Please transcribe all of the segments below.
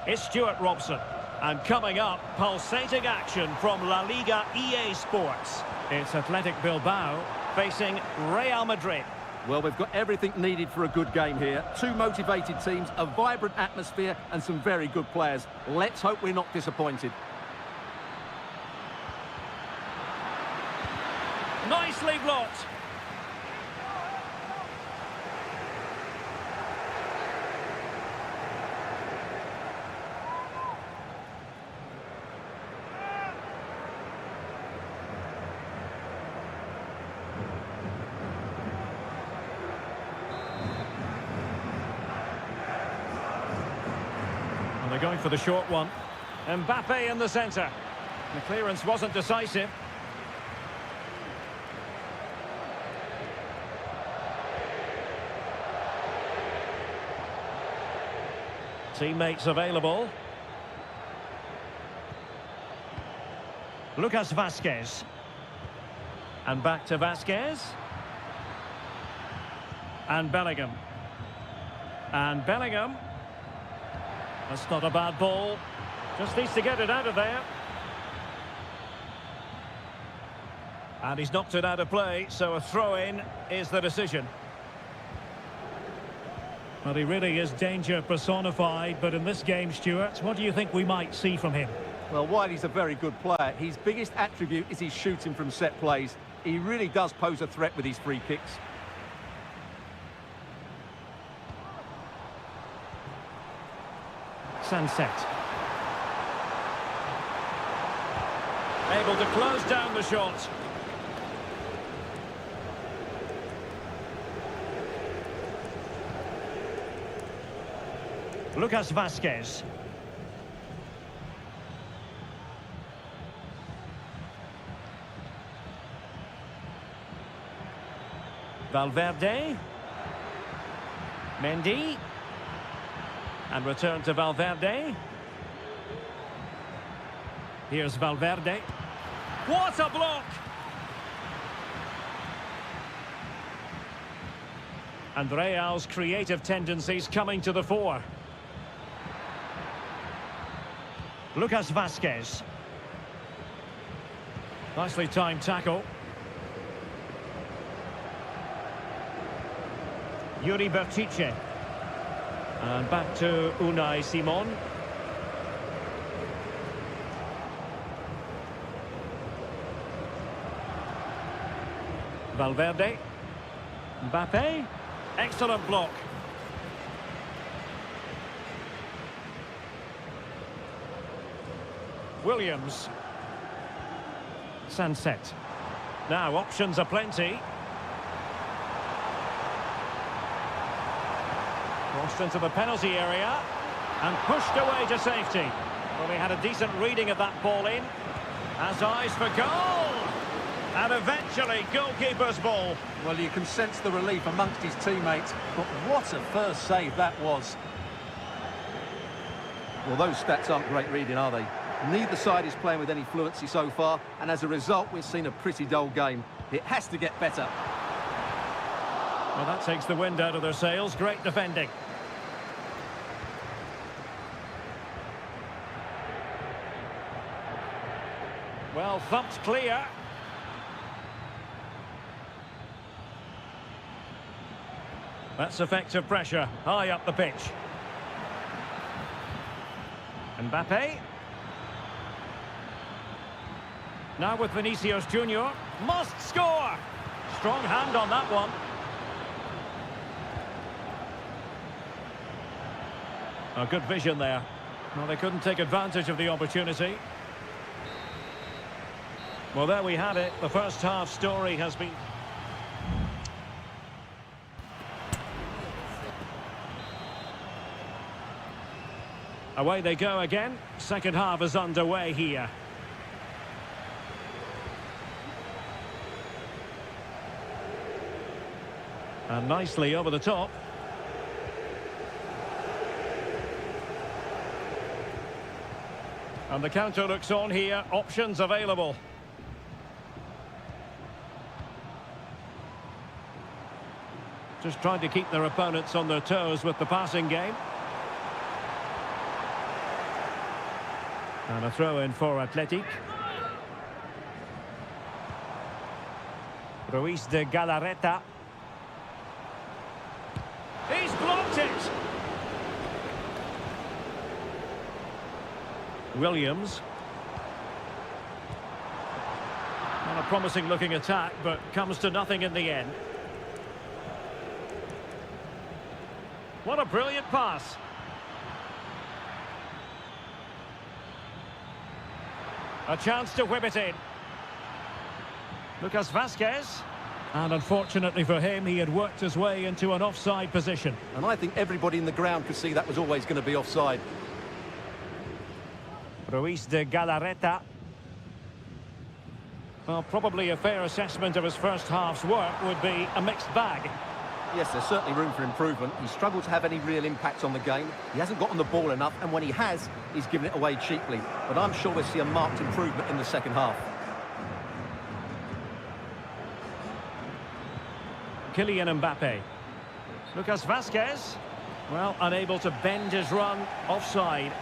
It's Stuart Robson. And coming up, pulsating action from La Liga EA Sports. It's Athletic Bilbao facing Real Madrid. Well, we've got everything needed for a good game here. Two motivated teams, a vibrant atmosphere and some very good players. Let's hope we're not disappointed. Nicely blocked. And they're going for the short one. Mbappe in the centre. The clearance wasn't decisive. Teammates available. Lucas Vazquez. And back to Vazquez. And Bellingham. And Bellingham. That's not a bad ball. Just needs to get it out of there. And he's knocked it out of play, so a throw-in is the decision. Well, he really is danger personified, but in this game, Stuart, what do you think we might see from him? Well, while he's a very good player, his biggest attribute is his shooting from set plays. He really does pose a threat with his free kicks. Sunset. Able to close down the shot. Lucas Vazquez. Valverde. Mendy. And return to Valverde. Here's Valverde. What a block! And Real's creative tendencies coming to the fore. Lucas Vazquez. Nicely timed tackle. Yuri Bertice. And back to Unai Simon. Valverde. Mbappe. Excellent block. Williams. Sunset. Now options are plenty. Crossed into the penalty area and pushed away to safety. Well, he had a decent reading of that ball in. Has eyes for goal. And eventually goalkeeper's ball. Well, you can sense the relief amongst his teammates, but what a first save that was. Well, those stats aren't great reading, are they? Neither side is playing with any fluency so far, and as a result, we've seen a pretty dull game. It has to get better. Well, that takes the wind out of their sails. Great defending. Well, thumped clear. That's effective pressure, high up the pitch. Mbappe. Now with Vinicius Junior. Must score! Strong hand on that one. A good vision there. Well, they couldn't take advantage of the opportunity. Well, there we had it. The first half story has been... Away they go again. Second half is underway here. And nicely over the top. And the counter looks on here. Options available. Just trying to keep their opponents on their toes with the passing game. And a throw in for Athletic. Ruiz de Galarreta. He's blocked it. Williams. Not a promising looking attack, but comes to nothing in the end. What a brilliant pass. A chance to whip it in. Lucas Vazquez. And unfortunately for him, he had worked his way into an offside position. And I think everybody in the ground could see that was always going to be offside. Ruiz de Galarreta. Well, probably a fair assessment of his first half's work would be a mixed bag. Yes, there's certainly room for improvement. He's struggled to have any real impact on the game. He hasn't got on the ball enough, and when he has, he's given it away cheaply. But I'm sure we'll see a marked improvement in the second half. Kylian Mbappe. Lucas Vazquez. Well, unable to bend his run, offside.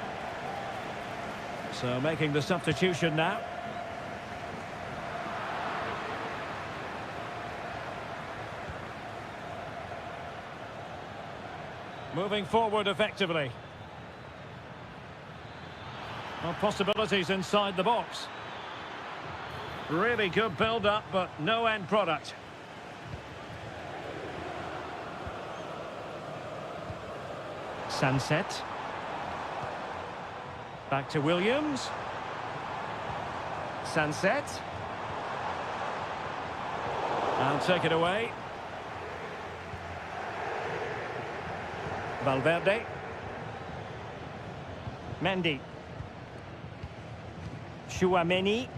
So making the substitution now. Moving forward effectively. Well, possibilities inside the box. Really good build-up, but no end product. Sunset. Back to Williams. Sunset. And take it away. Valverde. Mendy. Chouameni.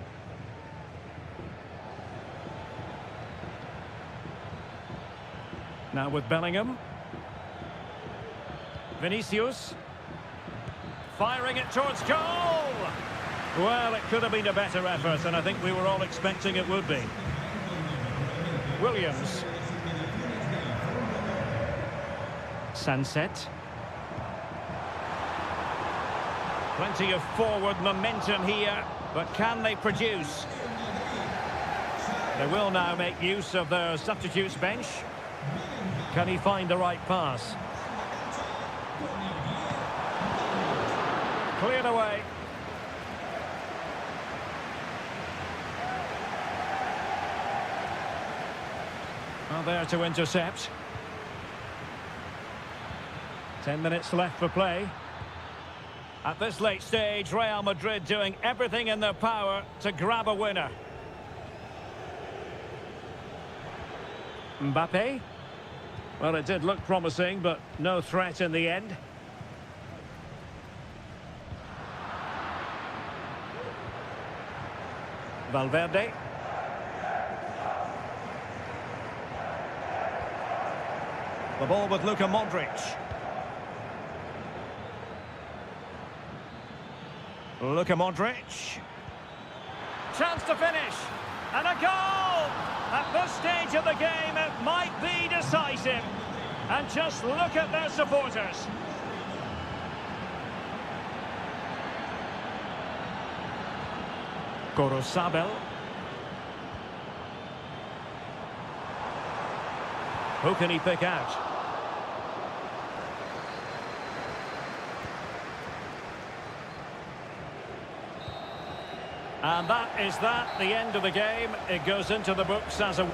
Now with Bellingham. Vinicius. Firing it towards goal! Well, it could have been a better effort, and I think we were all expecting it would be. Williams. Sunset. Plenty of forward momentum here, but can they produce? They will now make use of their substitutes bench. Can he find the right pass? Cleared away. Well, there to intercept. 10 minutes left for play. At this late stage, Real Madrid doing everything in their power to grab a winner. Mbappe. Well, it did look promising, but no threat in the end. Valverde. The ball with Luka Modric. Luka Modric. Chance to finish. And a goal! At this stage of the game, it might be decisive. And just look at their supporters. Gorosabel. Who can he pick out? And that is that, the end of the game. It goes into the books as a...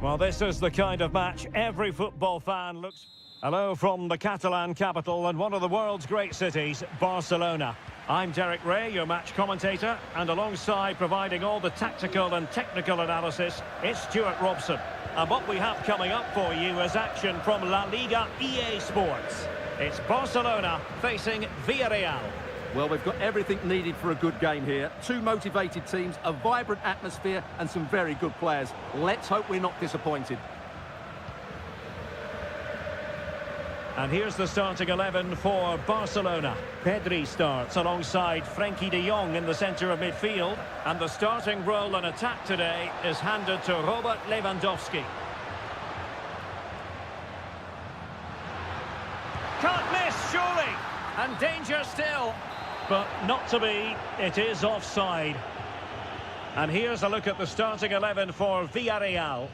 Well, this is the kind of match every football fan looks... Hello from the Catalan capital and one of the world's great cities, Barcelona. I'm Derek Ray, your match commentator, and alongside providing all the tactical and technical analysis, it's Stuart Robson. And what we have coming up for you is action from La Liga EA Sports. It's Barcelona facing Villarreal. Well, we've got everything needed for a good game here. Two motivated teams, a vibrant atmosphere and some very good players. Let's hope we're not disappointed. And here's the starting 11 for Barcelona. Pedri starts alongside Frenkie de Jong in the centre of midfield. And the starting role in attack today is handed to Robert Lewandowski. Can't miss, surely! And danger still. But not to be, it is offside. And here's a look at the starting 11 for Villarreal.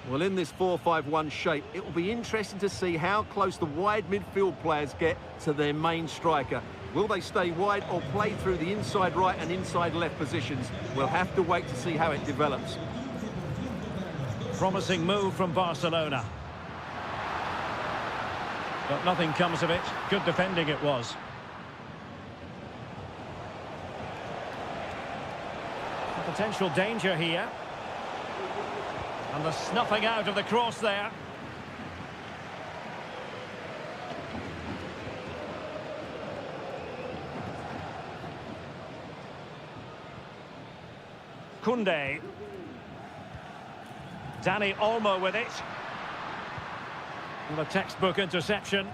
Well, in this 4-5-1 shape, it will be interesting to see how close the wide midfield players get to their main striker. Will they stay wide or play through the inside right and inside left positions? We'll have to wait to see how it develops. Promising move from Barcelona. But nothing comes of it. Good defending it was. Potential danger here. And the snuffing out of the cross there. Koundé. Dani Olmo with it. And the textbook interception.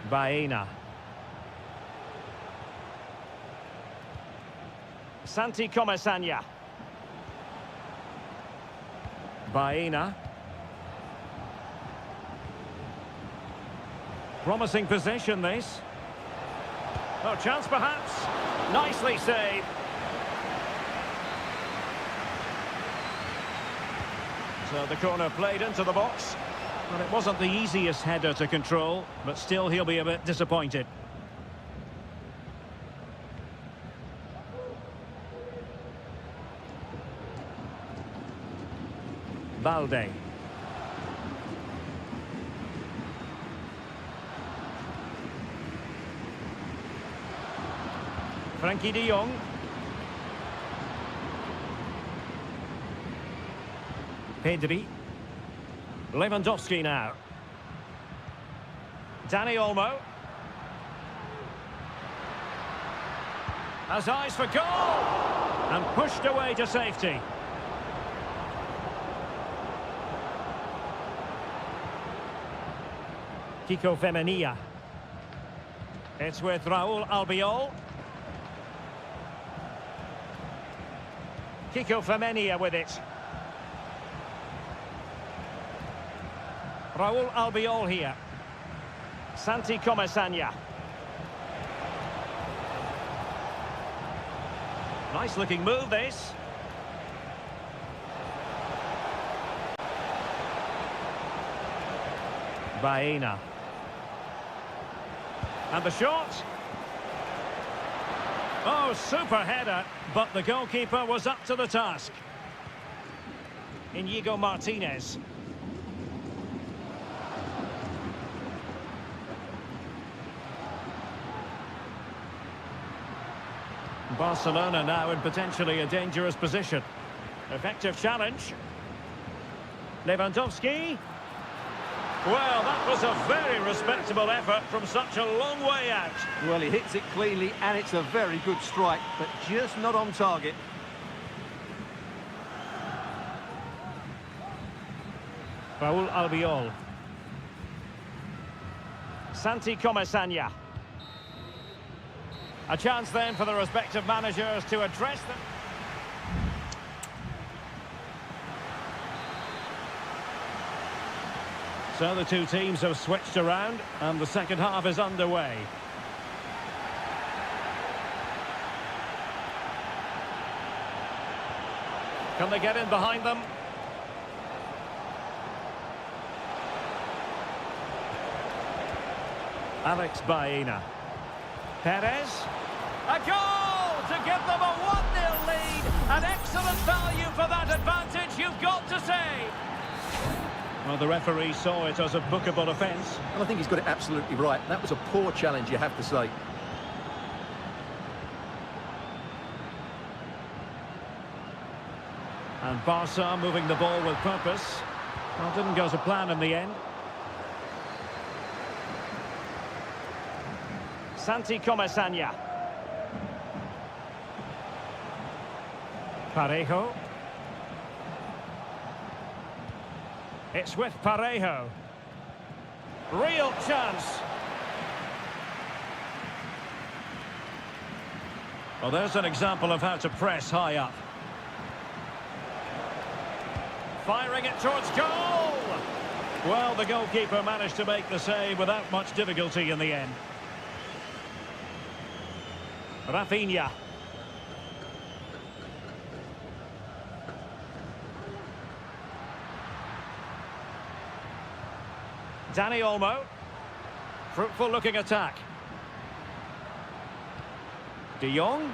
Baena. Santi Comesaña. Baena. Promising possession, this. Oh, chance perhaps. Nicely saved. So the corner played into the box. Well, it wasn't the easiest header to control, but still he'll be a bit disappointed. Valde. Frenkie de Jong. Pedri. Lewandowski now. Dani Olmo. Has eyes for goal! And pushed away to safety. Kiko Femenia. It's with Raúl Albiol. Kiko Femenia with it. Raúl Albiol here. Santi Comesaña. Nice looking move, this. Baena. And the shot. Oh, super header, but the goalkeeper was up to the task. Íñigo Martínez. Barcelona now in potentially a dangerous position. Effective challenge. Lewandowski. Well, that was a very respectable effort from such a long way out. Well, he hits it cleanly and it's a very good strike, but just not on target. Raúl Albiol. Santi Comesaña. A chance then for the respective managers to address them. So the two teams have switched around and the second half is underway. Can they get in behind them? Alex Baena. Perez. A goal to give them a 1-0 lead, An excellent value for that advantage, you've got to say. Well, the referee saw it as a bookable offence. And I think he's got it absolutely right. That was a poor challenge, you have to say. And Barca moving the ball with purpose. Well, didn't go to plan in the end. Santi Comesaña. Parejo. It's with Parejo. Real chance. Well, there's an example of how to press high up. Firing it towards goal! Well, the goalkeeper managed to make the save without much difficulty in the end. Rafinha. Dani Olmo. Fruitful looking attack. De Jong.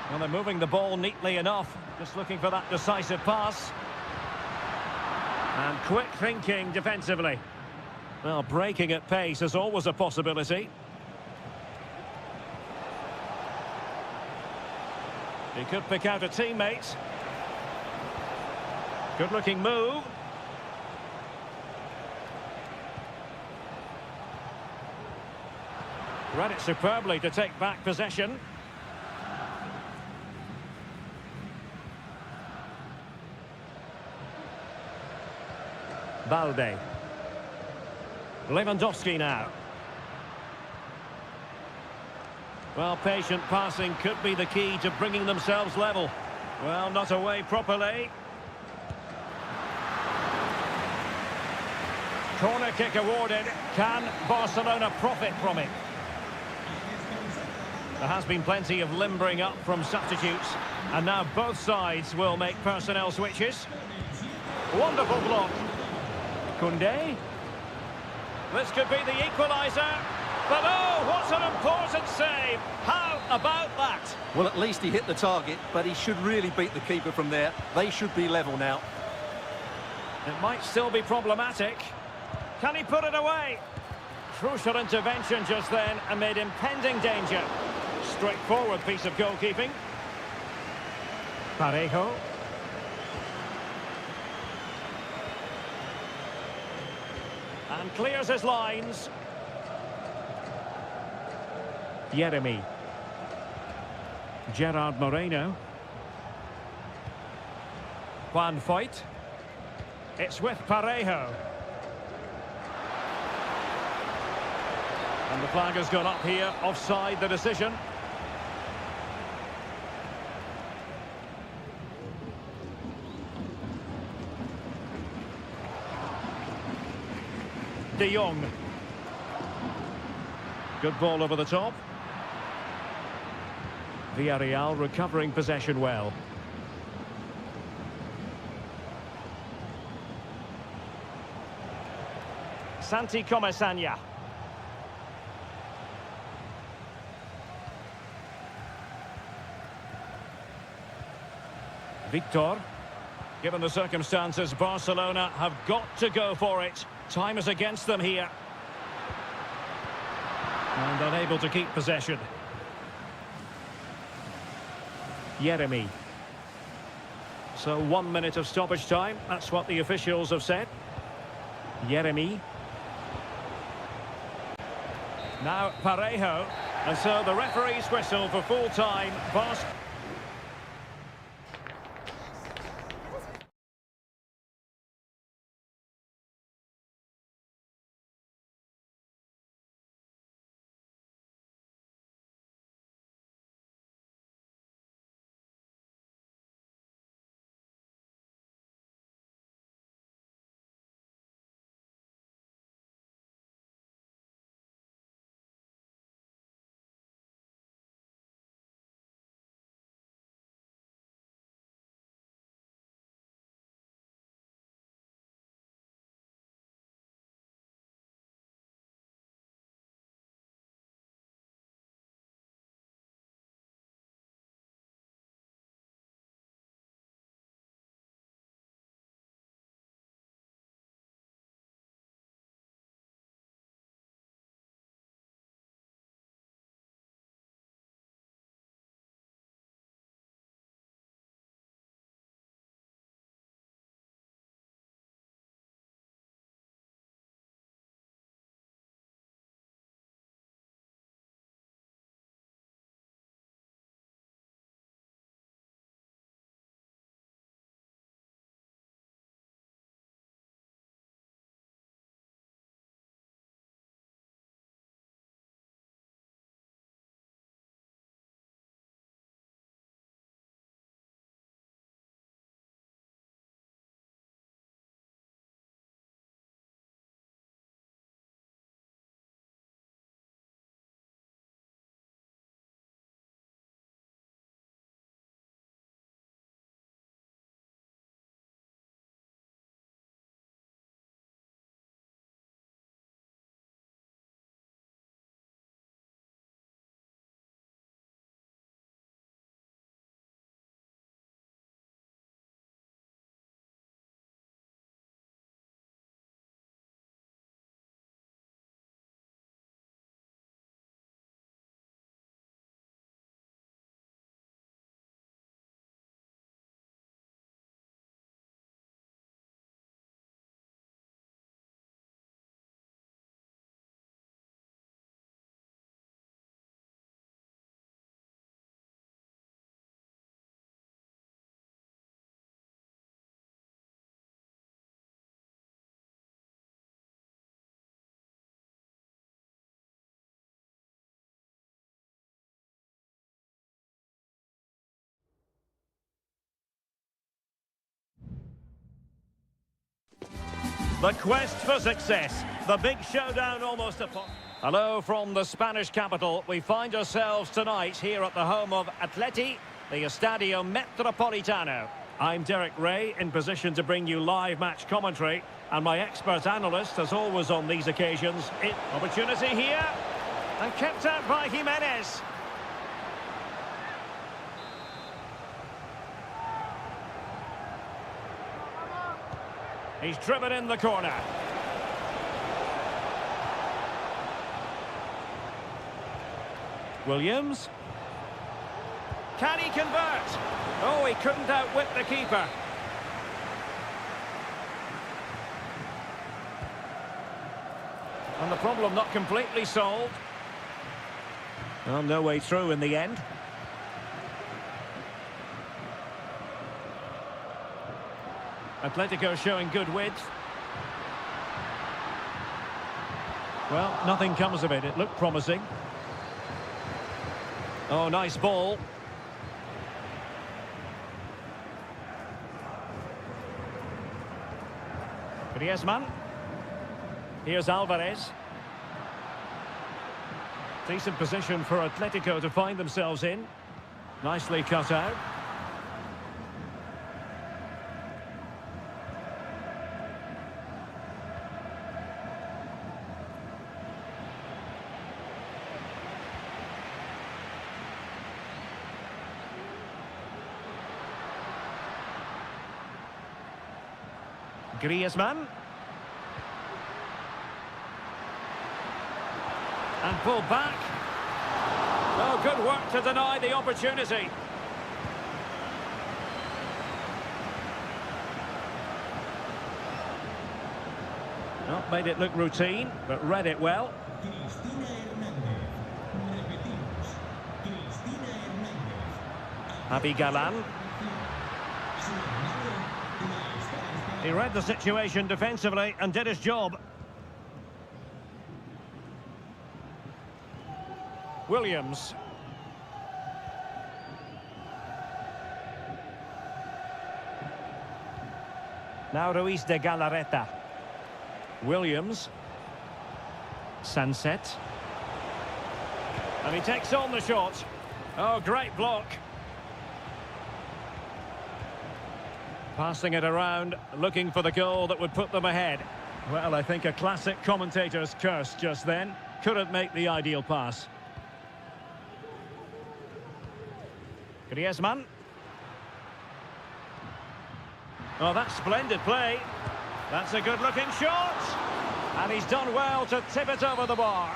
Well, they're moving the ball neatly enough. Just looking for that decisive pass. And quick thinking defensively. Well, breaking at pace is always a possibility. He could pick out a teammate. Good looking move. Read it superbly to take back possession. Balde. Lewandowski now. Well, patient passing could be the key to bringing themselves level. Well, not away properly. Corner kick awarded. Can Barcelona profit from it? There has been plenty of limbering up from substitutes. And now both sides will make personnel switches. Wonderful block. Koundé. This could be the equaliser. But oh, what an important save. How about that? Well, at least he hit the target, but he should really beat the keeper from there. They should be level now. It might still be problematic. Can he put it away? Crucial intervention just then amid impending danger. Straightforward piece of goalkeeping. Parejo. And clears his lines. Yeremy. Gerard Moreno. Juan Foyt. It's with Parejo. And the flag has gone up here, offside the decision. De Jong. Good ball over the top. Villarreal recovering possession well. Santi Comesaña. Victor. Given the circumstances, Barcelona have got to go for it. Time is against them here. And unable to keep possession. Yeremy. So 1 minute of stoppage time. That's what the officials have said. Yeremy. Now Parejo. And so the referee's whistle for full time. The quest for success. The big showdown almost upon... Hello from the Spanish capital. We find ourselves tonight here at the home of Atleti, the Estadio Metropolitano. I'm Derek Ray, in position to bring you live match commentary, and my expert analyst, as always on these occasions, opportunity here, and kept out by Jimenez. He's driven in the corner. Williams. Can he convert? Oh, he couldn't outwit the keeper. And the problem not completely solved. Well, no way through in the end. Atletico showing good width. Well, nothing comes of it. It looked promising. Oh, nice ball. Griezmann. Here's Alvarez. Decent position for Atletico to find themselves in. Nicely cut out. Griezmann. And pulled back. Oh, good work to deny the opportunity. Not made it look routine, but read it well. Javi Galan. He read the situation defensively and did his job. Williams. Now Ruiz de Galarreta. Williams. Sunset. And he takes on the shot. Oh, great block. Passing it around, looking for the goal that would put them ahead. Well, I think a classic commentator's curse just then. Couldn't make the ideal pass. Griezmann. Oh, that's splendid play. That's a good-looking shot. And he's done well to tip it over the bar.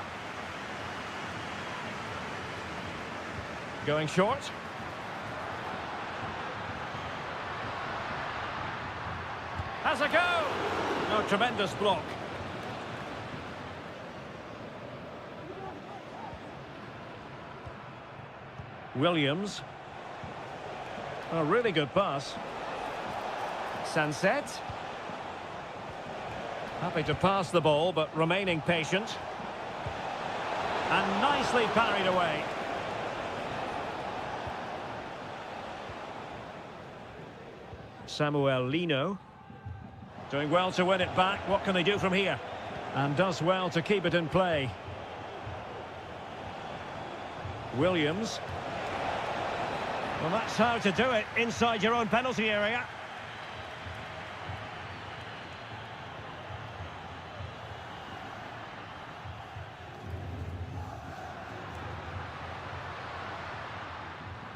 Going short. Has a go! Oh, tremendous block. Williams. A really good pass. Sunset. Happy to pass the ball, but remaining patient. And nicely parried away. Samuel Lino. Doing well to win it back. What can they do from here? And does well to keep it in play. Williams. Well, that's how to do it inside your own penalty area.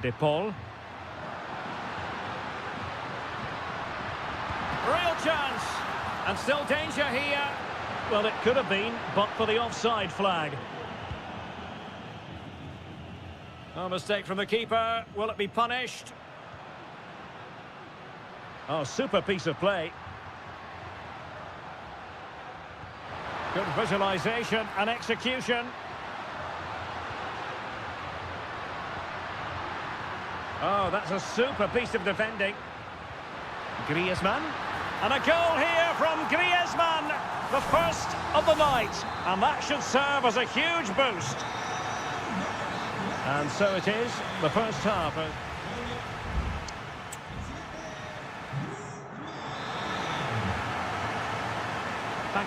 De Paul. Real chance. And still danger here. Well, it could have been, but for the offside flag. Oh, mistake from the keeper. Will it be punished? Oh, super piece of play. Good visualization and execution. Oh, that's a super piece of defending. Griezmann. And a goal here from Griezmann. The first of the night. And that should serve as a huge boost. And so it is, the first half.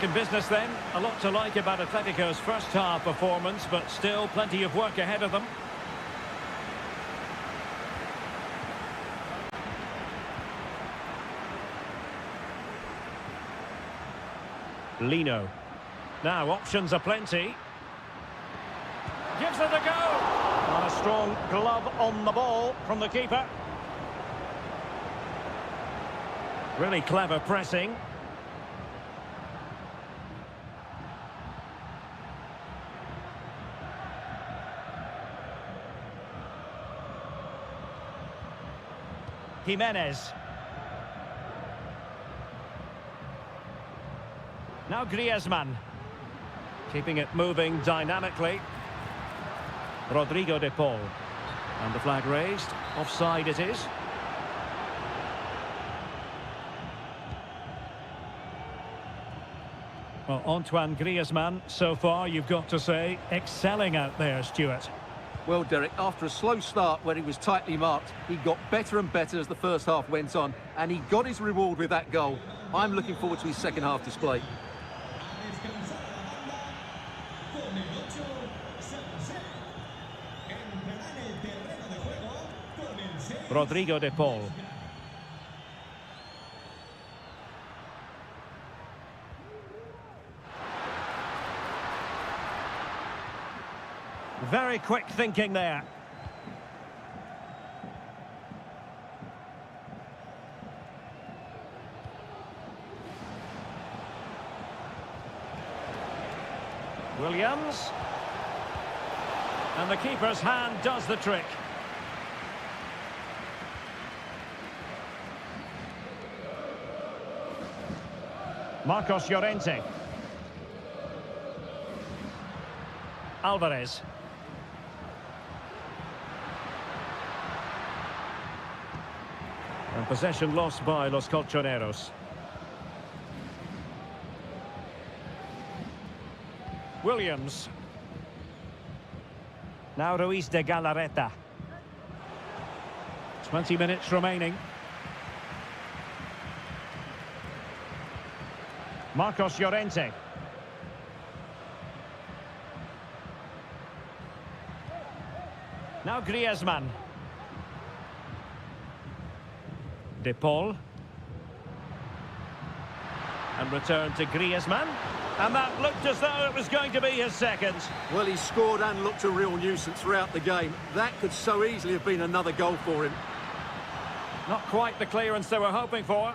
Back in business then. A lot to like about Atletico's first half performance, but still plenty of work ahead of them. Lino. Now options are plenty. Gives it a go. And a strong glove on the ball from the keeper. Really clever pressing. Jimenez. Now Griezmann. Keeping it moving dynamically. Rodrigo de Paul. And the flag raised. Offside it is. Well, Antoine Griezmann, so far, you've got to say, excelling out there, Stuart. Well, Derek, after a slow start where he was tightly marked, he got better and better as the first half went on, and he got his reward with that goal. I'm looking forward to his second half display. Rodrigo de Paul. Very quick thinking there. Williams. And the keeper's hand does the trick. Marcos Llorente. Alvarez. And possession lost by Los Colchoneros. Williams. Now Ruiz de Galarreta. 20 minutes remaining. Marcos Llorente. Now Griezmann. De Paul. And return to Griezmann. And that looked as though it was going to be his second. Well, he scored and looked a real nuisance throughout the game. That could so easily have been another goal for him. Not quite the clearance they were hoping for.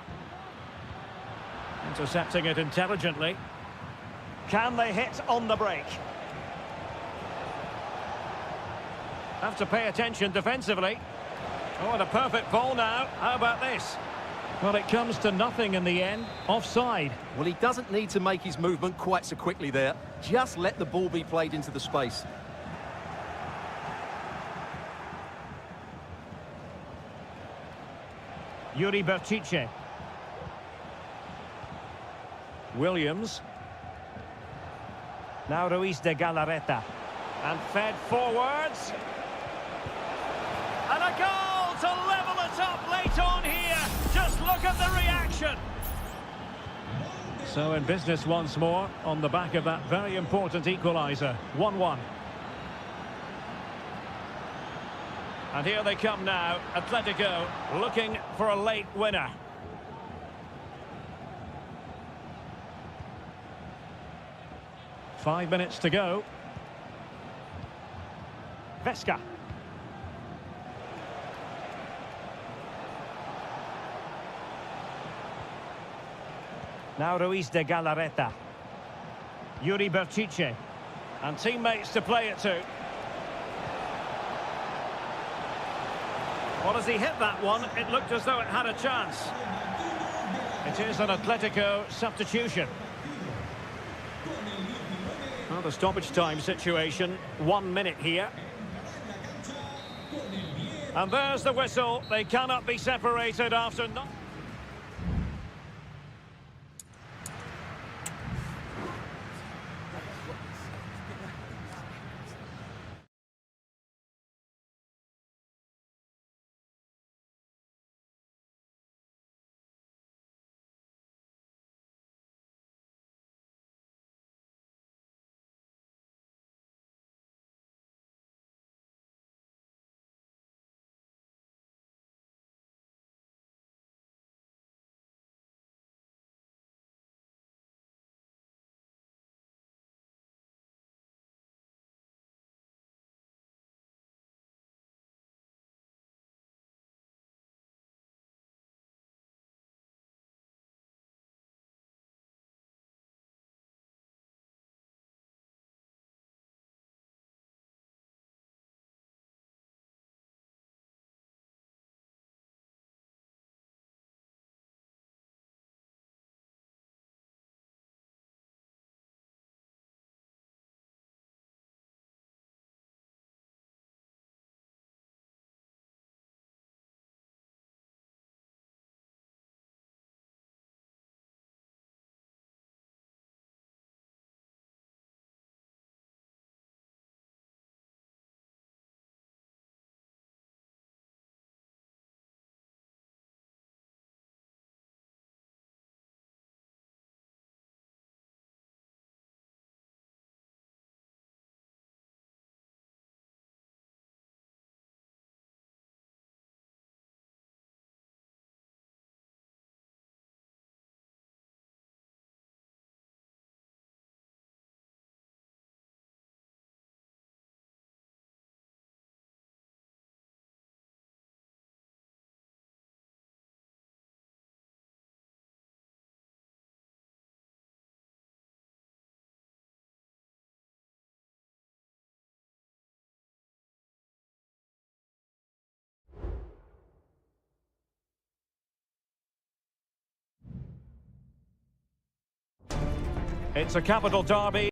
Intercepting it intelligently. Can they hit on the break? Have to pay attention defensively. Oh, and a perfect ball now. How about this? Well, it comes to nothing in the end. Offside. Well, he doesn't need to make his movement quite so quickly there. Just let the ball be played into the space. Yuri Berchiche. Williams. Now Ruiz de Galarreta. And fed forwards. And a goal to level it up late on here. Just look at the reaction. So in business once more on the back of that very important equaliser. 1-1. And here they come now. Atletico looking for a late winner. Five minutes to go. Vesca. Now Ruiz de Galarreta. Yuri Berchiche. And teammates to play it to. Well, as he hit that one, it looked as though it had a chance. It is an Atletico substitution. Well, the stoppage time situation, 1 minute here. And there's the whistle. They cannot be separated after not... It's a capital derby.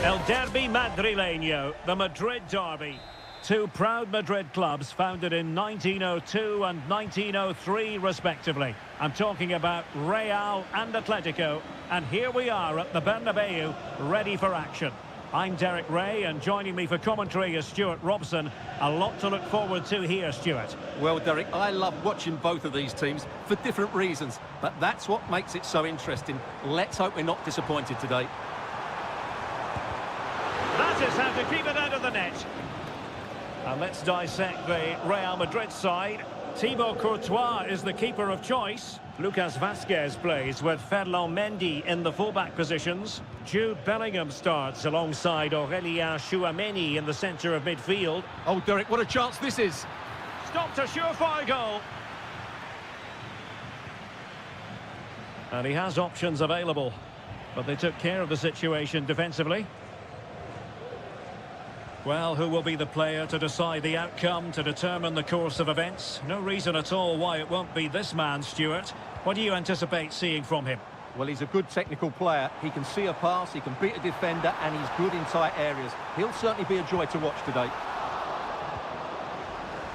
El Derby Madrileño, the Madrid derby. Two proud Madrid clubs founded in 1902 and 1903 respectively. I'm talking about Real and Atletico, and here we are at the Bernabeu, ready for action. I'm Derek Ray, and joining me for commentary is Stuart Robson. A lot to look forward to here, Stuart. Well, Derek, I love watching both of these teams for different reasons, but that's what makes it so interesting. Let's hope we're not disappointed today. That is how to keep it out of the net. And let's dissect the Real Madrid side. Thibaut Courtois is the keeper of choice. Lucas Vazquez plays with Ferland Mendy in the fullback positions. Jude Bellingham starts alongside Aurélien Tchouameni in the centre of midfield. Oh, Derek, what a chance this is. Stopped a surefire goal. And he has options available, but they took care of the situation defensively. Well, who will be the player to decide the outcome, to determine the course of events? No reason at all why it won't be this man, Stuart. What do you anticipate seeing from him? Well, he's a good technical player. He can see a pass, he can beat a defender, and he's good in tight areas. He'll certainly be a joy to watch today.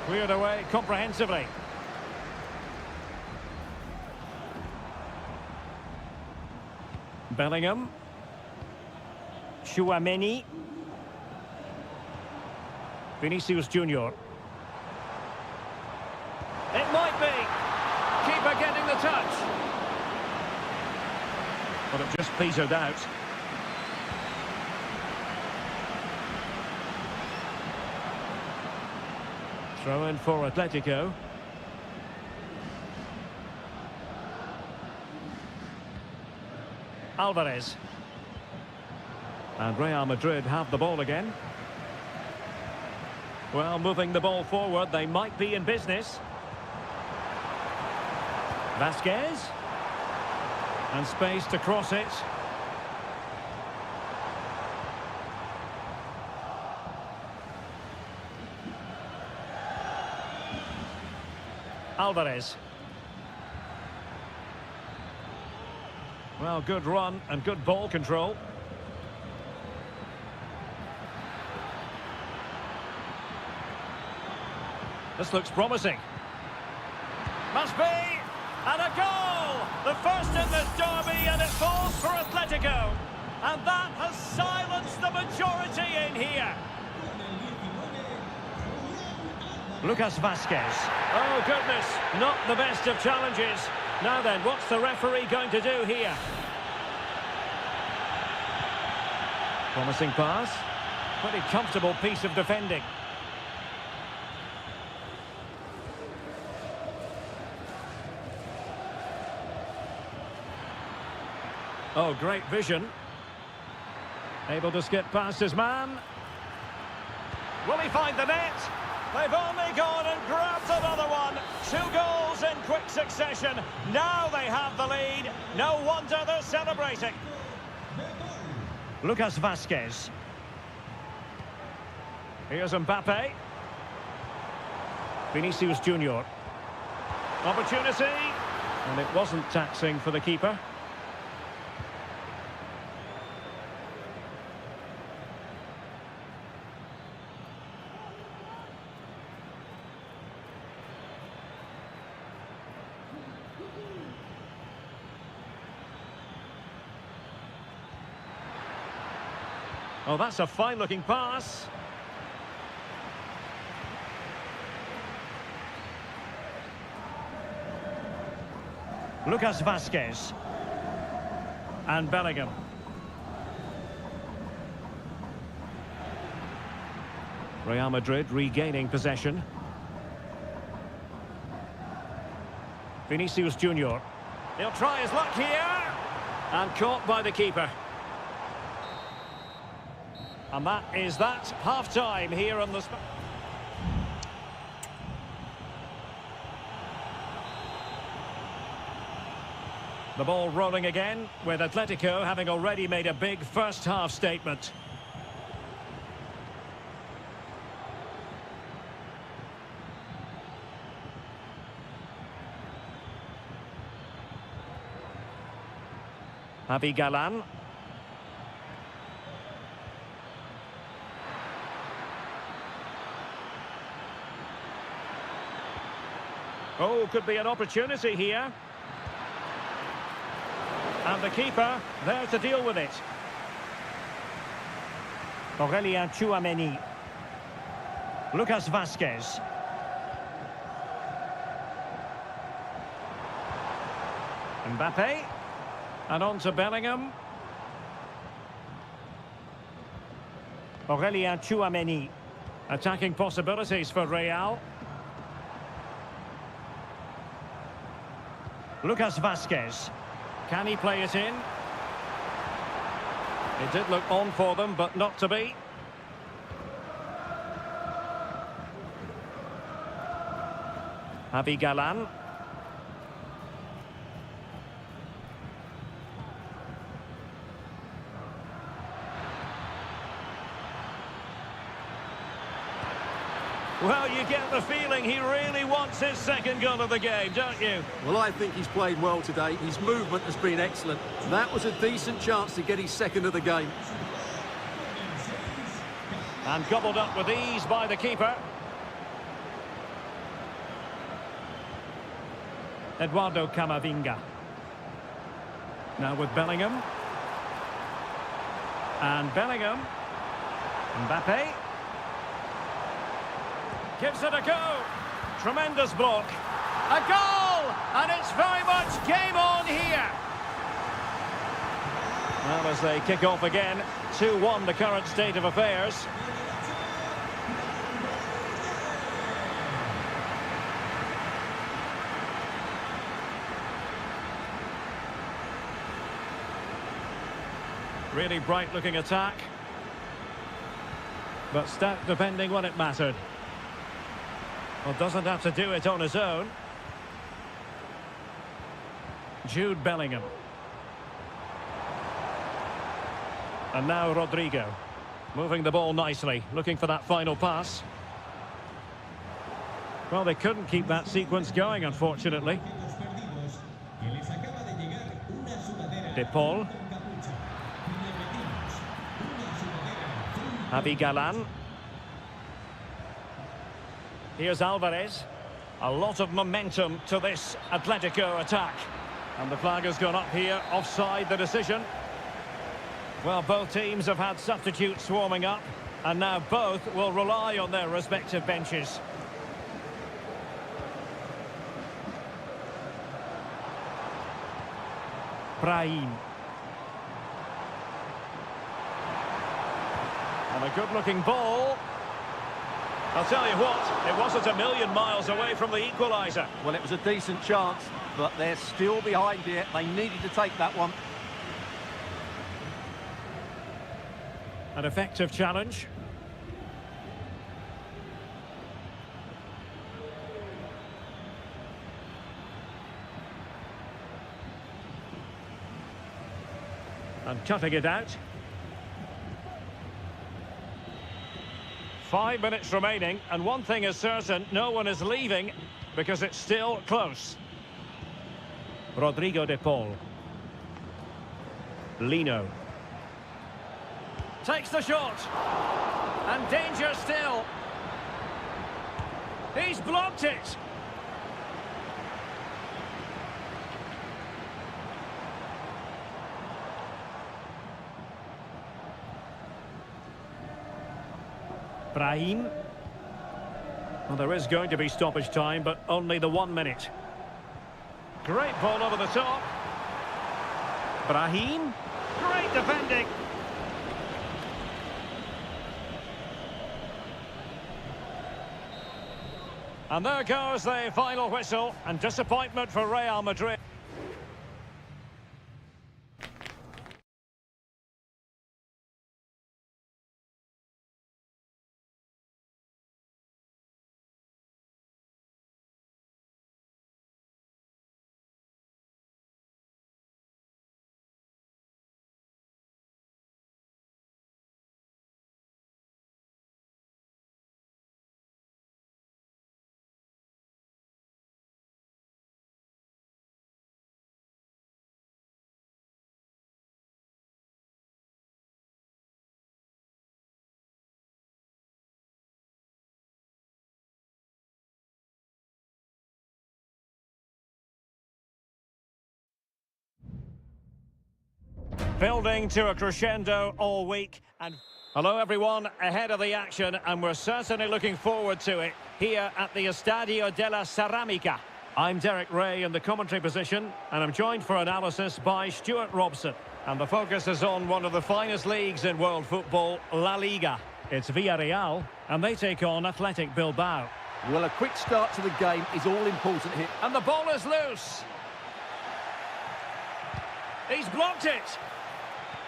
Cleared away comprehensively. Bellingham. Tchouameni. Vinicius Junior. It might be. Keeper getting the touch. But it just petered out. Throw in for Atletico. Alvarez. And Real Madrid have the ball again. Well, moving the ball forward, they might be in business. Vazquez. And space to cross it. Alvarez. Well, good run and good ball control. This looks promising. Must be! And a goal! The first in this derby, and it falls for Atletico. And that has silenced the majority in here. Lucas Vazquez. Oh, goodness. Not the best of challenges. Now then, what's the referee going to do here? Promising pass. Pretty comfortable piece of defending. Oh, great vision. Able to skip past his man. Will he find the net? They've only gone and grabbed another one. 2 goals in quick succession. Now they have the lead. No wonder they're celebrating. Lucas Vazquez. Here's Mbappe. Vinicius Junior. Opportunity. And it wasn't taxing for the keeper. Oh, that's a fine-looking pass. Lucas Vazquez. And Bellingham. Real Madrid regaining possession. Vinicius Junior. He'll try his luck here. And caught by the keeper. And that is that. Half-time here on the... The ball rolling again, with Atletico having already made a big first-half statement. Javi Galan. Oh, could be an opportunity here. And the keeper there to deal with it. Aurélien Tchouameni. Lucas Vazquez. Mbappe. And on to Bellingham. Aurélien Tchouameni. Attacking possibilities for Real. Lucas Vazquez. Can he play it in? It did look on for them, but not to be. Javi Galan. Well, you get the feeling he really wants his second goal of the game, don't you? Well, I think he's played well today. His movement has been excellent. That was a decent chance to get his second of the game. And gobbled up with ease by the keeper. Eduardo Camavinga. Now with Bellingham. And Bellingham. Mbappe. Gives it a go. Tremendous block. A goal! And it's very much game on here. Well, as they kick off again, 2-1 the current state of affairs. Really bright-looking attack. But stout defending when it mattered. Well, doesn't have to do it on his own. Jude Bellingham. And now Rodrigo. Moving the ball nicely, looking for that final pass. Well, they couldn't keep that sequence going, unfortunately. De Paul. Javi Galan. Here's Alvarez. A lot of momentum to this Atletico attack. And the flag has gone up here, offside the decision. Well, both teams have had substitutes swarming up, and now both will rely on their respective benches. Brahim. And a good-looking ball. I'll tell you what, it wasn't a million miles away from the equaliser. Well, it was a decent chance, but they're still behind here. They needed to take that one. An effective challenge. And cutting it out. 5 minutes remaining, and one thing is certain, no one is leaving because it's still close. Rodrigo de Paul. Lino. Takes the shot. And danger still. He's blocked it. Brahim. Well, there is going to be stoppage time, but only the 1 minute. Great ball over the top. Brahim. Great defending. And there goes the final whistle, and disappointment for Real Madrid. Building to a crescendo all week. And hello everyone, ahead of the action, and we're certainly looking forward to it here at the Estadio de la Ceramica. I'm Derek Ray in the commentary position, and I'm joined for analysis by Stuart Robson. And the focus is on one of the finest leagues in world football, La Liga. It's Villarreal, and they take on Athletic Bilbao. Well, a quick start to the game is all important here. And the ball is loose. He's blocked it.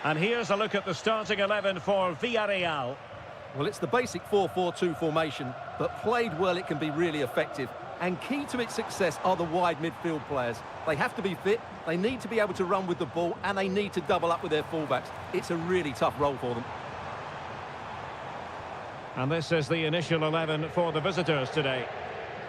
And here's a look at the starting 11 for Villarreal. Well, it's the basic 4-4-2 formation, but played well it can be really effective. And key to its success are the wide midfield players. They have to be fit, they need to be able to run with the ball, and they need to double up with their fullbacks. It's a really tough role for them. And this is the initial 11 for the visitors today.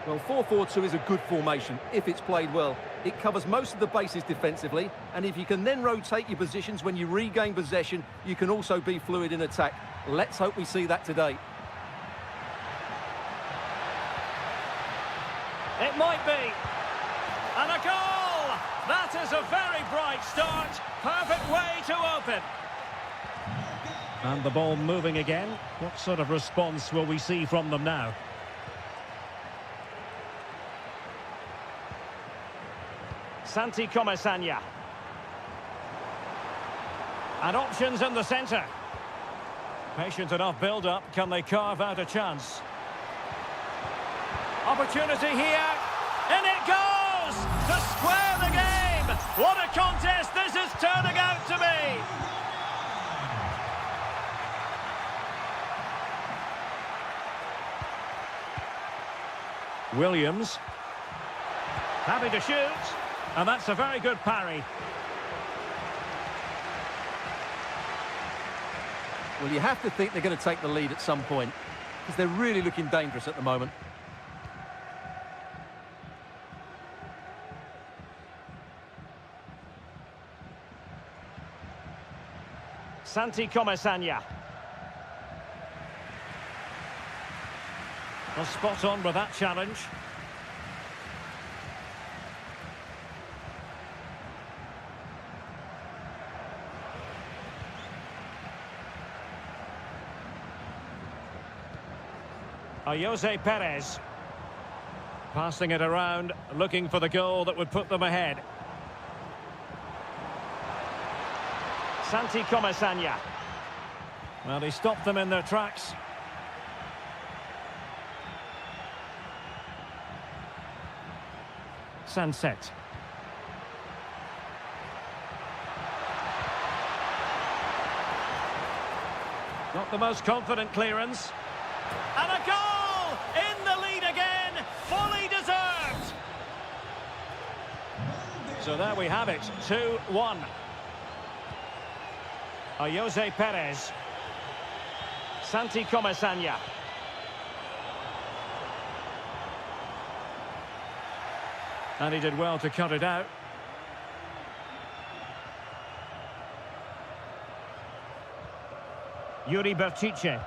Well, 4-4-2 is a good formation if it's played well. It covers most of the bases defensively, and if you can then rotate your positions when you regain possession, you can also be fluid in attack. Let's hope we see that today. It might be. And a goal! That is a very bright start. Perfect way to open. And the ball moving again. What sort of response will we see from them now? Santi Comesaña. And options in the centre. Patient enough build-up. Can they carve out a chance? Opportunity here. In it goes! To square the game! What a contest this is turning out to be! Williams. Happy to shoot. And that's a very good parry. Well, you have to think they're going to take the lead at some point, because they're really looking dangerous at the moment. Santi Comesaña. Well, spot on with that challenge. Jose Perez. Passing it around, looking for the goal that would put them ahead. Santi Comesaña. Well, he stopped them in their tracks. Sunset. Not the most confident clearance. And a goal! In the lead again, fully deserved. So there we have it, 2-1. Jose Perez. Santi Comesaña. And he did well to cut it out. Yuri Berchiche.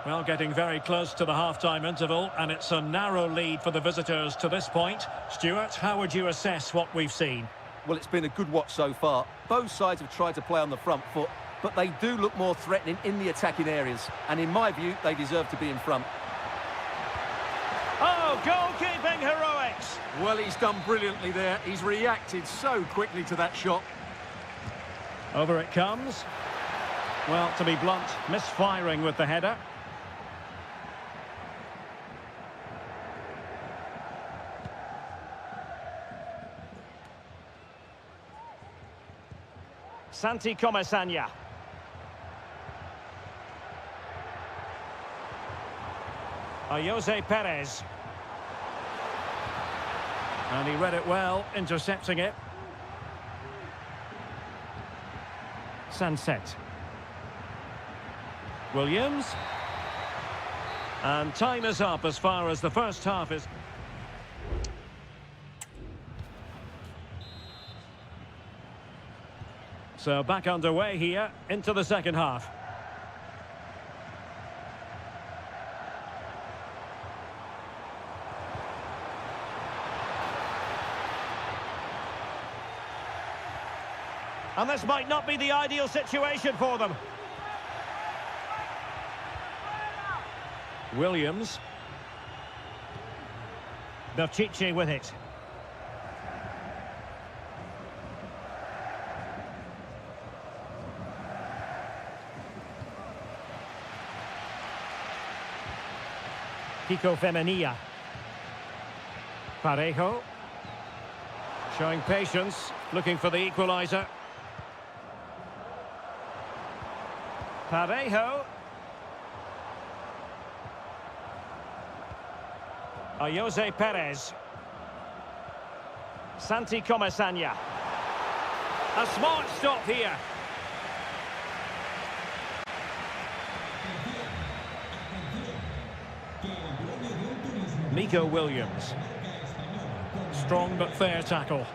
Well, getting very close to the half-time interval, and it's a narrow lead for the visitors to this point. Stuart, how would you assess what we've seen? Well, it's been a good watch so far. Both sides have tried to play on the front foot, but they do look more threatening in the attacking areas. And in my view, they deserve to be in front. Oh, goalkeeping heroics! Well, he's done brilliantly there. He's reacted so quickly to that shot. Over it comes. Well, to be blunt, misfiring with the header. Santi Comesaña. Jose Perez. And he read it well, intercepting it. Sunset. Williams. And time is up as far as the first half is. So back underway here into the second half. And this might not be the ideal situation for them. Williams. Berchiche with it. Kiko Femenia. Parejo. Showing patience, looking for the equaliser. Parejo. Jose Perez. Santi Comasanya. A smart stop here. Nico Williams. Strong but fair tackle.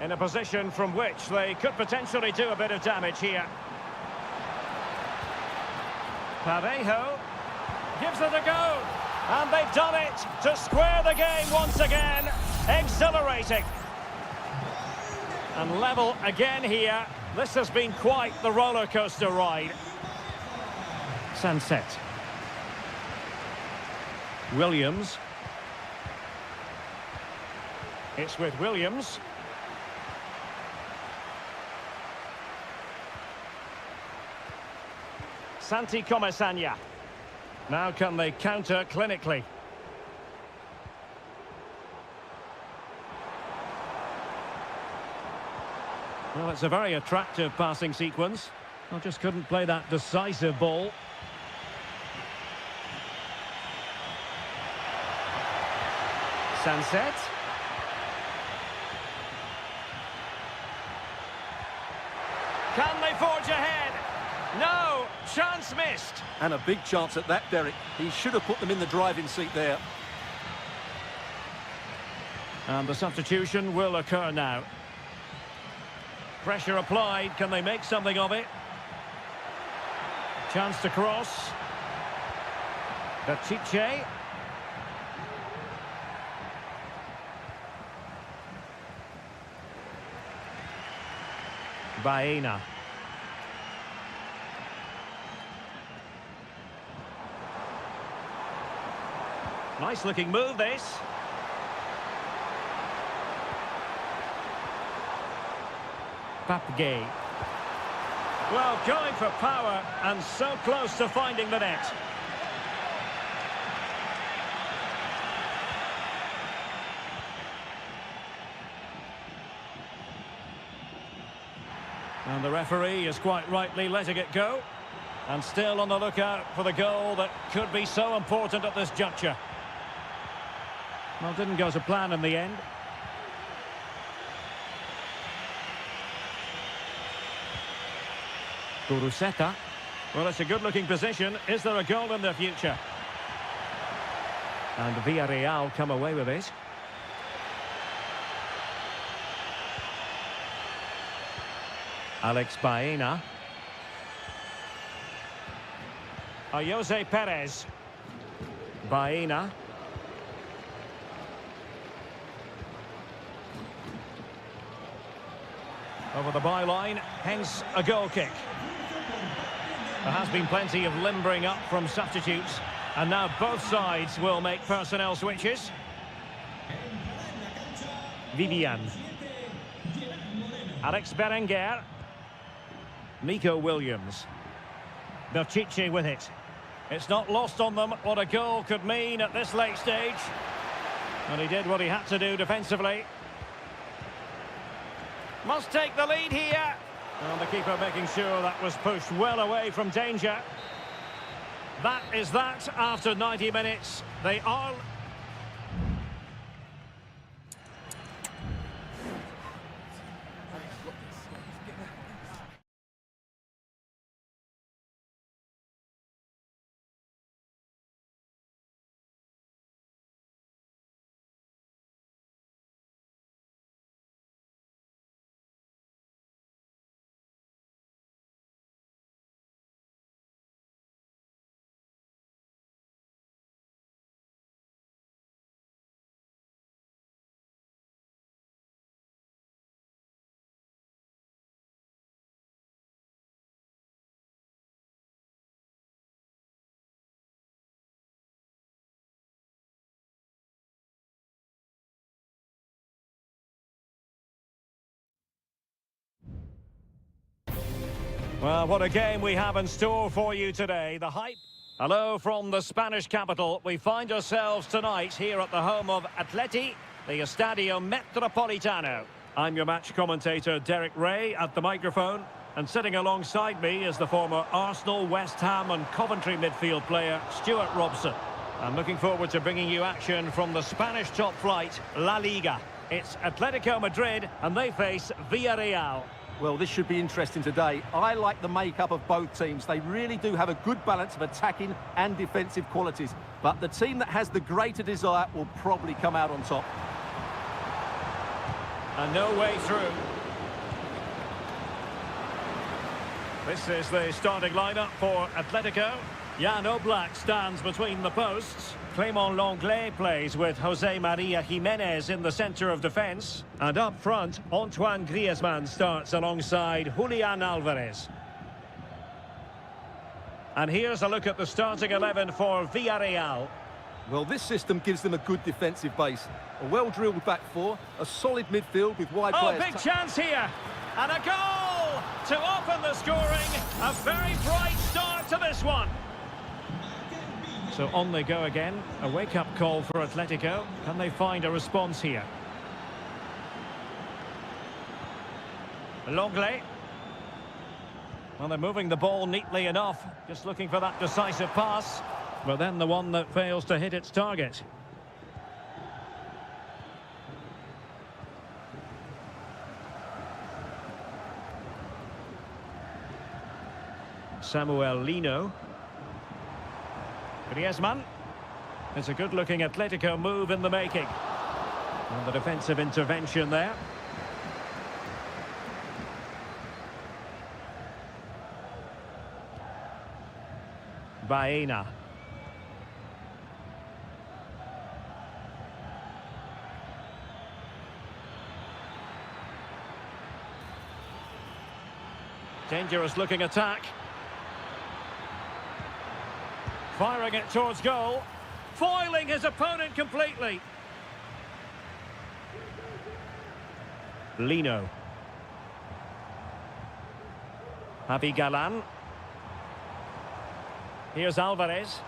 In a position from which they could potentially do a bit of damage here. Parejo gives it a go. And they've done it to square the game once again. Exhilarating. And level again here. This has been quite the roller coaster ride. Sunset. Williams. It's with Williams. Santi Comasanya. Now can they counter clinically? Well, it's a very attractive passing sequence. I just couldn't play that decisive ball. Sunset. Can they forge ahead? No, chance missed. And a big chance at that, Derek. He should have put them in the driving seat there. And the substitution will occur now. Pressure applied. Can they make something of it? Chance to cross. Pishit. Baena. Nice looking move, this. Papgay. Well, going for power and so close to finding the net. And the referee is quite rightly letting it go. And still on the lookout for the goal that could be so important at this juncture. Well, didn't go to plan in the end. Kuruseta. Well, it's a good-looking position. Is there a goal in the future? And Villarreal come away with it. Alex Baena. Jose Perez. Baena. Over the byline, hence a goal kick. There has been plenty of limbering up from substitutes, and now both sides will make personnel switches. Vivian. Alex Berenguer. Nico Williams. Pishit with it. It's not lost on them what a goal could mean at this late stage. And he did what he had to do defensively. Must take the lead here. And the keeper making sure that was pushed well away from danger. That is that after 90 minutes. They are... Well, what a game we have in store for you today. The hype Hello from the Spanish capital. We find ourselves tonight here at the home of Atleti, the Estadio Metropolitano. I'm your match commentator, Derek Ray, at the microphone. And sitting alongside me is the former Arsenal, West Ham and Coventry midfield player, Stuart Robson. I'm looking forward to bringing you action from the Spanish top flight, La Liga. It's Atletico Madrid and they face Villarreal. Well, this should be interesting today. I like the makeup of both teams. They really do have a good balance of attacking and defensive qualities. But the team that has the greater desire will probably come out on top. And no way through. This is the starting lineup for Atletico. Jan Oblak stands between the posts. Clément Lenglet plays with Jose Maria Jimenez in the centre of defence. And up front, Antoine Griezmann starts alongside Julian Alvarez. And here's a look at the starting 11 for Villarreal. Well, this system gives them a good defensive base. A well-drilled back four, a solid midfield with wide players. Oh, big chance here! And a goal to open the scoring. A very bright start to this one. So on they go again. A wake-up call for Atletico. Can they find a response here? Lenglet. Well, they're moving the ball neatly enough. Just looking for that decisive pass. But then the one that fails to hit its target. Samuel Lino. Griezmann. It's a good-looking Atletico move in the making. And the defensive intervention there. Baena. Dangerous-looking attack. Firing it towards goal. Foiling his opponent completely. Lino. Javi Galan. Here's Alvarez.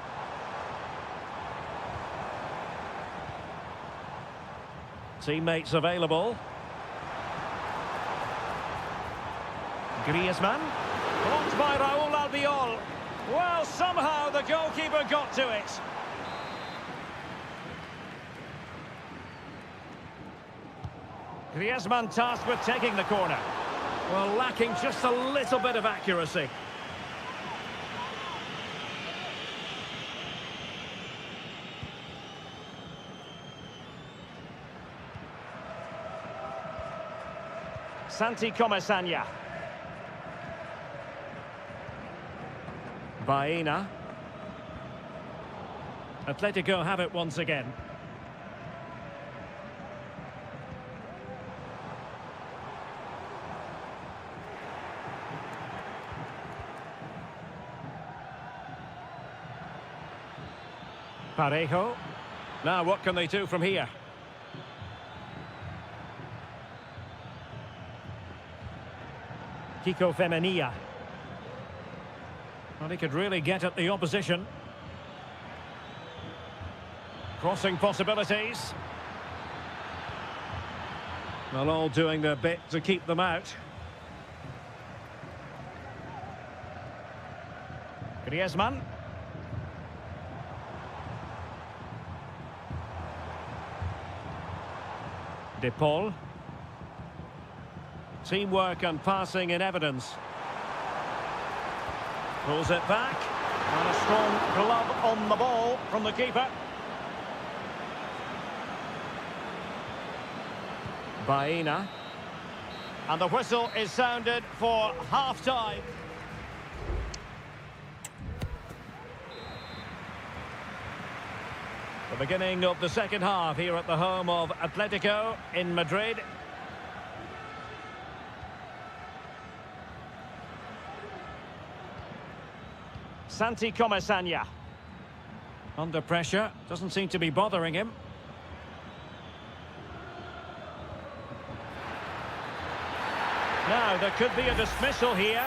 Teammates available. Griezmann. Blocked by Raúl Albiol. Well, somehow the goalkeeper got to it. Griezmann tasked with taking the corner. Well, lacking just a little bit of accuracy. Santi Comesaña. Baena. Atletico have it once again. Parejo. Now what can they do from here? Kiko Femenia. Well, he could really get at the opposition. Crossing possibilities. Well, all doing their bit to keep them out. Griezmann. De Paul. Teamwork and passing in evidence. Pulls it back. And a strong glove on the ball from the keeper. Baena. And the whistle is sounded for half-time. The beginning of the second half here at the home of Atletico in Madrid. Santi Comesaña. Under pressure, doesn't seem to be bothering him. Now, there could be a dismissal here.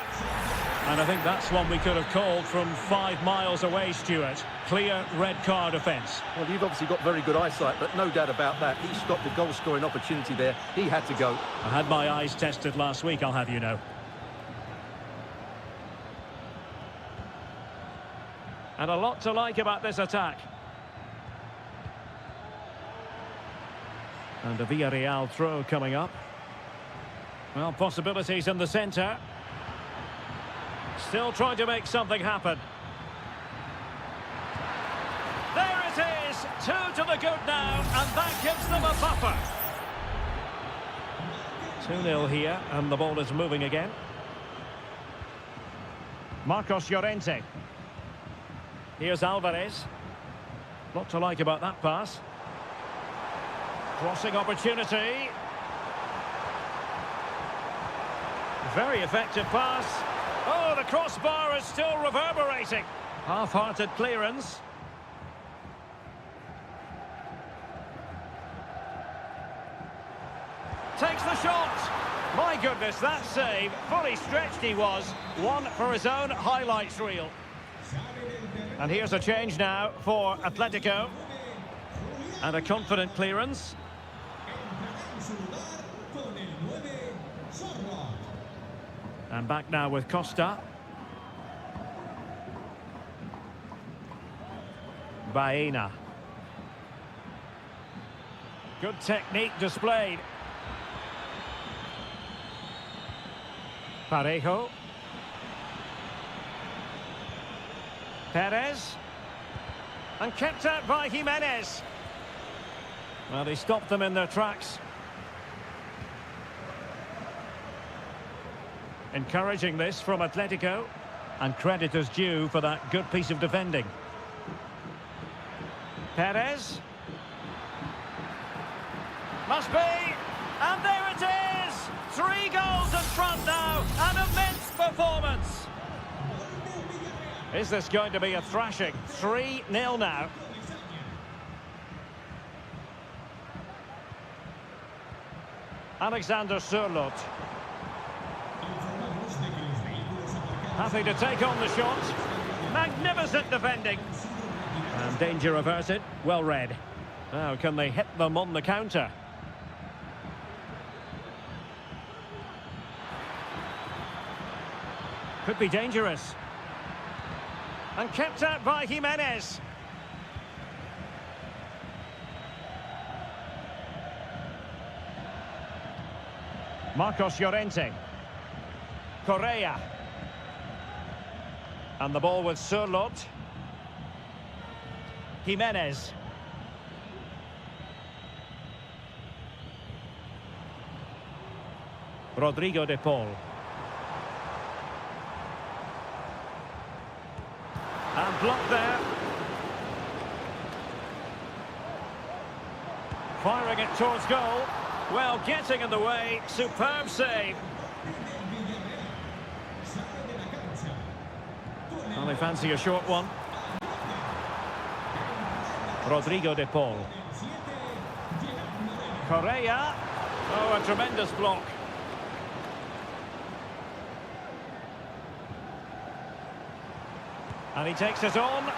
And I think that's one we could have called from 5 miles away, Stuart. Clear red card offence. Well, you've obviously got very good eyesight, but no doubt about that. He stopped a goal-scoring opportunity there. He had to go. I had my eyes tested last week, I'll have you know. And a lot to like about this attack. And a Villarreal throw coming up. Well, possibilities in the centre. Still trying to make something happen. There it is! 2 to the good now, and that gives them a buffer. 2-0 here, and the ball is moving again. Marcos Llorente. Here's Alvarez. Lot to like about that pass. Crossing opportunity. Very effective pass. Oh, the crossbar is still reverberating. Half-hearted clearance. Takes the shot. My goodness, that save. Fully stretched he was. One for his own highlights reel. And here's a change now for Atletico. And a confident clearance. And back now with Costa. Baena. Good technique displayed. Parejo. Perez. And kept out by Jimenez. Well, they stopped them in their tracks. Encouraging this from Atletico. And credit is due for that good piece of defending. Perez. Must be. And there it is! 3 goals in front now. An immense performance. Is this going to be a thrashing? 3-0 now. Alexander Sørloth. Happy to take on the shot. Magnificent defending. And danger averted. Well read. Now, can they hit them on the counter? Could be dangerous. And kept out by Jimenez. Marcos Llorente. Correa. And the ball with Sørloth. Jimenez. Rodrigo de Paul. And blocked there. Firing it towards goal. Well, getting in the way. Superb save. Well, they fancy a short one. Rodrigo de Paul. Correa. Oh, a tremendous block. And he takes it on.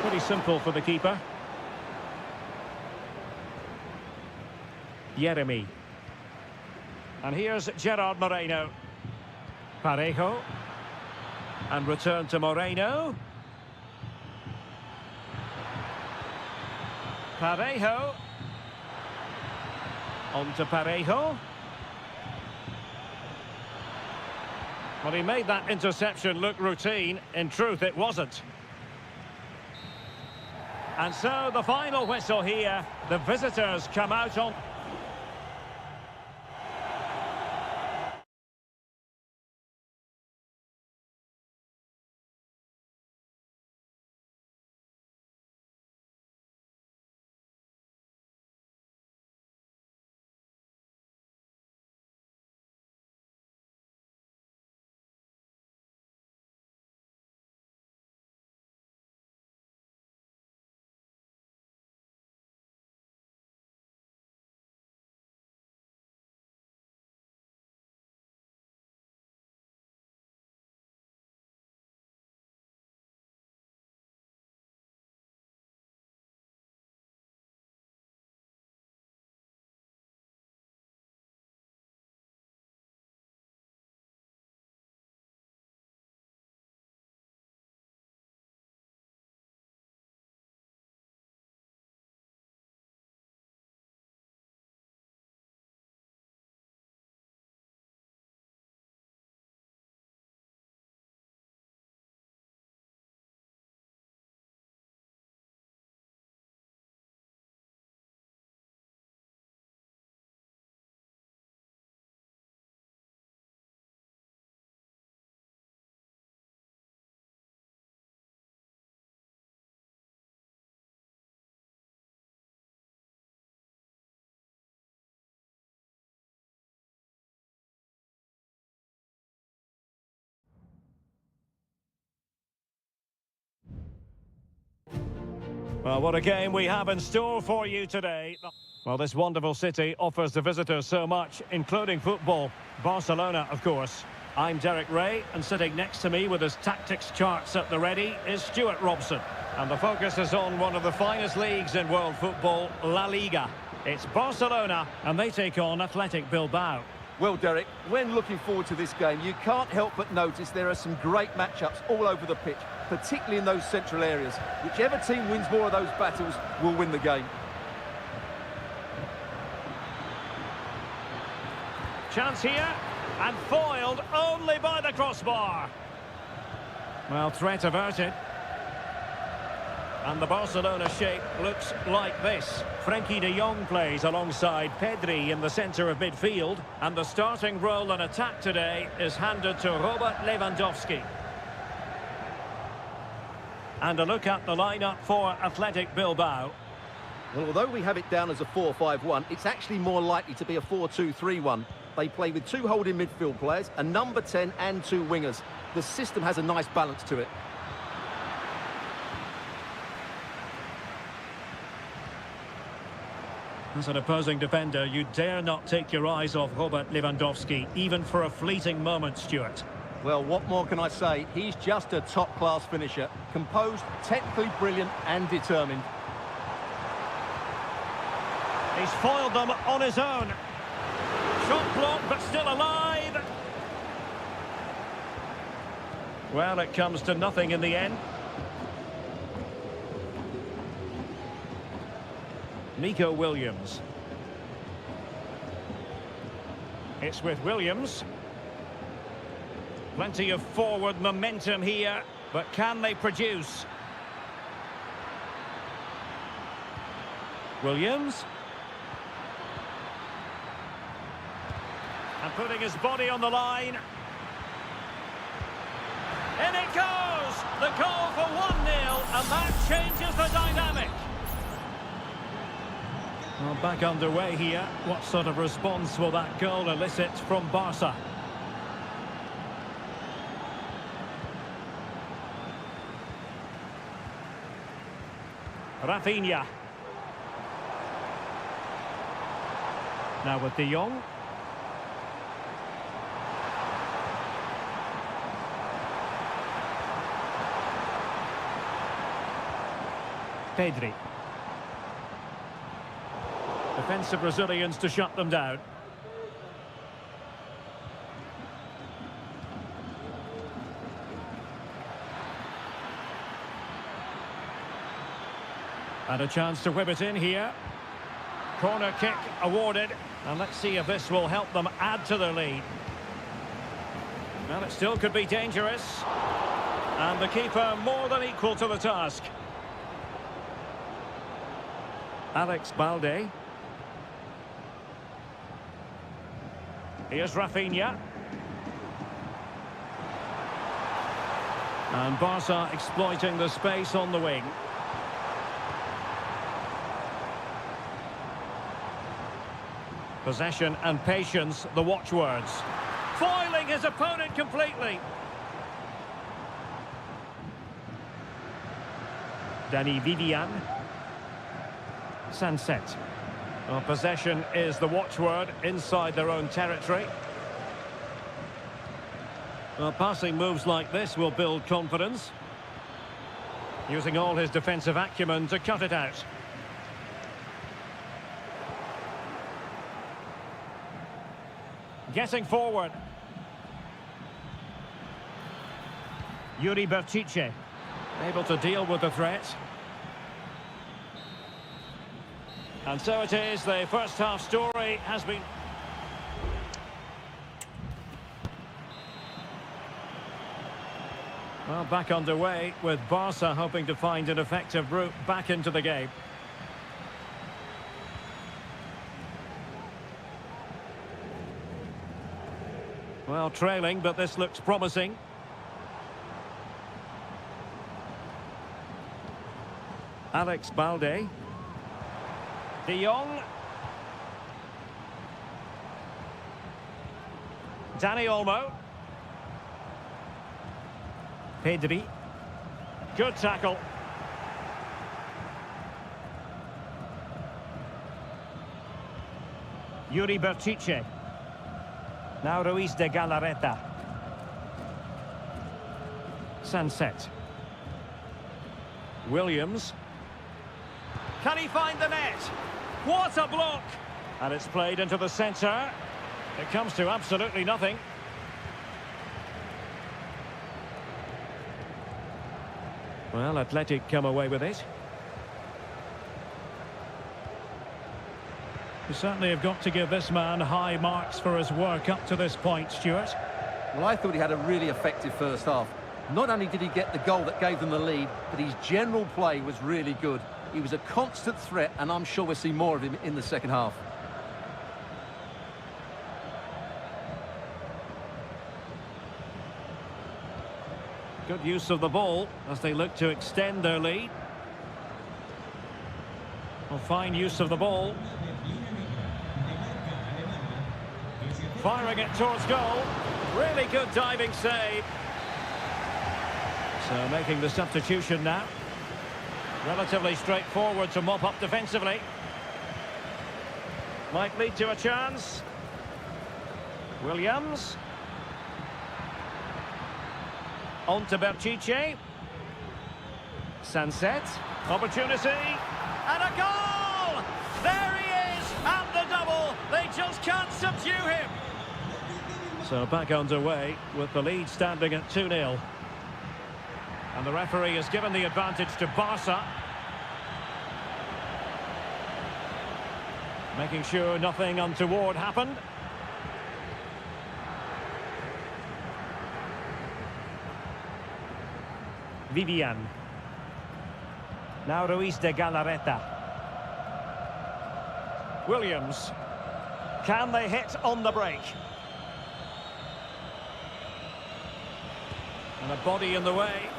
Pretty simple for the keeper. Yeremy. And here's Gerard Moreno. Parejo. And return to Moreno. Parejo. On to Parejo. Well, he made that interception look routine. In truth, it wasn't. And so the final whistle here. The visitors come out on... Well, what a game we have in store for you today. Well, this wonderful city offers the visitors so much, including football. Barcelona, of course. I'm Derek Ray, and sitting next to me with his tactics charts at the ready is Stuart Robson. And the focus is on one of the finest leagues in world football, La Liga. It's Barcelona, and they take on Athletic Bilbao. Well, Derek, when looking forward to this game, you can't help but notice there are some great matchups all over the pitch, particularly in those central areas. Whichever team wins more of those battles will win the game. Chance here, and foiled only by the crossbar. Well, threat averted. And the Barcelona shape looks like this. Frenkie de Jong plays alongside Pedri in the centre of midfield. And the starting role in attack today is handed to Robert Lewandowski. And a look at the lineup for Athletic Bilbao. Well, although we have it down as a 4-5-1, it's actually more likely to be a 4-2-3-1. They play with two holding midfield players, a number 10 and two wingers. The system has a nice balance to it. As an opposing defender, you dare not take your eyes off Robert Lewandowski, even for a fleeting moment, Stuart. Well, what more can I say? He's just a top-class finisher. Composed, technically brilliant and determined. He's foiled them on his own. Shot blocked, but still alive. Well, it comes to nothing in the end. Nico Williams. It's with Williams. Plenty of forward momentum here, but can they produce? Williams. And putting his body on the line. In it goes! The goal for 1-0, and that changes the dynamic. Well, back underway here. What sort of response will that goal elicit from Barca? Rafinha. Now with De Jong. Pedri. Defensive Brazilians to shut them down. And a chance to whip it in here. Corner kick awarded. And let's see if this will help them add to their lead. Well, it still could be dangerous. And the keeper more than equal to the task. Alex Balde. Here's Rafinha. And Barca exploiting the space on the wing. Possession and patience, the watchwords. Foiling his opponent completely. Danny Vivian. Sunset. Well, possession is the watchword inside their own territory. Well, passing moves like this will build confidence. Using all his defensive acumen to cut it out. Getting forward. Yuri Berchiche. Able to deal with the threat. And so it is, the first half story has been... Well, back underway with Barca hoping to find an effective route back into the game. Well, trailing, but this looks promising. Alex Balde. De Jong. Dani Olmo. Pedri. Good tackle. Yuri Berchiche. Now Ruiz de Galarreta. Sunset. Williams. Can he find the net? What a block! And it's played into the centre. It comes to absolutely nothing. Well, Athletic come away with it. You certainly have got to give this man high marks for his work up to this point, Stuart. Well, I thought he had a really effective first half. Not only did he get the goal that gave them the lead, but his general play was really good. He was a constant threat, and I'm sure we'll see more of him in the second half. Good use of the ball as they look to extend their lead. Well, fine use of the ball. Firing it towards goal. Really good diving save. So making the substitution now. Relatively straightforward to mop up defensively. Might lead to a chance. Williams. On to Berchiche. Sunset. Opportunity. And a goal! There he is! And the double! They just can't subdue him! So back underway with the lead standing at 2-0. And the referee has given the advantage to Barca. Making sure nothing untoward happened. Vivian. Now Ruiz de Galarreta. Williams. Can they hit on the break? And a body in the way.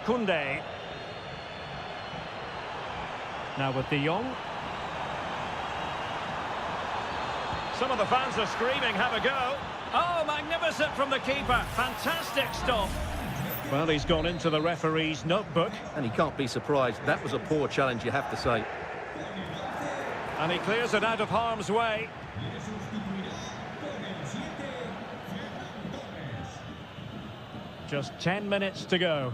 Kunde. Now with De Jong. Some of the fans are screaming, have a go. Oh, magnificent from the keeper. Fantastic stop. Well, he's gone into the referee's notebook. And he can't be surprised. That was a poor challenge, you have to say. And he clears it out of harm's way. Just 10 minutes to go.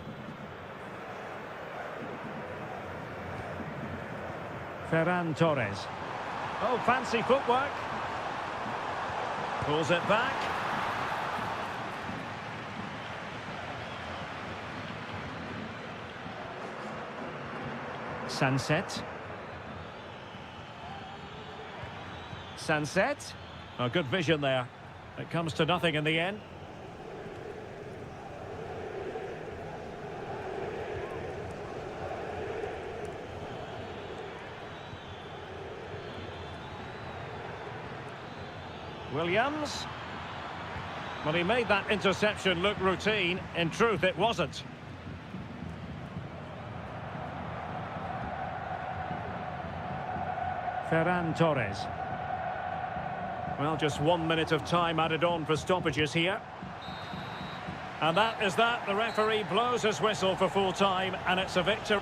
Ferran Torres. Oh, fancy footwork. Pulls it back. Sunset. Sunset. Oh, good vision there. It comes to nothing in the end. Williams. Well, he made that interception look routine. In truth, it wasn't. Ferran Torres. Well, just 1 minute of time added on for stoppages here. And that is that. The referee blows his whistle for full time, and it's a victory.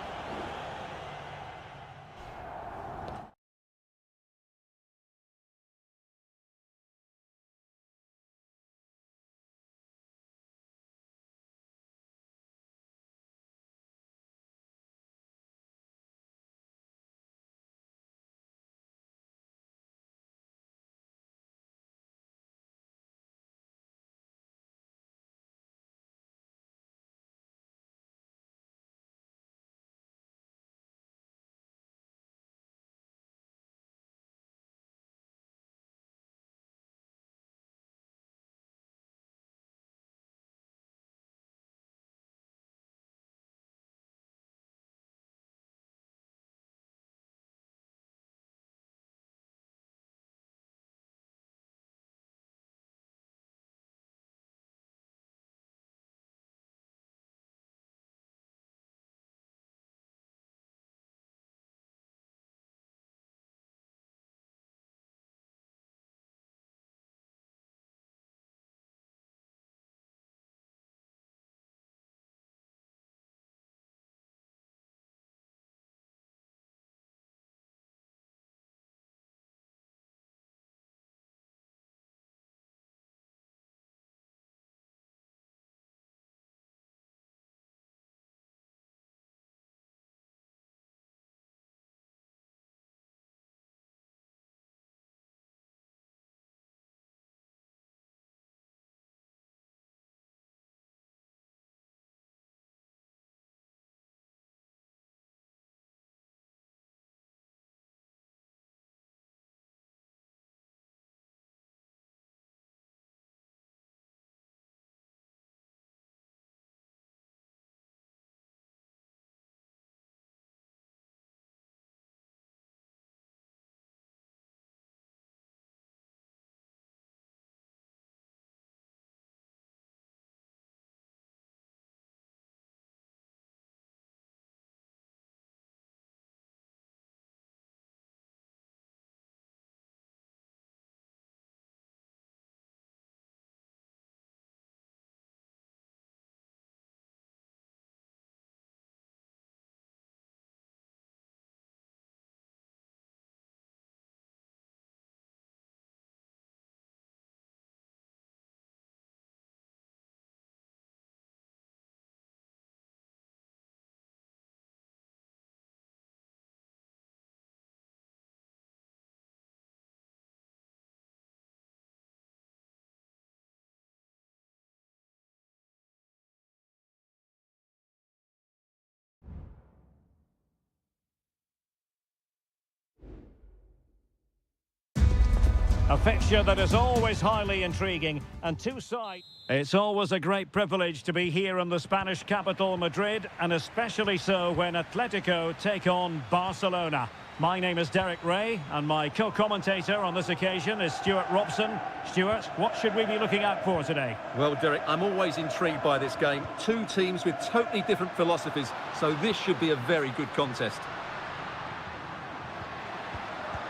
A fixture that is always highly intriguing, and two sides. It's always a great privilege to be here in the Spanish capital, Madrid, and especially so when Atletico take on Barcelona. My name is Derek Ray, and my co-commentator on this occasion is Stuart Robson. Stuart, what should we be looking out for today? Well, Derek, I'm always intrigued by this game. Two teams with totally different philosophies, so this should be a very good contest.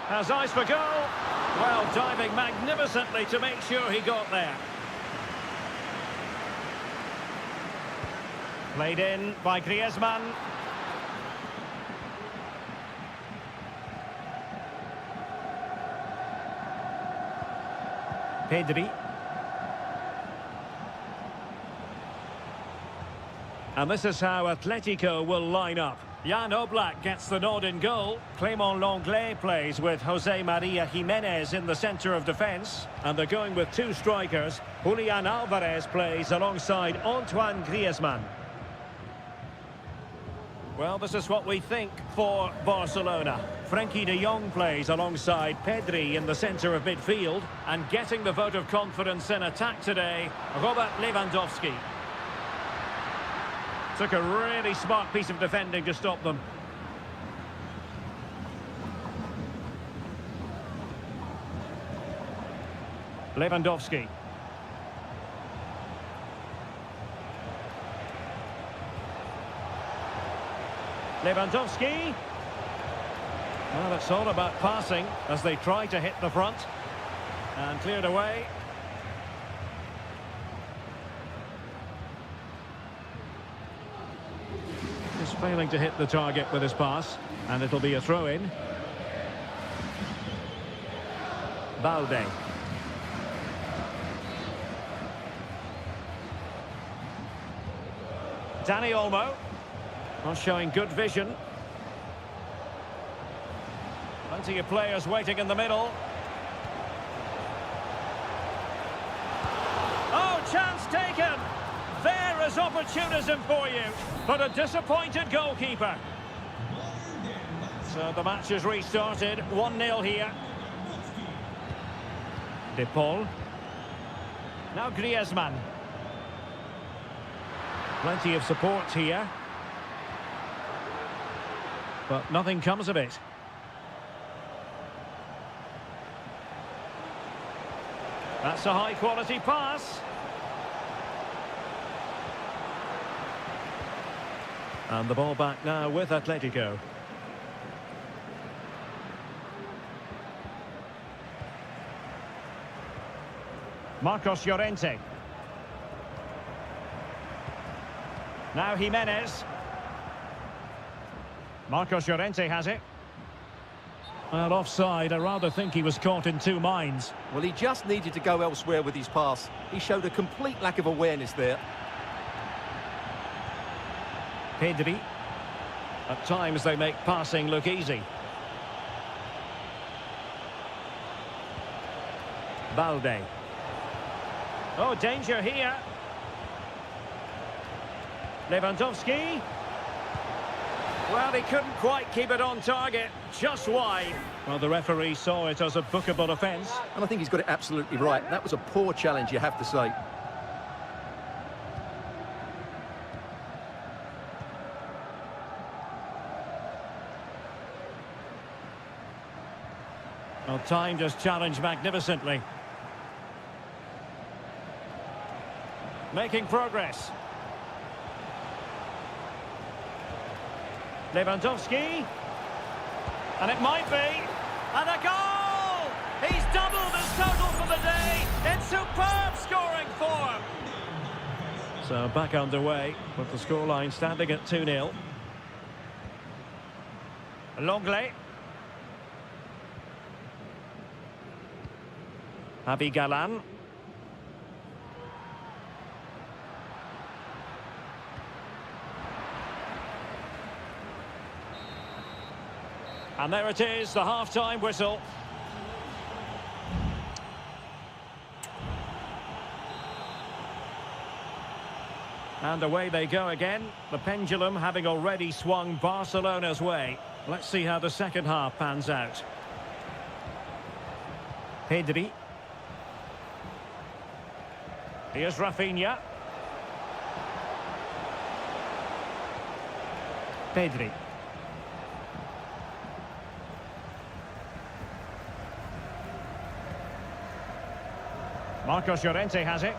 Has eyes for goal. Well, diving magnificently to make sure he got there. Played in by Griezmann. Pedri. And this is how Atletico will line up. Jan Oblak gets the nod in goal. Clément Lenglet plays with Jose Maria Jimenez in the centre of defence. And they're going with two strikers. Julian Alvarez plays alongside Antoine Griezmann. Well, this is what we think for Barcelona. Frenkie de Jong plays alongside Pedri in the centre of midfield. And getting the vote of confidence in attack today, Robert Lewandowski. Took a really smart piece of defending to stop them. Lewandowski. Lewandowski. Well, it's all about passing as they try to hit the front. And cleared away. Just failing to hit the target with his pass. And it'll be a throw-in. Balde. Dani Olmo. Not showing good vision. Plenty of players waiting in the middle. Oh, chance taken! There is opportunism for you, but a disappointed goalkeeper. So the match has restarted, 1-0 here. De Paul. Now Griezmann. Plenty of support here. But nothing comes of it. That's a high-quality pass. And the ball back now with Atletico. Marcos Llorente. Now Jimenez. Marcos Llorente has it. Well, offside. I rather think he was caught in two minds. Well, he just needed to go elsewhere with his pass. He showed a complete lack of awareness there. Pedri. At times they make passing look easy. Balde. Oh, danger here. Lewandowski. Well, he couldn't quite keep it on target, just wide. Well, the referee saw it as a bookable offence. And I think he's got it absolutely right. That was a poor challenge, you have to say. Well, timed his challenge magnificently. Making progress. Lewandowski. And it might be. And a goal! He's doubled his total for the day in superb scoring form. So back underway with the scoreline standing at 2-0. Lenglet. Galan. And there it is, the half-time whistle. And away they go again, the pendulum having already swung Barcelona's way. Let's see how the second half pans out. Pedri. Here's Rafinha. Pedri. Marcos Llorente has it.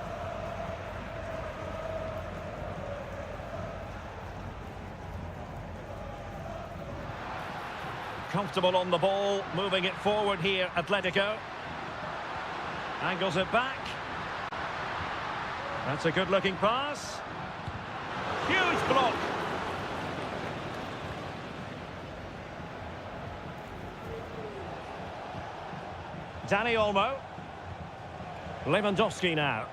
Comfortable on the ball, moving it forward here, Atletico. Angles it back. That's a good-looking pass. Huge block. Dani Olmo. Lewandowski now.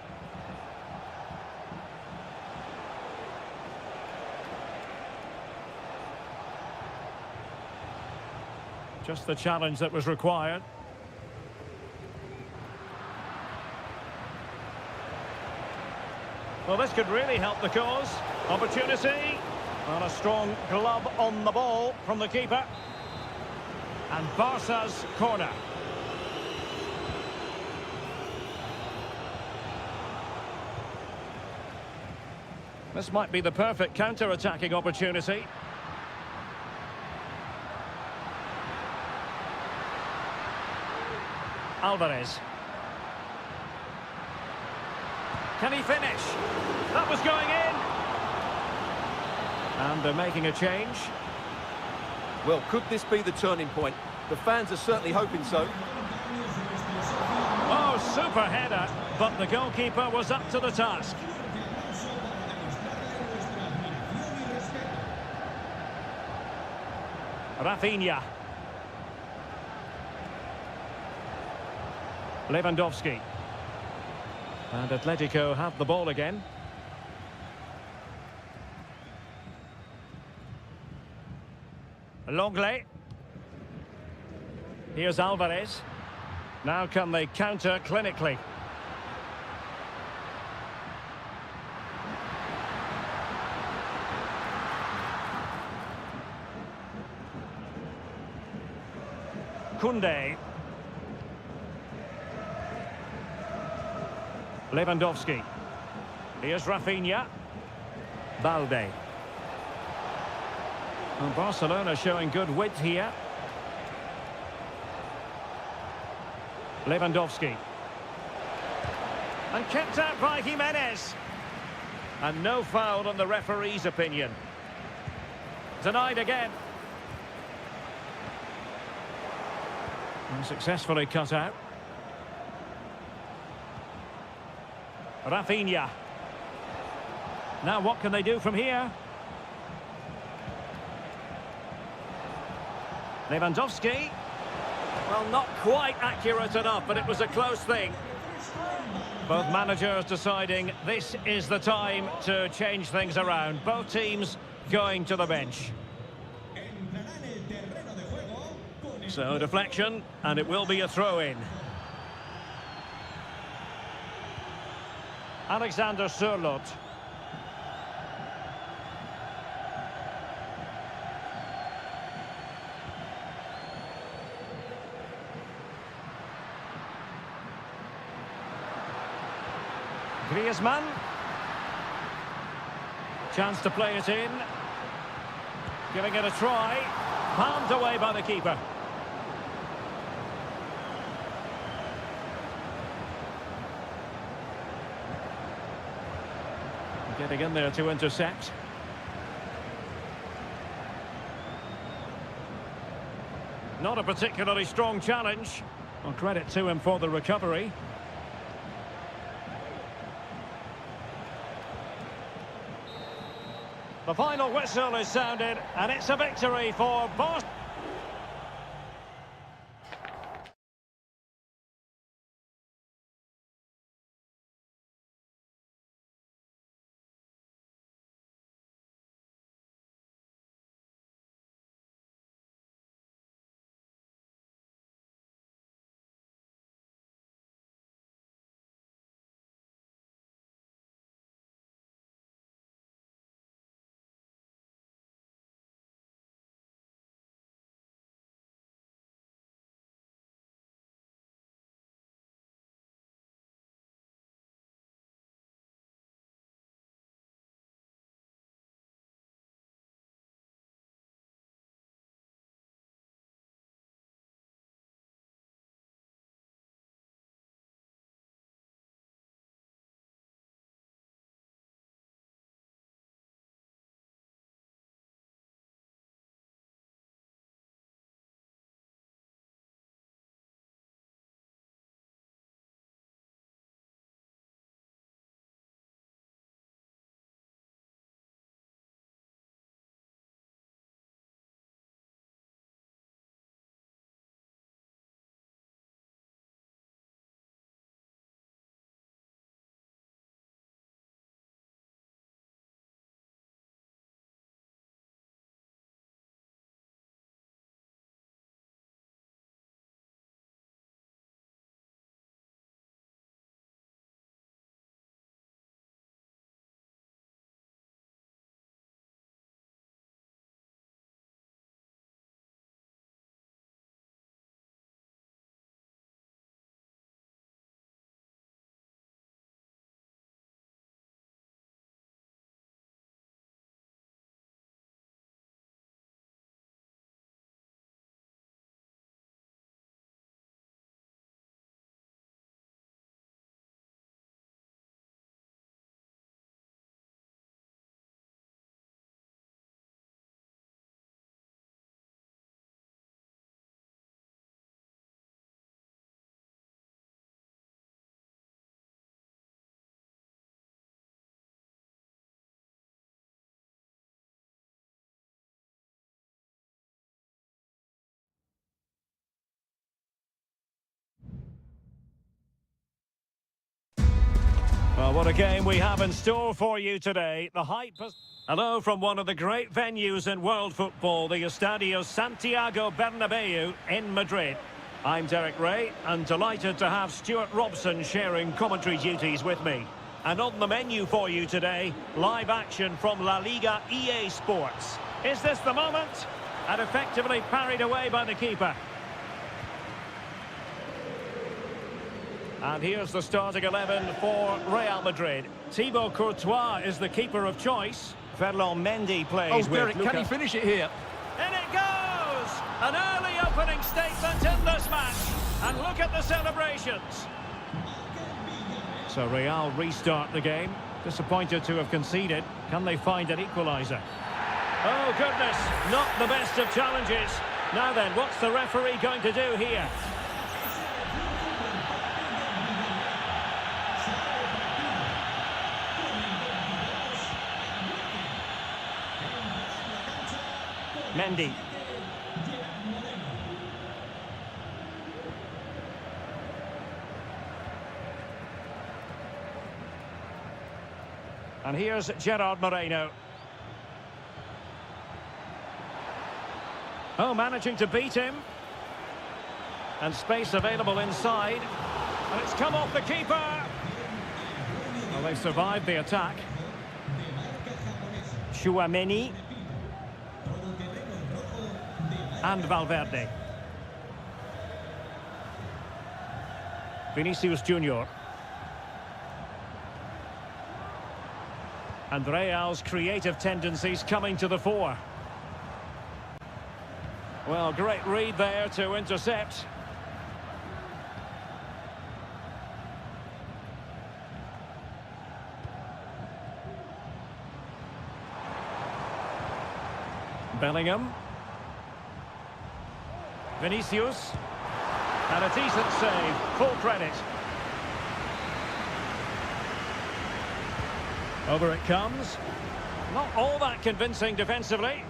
Just the challenge that was required. Well, this could really help the cause. Opportunity. And a strong glove on the ball from the keeper. And Barca's corner. This might be the perfect counter-attacking opportunity. Alvarez. Can he finish? That was going in. And they're making a change. Well, could this be the turning point? The fans are certainly hoping so. Oh, super header, but the goalkeeper was up to the task. Rafinha. Lewandowski. And Atletico have the ball again. Longley. Here's Alvarez. Now can they counter clinically? Koundé. Lewandowski. Here's Rafinha. Balde. And Barcelona showing good width here. Lewandowski. And kept out by Jimenez. And no foul on the referee's opinion. Denied again. And successfully cut out. Rafinha. Now what can they do from here? Lewandowski. Well, not quite accurate enough, but it was a close thing. Both managers deciding this is the time to change things around. Both teams going to the bench. So deflection, and it will be a throw-in. Alexander Sørloth. Griezmann. Chance to play it in. Giving it a try. Palmed away by the keeper. Getting in there to intercept. Not a particularly strong challenge. Well, credit to him for the recovery. The final whistle is sounded, and it's a victory for Barcelona. Well, what a game we have in store for you today. The hype has... Hello from one of the great venues in world football, the Estadio Santiago Bernabeu in Madrid. I'm Derek Ray, and delighted to have Stuart Robson sharing commentary duties with me. And on the menu for you today, live action from La Liga EA Sports. Is this the moment? And effectively parried away by the keeper. And here's the starting 11 for Real Madrid. Thibaut Courtois is the keeper of choice. Ferland Mendy plays with Derek, can he finish it here? In it goes! An early opening statement in this match. And look at the celebrations. So Real restart the game. Disappointed to have conceded. Can they find an equaliser? Oh, goodness. Not the best of challenges. Now then, what's the referee going to do here? Mendy. And here's Gerard Moreno. Oh, managing to beat him. And space available inside. And it's come off the keeper. Well, they survived the attack. Chouameni. And Valverde. Vinicius Junior. And Real's creative tendencies coming to the fore. Well, great read there to intercept. Bellingham. Vinicius. And a decent save. Full credit. Over it comes. Not all that convincing defensively.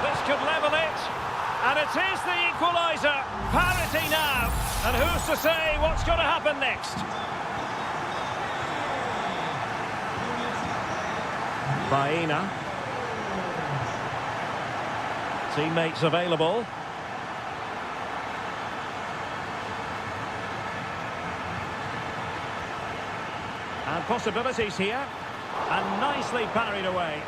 This could level it. And it is the equaliser. Parity now. And who's to say what's going to happen next? Baena. Teammates available. And possibilities here. And nicely parried away.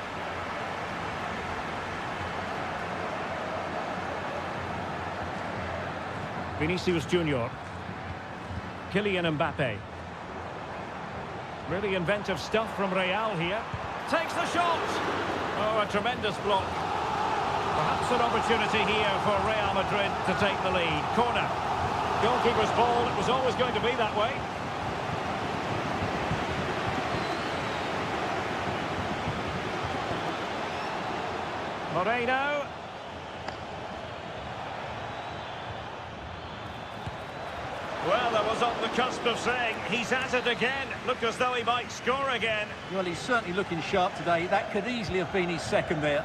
Vinicius Junior. Kylian Mbappe. Really inventive stuff from Real here. Takes the shot. Oh, a tremendous block. Perhaps an opportunity here for Real Madrid to take the lead. Corner. Goalkeeper's ball. It was always going to be that way. Moreno. Well, I was on the cusp of saying he's at it again. Look as though he might score again. Well, he's certainly looking sharp today. That could easily have been his second there.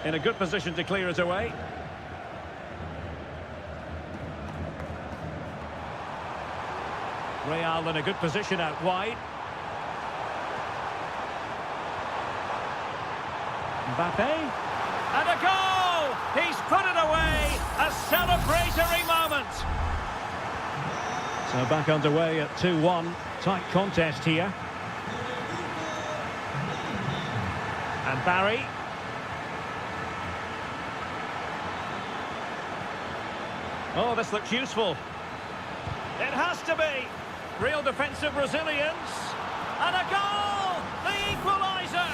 In a good position to clear it away. Real in a good position out wide. Mbappe. And a goal! He's put it away! A celebratory moment! So back underway at 2-1. Tight contest here. And Barry. Oh, this looks useful. It has to be. Real defensive resilience. And a goal! The equaliser!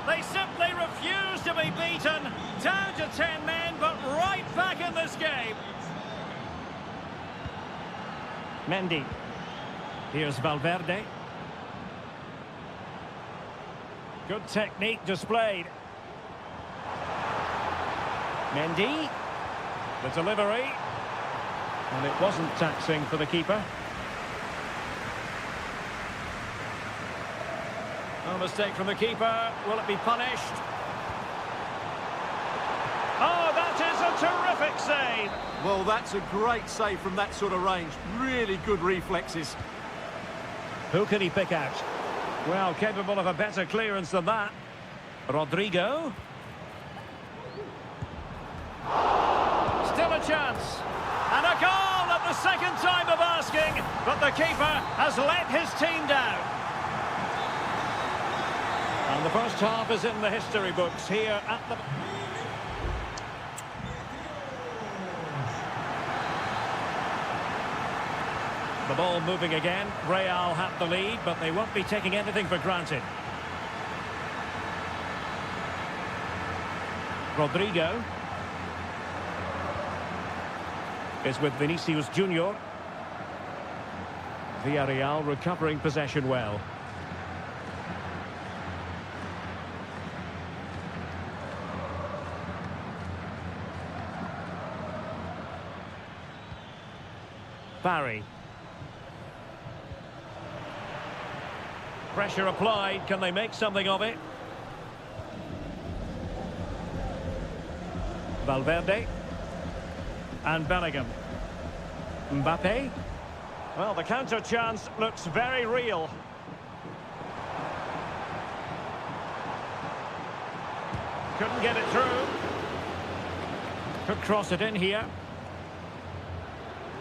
They simply refuse to be beaten. Down to 10 men, but right back in this game. Mendy. Here's Valverde. Good technique displayed. Mendy. The delivery. And it wasn't taxing for the keeper. No mistake from the keeper. Will it be punished? Oh, that is a terrific save. Well, that's a great save from that sort of range. Really good reflexes. Who can he pick out? Well, capable of a better clearance than that. Rodrigo. Still a chance. And a goal at the second time of asking, but the keeper has let his team down. And the first half is in the history books here at the... The ball moving again. Real have the lead, but they won't be taking anything for granted. Rodrigo is with Vinicius Junior. Villarreal recovering possession well. Barry. Pressure applied. Can they make something of it? Valverde. And Bellingham. Mbappe. Well, the counter chance looks very real. Couldn't get it through. Could cross it in here.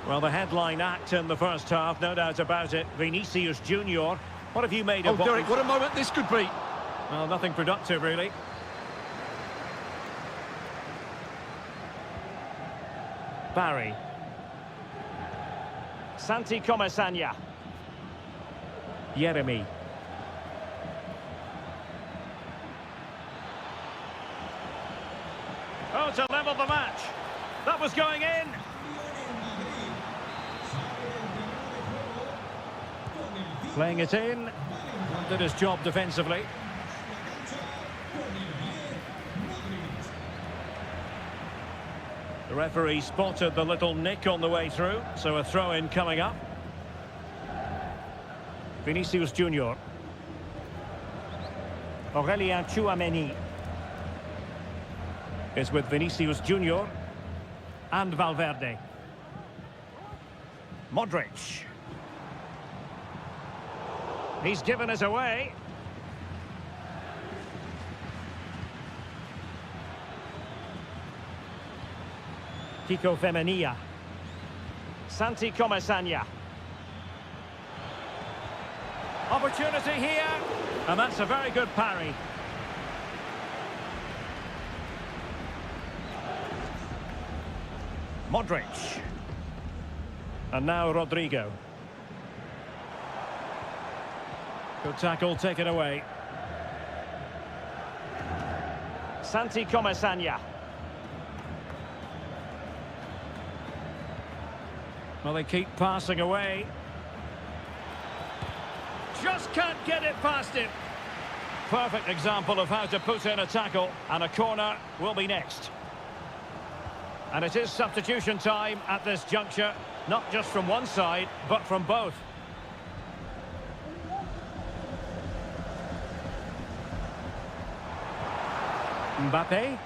Well, the headline act in the first half, no doubt about it. Vinicius Junior. What have you made of Derek, what a moment this could be. Well, nothing productive, really. Barry. Santi Comesaña. Yeremi. Oh, to level the match. That was going in. Playing it in. Did his job defensively. The referee spotted the little nick on the way through, so a throw-in coming up. Vinicius Junior. Aurélien Tchouameni is with Vinicius Junior and Valverde. Modric. He's given us away. Kiko Femenia. Santi Comesaña. Opportunity here. And that's a very good parry. Modric. And now Rodrigo. Good tackle, taken away. Santi Comesaña. Well, they keep passing away. Just can't get it past him. Perfect example of how to put in a tackle, and a corner will be next. And it is substitution time at this juncture, not just from one side, but from both. Mbappe.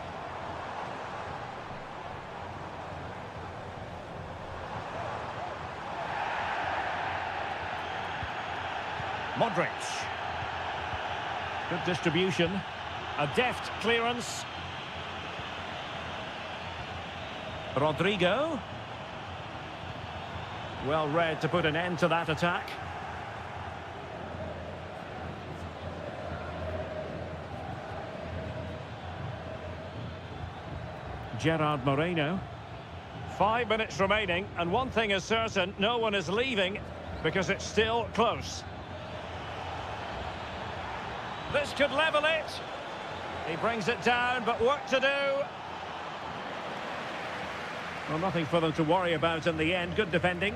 Modric. Good distribution. A deft clearance. Rodrigo. Well read to put an end to that attack. Gerard Moreno. 5 minutes remaining, and one thing is certain, no one is leaving because it's still close. This could level it. He brings it down, but work to do. Well, nothing for them to worry about in the end. Good defending.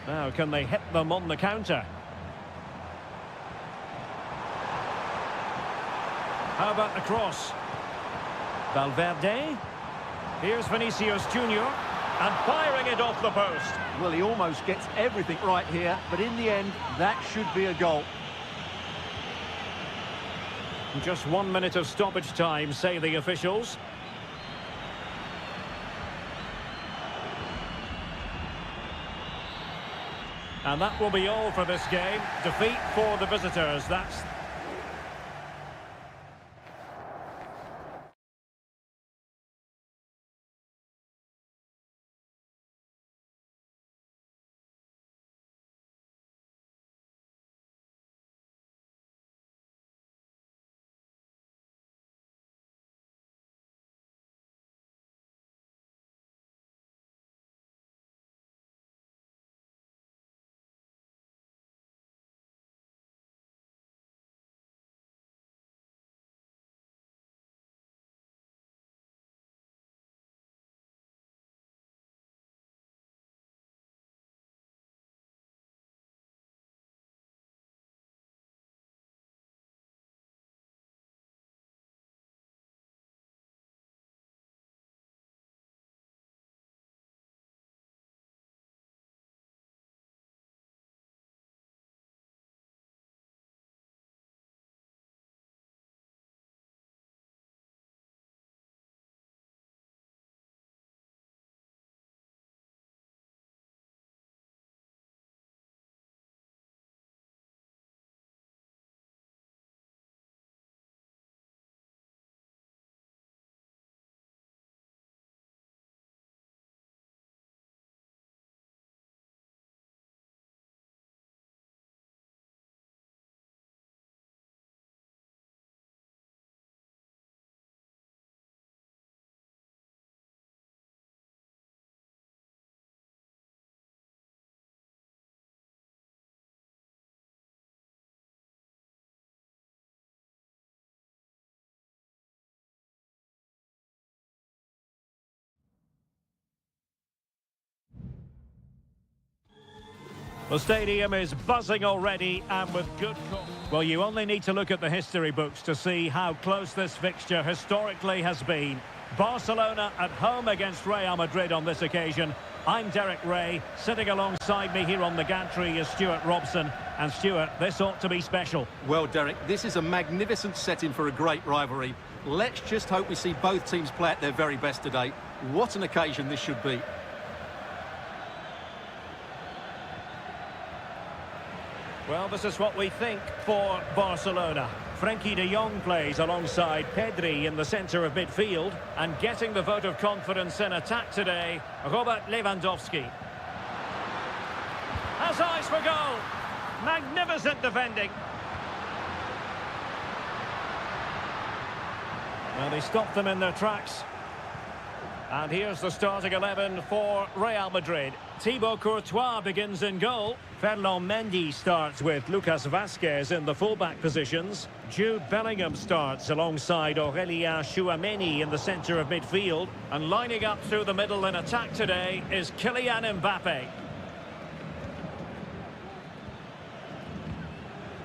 Now, can they hit them on the counter? How about the cross? Valverde. Here's Vinicius Junior, and firing it off the post. Well, he almost gets everything right here, but in the end, that should be a goal. Just 1 minute of stoppage time, say the officials. And that will be all for this game. Defeat for the visitors. That's... The stadium is buzzing already, and with good... Well, you only need to look at the history books to see how close this fixture historically has been. Barcelona at home against Real Madrid on this occasion. I'm Derek Ray. Sitting alongside me here on the gantry is Stuart Robson. And Stuart, this ought to be special. Well, Derek, this is a magnificent setting for a great rivalry. Let's just hope we see both teams play at their very best today. What an occasion this should be. Well, this is what we think for Barcelona. Frenkie de Jong plays alongside Pedri in the centre of midfield, and getting the vote of confidence in attack today, Robert Lewandowski. Has eyes for goal. Magnificent defending. Well, they stopped them in their tracks. And here's the starting 11 for Real Madrid. Thibaut Courtois begins in goal. Ferland Mendy starts with Lucas Vazquez in the fullback positions. Jude Bellingham starts alongside Aurélien Tchouameni in the centre of midfield. And lining up through the middle in attack today is Kylian Mbappe.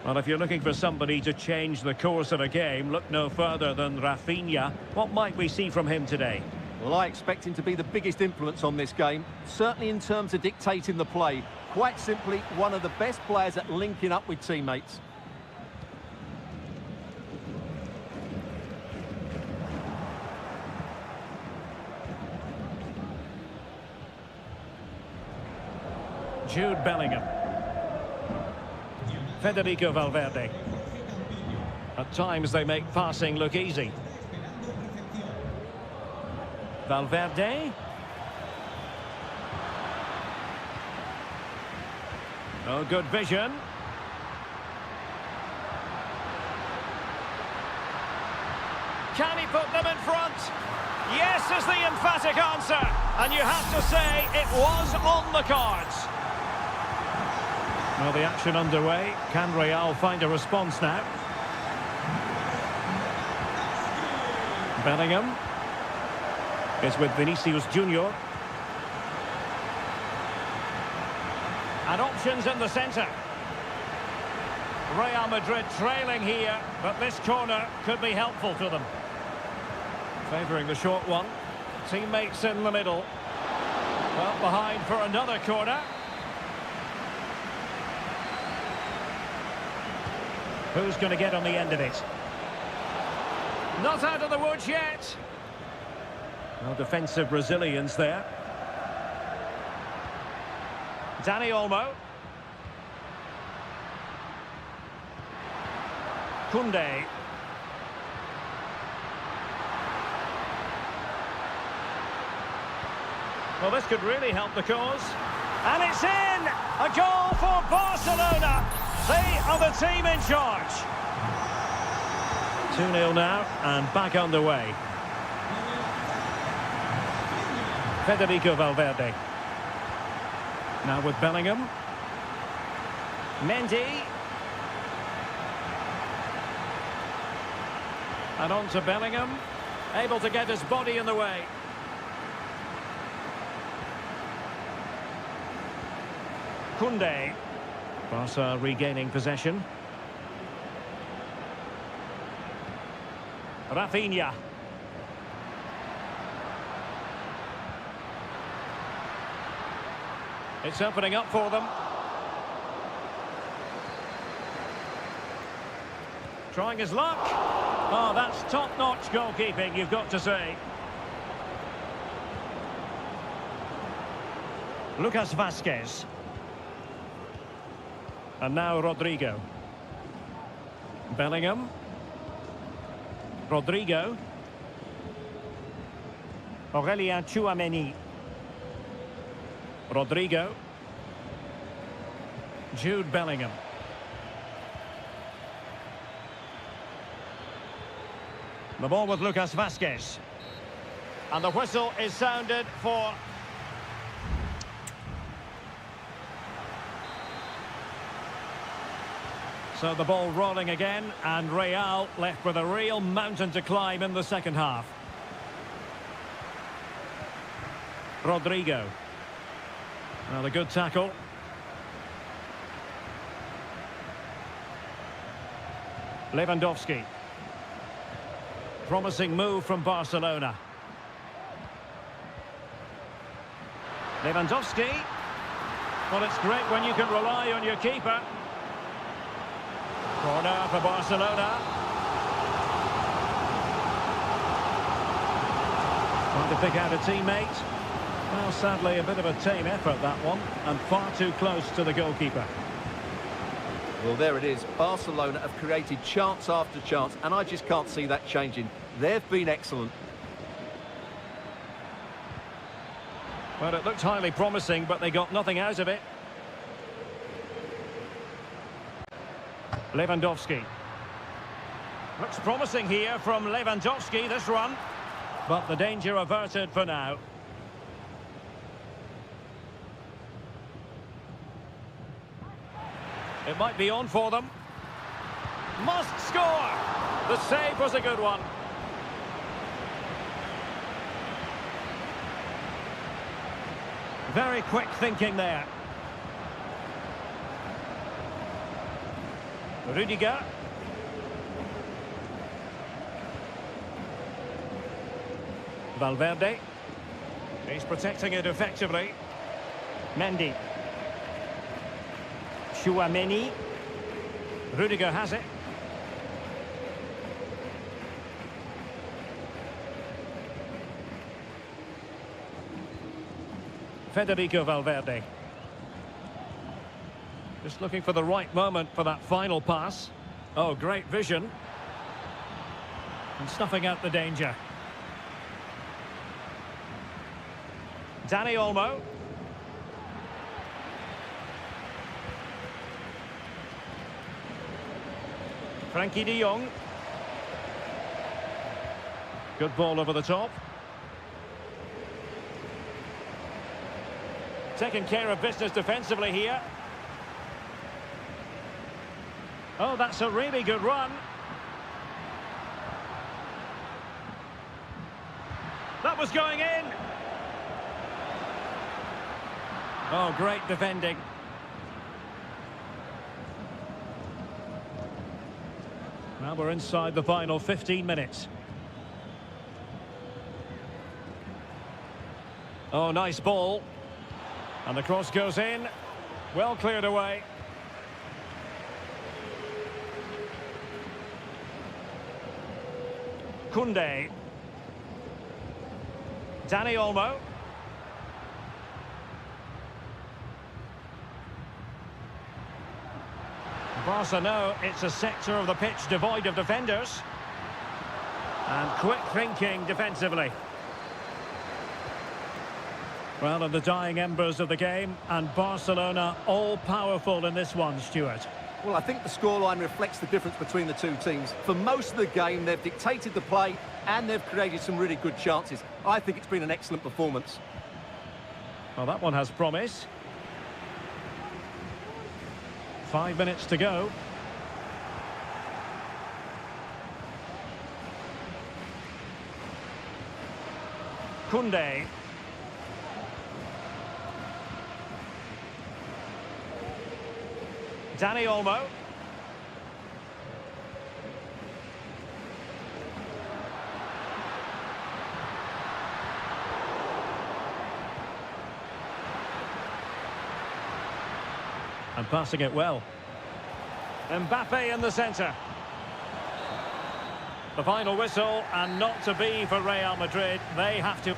Well, if you're looking for somebody to change the course of a game, look no further than Rafinha. What might we see from him today? Well, I expect him to be the biggest influence on this game, certainly in terms of dictating the play. Quite simply, one of the best players at linking up with teammates. Jude Bellingham. Federico Valverde. At times they make passing look easy. Valverde. Oh, good vision. Can he put them in front? Yes is the emphatic answer. And you have to say it was on the cards. Well, the action underway. Can Real find a response now? Bellingham is with Vinicius Junior. And options in the centre. Real Madrid trailing here, but this corner could be helpful to them. Favouring the short one. Teammates in the middle. Well, behind for another corner. Who's going to get on the end of it? Not out of the woods yet. No defensive resilience there. Dani Olmo. Koundé. Well, this could really help the cause. And it's in! A goal for Barcelona. They are the team in charge. 2-0 now, and back underway. Federico Valverde. Now with Bellingham. Mendy. And on to Bellingham. Able to get his body in the way. Koundé. Barca regaining possession. Rafinha. It's opening up for them. Trying his luck. Oh, that's top-notch goalkeeping, you've got to say. Lucas Vázquez. And now Rodrigo. Bellingham. Rodrigo. Aurélien Tchouaméni. Rodrigo. Jude Bellingham. The ball with Lucas Vázquez. And the whistle is sounded for... So the ball rolling again, and Real left with a real mountain to climb in the second half. Rodrigo. Well, a good tackle. Lewandowski. Promising move from Barcelona. Lewandowski. Well, it's great when you can rely on your keeper. Corner for Barcelona. Trying to pick out a teammate. Well, sadly, a bit of a tame effort, that one, and far too close to the goalkeeper. Well, there it is. Barcelona have created chance after chance, and I just can't see that changing. They've been excellent. Well, it looked highly promising, but they got nothing out of it. Lewandowski. Looks promising here from Lewandowski, this run. But the danger averted for now. It might be on for them. Must score! The save was a good one. Very quick thinking there. Rudiger. Valverde. He's protecting it effectively. Mendy. Tchouaméni. Rudiger has it. Federico Valverde. Just looking for the right moment for that final pass. Oh, great vision. And snuffing out the danger. Dani Olmo. Frankie de Jong. Good ball over the top. Taking care of business defensively here. Oh, that's a really good run. That was going in. Oh, great defending. Now we're inside the final 15 minutes. Oh, nice ball. And the cross goes in. Well cleared away. Koundé. Dani Olmo. Barca know it's a sector of the pitch devoid of defenders. And quick thinking defensively. Well, in the dying embers of the game, and Barcelona all-powerful in this one, Stuart. Well, I think the scoreline reflects the difference between the two teams. For most of the game, they've dictated the play and they've created some really good chances. I think it's been an excellent performance. Well, that one has promise. 5 minutes to go. Koundé. Dani Olmo. And passing it well. Mbappe in the centre. The final whistle, and not to be for Real Madrid. They have to...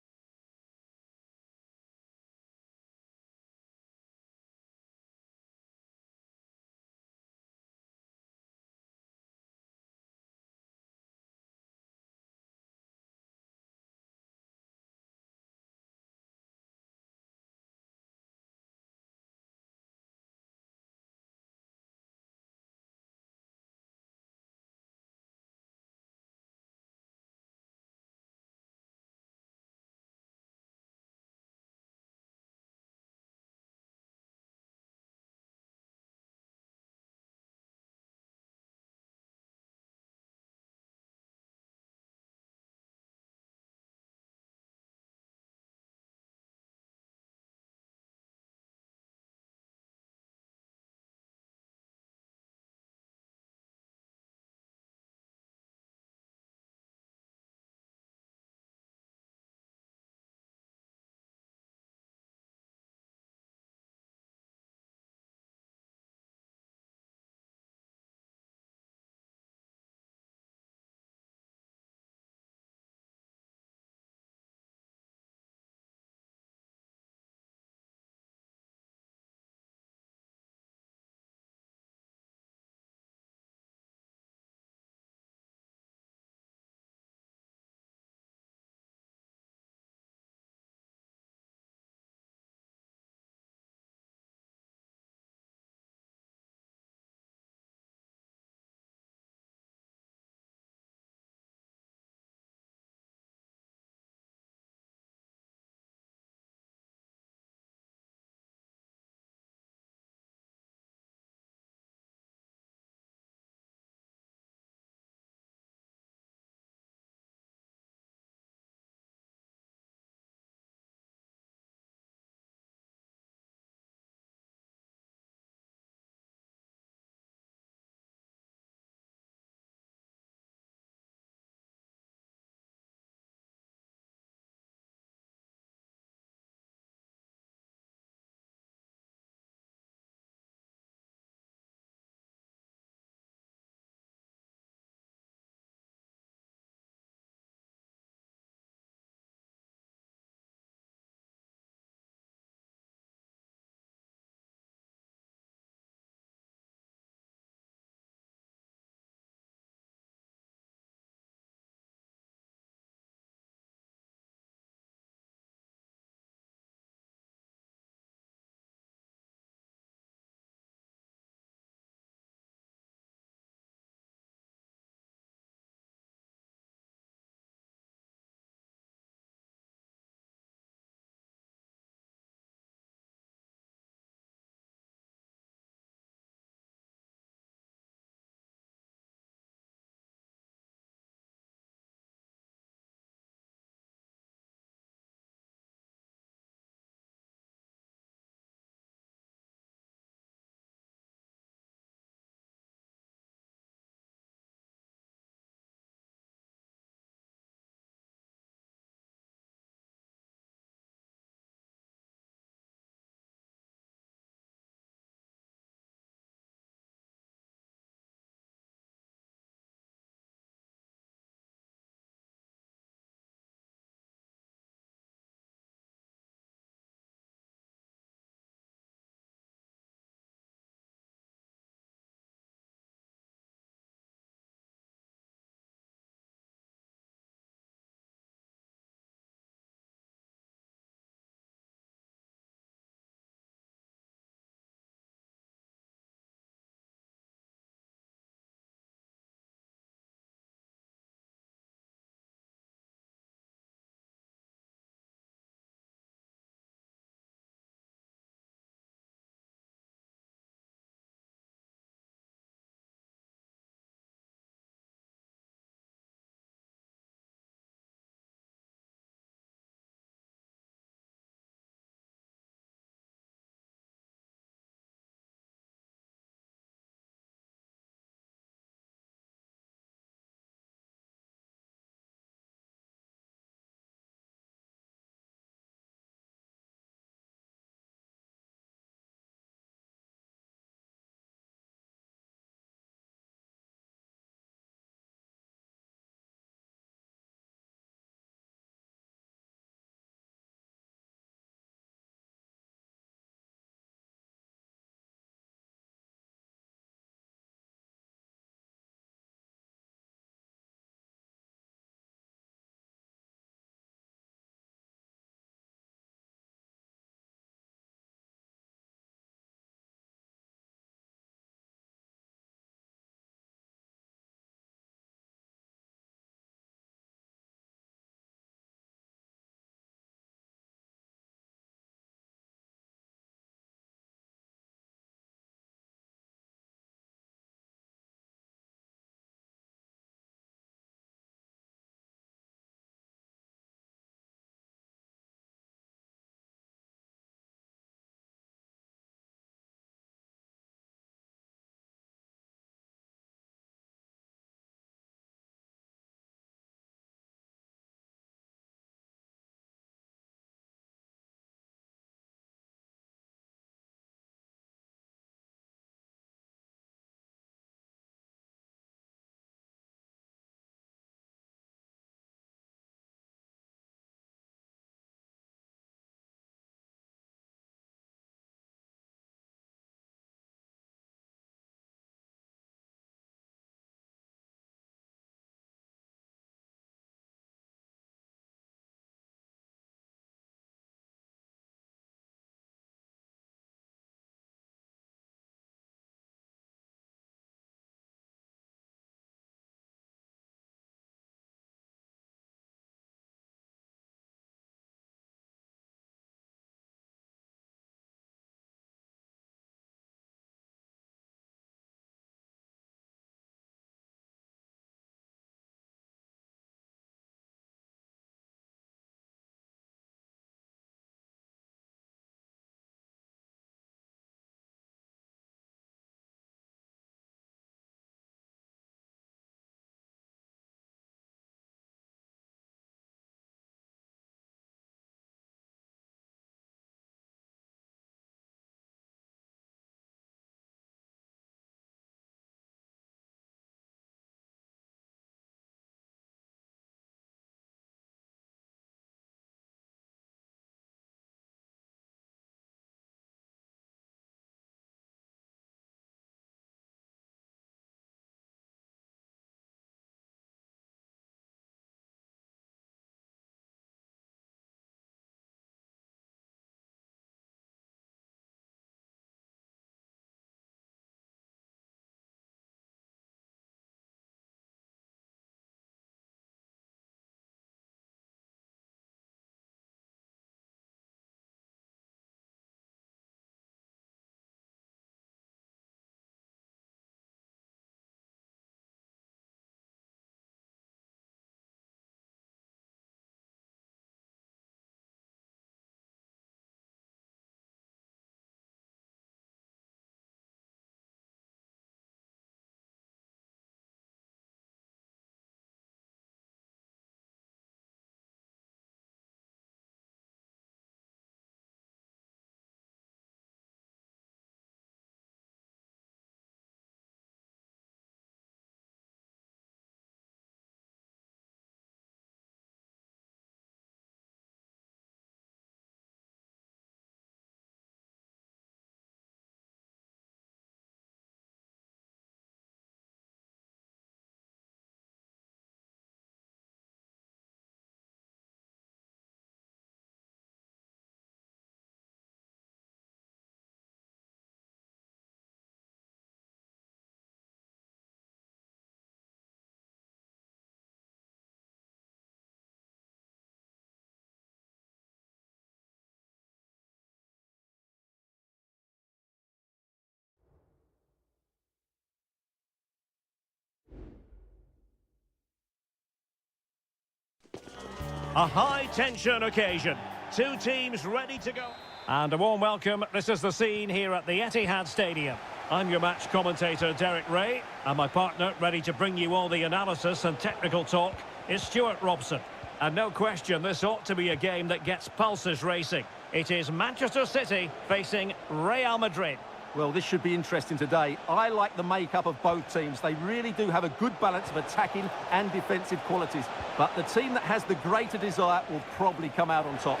A high-tension occasion. Two teams ready to go. And a warm welcome. This is the scene here at the Etihad Stadium. I'm your match commentator, Derek Ray, and my partner, ready to bring you all the analysis and technical talk, is Stuart Robson. And no question, this ought to be a game that gets pulses racing. It is Manchester City facing Real Madrid. Well, this should be interesting today. I like the makeup of both teams. They really do have a good balance of attacking and defensive qualities. But the team that has the greater desire will probably come out on top.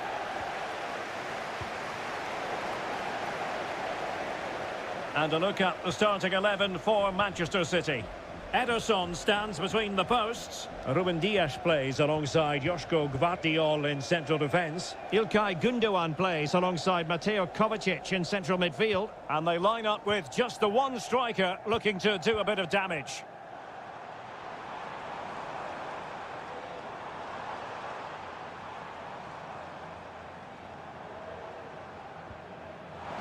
And a look at the starting 11 for Manchester City. Ederson stands between the posts. Ruben Dias plays alongside Joško Gvardiol in central defence. İlkay Gündoğan plays alongside Mateo Kovacic in central midfield. And they line up with just the one striker looking to do a bit of damage.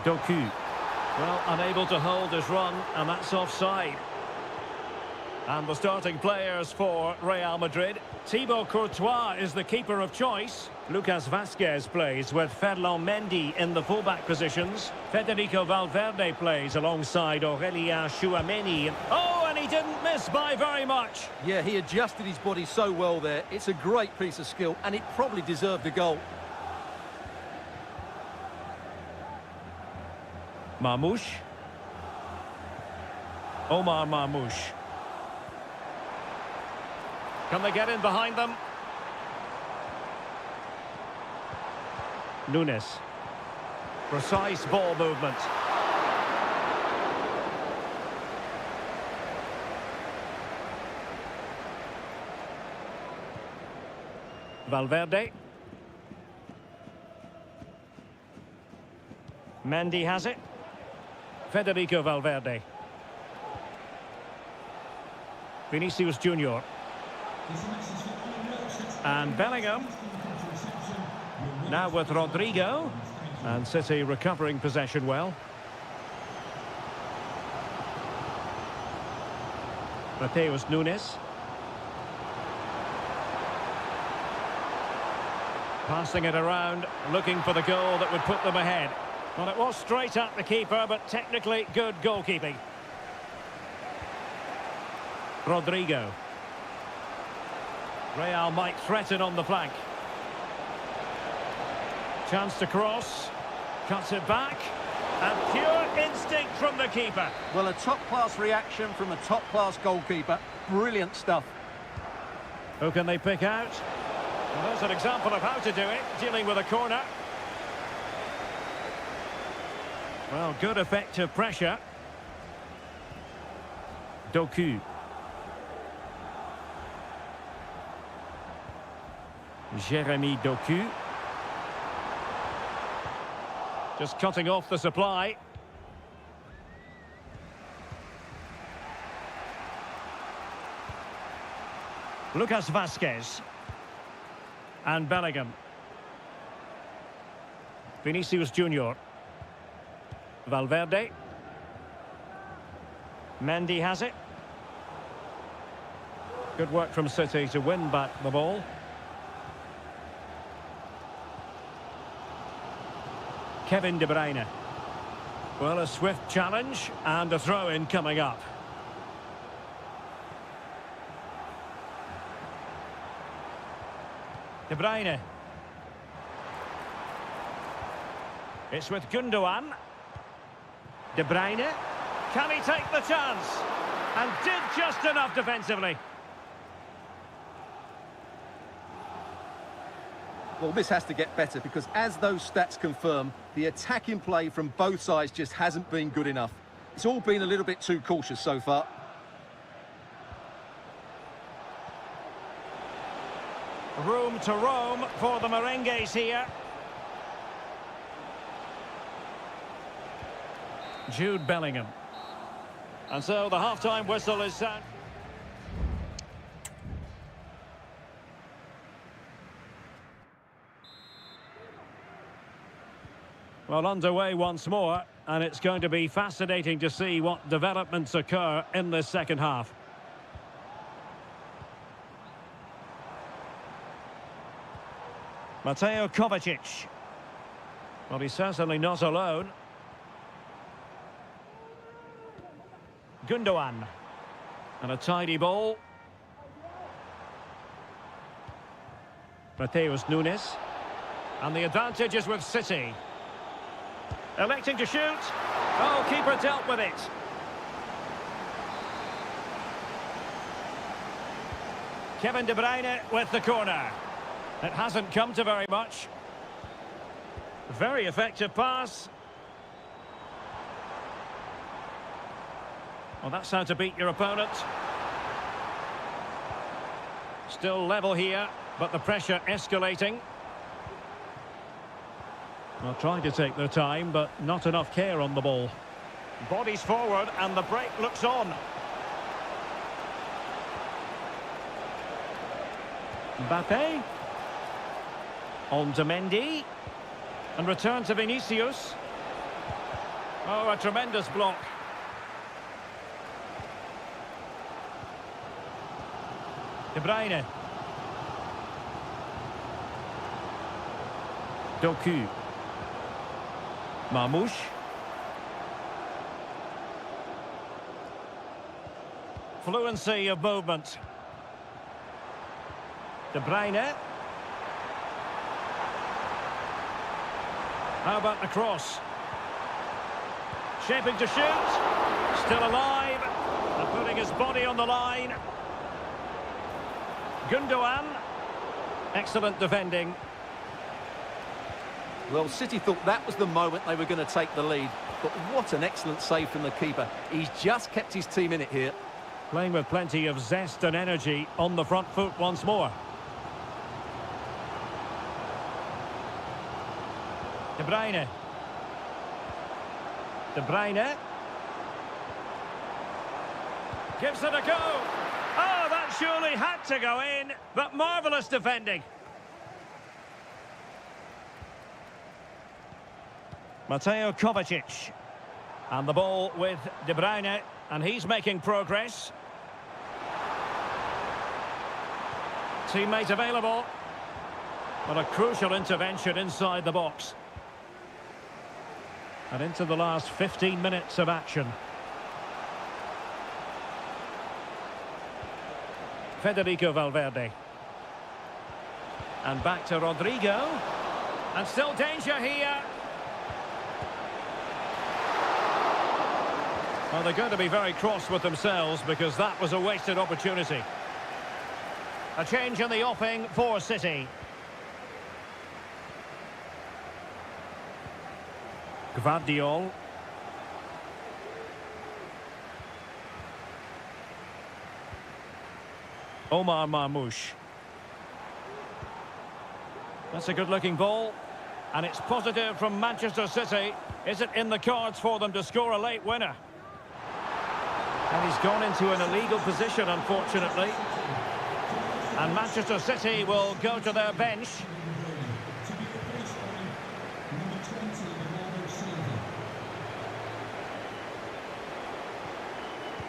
Doku. Well, unable to hold his run, and that's offside. And the starting players for Real Madrid. Thibaut Courtois is the keeper of choice. Lucas Vazquez plays with Ferland Mendy in the fullback positions. Federico Valverde plays alongside Aurélien Tchouaméni. Oh, and he didn't miss by very much. Yeah, he adjusted his body so well there. It's a great piece of skill, and it probably deserved a goal. Marmoush. Omar Marmoush. Can they get in behind them? Nunes. Precise ball movement. Valverde. Mendy has it. Federico Valverde. Vinicius Junior. And Bellingham. Now with Rodrigo. And City recovering possession well. Mateus Nunes. Passing it around, looking for the goal that would put them ahead. Well, it was straight at the keeper, but technically good goalkeeping. Rodrigo. Real might threaten on the flank. Chance to cross. Cuts it back. And pure instinct from the keeper. Well, a top-class reaction from a top-class goalkeeper. Brilliant stuff. Who can they pick out? Well, there's an example of how to do it, dealing with a corner. Well, good effective pressure. Doku. Jeremy Doku. Just cutting off the supply. Lucas Vazquez. And Bellingham. Vinicius Junior. Valverde. Mendy has it. Good work from City to win back the ball. Kevin De Bruyne. Well, a swift challenge and a throw-in coming up. De Bruyne. It's with Gündoğan. De Bruyne. Can he take the chance? And did just enough defensively. Well, this has to get better because as those stats confirm, the attacking play from both sides just hasn't been good enough. It's all been a little bit too cautious so far. Room to roam for the Merengues here. Jude Bellingham. And so the half-time whistle is sound. Well, underway once more, and it's going to be fascinating to see what developments occur in this second half. Mateo Kovacic. Well, he's certainly not alone. Gundogan. And a tidy ball. Mateus Nunes. And the advantage is with City. Electing to shoot. Oh, keeper dealt with it. Kevin De Bruyne with the corner. It hasn't come to very much. Very effective pass. Well, that's how to beat your opponent. Still level here, but the pressure escalating. Well, trying to take their time, but not enough care on the ball. Bodies forward, and the break looks on. Mbappe. On to Mendy. And return to Vinicius. Oh, a tremendous block. De Bruyne. Doku. Marmoush. Fluency of movement. De Bruyne. How about the cross? Shaping to shoot. Still alive. And putting his body on the line. Gundogan. Excellent defending. Well, City thought that was the moment they were going to take the lead. But what an excellent save from the keeper. He's just kept his team in it here. Playing with plenty of zest and energy on the front foot once more. De Bruyne. De Bruyne. Gives it a go. Oh, that surely had to go in, but marvellous defending. Mateo Kovacic. And the ball with De Bruyne, and he's making progress. Teammate available. But a crucial intervention inside the box. And into the last 15 minutes of action. Federico Valverde. And back to Rodrigo. And still danger here. Well, they're going to be very cross with themselves because that was a wasted opportunity. A change in the offing for City. Gvardiol. Omar Marmoush. That's a good-looking ball. And it's positive from Manchester City. Is it in the cards for them to score a late winner? And he's gone into an illegal position, unfortunately. And Manchester City will go to their bench.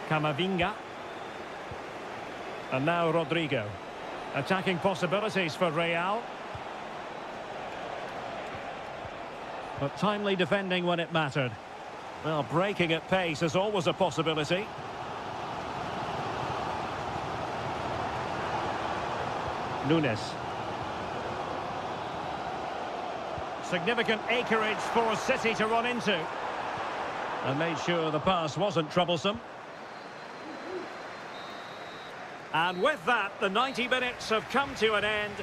Camavinga. And now Rodrigo. Attacking possibilities for Real. But timely defending when it mattered. Well, breaking at pace is always a possibility. Nunes. Significant acreage for City to run into. And made sure the pass wasn't troublesome. And with that, the 90 minutes have come to an end.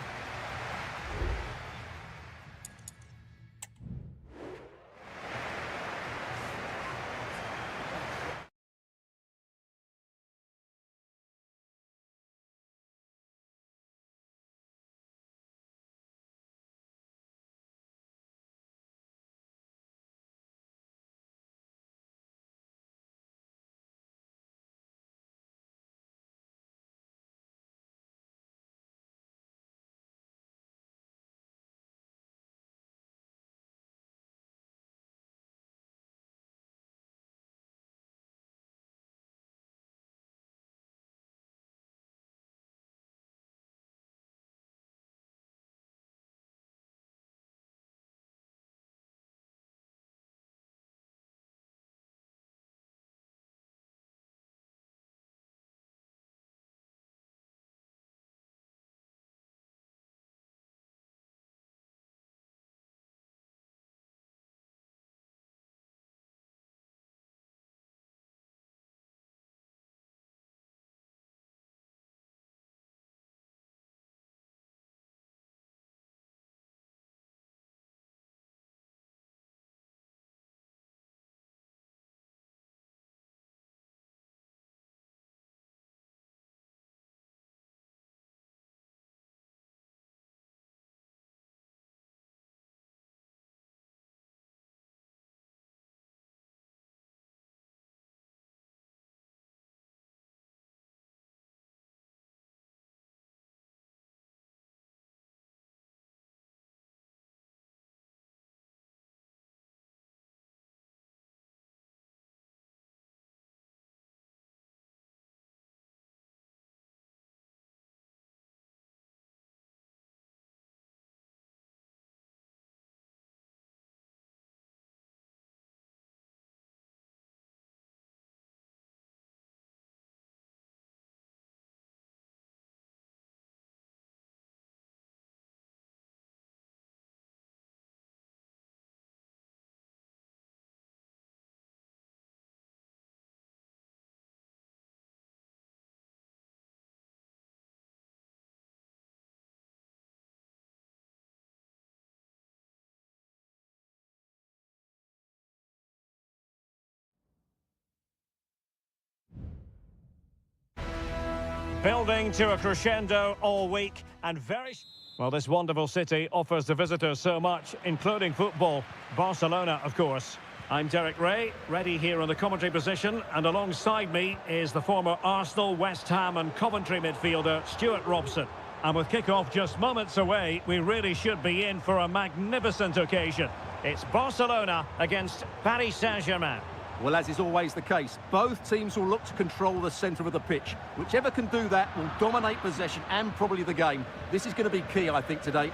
Building to a crescendo all week and very... Well, this wonderful city offers the visitors so much, including football. Barcelona, of course. I'm Derek Ray, ready here on the commentary position, and alongside me is the former Arsenal, West Ham and Coventry midfielder, Stuart Robson. And with kick-off just moments away, we really should be in for a magnificent occasion. It's Barcelona against Paris Saint-Germain. Well, as is always the case, both teams will look to control the centre of the pitch. Whichever can do that will dominate possession and probably the game. This is going to be key, I think, today.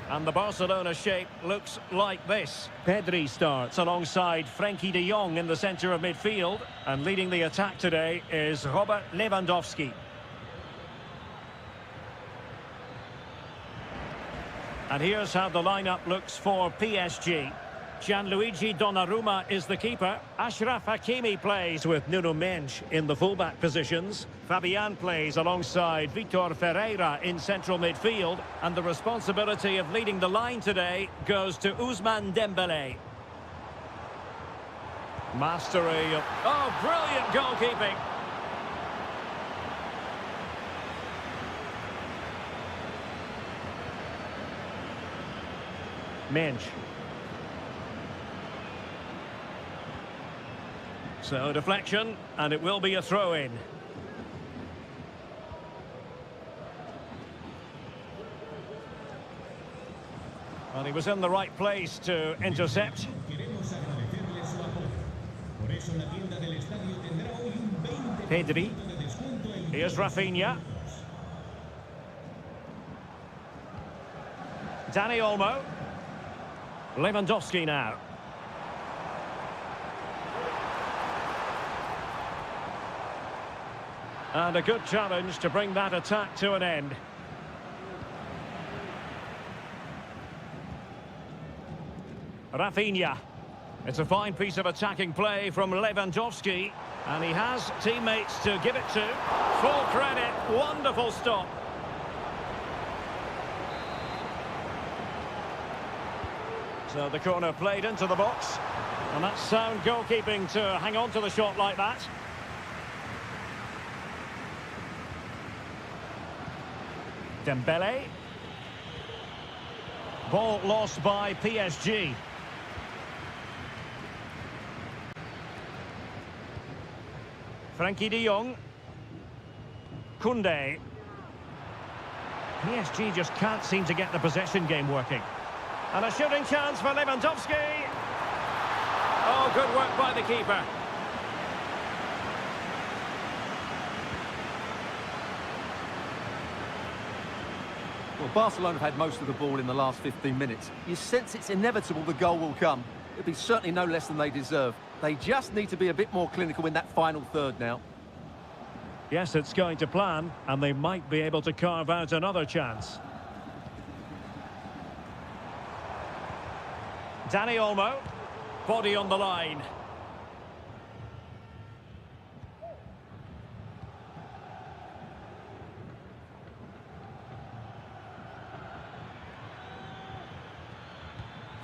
And the Barcelona shape looks like this. Pedri starts alongside Frenkie de Jong in the centre of midfield. And leading the attack today is Robert Lewandowski. And here's how the lineup looks for PSG. Gianluigi Donnarumma is the keeper. Achraf Hakimi plays with Nuno Mendes in the fullback positions. Fabian plays alongside Vitor Ferreira in central midfield. And the responsibility of leading the line today goes to Ousmane Dembélé. Mastery of... Oh, brilliant goalkeeping! Mendes. So deflection, and it will be a throw-in. And he was in the right place to intercept. Pedri. Here's Rafinha. Dani Olmo. Lewandowski now. And a good challenge to bring that attack to an end. Rafinha. It's a fine piece of attacking play from Lewandowski. And he has teammates to give it to. Full credit. Wonderful stop. So the corner played into the box. And that's sound goalkeeping to hang on to the shot like that. Dembélé. Ball lost by PSG. Frenkie de Jong. Koundé. PSG just can't seem to get the possession game working. And a shooting chance for Lewandowski. Oh, good work by the keeper. Well, Barcelona have had most of the ball in the last 15 minutes. You sense it's inevitable the goal will come. It'll be certainly no less than they deserve. They just need to be a bit more clinical in that final third now. Yes, it's going to plan, and they might be able to carve out another chance. Dani Olmo, body on the line.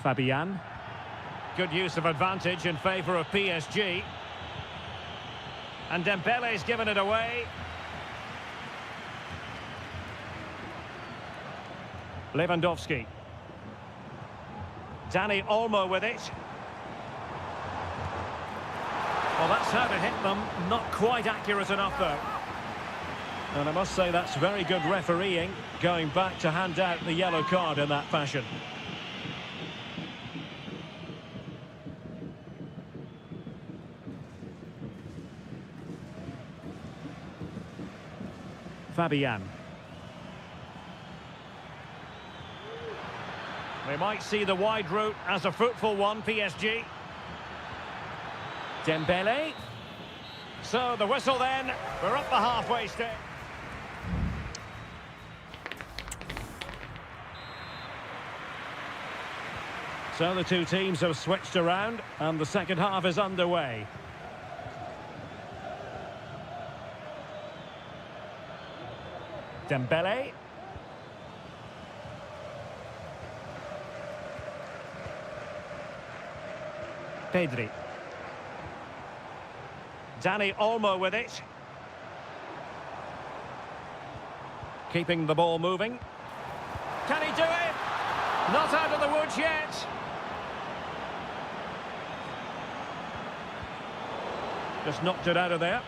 Fabian. Good use of advantage in favour of PSG. And Dembele's given it away. Lewandowski. Dani Olmo with it. Well, that's how to hit them. Not quite accurate enough, though. And I must say that's very good refereeing, going back to hand out the yellow card in that fashion. Fabian. They might see the wide route as a fruitful one, PSG. Dembélé. So the whistle then. We're up the halfway stage. So the two teams have switched around and the second half is underway. Dembélé. Pedri. Danny Olmo with it. Keeping the ball moving. Can he do it? Not out of the woods yet. Just knocked it out of there.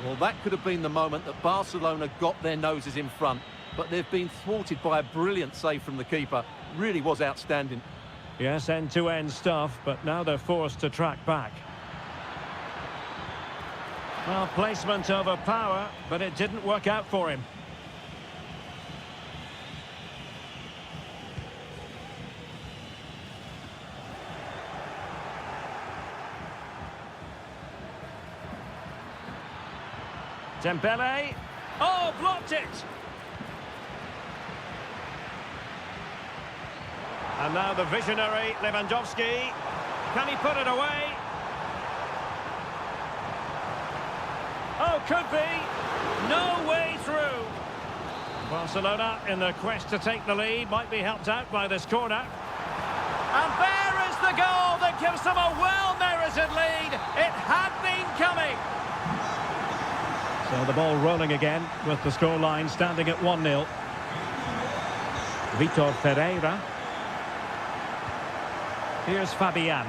Well, that could have been the moment that Barcelona got their noses in front, but they've been thwarted by a brilliant save from the keeper. Really was outstanding. Yes, end-to-end stuff, but now they're forced to track back. Well, placement over power, but it didn't work out for him. Dembele. Oh, blocked it! And now the visionary Lewandowski. Can he put it away? Oh, could be. No way through. Barcelona in the quest to take the lead. Might be helped out by this corner. And there is the goal that gives them a well-merited lead. It had been coming. So the ball rolling again with the scoreline standing at 1-0. Vitor Ferreira. Here's Fabian.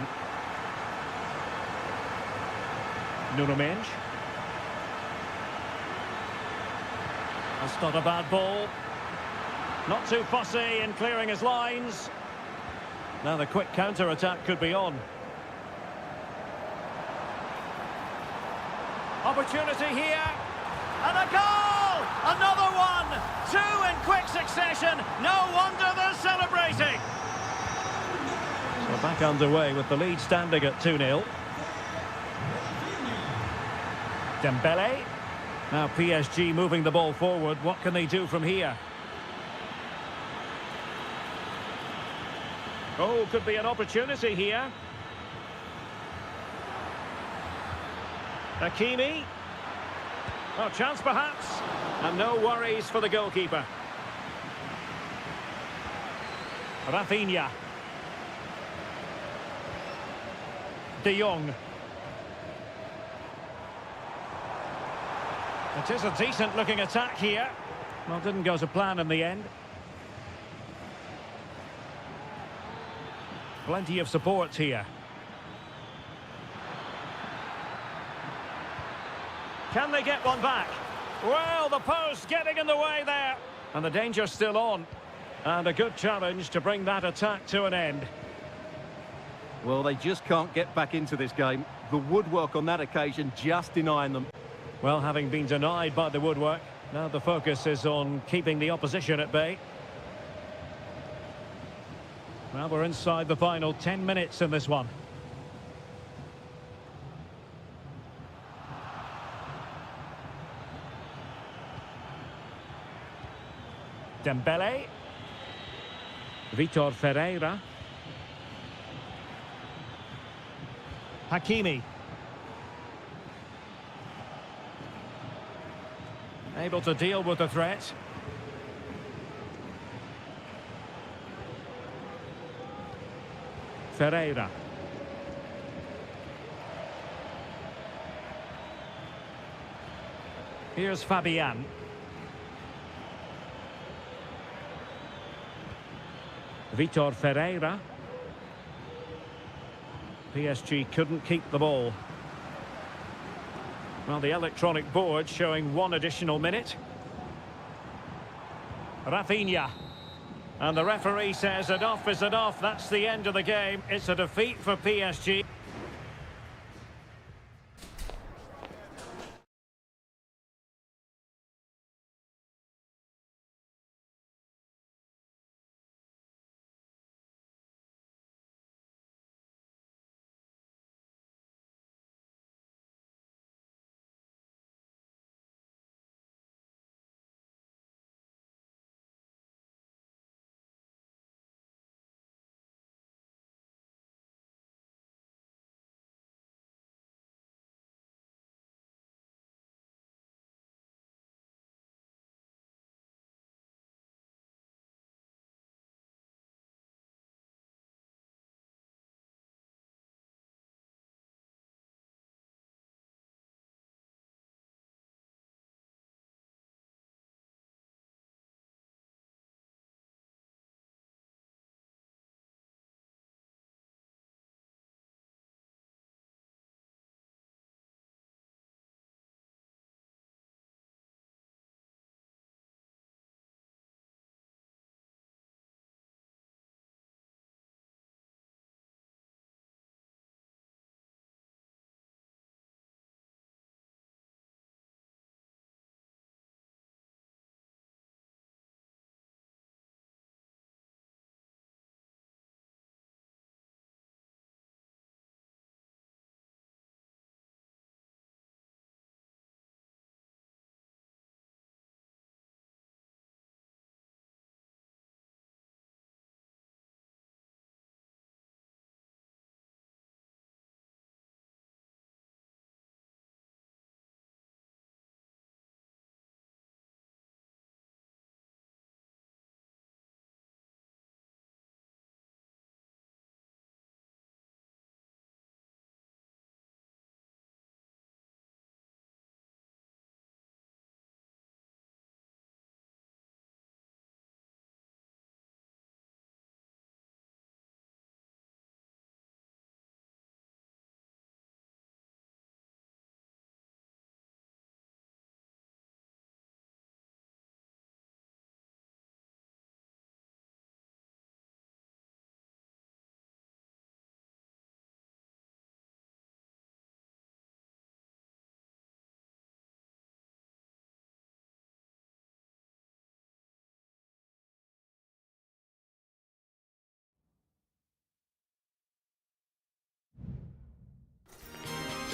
Nuno Mendes. That's not a bad ball. Not too fussy in clearing his lines. Now the quick counter-attack could be on. Opportunity here. And a goal! Another one! Two in quick succession. No wonder they're celebrating. So back underway with the lead standing at 2-0. Dembele. Now PSG moving the ball forward. What can they do from here? Oh, could be an opportunity here. Hakimi. Oh, chance perhaps. And no worries for the goalkeeper. Rafinha. De Jong. It is a decent-looking attack here. Well, didn't go to plan in the end. Plenty of support here. Can they get one back? Well, the post getting in the way there. And the danger's still on. And a good challenge to bring that attack to an end. Well, they just can't get back into this game. The woodwork on that occasion just denying them. Well, having been denied by the woodwork, now the focus is on keeping the opposition at bay. Well, we're inside the final 10 minutes in this one. Dembele. Vitor Ferreira. Hakimi. Able to deal with the threat. Ferreira. Here's Fabian. Vitor Ferreira. PSG couldn't keep the ball. Well, the electronic board showing one additional minute. Rafinha. And the referee says enough is enough. That's the end of the game. It's a defeat for PSG.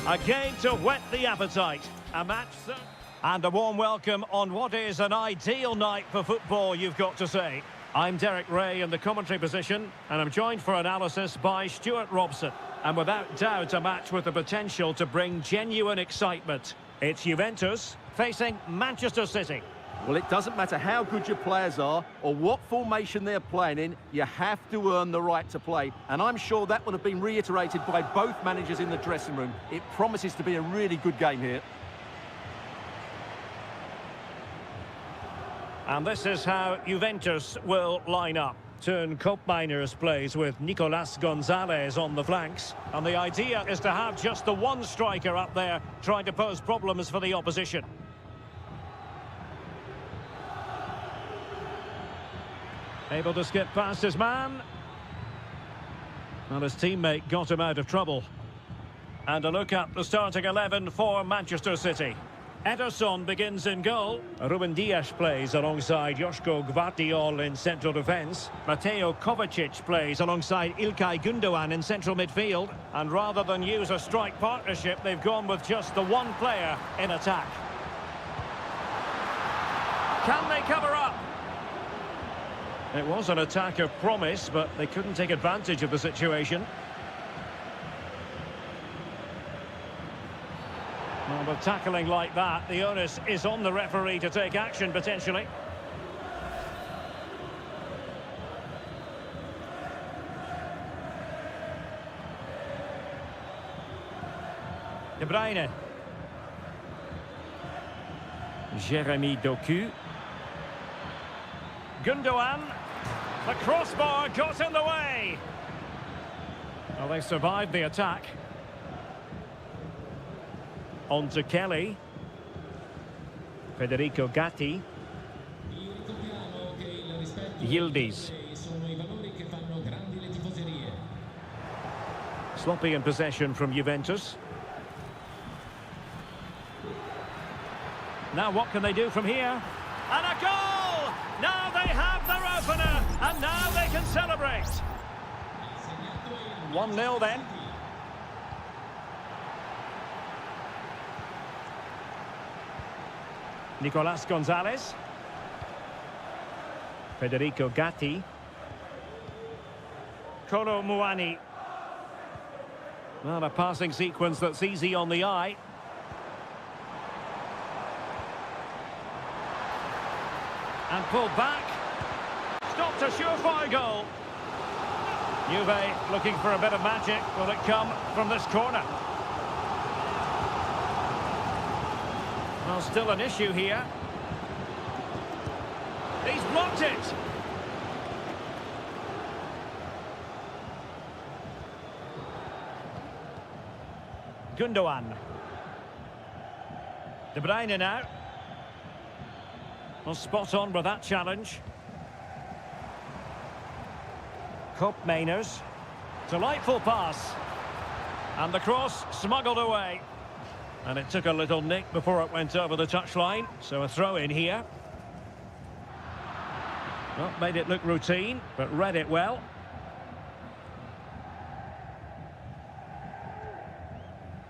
A game to whet the appetite. A match and a warm welcome on what is an ideal night for football, you've got to say. I'm Derek Ray in the commentary position, and I'm joined for analysis by Stuart Robson. And without doubt, a match with the potential to bring genuine excitement. It's Juventus facing Manchester City. Well, it doesn't matter how good your players are or what formation they're playing in, you have to earn the right to play. And I'm sure that would have been reiterated by both managers in the dressing room. It promises to be a really good game here. And this is how Juventus will line up. Turn Koopmeiners plays with Nicolas Gonzalez on the flanks. And the idea is to have just the one striker up there trying to pose problems for the opposition. Able to skip past his man. And his teammate got him out of trouble. And a look at the starting 11 for Manchester City. Ederson begins in goal. Ruben Dias plays alongside Joško Gvardiol in central defence. Mateo Kovacic plays alongside İlkay Gündoğan in central midfield. And rather than use a strike partnership, they've gone with just the one player in attack. Can they cover up? It was an attack of promise, but they couldn't take advantage of the situation. Well, with tackling like that, the onus is on the referee to take action, potentially. De Bruyne. Jeremy Doku. Gündoğan. The crossbar got in the way. Well, they survived the attack. On to Kelly. Federico Gatti. Yildiz. Sloppy in possession from Juventus. Now what can they do from here? And a goal! Now they have their opener, and now they can celebrate. 1-0 then. Nicolas Gonzalez. Federico Gatti. Kolo Muani. Well, a passing sequence that's easy on the eye. And pulled back. Stopped a surefire goal. Juve looking for a bit of magic. Will it come from this corner? Well, still an issue here. He's blocked it. Gündoğan. De Bruyne now. Well, spot on with that challenge. Koopmeiners. Delightful pass. And the cross smuggled away. And it took a little nick before it went over the touchline. So a throw in here. Not made it look routine, but read it well.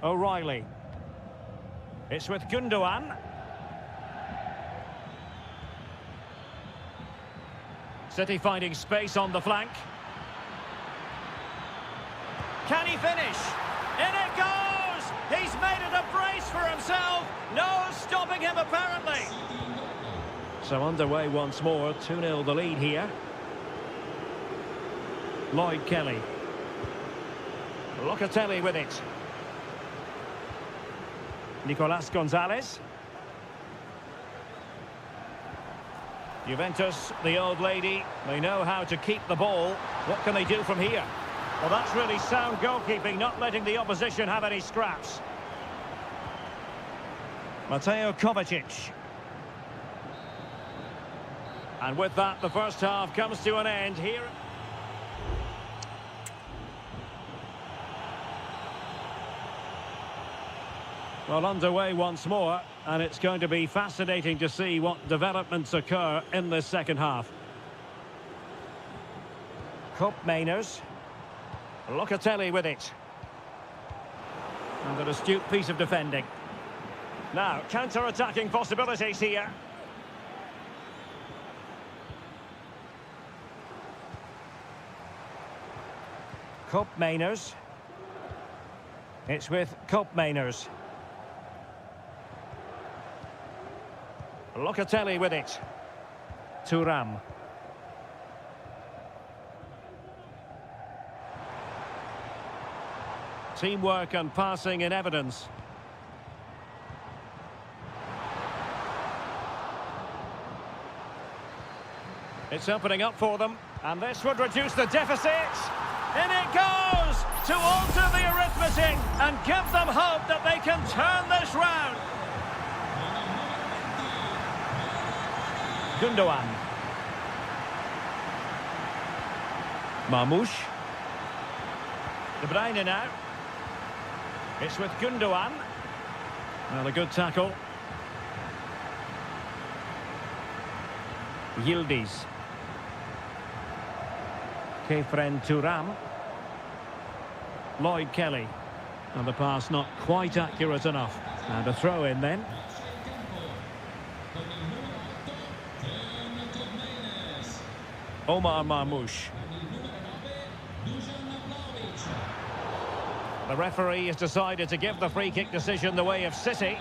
O'Reilly. It's with Gündoğan. City finding space on the flank. Can he finish? In it goes! He's made it a brace for himself. No stopping him, apparently. So underway once more. 2-0 the lead here. Lloyd Kelly. Locatelli with it. Nicolas Gonzalez. Juventus, the old lady, they know how to keep the ball. What can they do from here? Well, that's really sound goalkeeping, not letting the opposition have any scraps. Mateo Kovacic. And with that, the first half comes to an end here. Well, underway once more, and it's going to be fascinating to see what developments occur in this second half. Koopmeiners. Locatelli with it. And an astute piece of defending. Now, counter-attacking possibilities here. Mainers. It's with Mainers. Locatelli with it. Thuram. Teamwork and passing in evidence. It's opening up for them, and this would reduce the deficit. In it goes to alter the arithmetic and give them hope that they can turn this round. Gundogan. Marmoush. De Bruyne now. It's with Gundogan. Well, a good tackle. Yildiz. Kefren Thuram. Lloyd Kelly. And the pass not quite accurate enough. And a throw in then. Omar Marmoush. The referee has decided to give the free kick decision the way of City.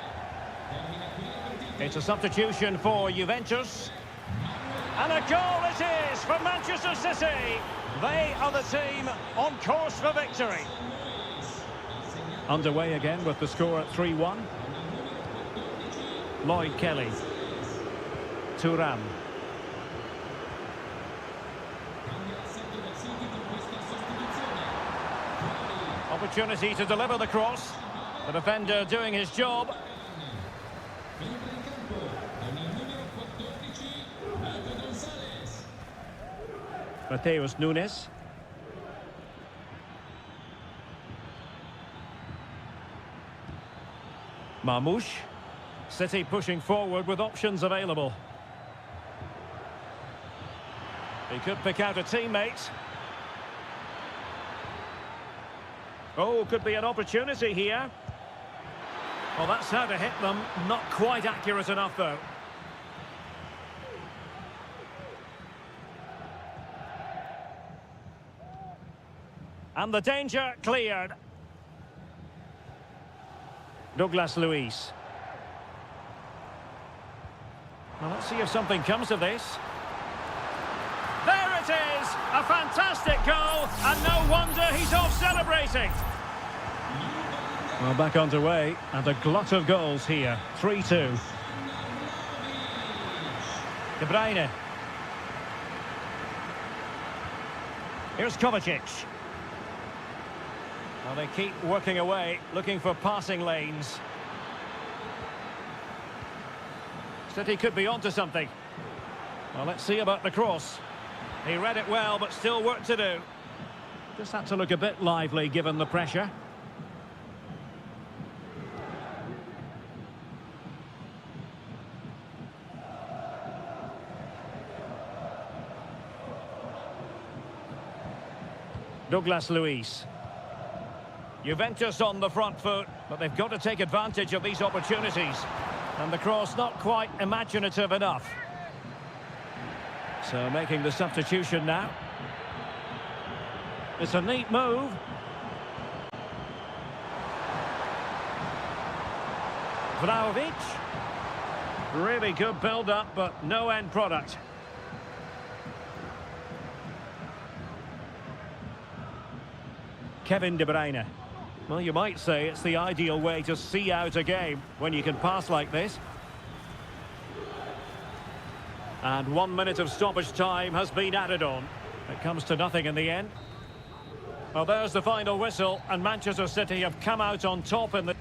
It's a substitution for Juventus. And a goal it is for Manchester City. They are the team on course for victory. Underway again with the score at 3-1. Lloyd Kelly. Thuram. Opportunity to deliver the cross. The defender doing his job. Mateus Nunes. Marmoush. City pushing forward with options available. He could pick out a teammate. Oh, could be an opportunity here. Well, that's how to hit them. Not quite accurate enough, though. And the danger cleared. Douglas Luiz. Well, let's see if something comes of this. There it is! A fantastic goal, and no wonder he's off celebrating. Well, back underway, and a glut of goals here. 3-2. De Bruyne. Here's Kovacic. Well, they keep working away, looking for passing lanes. City could be onto something. Well, let's see about the cross. He read it well, but still work to do. Just had to look a bit lively given the pressure. Douglas Luiz. Juventus on the front foot, but they've got to take advantage of these opportunities. And the cross not quite imaginative enough. So making the substitution now. It's a neat move. Vlahovic. Really good build-up, but no end product. Kevin De Bruyne. Well, you might say it's the ideal way to see out a game when you can pass like this. And 1 minute of stoppage time has been added on. It comes to nothing in the end. Well, there's the final whistle, and Manchester City have come out on top in the...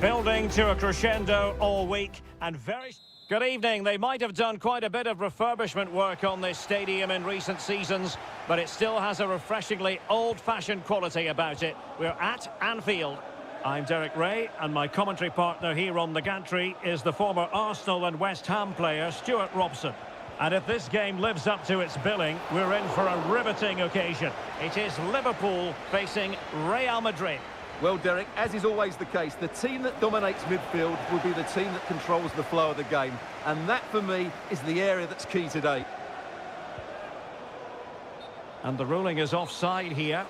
Building to a crescendo all week and very... Good evening. They might have done quite a bit of refurbishment work on this stadium in recent seasons, but it still has a refreshingly old-fashioned quality about it. We're at Anfield. I'm Derek Ray, and my commentary partner here on the gantry is the former Arsenal and West Ham player Stuart Robson. And if this game lives up to its billing, we're in for a riveting occasion. It is Liverpool facing Real Madrid. Well, Derek, as is always the case, the team that dominates midfield will be the team that controls the flow of the game. And that, for me, is the area that's key today. And the ruling is offside here.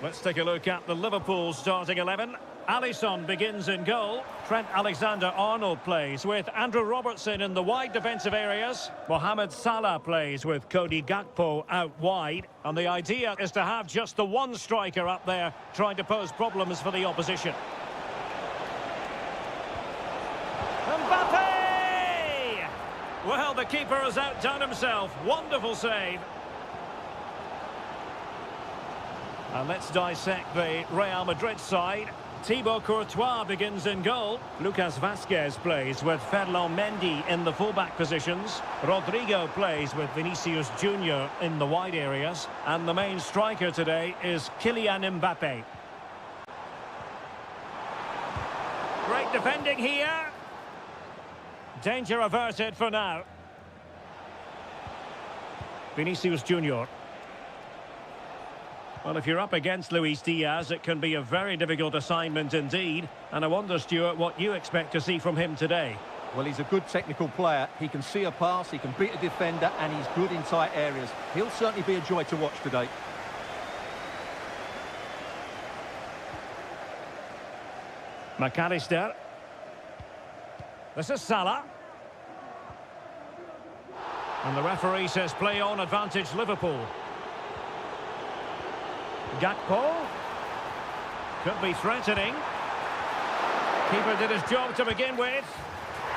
Let's take a look at the Liverpool starting 11. Alisson begins in goal. Trent Alexander-Arnold plays with Andrew Robertson in the wide defensive areas. Mohamed Salah plays with Cody Gakpo out wide. And the idea is to have just the one striker up there trying to pose problems for the opposition. Mbappe! Well, the keeper has outdone himself. Wonderful save. And let's dissect the Real Madrid side. Thibaut Courtois begins in goal. Lucas Vazquez plays with Ferland Mendy in the fullback positions. Rodrigo plays with Vinicius Junior in the wide areas. And the main striker today is Kylian Mbappe. Great defending here. Danger averted for now. Vinicius Junior. Well, if you're up against Luis Diaz, it can be a very difficult assignment indeed. And I wonder, Stuart, what you expect to see from him today. Well, he's a good technical player. He can see a pass, he can beat a defender, and he's good in tight areas. He'll certainly be a joy to watch today. McAllister. This is Salah. And the referee says play on, advantage Liverpool. Gakpo. Could be threatening. Keeper did his job to begin with.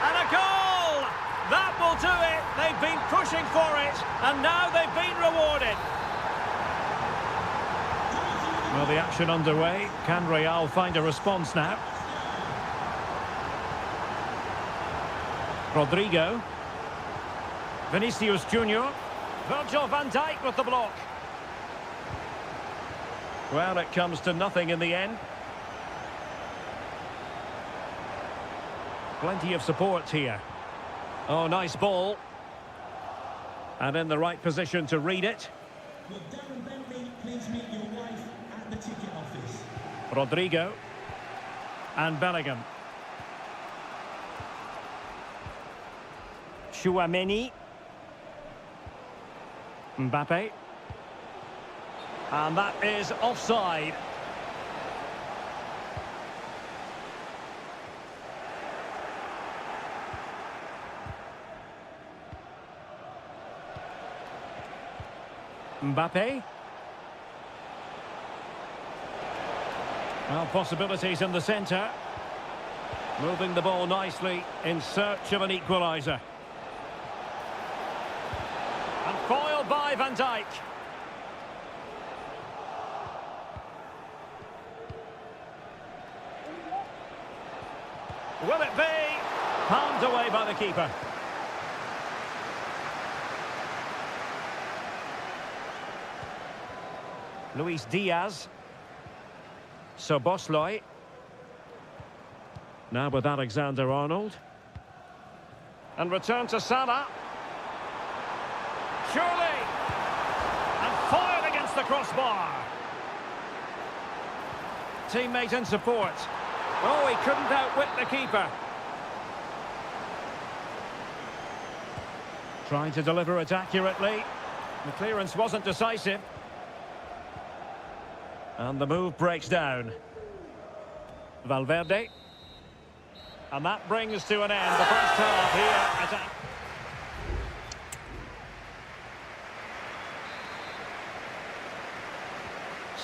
And a goal! That will do it. They've been pushing for it, and now they've been rewarded. Well, the action underway. Can Real find a response now? Rodrigo. Vinicius Junior. Virgil van Dijk with the block. Well, it comes to nothing in the end. Plenty of support here. Oh, nice ball. And in the right position to read it. Will Darren Bentley please meet your wife at the ticket office? Rodrigo. And Bellingham. Chouameni. Mbappe. And that is offside. Mbappe. Well, possibilities in the centre. Moving the ball nicely in search of an equaliser. And foiled by Van Dijk. Will it be? Palmed away by the keeper. Luis Diaz. Szoboszlai. Now with Alexander-Arnold. And return to Salah. Surely. And foiled against the crossbar. Teammate in support. Oh, he couldn't outwit the keeper. Trying to deliver it accurately. The clearance wasn't decisive. And the move breaks down. Valverde. And that brings to an end the first half here at...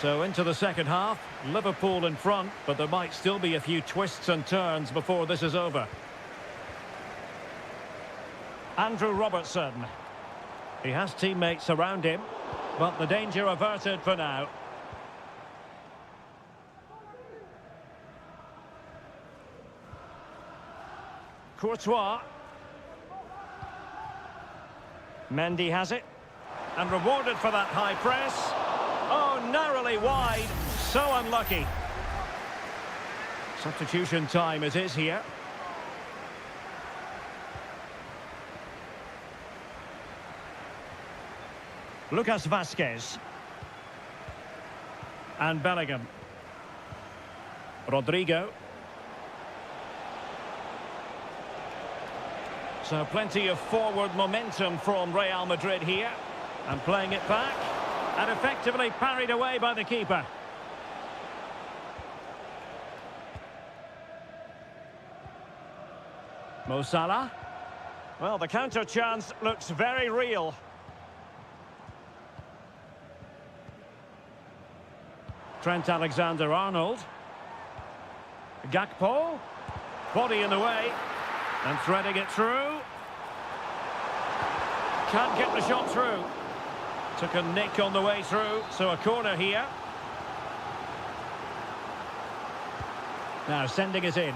So into the second half, Liverpool in front, but there might still be a few twists and turns before this is over. Andrew Robertson. He has teammates around him, but the danger averted for now. Courtois. Mendy has it. And rewarded for that high press. Oh, narrowly wide. So unlucky. Substitution time it is here. Lucas Vazquez. And Bellingham. Rodrigo. So plenty of forward momentum from Real Madrid here. And playing it back. And effectively parried away by the keeper. Mo Salah. Well, the counter chance looks very real. Trent Alexander-Arnold. Gakpo. Body in the way. And threading it through. Can't get the shot through. Took a nick on the way through, so a corner here. Now sending it in.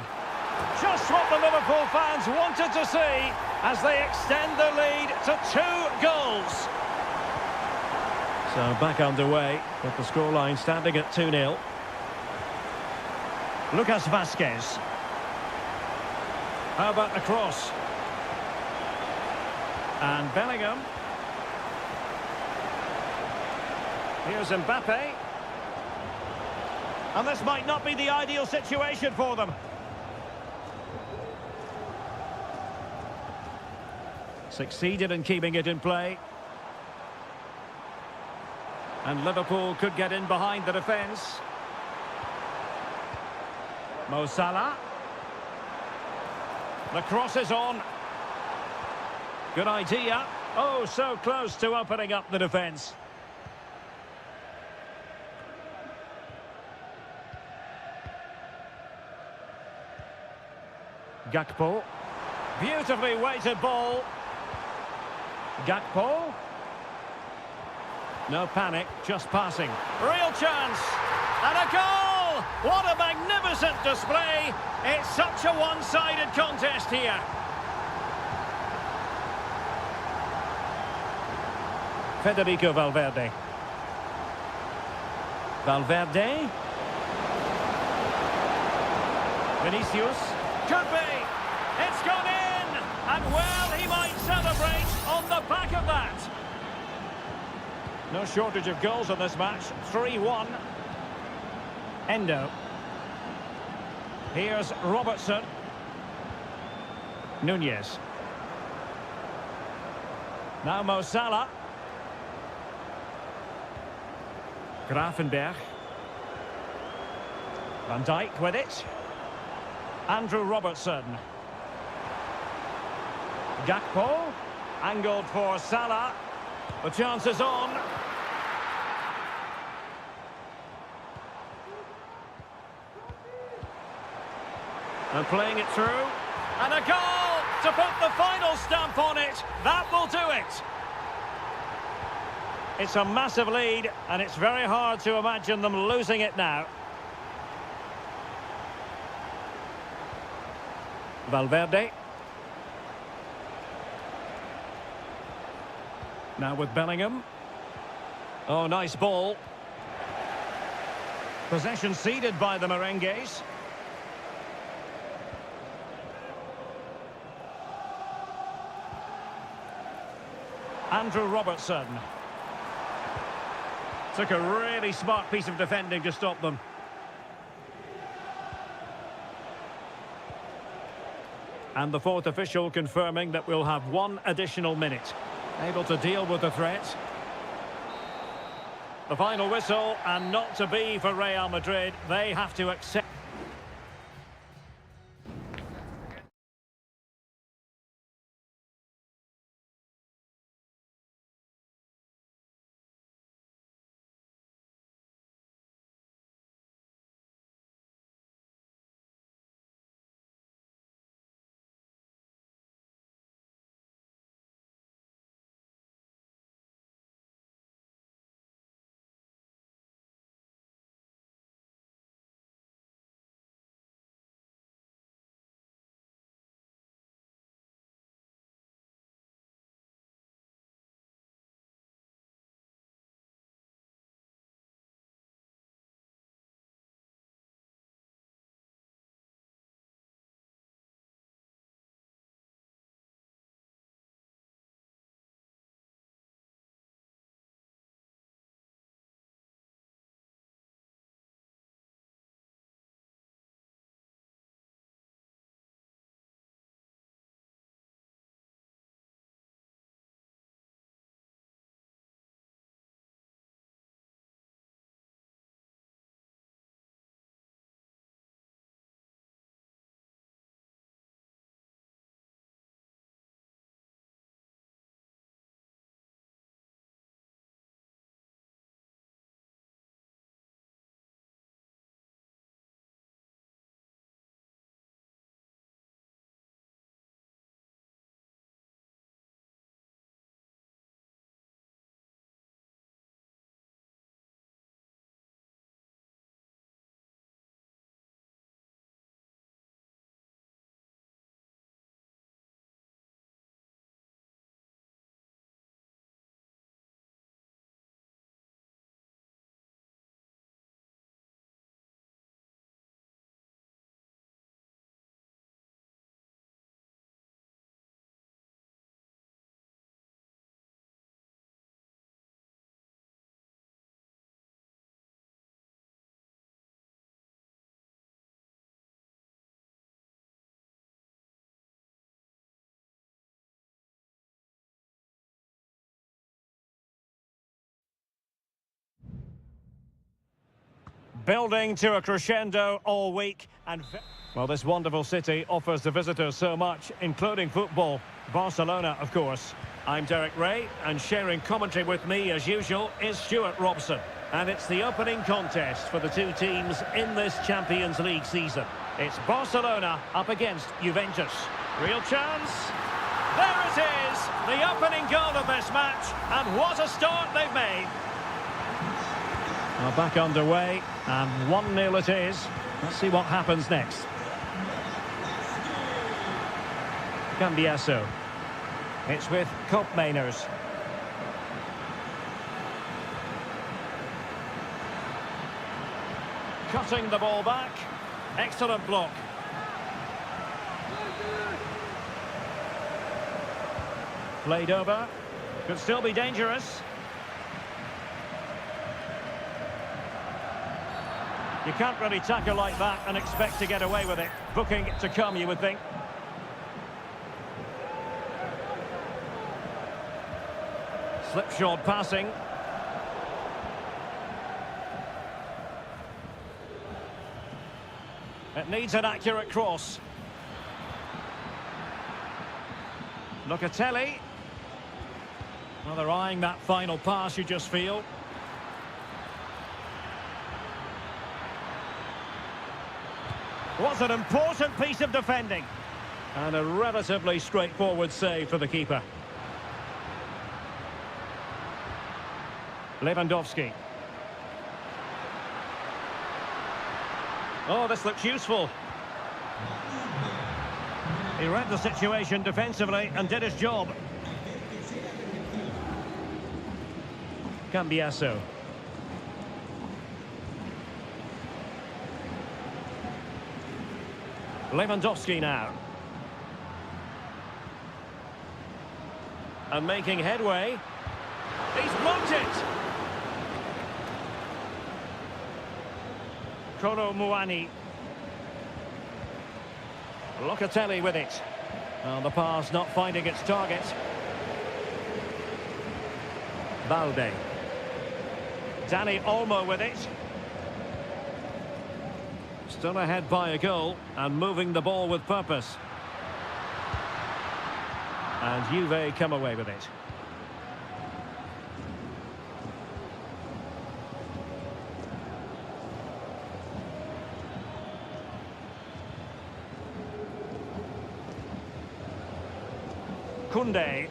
Just what the Liverpool fans wanted to see as they extend the lead to 2 goals. So back underway, with the scoreline standing at 2-0. Lucas Vazquez. How about the cross? And Bellingham. Here's Mbappe. And this might not be the ideal situation for them. Succeeded in keeping it in play. And Liverpool could get in behind the defence. Mo Salah. The cross is on. Good idea. Oh, so close to opening up the defence. Gakpo. Beautifully weighted ball. Gakpo. No panic, just passing. Real chance. And a goal! What a magnificent display. It's such a one-sided contest here. Federico Valverde. Valverde. Vinicius. Could be. It's gone in. And well, he might celebrate on the back of that. No shortage of goals in this match. 3-1. Endo. Here's Robertson. Nunez. Now Mo Salah. Grafenberg. Van Dijk with it. Andrew Robertson. Gakpo. Angled for Salah. The chance is on. And playing it through. And a goal to put the final stamp on it. That will do it. It's a massive lead, and it's very hard to imagine them losing it now. Valverde. Now with Bellingham. Oh, nice ball. Possession ceded by the Merengues. Andrew Robertson. Took a really smart piece of defending to stop them. And the fourth official confirming that we'll have 1 additional minute. Able to deal with the threat. The final whistle, and not to be for Real Madrid. They have to accept. Building to a crescendo all week. And well, this wonderful city offers the visitors so much, including football. Barcelona, of course. I'm Derek Ray, and sharing commentary with me, as usual, is Stuart Robson. And it's the opening contest for the two teams in this Champions League season. It's Barcelona up against Juventus. Real chance. There it is, the opening goal of this match, and what a start they've made. Well, back underway, and 1-0 it is. Let's see what happens next. Cambiasso. It's with Koopmeiners. Cutting the ball back. Excellent block. Played over. Could still be dangerous. You can't really tackle like that and expect to get away with it. Booking to come, you would think. Slipshod passing. It needs an accurate cross. Locatelli. Well, they're eyeing that final pass, you just feel. Was an important piece of defending. And a relatively straightforward save for the keeper. Lewandowski. Oh, this looks useful. He read the situation defensively and did his job. Cambiasso. Lewandowski now. And making headway. He's blocked it! Kolo Muani. Locatelli with it. Well, the pass not finding its target. Balde. Dani Olmo with it. Still ahead by a goal and moving the ball with purpose. And Juve come away with it. Koundé.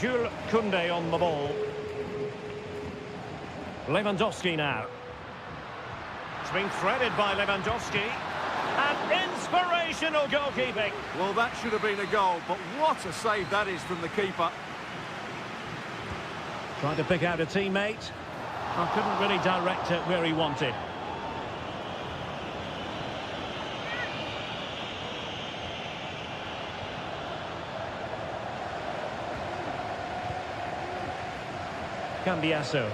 Jules Koundé on the ball. Lewandowski now. It's been threaded by Lewandowski. And inspirational goalkeeping. Well, that should have been a goal, but what a save that is from the keeper. Trying to pick out a teammate. I couldn't really direct it where he wanted. Cambiasso.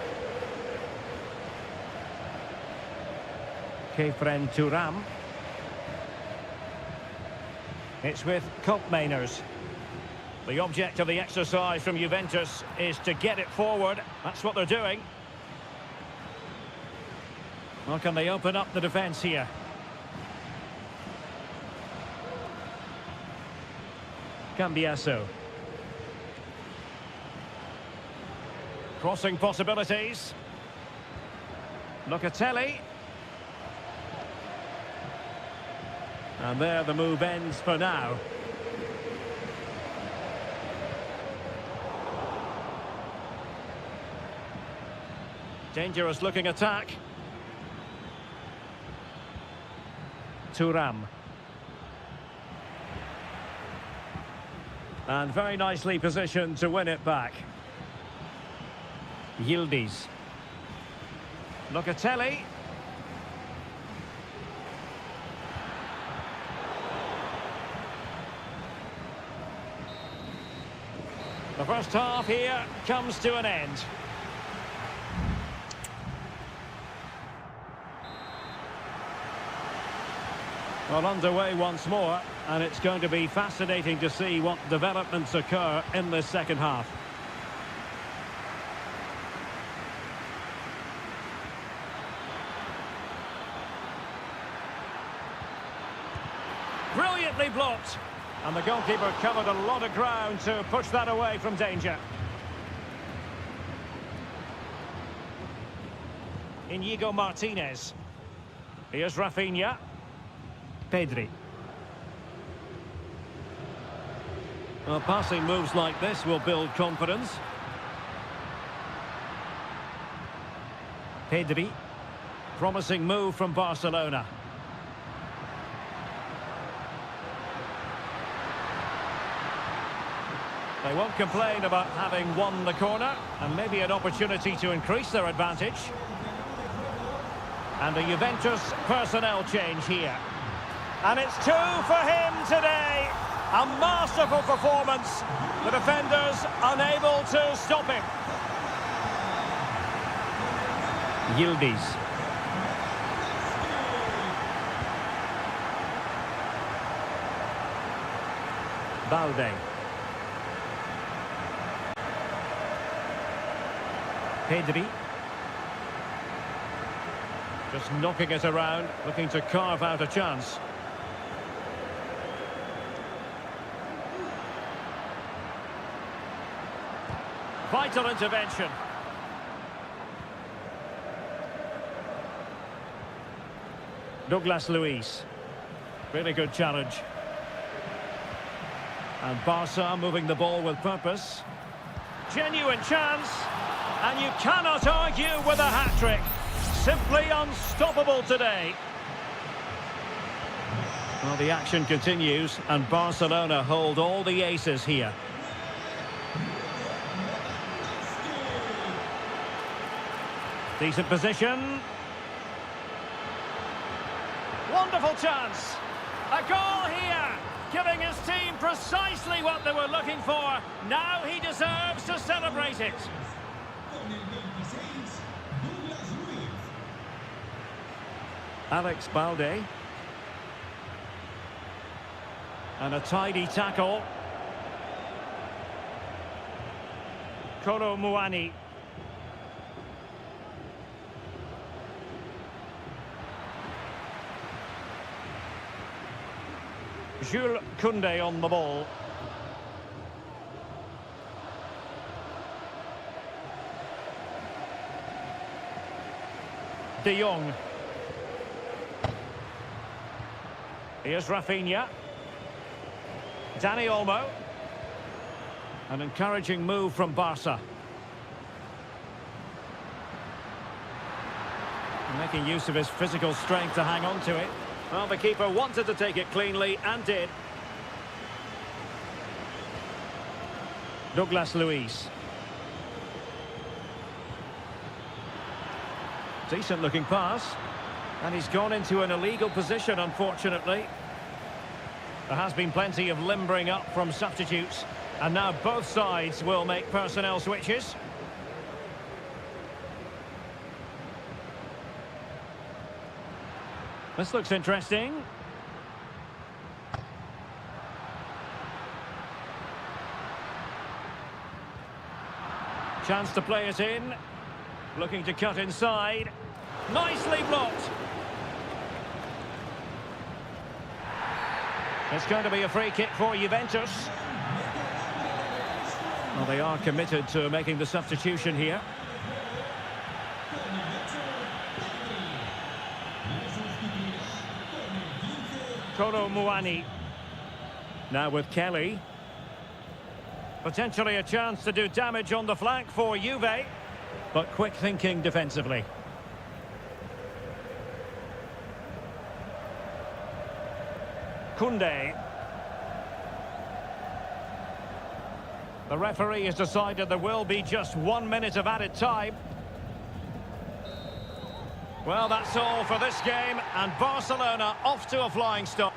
Kefren Thuram. It's with Koopmeiners. The object of the exercise from Juventus is to get it forward. That's what they're doing. Well, can they open up the defence here? Cambiasso. Crossing possibilities. Locatelli. And there the move ends for now. Dangerous looking attack. Thuram. And very nicely positioned to win it back. Yildiz. Locatelli. The first half here comes to an end. Well, underway once more, and it's going to be fascinating to see what developments occur in this second half. Brilliantly blocked, and the goalkeeper covered a lot of ground to push that away from danger. Inigo Martinez. Here's Rafinha. Pedri. Well, passing moves like this will build confidence. Pedri. Promising move from Barcelona. They won't complain about having won the corner, and maybe an opportunity to increase their advantage. And a Juventus personnel change here. And it's 2 for him today. A masterful performance. The defenders unable to stop him. Yildiz. Balde. Pedri. Just knocking it around, looking to carve out a chance. Vital intervention. Douglas Luiz. Really good challenge. And Barca moving the ball with purpose. Genuine chance. And you cannot argue with a hat-trick. Simply unstoppable today. Well, the action continues, and Barcelona hold all the aces here. Decent position. Wonderful chance. A goal here, giving his team precisely what they were looking for. Now he deserves to celebrate it. Alex Balde. And a tidy tackle. Kolo Muani. Jules Koundé on the ball. De Jong. Here's Rafinha. Dani Olmo. An encouraging move from Barca. Making use of his physical strength to hang on to it. Well, the keeper wanted to take it cleanly and did. Douglas Luiz. Decent looking pass. And he's gone into an illegal position, unfortunately. There has been plenty of limbering up from substitutes. And now both sides will make personnel switches. This looks interesting. Chance to play it in. Looking to cut inside. Nicely blocked. It's going to be a free kick for Juventus. Well, they are committed to making the substitution here. Kolo Muani. Now with Kelly. Potentially a chance to do damage on the flank for Juve. But quick thinking defensively. Koundé. The referee has decided there will be just 1 minute of added time. Well, that's all for this game, and Barcelona off to a flying start.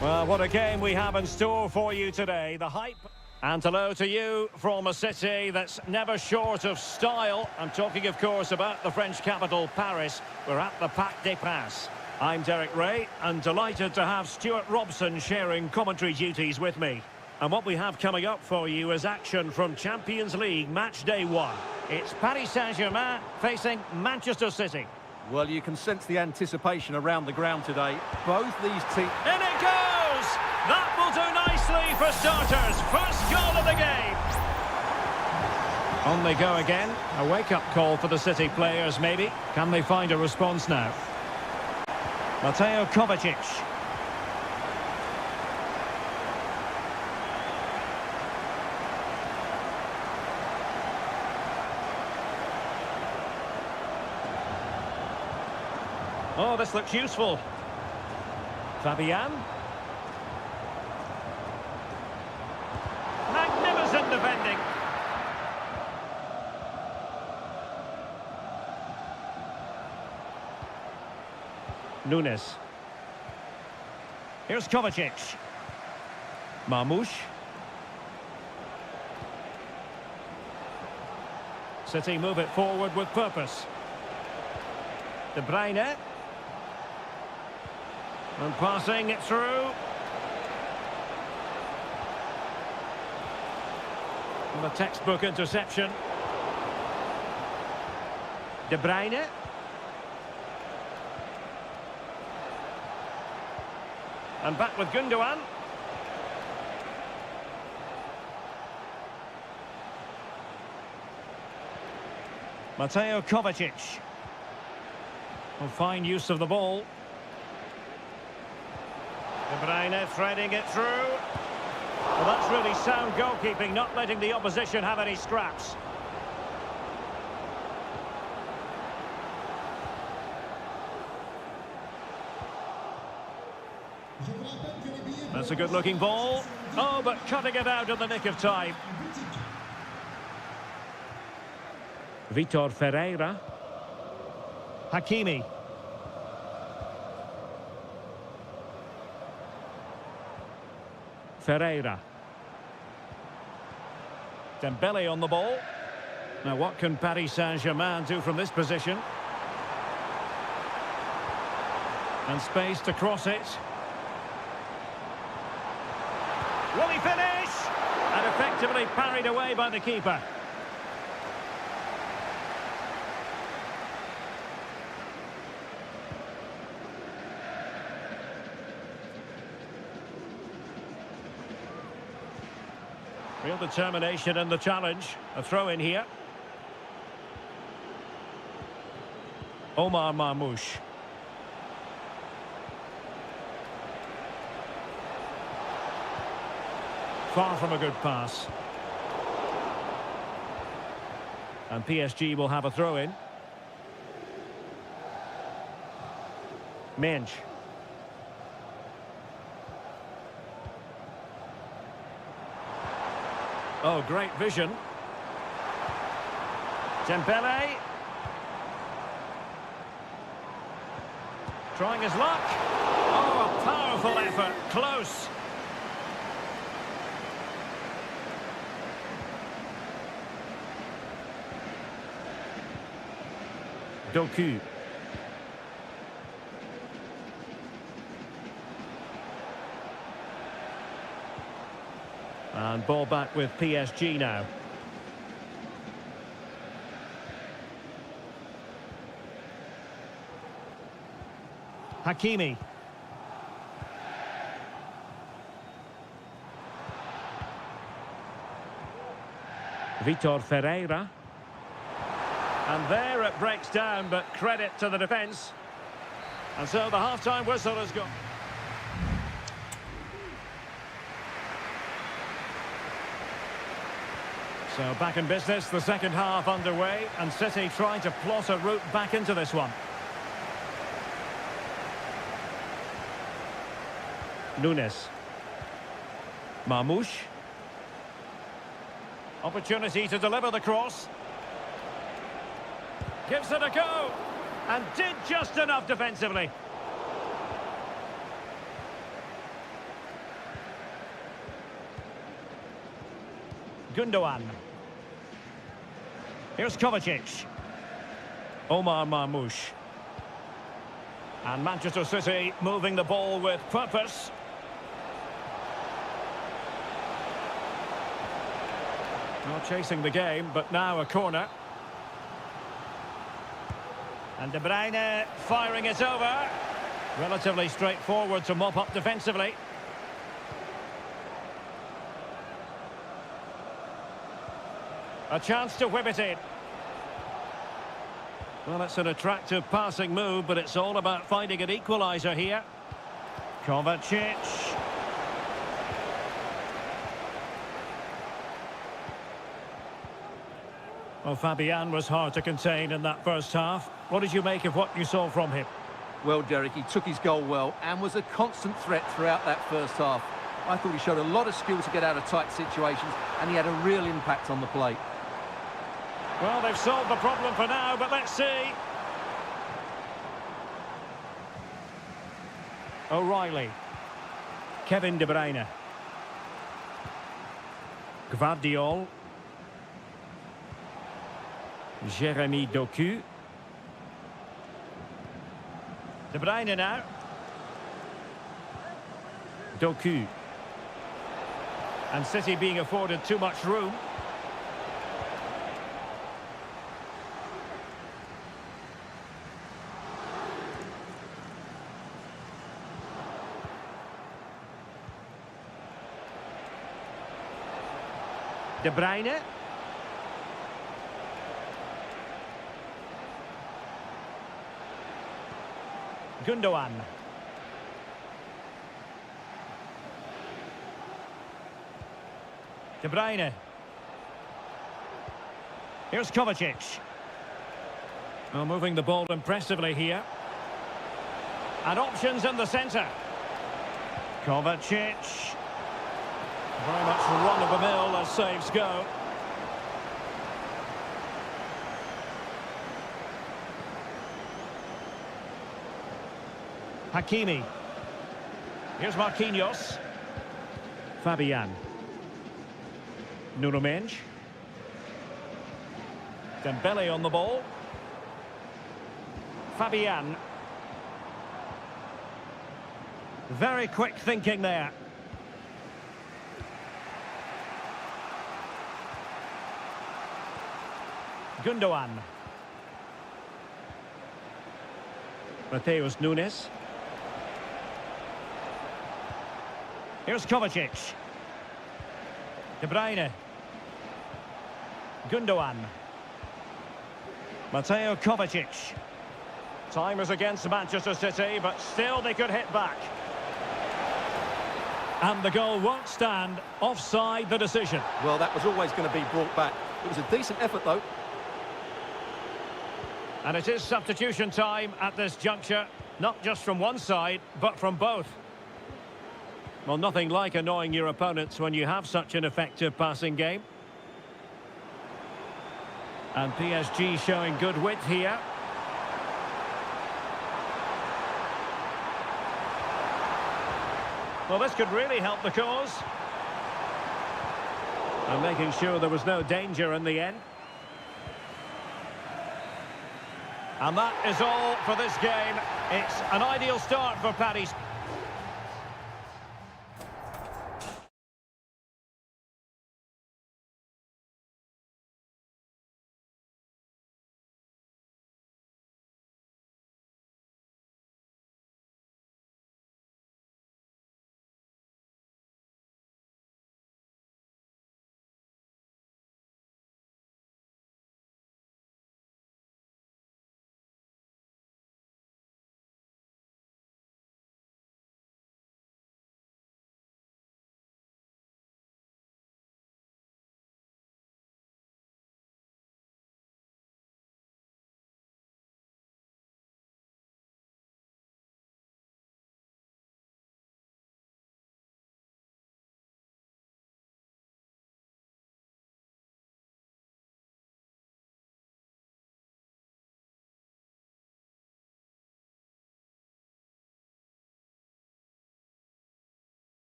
Well, what a game we have in store for you today. The hype. And hello to you from a city that's never short of style. I'm talking, of course, about the French capital, Paris. We're at the Parc des Princes. I'm Derek Ray, and delighted to have Stuart Robson sharing commentary duties with me. And what we have coming up for you is action from Champions League match day 1. It's Paris Saint-Germain facing Manchester City. Well, you can sense the anticipation around the ground today. Both these teams... In it goes! That will do nicely for starters. First goal of the game. On they go again. A wake-up call for the City players, maybe. Can they find a response now? Mateo Kovacic. Oh, this looks useful. Fabian. Magnificent defending. Nunes. Here's Kovacic. Marmoush. City move it forward with purpose. De Bruyne. And passing it through. And a textbook interception. De Bruyne. And back with Gundogan. Mateo Kovacic. Will find use of the ball. De Bruyne threading it through. Well, that's really sound goalkeeping, not letting the opposition have any scraps. That's a good-looking ball. Oh, but cutting it out in the nick of time. Vitor Ferreira. Hakimi. Ferreira. Dembele on the ball. Now what can Paris Saint-Germain do from this position? And space to cross it. Will he finish? And effectively parried away by the keeper. Real determination in the challenge. A throw in here. Omar Marmoush. Far from a good pass. And PSG will have a throw in. Mensch. Oh, great vision. Dembele. Trying his luck. Oh, a powerful effort. Close. Doku. And ball back with PSG now. Hakimi. Vitor Ferreira. And there it breaks down, but credit to the defence. And so the half-time whistle has gone. So back in business, the second half underway, and City trying to plot a route back into this one. Nunes. Marmoush. Opportunity to deliver the cross. Gives it a go. And did just enough defensively. Gundogan. Here's Kovacic. Omar Marmoush. And Manchester City moving the ball with purpose. Not chasing the game, but now a corner. And De Bruyne firing it over. Relatively straightforward to mop up defensively. A chance to whip it in. Well, it's an attractive passing move, but it's all about finding an equaliser here. Kovacic. Well, Fabian was hard to contain in that first half. What did you make of what you saw from him? Well, Derek, he took his goal well and was a constant threat throughout that first half. I thought he showed a lot of skill to get out of tight situations, and he had a real impact on the play. Well, they've solved the problem for now, but let's see. O'Reilly. Kevin De Bruyne. Gvardiol. Jeremy Doku. De Bruyne now. Doku. And City being afforded too much room. De Bruyne. Gundogan. De Bruyne. Here's Kovacic. Well, moving the ball impressively here. And options in the centre. Kovacic. Very much run-of-the-mill as saves go. Hakimi. Here's Marquinhos. Fabian. Nuno Mendes. Dembele on the ball. Fabian. Very quick thinking there. Gundogan. Mateus Nunes. Here's Kovacic. De Bruyne. Gundogan. Mateo Kovacic. Time is against Manchester City, but still they could hit back. And the goal won't stand. Offside the decision. Well, that was always going to be brought back. It was a decent effort, though. And it is substitution time at this juncture, not just from one side, but from both. Well, nothing like annoying your opponents when you have such an effective passing game. And PSG showing good width here. Well, this could really help the cause. And making sure there was no danger in the end. And that is all for this game. It's an ideal start for Paris.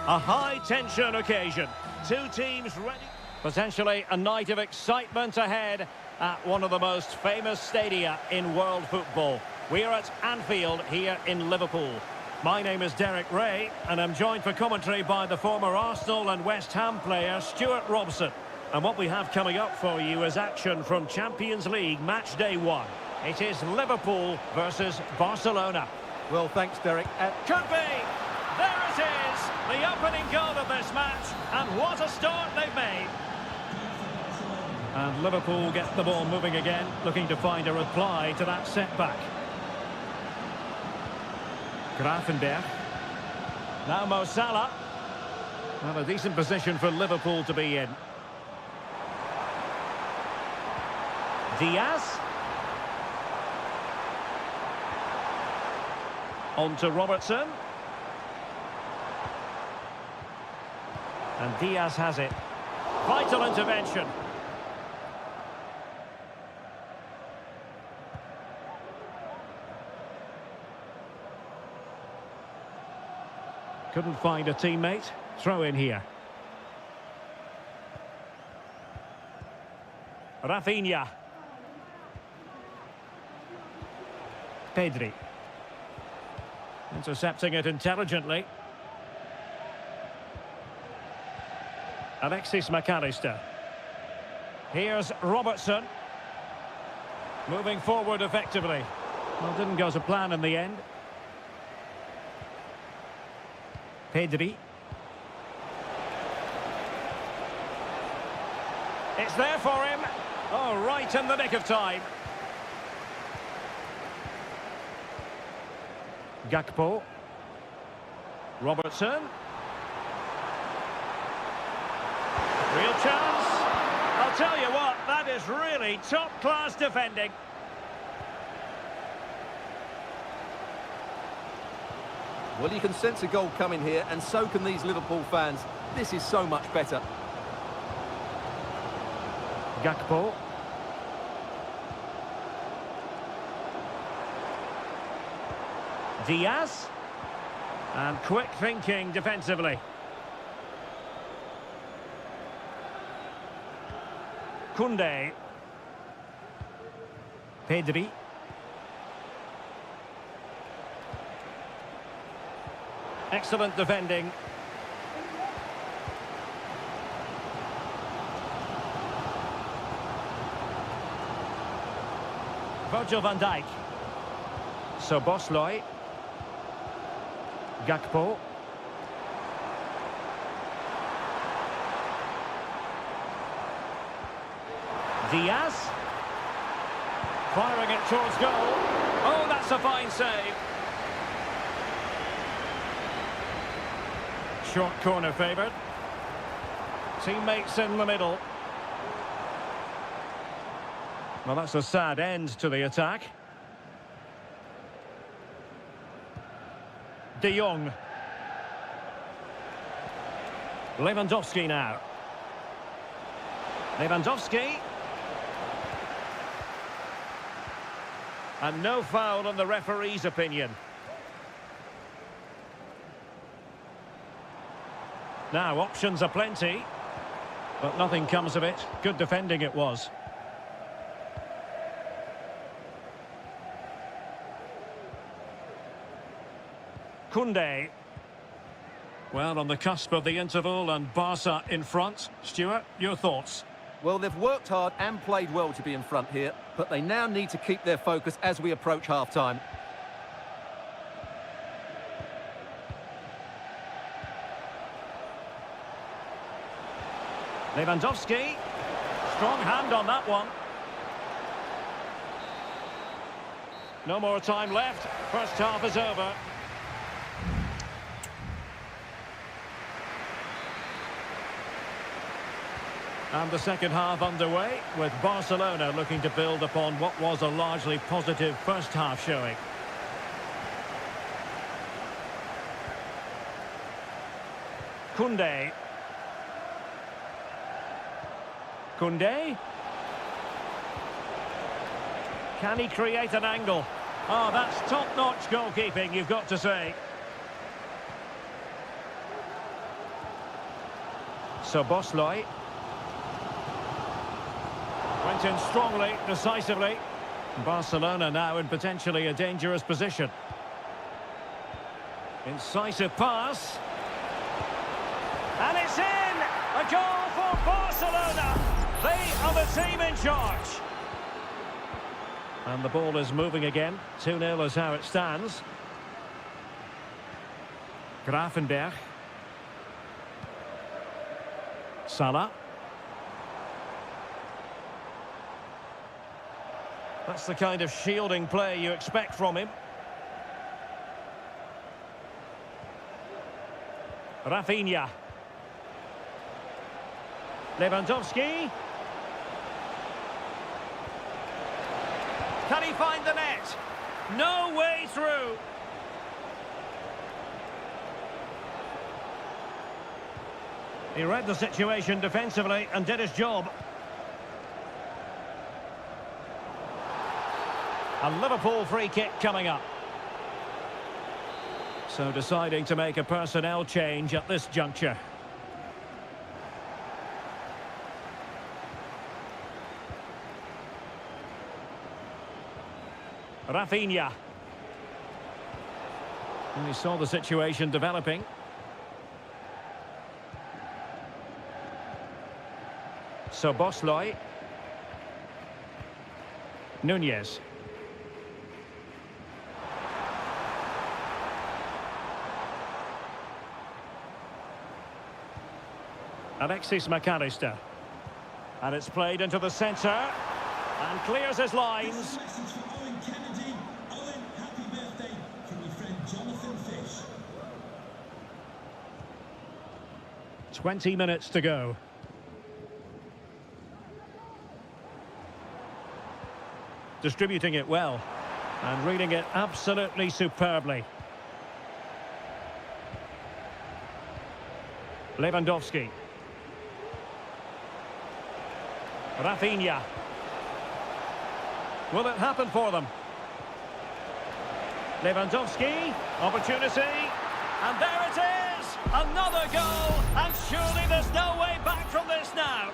A high-tension occasion. Two teams ready. Potentially a night of excitement ahead at one of the most famous stadia in world football. We are at Anfield here in Liverpool. My name is Derek Ray, and I'm joined for commentary by the former Arsenal and West Ham player Stuart Robson. And what we have coming up for you is action from Champions League match day 1. It is Liverpool versus Barcelona. Well, thanks, Derek. Could be! There it is! The opening goal of this match, and what a start they've made! And Liverpool get the ball moving again, looking to find a reply to that setback. Grafenberg. Now Mo Salah. Well, a decent position for Liverpool to be in. Diaz. On to Robertson. And Diaz has it. Vital intervention. Couldn't find a teammate. Throw in here. Rafinha. Pedri. Intercepting it intelligently. Alexis McAllister. Here's Robertson. Moving forward effectively. Well, didn't go to plan in the end. Pedri. It's there for him. Oh, right in the nick of time. Gakpo. Robertson. Real chance. I'll tell you what, that is really top-class defending. Well, you can sense a goal coming here, and so can these Liverpool fans. This is so much better. Gakpo. Diaz. And quick thinking defensively. Koundé. Pedri. Excellent defending. Virgil van Dijk. Szoboszlai. Gakpo. Diaz. Firing it towards goal. Oh, that's a fine save. Short corner favoured. Teammates in the middle. Well, that's a sad end to the attack. De Jong. Lewandowski now. Lewandowski. And no foul in the referee's opinion. Now, options are plenty, but nothing comes of it. Good defending it was. Koundé. Well, on the cusp of the interval and Barca in front. Stuart, your thoughts? Well, they've worked hard and played well to be in front here, but they now need to keep their focus as we approach half-time. Lewandowski. Strong hand on that one. No more time left. First half is over. And the second half underway, with Barcelona looking to build upon what was a largely positive first half showing. Koundé. Koundé. Can he create an angle? Oh, that's top-notch goalkeeping, you've got to say. So Bosley went in strongly, decisively. Barcelona now in potentially a dangerous position. Incisive pass. And it's in! A goal for Barcelona! They are the team in charge. And the ball is moving again. 2-0 is how it stands. Grafenberg. Salah. That's the kind of shielding play you expect from him. Rafinha. Lewandowski. Can he find the net? No way through. He read the situation defensively and did his job. A Liverpool free kick coming up. So deciding to make a personnel change at this juncture. Rafinha. And he saw the situation developing. So Bosley. Nunez. Alexis McAllister. And it's played into the centre. And clears his lines. This message for Owen Kennedy. Owen, happy birthday from your friend Jonathan Fish. 20 minutes to go. Distributing it well. And reading it absolutely superbly. Lewandowski. Rafinha. Will it happen for them? Lewandowski, opportunity, and there it is! Another goal, and surely there's no way back from this now.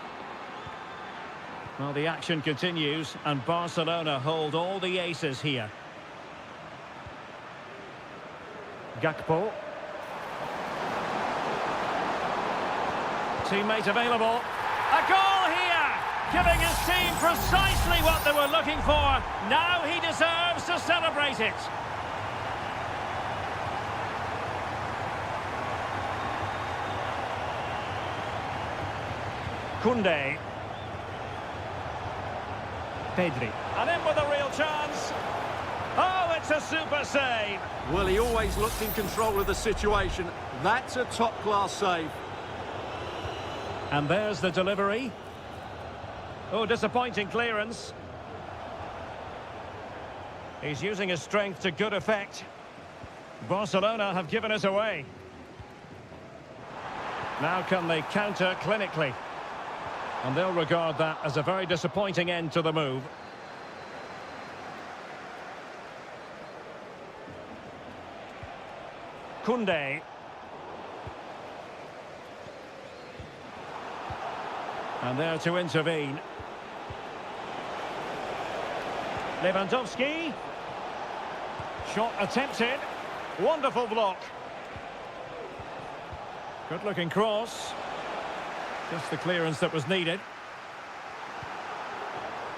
Well, the action continues, and Barcelona hold all the aces here. Gakpo. Teammate available. A goal here! Giving his team precisely what they were looking for. Now he deserves to celebrate it. Koundé. Pedri. And in with a real chance. Oh, it's a super save. Well, he always looked in control of the situation. That's a top-class save. And there's the delivery. Oh, disappointing clearance. He's using his strength to good effect. Barcelona have given us away. Now can they counter clinically? And they'll regard that as a very disappointing end to the move. Koundé. And there to intervene. Lewandowski. Shot attempted. Wonderful block. Good looking cross. Just the clearance that was needed.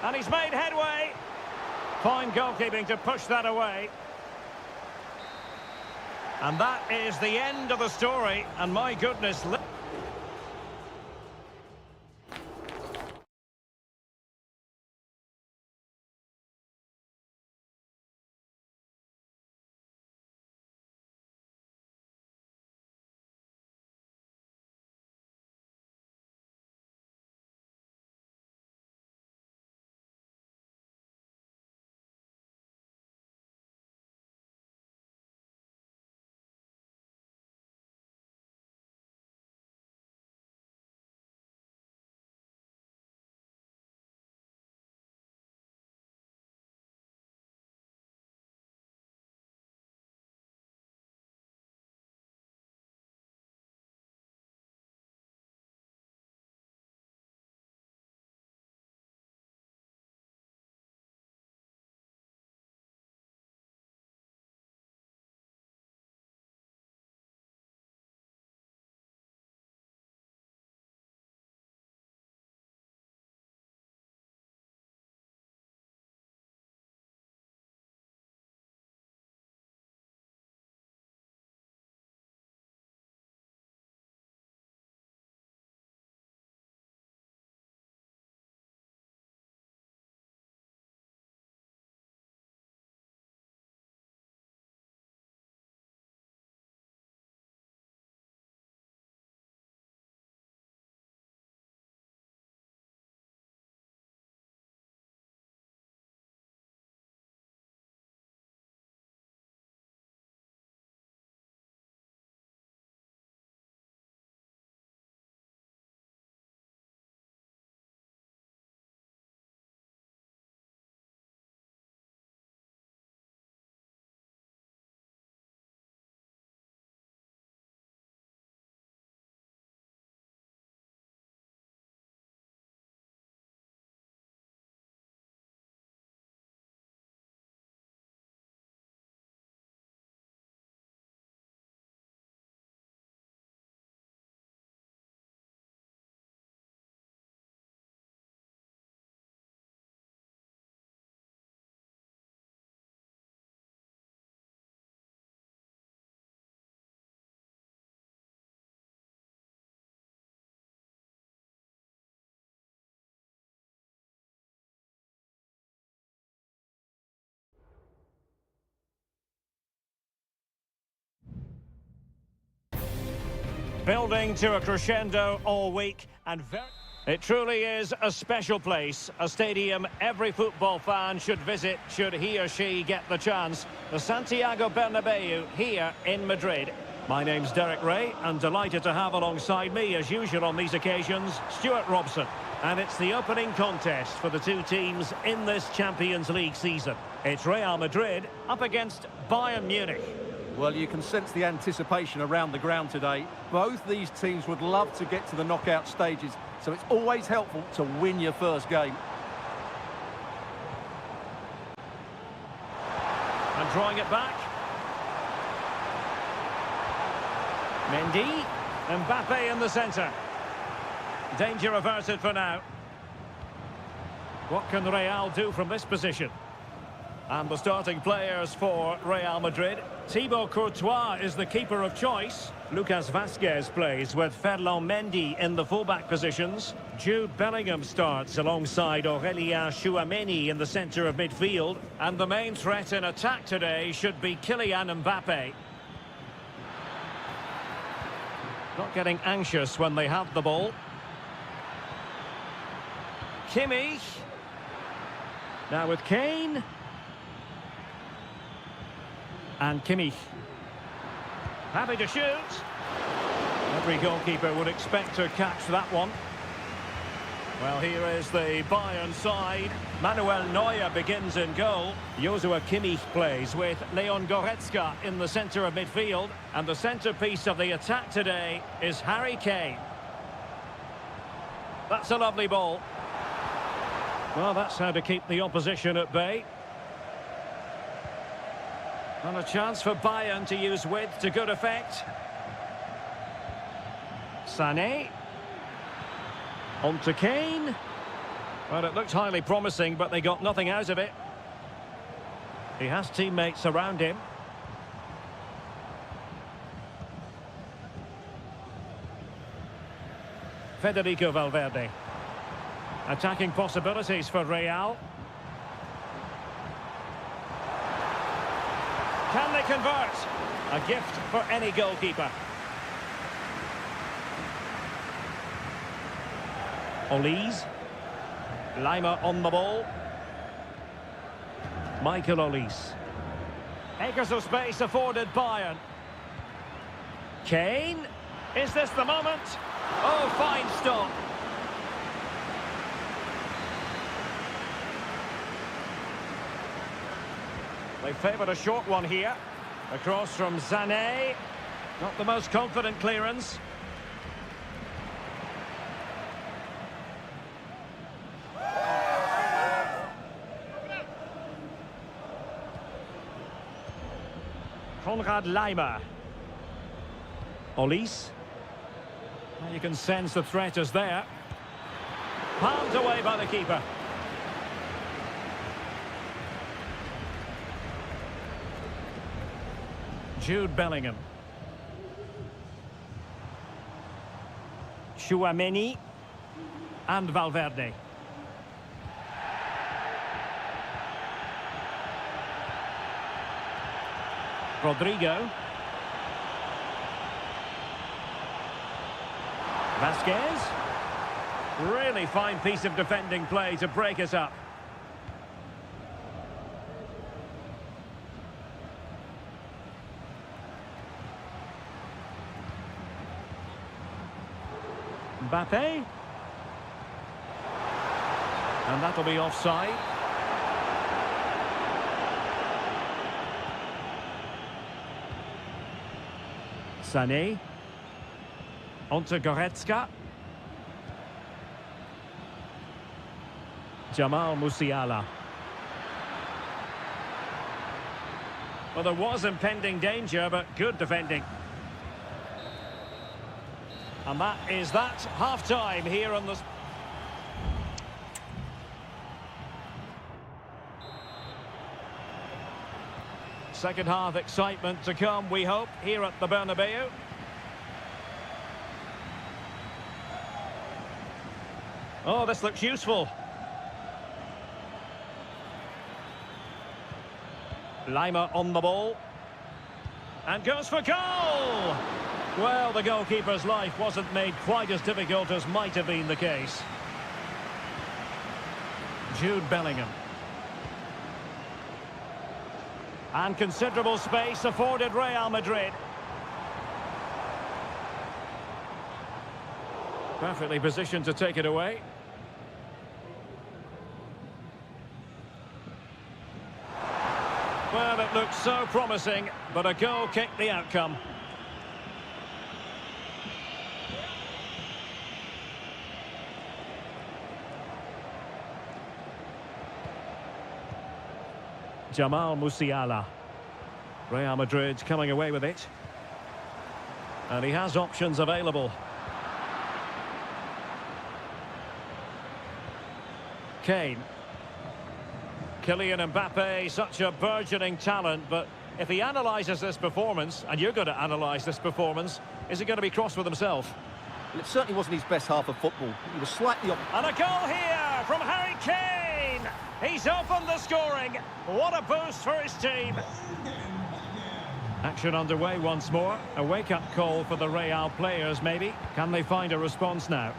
And he's made headway. Fine goalkeeping to push that away. And that is the end of the story. And my goodness... Building to a crescendo all week and it truly is a special place, a stadium every football fan should visit should he or she get the chance. The Santiago Bernabeu here in Madrid. My name's Derek Ray and delighted to have alongside me as usual on these occasions, Stuart Robson. And it's the opening contest for the two teams in this Champions League season. It's Real Madrid up against Bayern Munich. Well, you can sense the anticipation around the ground today. Both these teams would love to get to the knockout stages, so it's always helpful to win your first game. And drawing it back. Mendy. Mbappe in the centre. Danger averted for now. What can Real do from this position? And the starting players for Real Madrid. Thibaut Courtois is the keeper of choice. Lucas Vazquez plays with Ferland Mendy in the fullback positions. Jude Bellingham starts alongside Aurélien Tchouameni in the centre of midfield. And the main threat in attack today should be Kylian Mbappe. Not getting anxious when they have the ball. Kimmich. Now with Kane. And Kimmich. Happy to shoot. Every goalkeeper would expect to catch that one. Well, here is the Bayern side. Manuel Neuer begins in goal. Joshua Kimmich plays with Leon Goretzka in the centre of midfield. And the centrepiece of the attack today is Harry Kane. That's a lovely ball. Well, that's how to keep the opposition at bay. And a chance for Bayern to use width to good effect. Sané. On to Kane. Well, it looked highly promising, but they got nothing out of it. He has teammates around him. Federico Valverde. Attacking possibilities for Real. Can they convert? A gift for any goalkeeper. Olise. Lima on the ball. Michael Olise. Acres of space afforded Bayern. Kane. Is this the moment? Oh, fine stop. They favoured a short one here. Across from Sané. Not the most confident clearance. Konrad Laimer. Olise. Well, you can sense the threat is there. Palmed away by the keeper. Jude Bellingham. Tchouameni and Valverde. Rodrigo. Vazquez. Really fine piece of defending play to break us up. Mbappe. And that'll be offside. Sané. On to Goretzka. Jamal Musiala. Well, there was impending danger, but good defending. And that is that. Half-time here on the... Second half excitement to come, we hope, here at the Bernabeu. Oh, this looks useful. Lima on the ball. And goes for goal! Well, the goalkeeper's life wasn't made quite as difficult as might have been the case. Jude Bellingham. And considerable space afforded Real Madrid. Perfectly positioned to take it away. Well, it looked so promising, but a goal kicked the outcome. Jamal Musiala. Real Madrid coming away with it. And he has options available. Kane. Kylian Mbappe, such a burgeoning talent, but if he analyses this performance, and you're going to analyse this performance, is he going to be cross with himself? Well, it certainly wasn't his best half of football. He was slightly off. And a goal here from Harry Kane! He's opened the scoring. What a boost for his team. Action underway once more. A wake-up call for the Real players, maybe. Can they find a response now?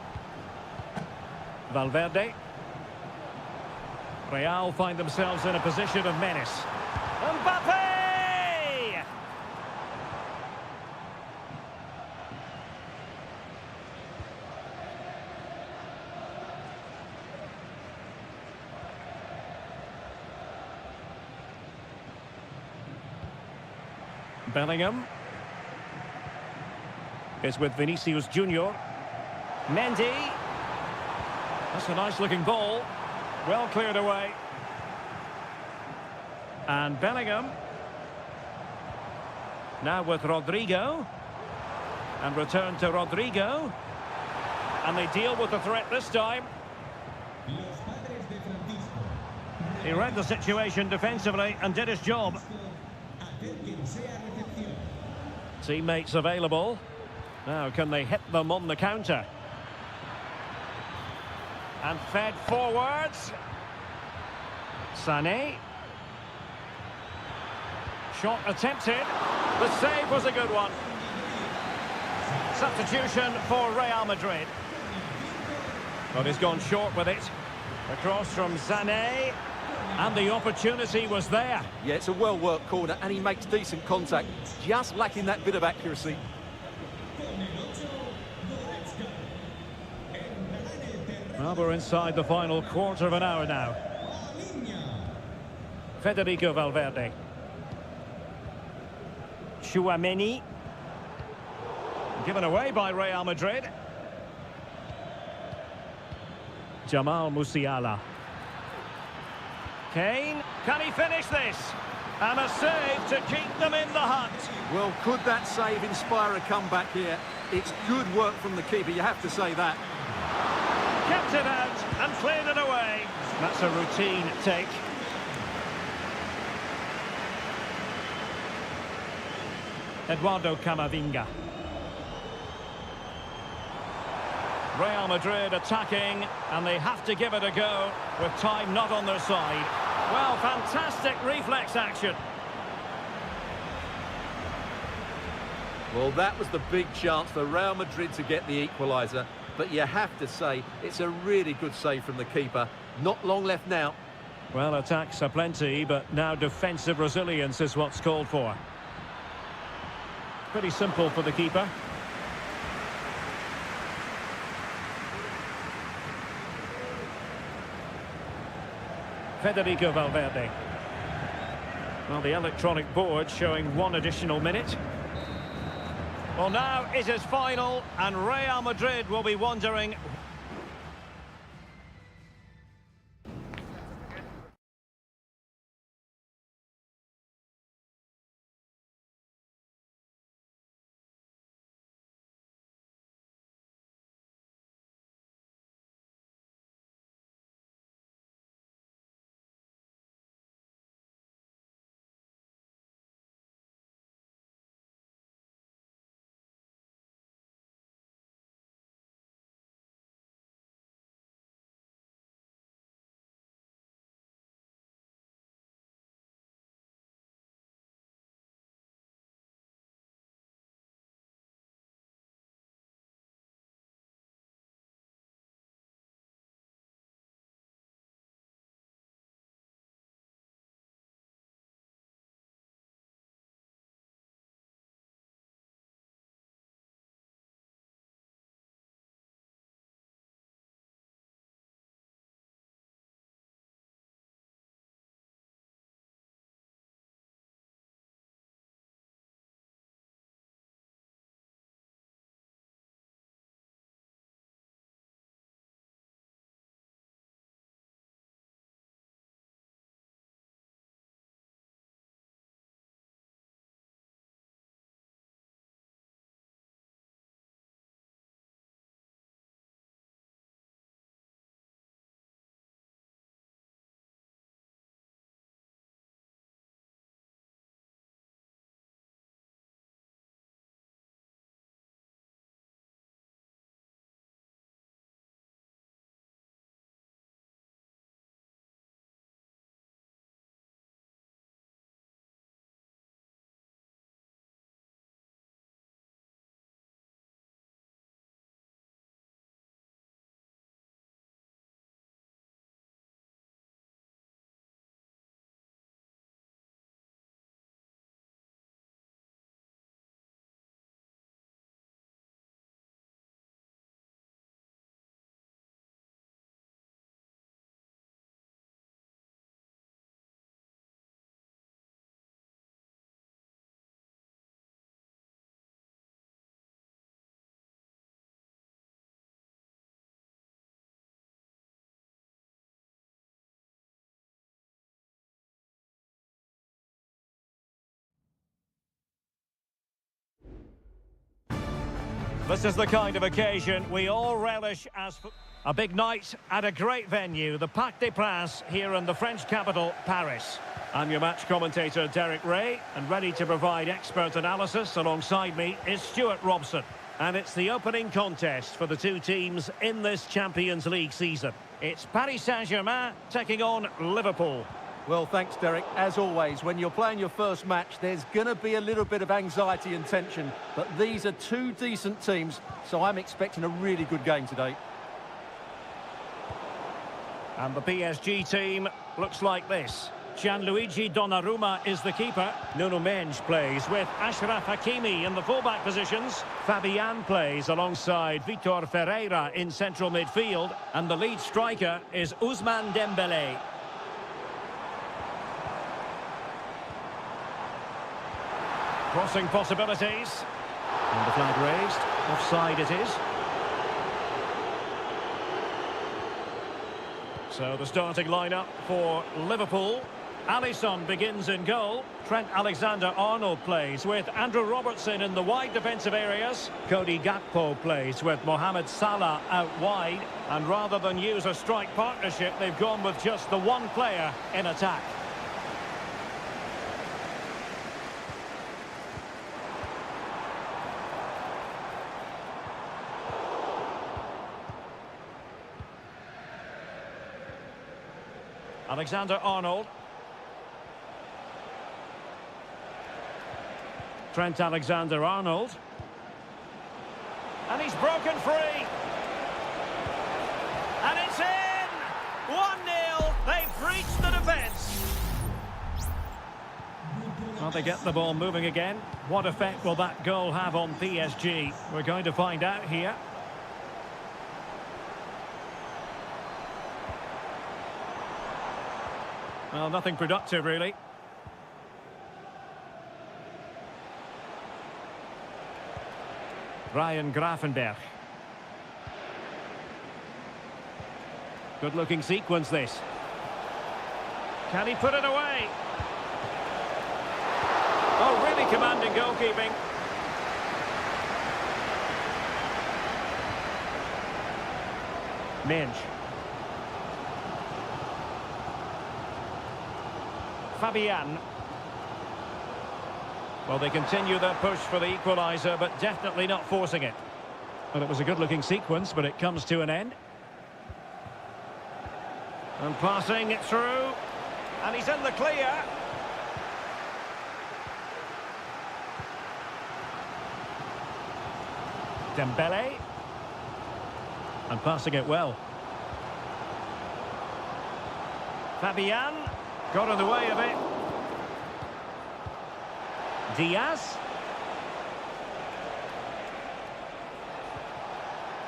Valverde. Real find themselves in a position of menace. Mbappe! Bellingham is with Vinicius Junior. Mendy. That's a nice-looking ball. Well cleared away. And Bellingham. Now with Rodrigo. And return to Rodrigo. And they deal with the threat this time. He read the situation defensively and did his job. Teammates available. Now can they hit them on the counter? And fed forwards. Sané. Shot attempted. The save was a good one. Substitution for Real Madrid. But he's gone short with it. Across from Sané. And the opportunity was there. Yeah, it's a well-worked corner, and he makes decent contact. Just lacking that bit of accuracy. Well, we're inside the final quarter of an hour now. Federico Valverde. Tchouaméni. Given away by Real Madrid. Jamal Musiala. Kane, can he finish this? And a save to keep them in the hunt. Well, could that save inspire a comeback here? It's good work from the keeper, you have to say that. Kept it out and cleared it away. That's a routine take. Eduardo Camavinga. Real Madrid attacking, and they have to give it a go with time not on their side. Well, fantastic reflex action. Well, that was the big chance for Real Madrid to get the equaliser, but you have to say it's a really good save from the keeper. Not long left now. Well, attacks are plenty, but now defensive resilience is what's called for. Pretty simple for the keeper. Federico Valverde. Well, the electronic board showing 1 additional minute. Well, now it is final, and Real Madrid will be wondering This is the kind of occasion we all relish as a big night at a great venue, the Parc des Princes here in the French capital, Paris. I'm your match commentator, Derek Ray, and ready to provide expert analysis alongside me is Stuart Robson. And it's the opening contest for the two teams in this Champions League season. It's Paris Saint-Germain taking on Liverpool. Well, thanks, Derek. As always, when you're playing your first match, there's going to be a little bit of anxiety and tension. But these are two decent teams, so I'm expecting a really good game today. And the PSG team looks like this. Gianluigi Donnarumma is the keeper. Nuno Mendes plays with Achraf Hakimi in the fullback positions. Fabian plays alongside Vitor Ferreira in central midfield. And the lead striker is Ousmane Dembélé. Crossing possibilities. And the flag raised. Offside it is. So the starting lineup for Liverpool. Alisson begins in goal. Trent Alexander-Arnold plays with Andrew Robertson in the wide defensive areas. Cody Gakpo plays with Mohamed Salah out wide. And rather than use a strike partnership, they've gone with just the one player in attack. Alexander-Arnold. Trent Alexander-Arnold. And he's broken free. And it's in! 1-0. They've breached the defence. Well, they get the ball moving again. What effect will that goal have on PSG? We're going to find out here. Well, nothing productive, really. Ryan Gravenberch. Good-looking sequence, this. Can he put it away? Oh, really commanding goalkeeping. Minge. Fabian. Well, they continue their push for the equaliser, but definitely not forcing it. Well, it was a good-looking sequence, but it comes to an end. And passing it through. And he's in the clear. Dembélé. And passing it well. Fabian. Got in the way of it. Diaz.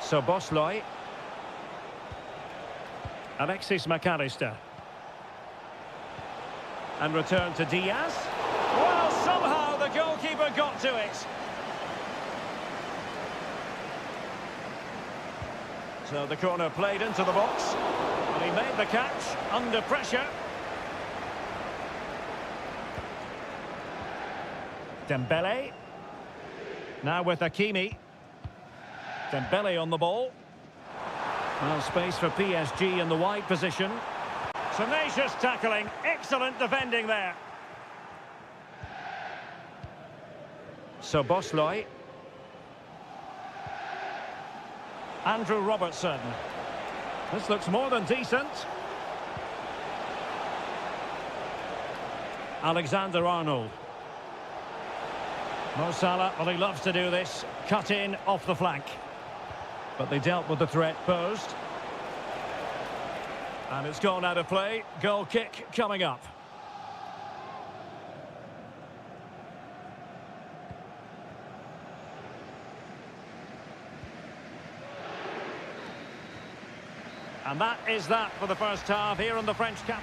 Szoboszlai. Alexis McAllister. And return to Diaz. Well, somehow the goalkeeper got to it. So the corner played into the box. And he made the catch under pressure. Dembélé. Now with Hakimi. Dembélé on the ball. Well, space for PSG in the wide position. Tenacious tackling. Excellent defending there. Szoboszlai. Andrew Robertson. This looks more than decent. Alexander-Arnold. Mo Salah, well, he loves to do this. Cut in off the flank. But they dealt with the threat posed. And it's gone out of play. Goal kick coming up. And that is that for the first half here in the French camp.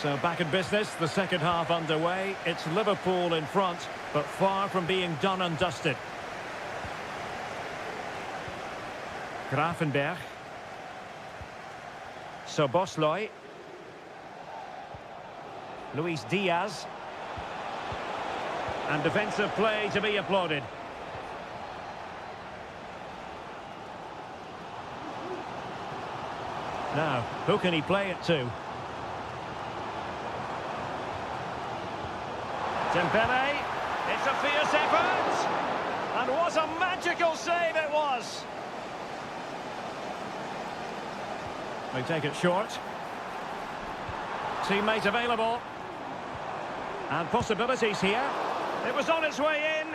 So back in business, the second half underway. It's Liverpool in front, but far from being done and dusted. Gravenberch. Szoboszlai. Luis Diaz. And defensive play to be applauded. Now, who can he play it to? Dembele. It's a fierce effort. And what a magical save it was. They take it short. Teammate available. And possibilities here. It was on its way in.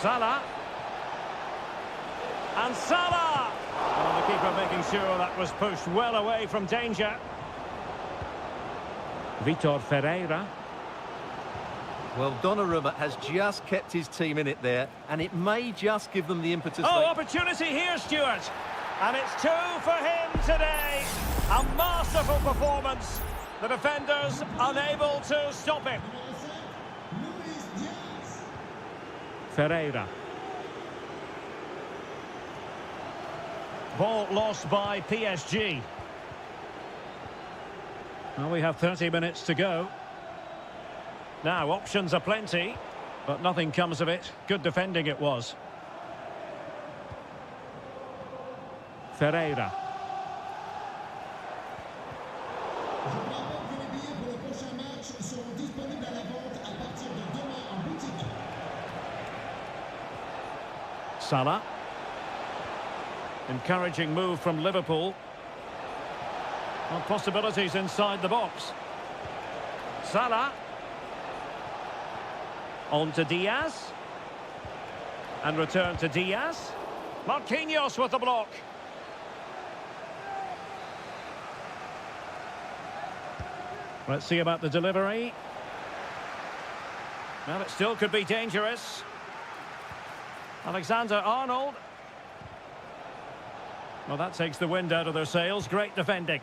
Salah. And Salah! And the keeper making sure that was pushed well away from danger. Vitor Ferreira. Well, Donnarumma has just kept his team in it there, and it may just give them the impetus. Oh, opportunity here, Stuart. And it's 2 for him today. A masterful performance. The defenders unable to stop him. Ferreira. Ball lost by PSG. Well, we have 30 minutes to go. Now, options are plenty, but nothing comes of it. Good defending it was. Ferreira. Salah. Encouraging move from Liverpool. Well, possibilities inside the box. Salah. On to Diaz. And return to Diaz. Marquinhos with the block. Let's see about the delivery. Well, it still could be dangerous. Alexander-Arnold. Well, that takes the wind out of their sails. Great defending.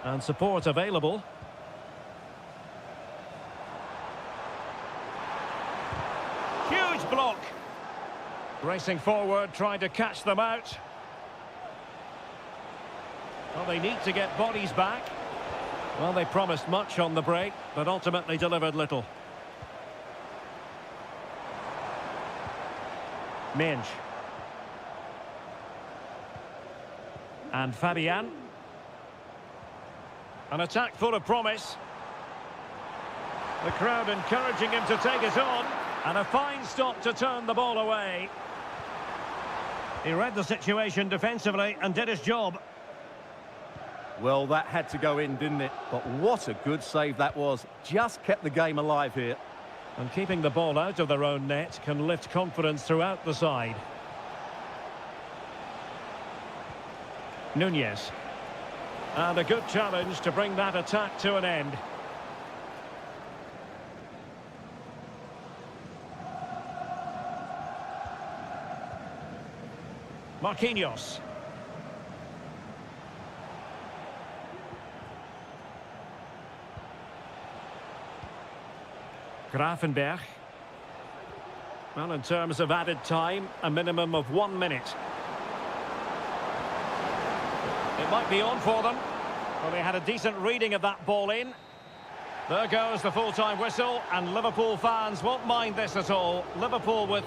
And support available. Huge block. Racing forward, trying to catch them out. Well, they need to get bodies back. Well, they promised much on the break, but ultimately delivered little. Minge. And Fabian. An attack full of promise. The crowd encouraging him to take it on. And a fine stop to turn the ball away. He read the situation defensively and did his job. Well, that had to go in, didn't it? But what a good save that was. Just kept the game alive here. And keeping the ball out of their own net can lift confidence throughout the side. Nunez. And a good challenge to bring that attack to an end. Marquinhos. Grafenberg. Well, in terms of added time, a minimum of 1 minute. It might be on for them. Well, they had a decent reading of that ball in. There goes the full-time whistle, and Liverpool fans won't mind this at all. Liverpool with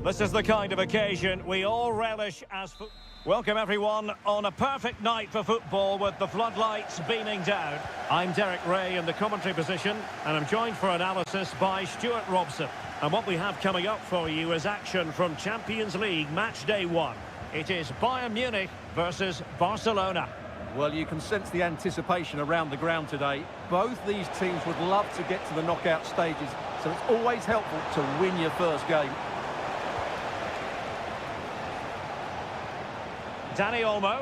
This is the kind of occasion we all relish as... Welcome everyone on a perfect night for football with the floodlights beaming down. I'm Derek Ray in the commentary position and I'm joined for analysis by Stuart Robson. And what we have coming up for you is action from Champions League match day 1. It is Bayern Munich versus Barcelona. Well, you can sense the anticipation around the ground today. Both these teams would love to get to the knockout stages, so it's always helpful to win your first game. Dani Olmo.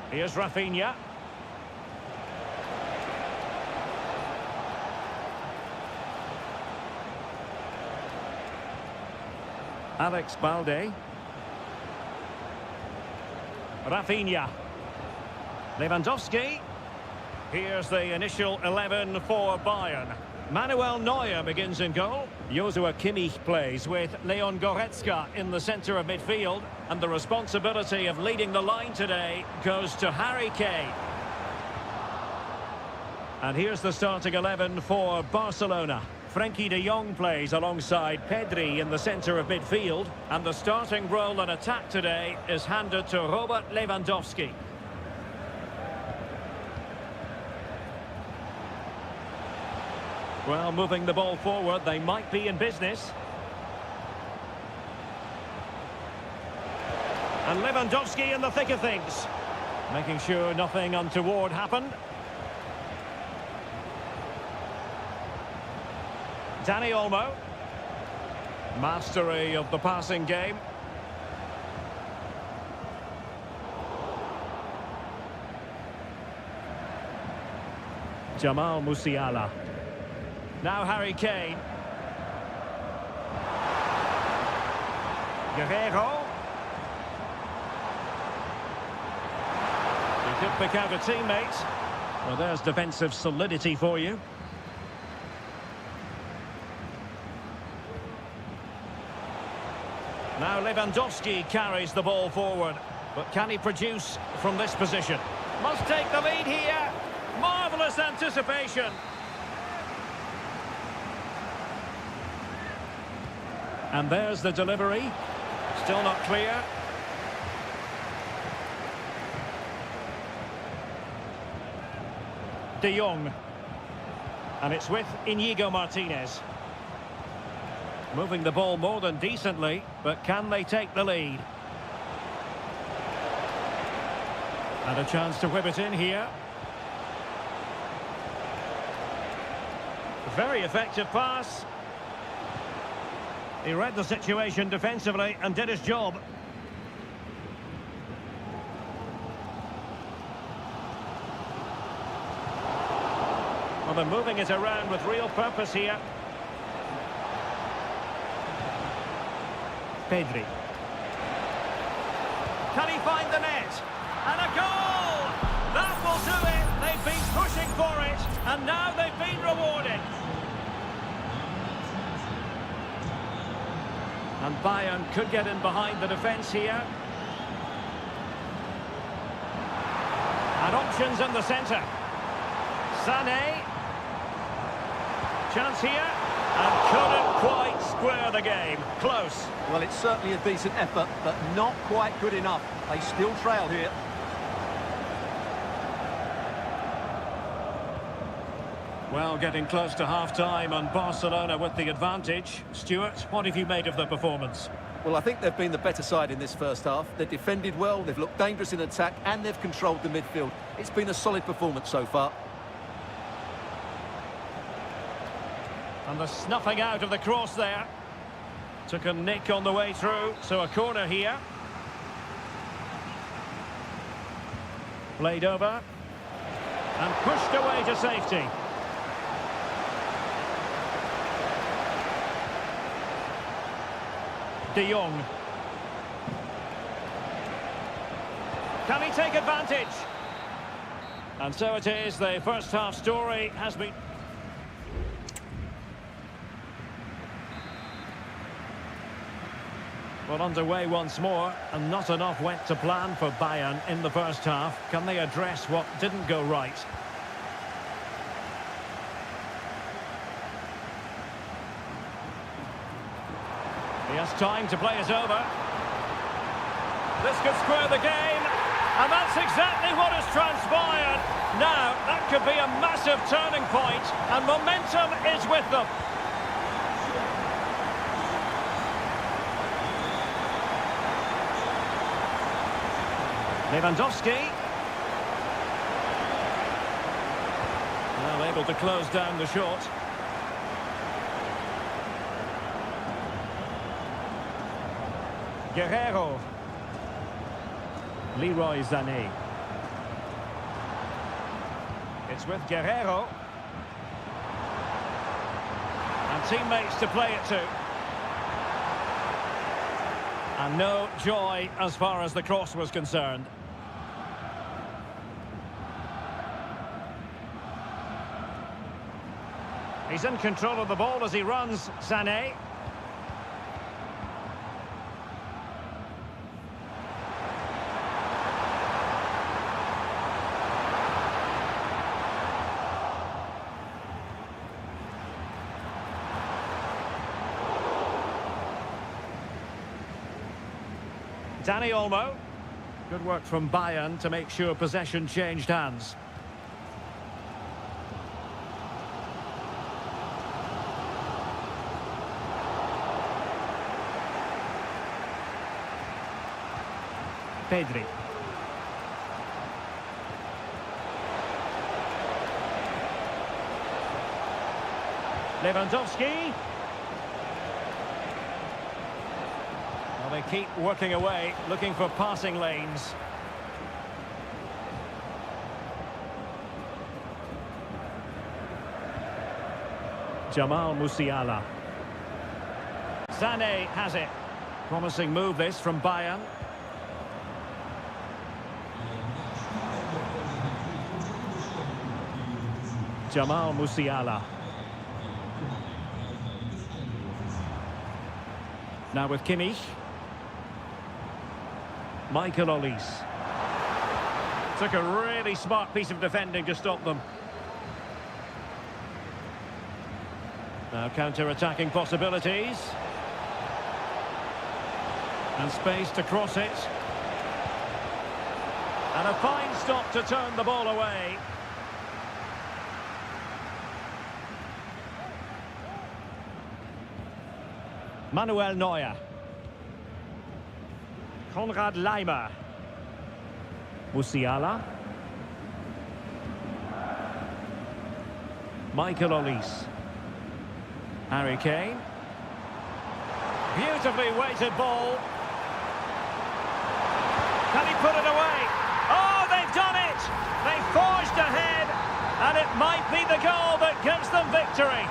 Here's Rafinha. Alex Balde. Rafinha. Lewandowski. Here's the initial 11 for Bayern. Manuel Neuer begins in goal. Joshua Kimmich plays with Leon Goretzka in the centre of midfield. And the responsibility of leading the line today goes to Harry Kane. And here's the starting 11 for Barcelona. Frenkie de Jong plays alongside Pedri in the centre of midfield. And the starting role in attack today is handed to Robert Lewandowski. Well, moving the ball forward, they might be in business. And Lewandowski in the thick of things, making sure nothing untoward happened. Dani Olmo. Mastery of the passing game. Jamal Musiala. Now Harry Kane. Guerrero. He could pick out a teammate. Well, there's defensive solidity for you. Now Lewandowski carries the ball forward. But can he produce from this position? Must take the lead here. Marvellous anticipation. And there's the delivery. Still not clear. De Jong. And it's with Inigo Martinez. Moving the ball more than decently, but can they take the lead? And a chance to whip it in here. Very effective pass. He read the situation defensively and did his job. Well, they're moving it around with real purpose here. Pedri. Can he find the net? And a goal! That will do it! They've been pushing for it, and now they've been rewarded. And Bayern could get in behind the defence here. And options in the centre. Sané. Chance here. And couldn't quite square the game. Close. Well, it's certainly a decent effort, but not quite good enough. They still trail here. Well, getting close to half-time and Barcelona with the advantage. Stuart, what have you made of the performance? Well, I think they've been the better side in this first half. They've defended well, they've looked dangerous in attack, and they've controlled the midfield. It's been a solid performance so far. And the snuffing out of the cross there. Took a nick on the way through, so a corner here. Played over. And pushed away to safety. De Jong. Can he take advantage? And so it is, the first half story has been... Well, underway once more, and not enough went to plan for Bayern in the first half. Can they address what didn't go right? He has time to play it over. This could square the game, and that's exactly what has transpired. Now, that could be a massive turning point, and momentum is with them. Lewandowski. Well, able to close down the shot. Guerrero. Leroy Sané. It's with Guerrero. And teammates to play it to. And no joy as far as the cross was concerned. He's in control of the ball as he runs, Sané. Dani Olmo. Good work from Bayern to make sure possession changed hands. Pedri. Lewandowski. Well, they keep working away, looking for passing lanes. Jamal Musiala. Sané has it. Promising move this from Bayern. Jamal Musiala. Now with Kimmich. Michael Olise. Took a really smart piece of defending to stop them. Now counter-attacking possibilities. And space to cross it. And a fine stop to turn the ball away. Manuel Neuer. Konrad Laimer. Musiala. Michael Olise. Harry Kane. Beautifully weighted ball. Can he put it away? Oh, they've done it! They forged ahead, and it might be the goal that gives them victory.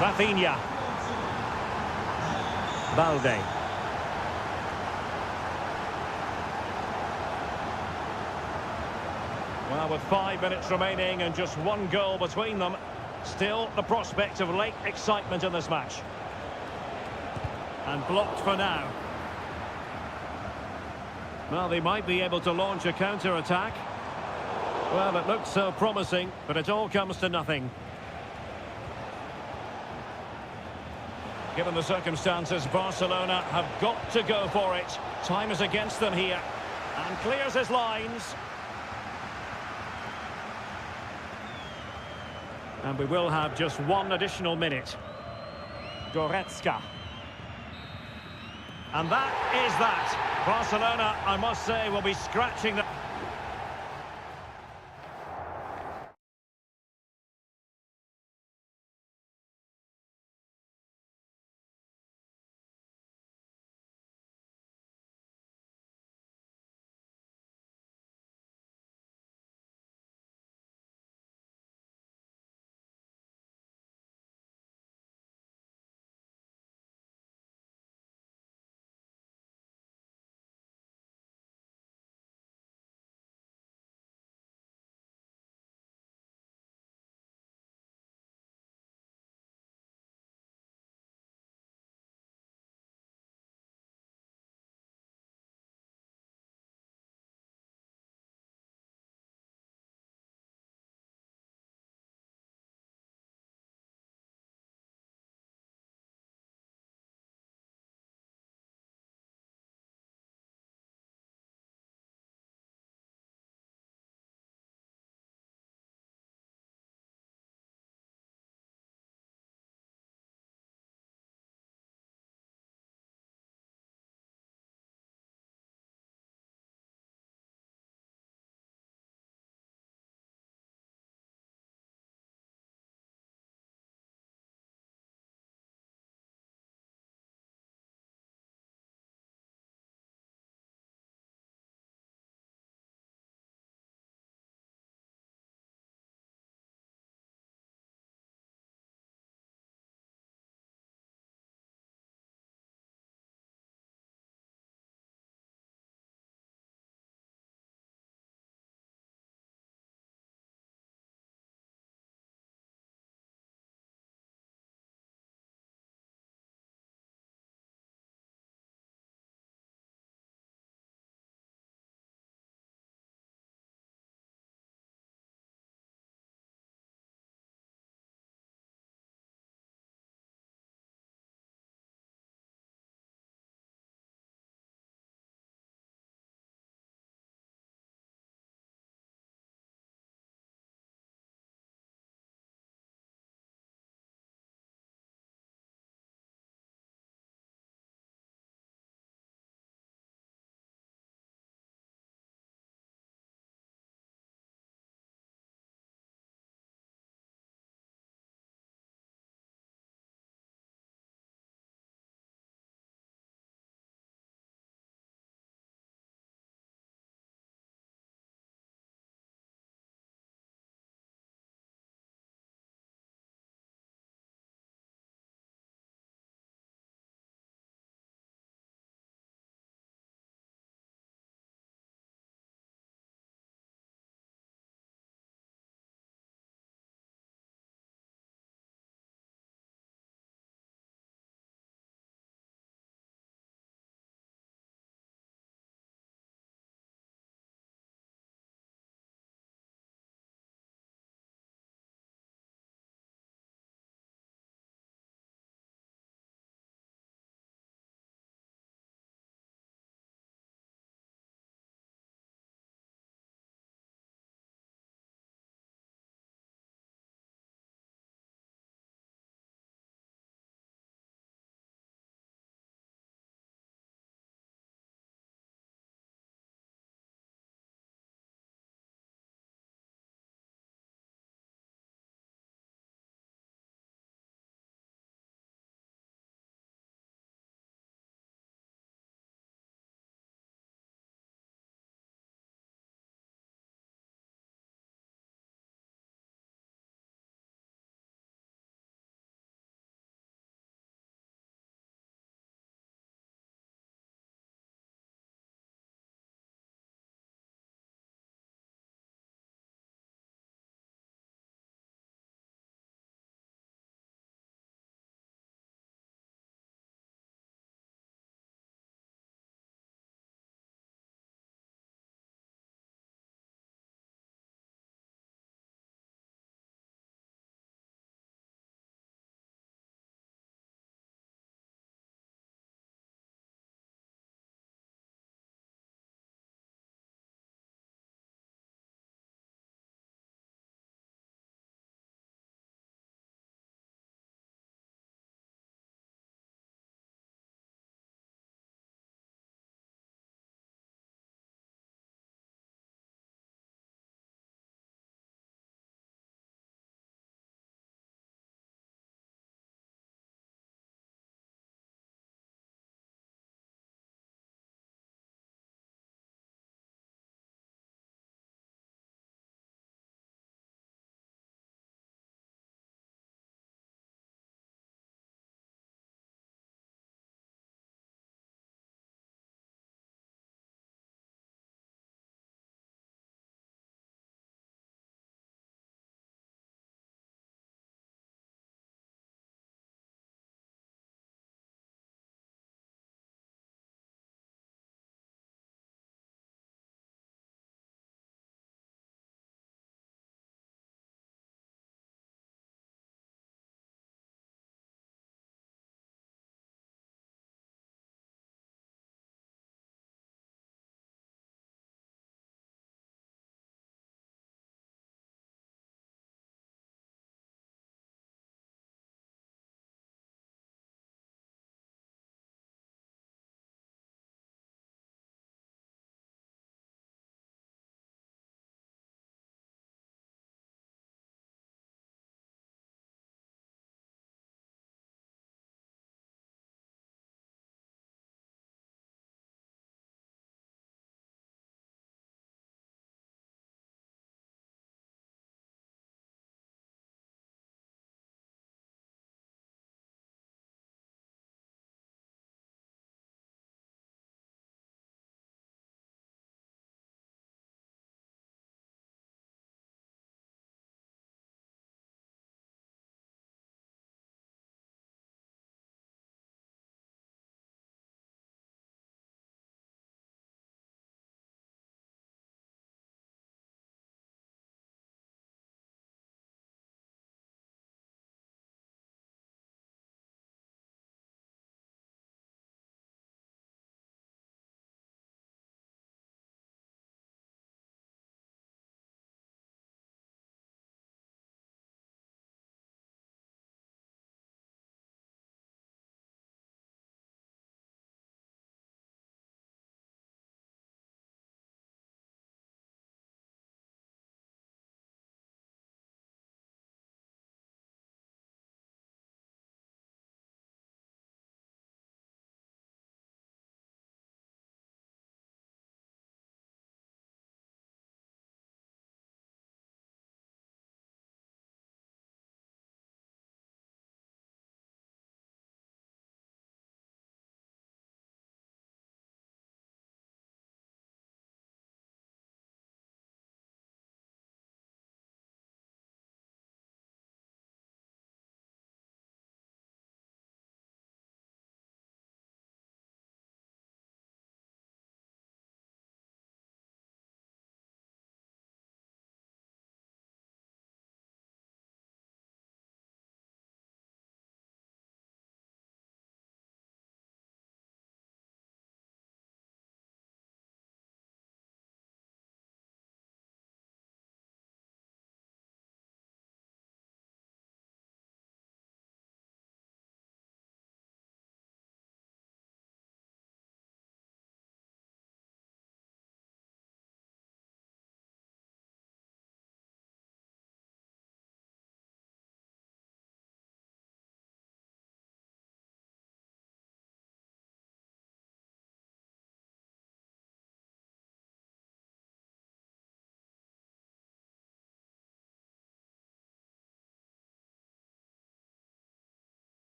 Rafinha. Balde. Well, with 5 minutes remaining and just one goal between them, still the prospect of late excitement in this match. And blocked for now. Well, they might be able to launch a counter-attack. Well, it looks so promising, but it all comes to nothing. Given the circumstances, Barcelona have got to go for it. Time is against them here. And clears his lines. And we will have just one additional minute. Goretzka. And that is that. Barcelona, I must say, will be scratching the...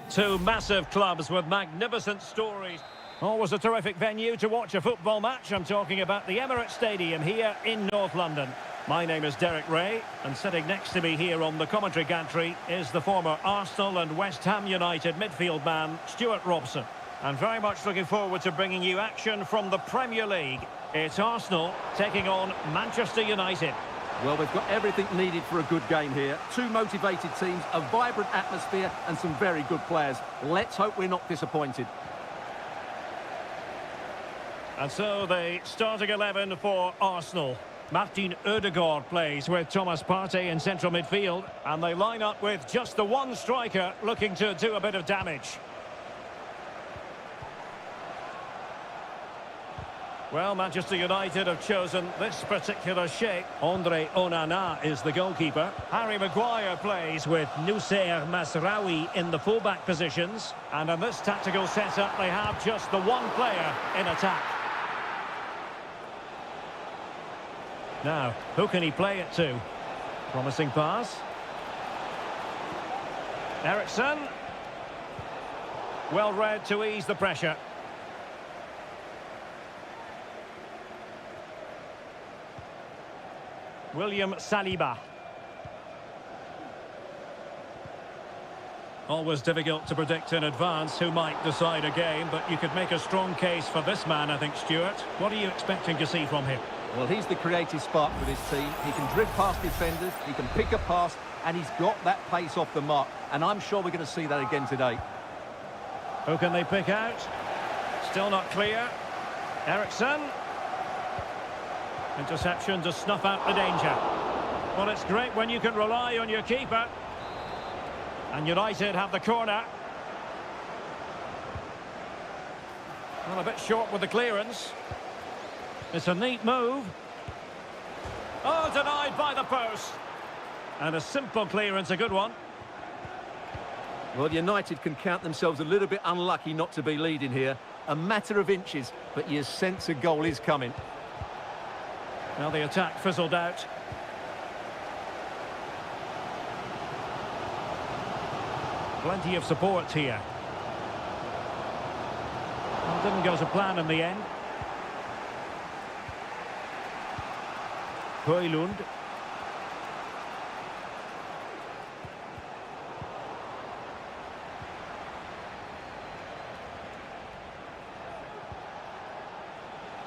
Two massive clubs with magnificent stories. Always a terrific venue to watch a football match. I'm talking about the Emirates Stadium here in North London. My name is Derek Ray, and sitting next to me here on the commentary gantry is the former Arsenal and West Ham United midfield man, Stuart Robson. And very much looking forward to bringing you action from the Premier League. It's Arsenal taking on Manchester United. Well, we've got everything needed for a good game here. Two motivated teams, a vibrant atmosphere and some very good players. Let's hope we're not disappointed. And so the starting 11 for Arsenal. Martin Ødegaard plays with Thomas Partey in central midfield. And they line up with just the one striker looking to do a bit of damage. Well, Manchester United have chosen this particular shape. Andre Onana is the goalkeeper. Harry Maguire plays with Noussair Masraoui in the fullback positions. And in this tactical setup, they have just the one player in attack. Now, who can he play it to? Promising pass. Eriksen. Well read to ease the pressure. William Saliba. Always difficult to predict in advance who might decide a game, but you could make a strong case for this man, I think, Stuart. What are you expecting to see from him? Well, he's the creative spark for this team. He can drift past defenders, he can pick a pass, and he's got that pace off the mark. And I'm sure we're going to see that again today. Who can they pick out? Still not clear. Eriksen. Interception to snuff out the danger. Well, it's great when you can rely on your keeper. And United have the corner. Well, a bit short with the clearance. It's a neat move. Oh, denied by the post. And a simple clearance, a good one. Well, United can count themselves a little bit unlucky not to be leading here. A matter of inches, but you sense a goal is coming. Now the attack fizzled out. Plenty of support here. Well, didn't go to plan in the end. Højlund.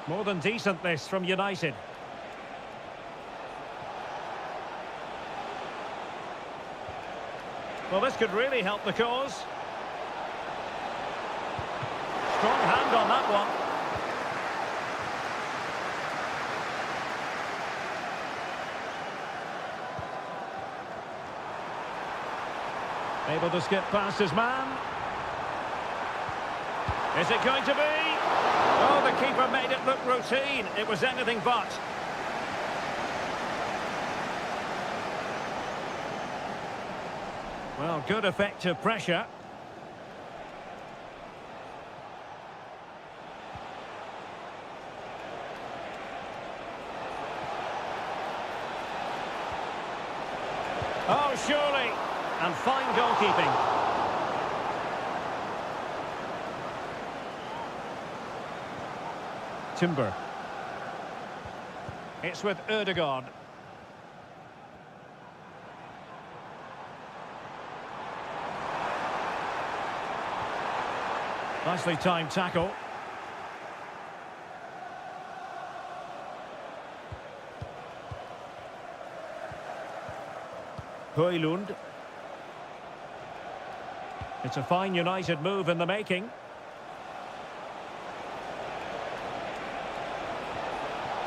More than decent this from United. Well, this could really help the cause. Strong hand on that one. Able to skip past his man. Is it going to be? Oh, the keeper made it look routine. It was anything but. Well, good effective pressure. Oh, surely. And fine goalkeeping. Timber. It's with Ødegaard. Nicely timed tackle. Højlund. It's a fine United move in the making.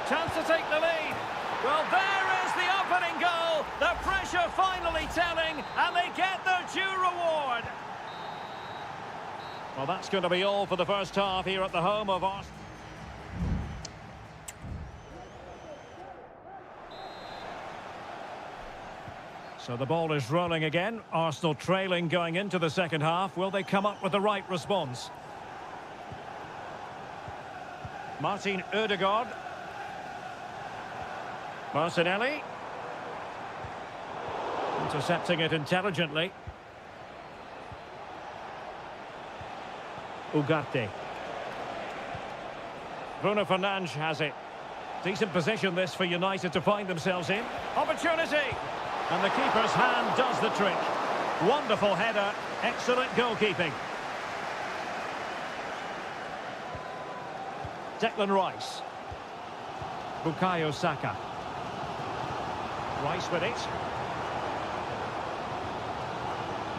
Chance to take the lead. Well, there is the opening goal. The pressure finally telling, and they get their due reward. Well, that's going to be all for the first half here at the home of Arsenal. So the ball is rolling again. Arsenal trailing going into the second half. Will they come up with the right response? Martin Ødegaard. Martinelli. Intercepting it intelligently. Ugarte. Bruno Fernandes has it. Decent position this for United to find themselves in. Opportunity! And the keeper's hand does the trick. Wonderful header, excellent goalkeeping. Declan Rice. Bukayo Saka. Rice with it.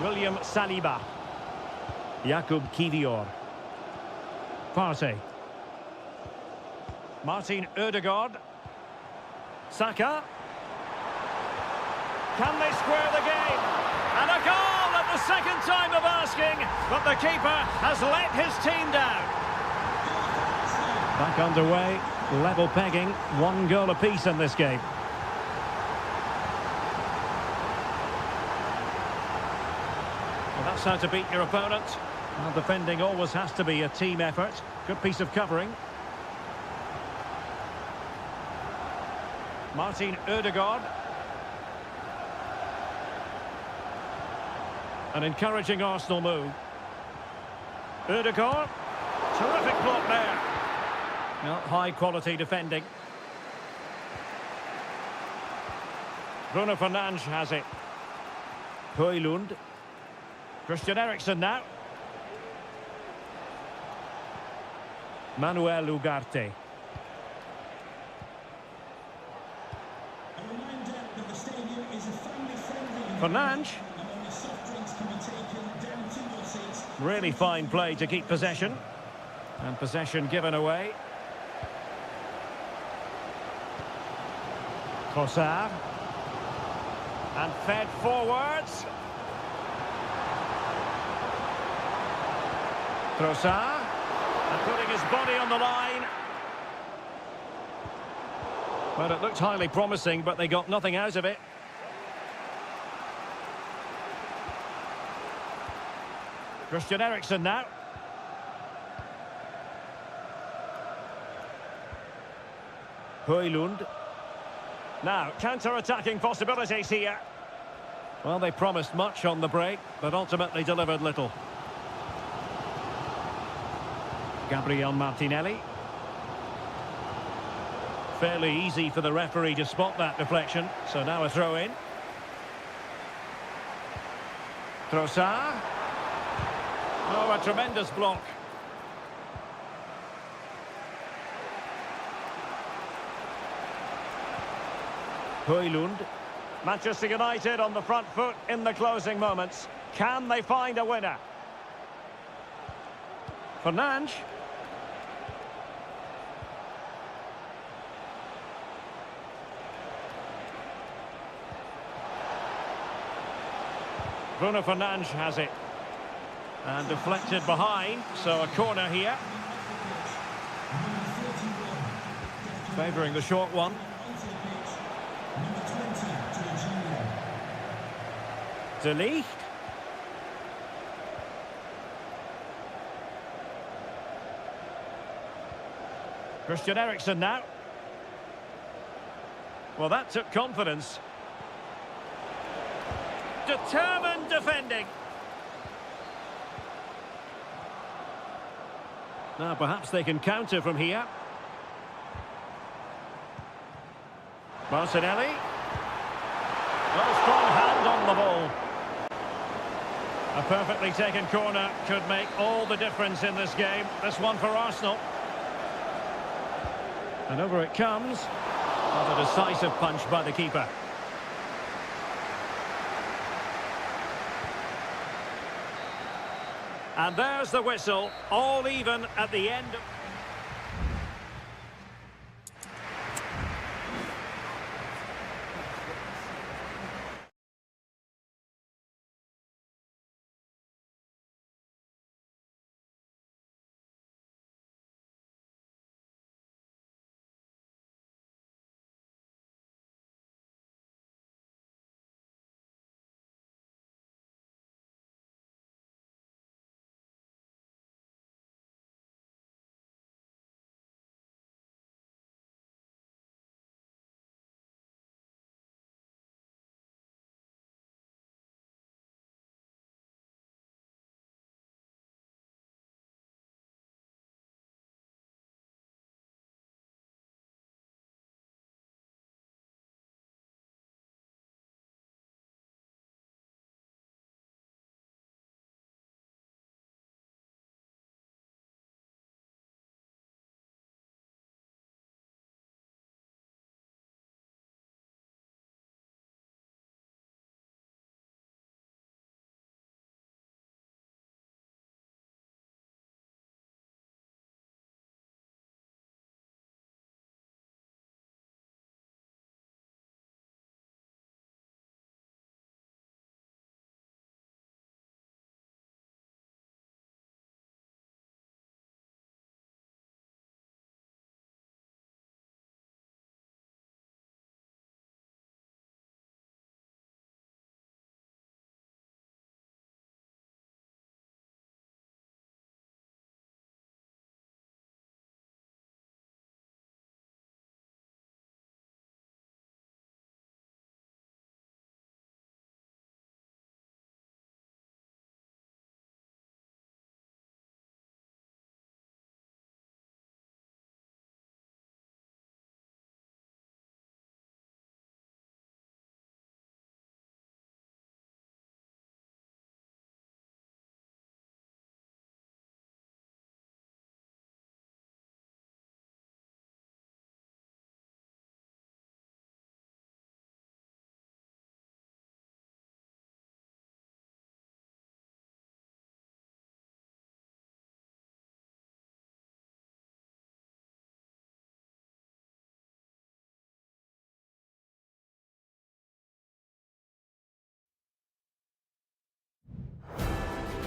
William Saliba. Jakub Kivior. Partey. Martin Ødegaard. Saka. Can they square the game? And a goal at the second time of asking, but the keeper has let his team down. Back underway, level pegging, 1 goal apiece in this game. Well, that's how to beat your opponent. Well, defending always has to be a team effort. Good piece of covering. Martin Ødegaard. An encouraging Arsenal move. Ødegaard. Terrific block there. Well, high quality defending. Bruno Fernandes has it. Højlund. Christian Eriksen now. Manuel Ugarte. Fernandes. Really fine play to keep possession. And possession given away. Trossard. And fed forwards. Trossard. And putting his body on the line. Well, it looked highly promising, but they got nothing out of it. Christian Eriksen now. Højlund. Now, counter-attacking possibilities here. Well, they promised much on the break, but ultimately delivered little. Gabriel Martinelli. Fairly easy for the referee to spot that deflection, so now a throw-in. Trossard. Oh, a tremendous block. Højlund. Manchester United on the front foot in the closing moments. Can they find a winner? Fernandes. Bruno Fernandes has it. And deflected behind, so a corner here. Favouring the short one. De Ligt. Christian Eriksen now. Well, that took confidence. Determined defending. Now perhaps they can counter from here. Martinelli. Well, strong hand on the ball. A perfectly taken corner could make all the difference in this game. This one for Arsenal. And over it comes. Not a decisive punch by the keeper. And there's the whistle, all even at the end.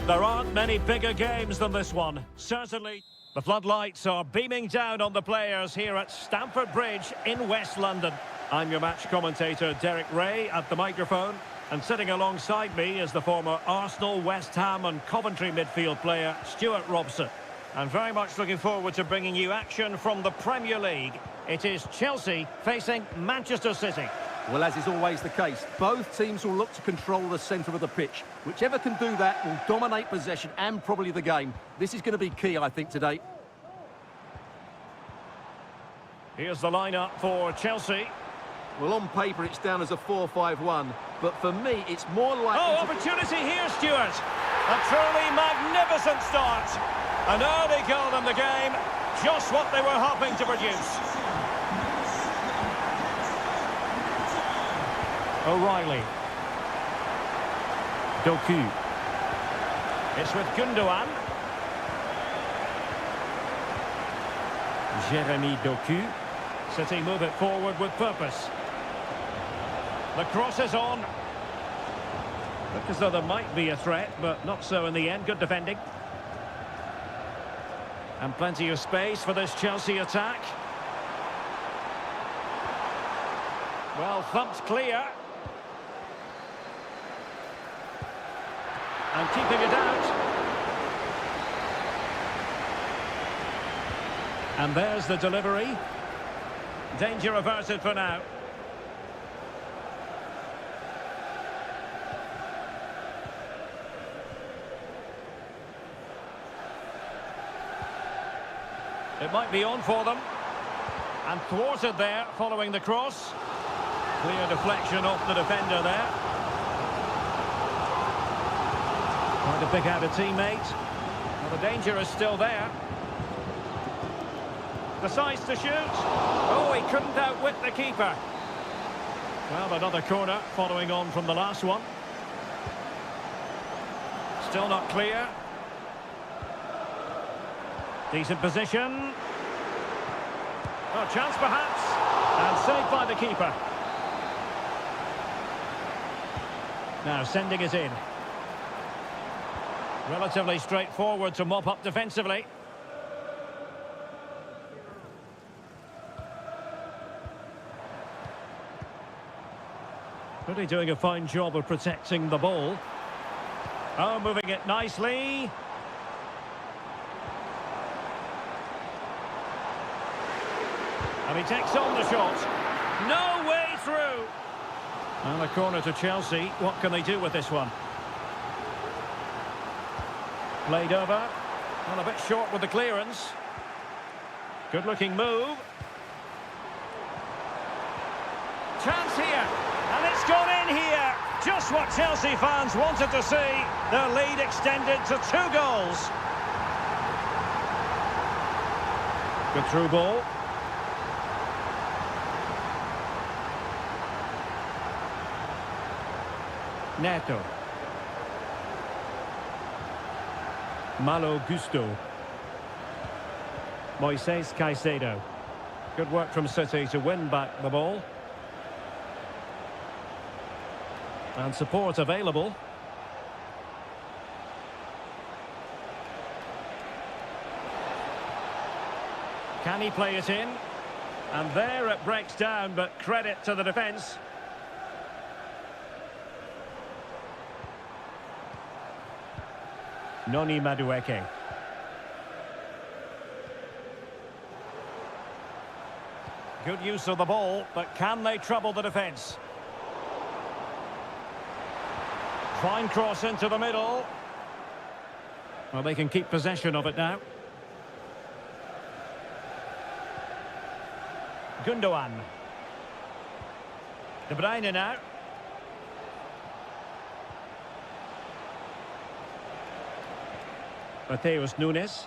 There aren't many bigger games than this one. Certainly, the floodlights are beaming down on the players here at Stamford Bridge in West London. I'm your match commentator, Derek Ray, at the microphone. And sitting alongside me is the former Arsenal, West Ham and Coventry midfield player, Stuart Robson. I'm very much looking forward to bringing you action from the Premier League. It is Chelsea facing Manchester City. Well, as is always the case, both teams will look to control the centre of the pitch. Whichever can do that will dominate possession and probably the game. This is going to be key, I think, today. Here's the lineup for Chelsea. Well, on paper, it's down as a 4-5-1, but for me, it's more likely Oh, opportunity here, Stuart. A truly magnificent start. An early goal in the game, just what they were hoping to produce. O'Reilly. Doku. It's with Gundogan. Jeremy Doku. City move it forward with purpose. The cross is on. Look as though there might be a threat, but not so in the end. Good defending. And plenty of space for this Chelsea attack. Well, thumped clear. And keeping it out. And there's the delivery. Danger averted for now. It might be on for them. And thwarted there following the cross. Clear deflection off the defender there. Trying to pick out a teammate. Well, the danger is still there. Decides to shoot. Oh, he couldn't outwit the keeper. Well, another corner following on from the last one. Still not clear. Decent position. Oh, chance perhaps. And saved by the keeper. Now sending it in. Relatively straightforward to mop up defensively. Really doing a fine job of protecting the ball. Oh, moving it nicely. And he takes on the shot. No way through. And a corner to Chelsea. What can they do with this one? Played over. Well, a bit short with the clearance. Good looking move. Chance here. And it's gone in here. Just what Chelsea fans wanted to see. Their lead extended to 2 goals. Good through ball. Neto. Malo Gusto. Moises Caicedo. Good work from City to win back the ball. And support available. Can he play it in? And there it breaks down, but credit to the defence. Noni Madueke. Good use of the ball, but can they trouble the defence? Fine cross into the middle. Well, they can keep possession of it now. Gundogan. De Bruyne now. Mateus Nunes.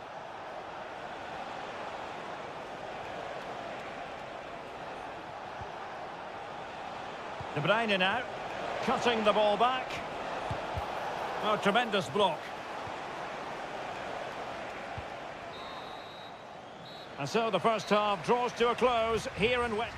De Bruyne now. Cutting the ball back. Oh, tremendous block. And so the first half draws to a close here in West.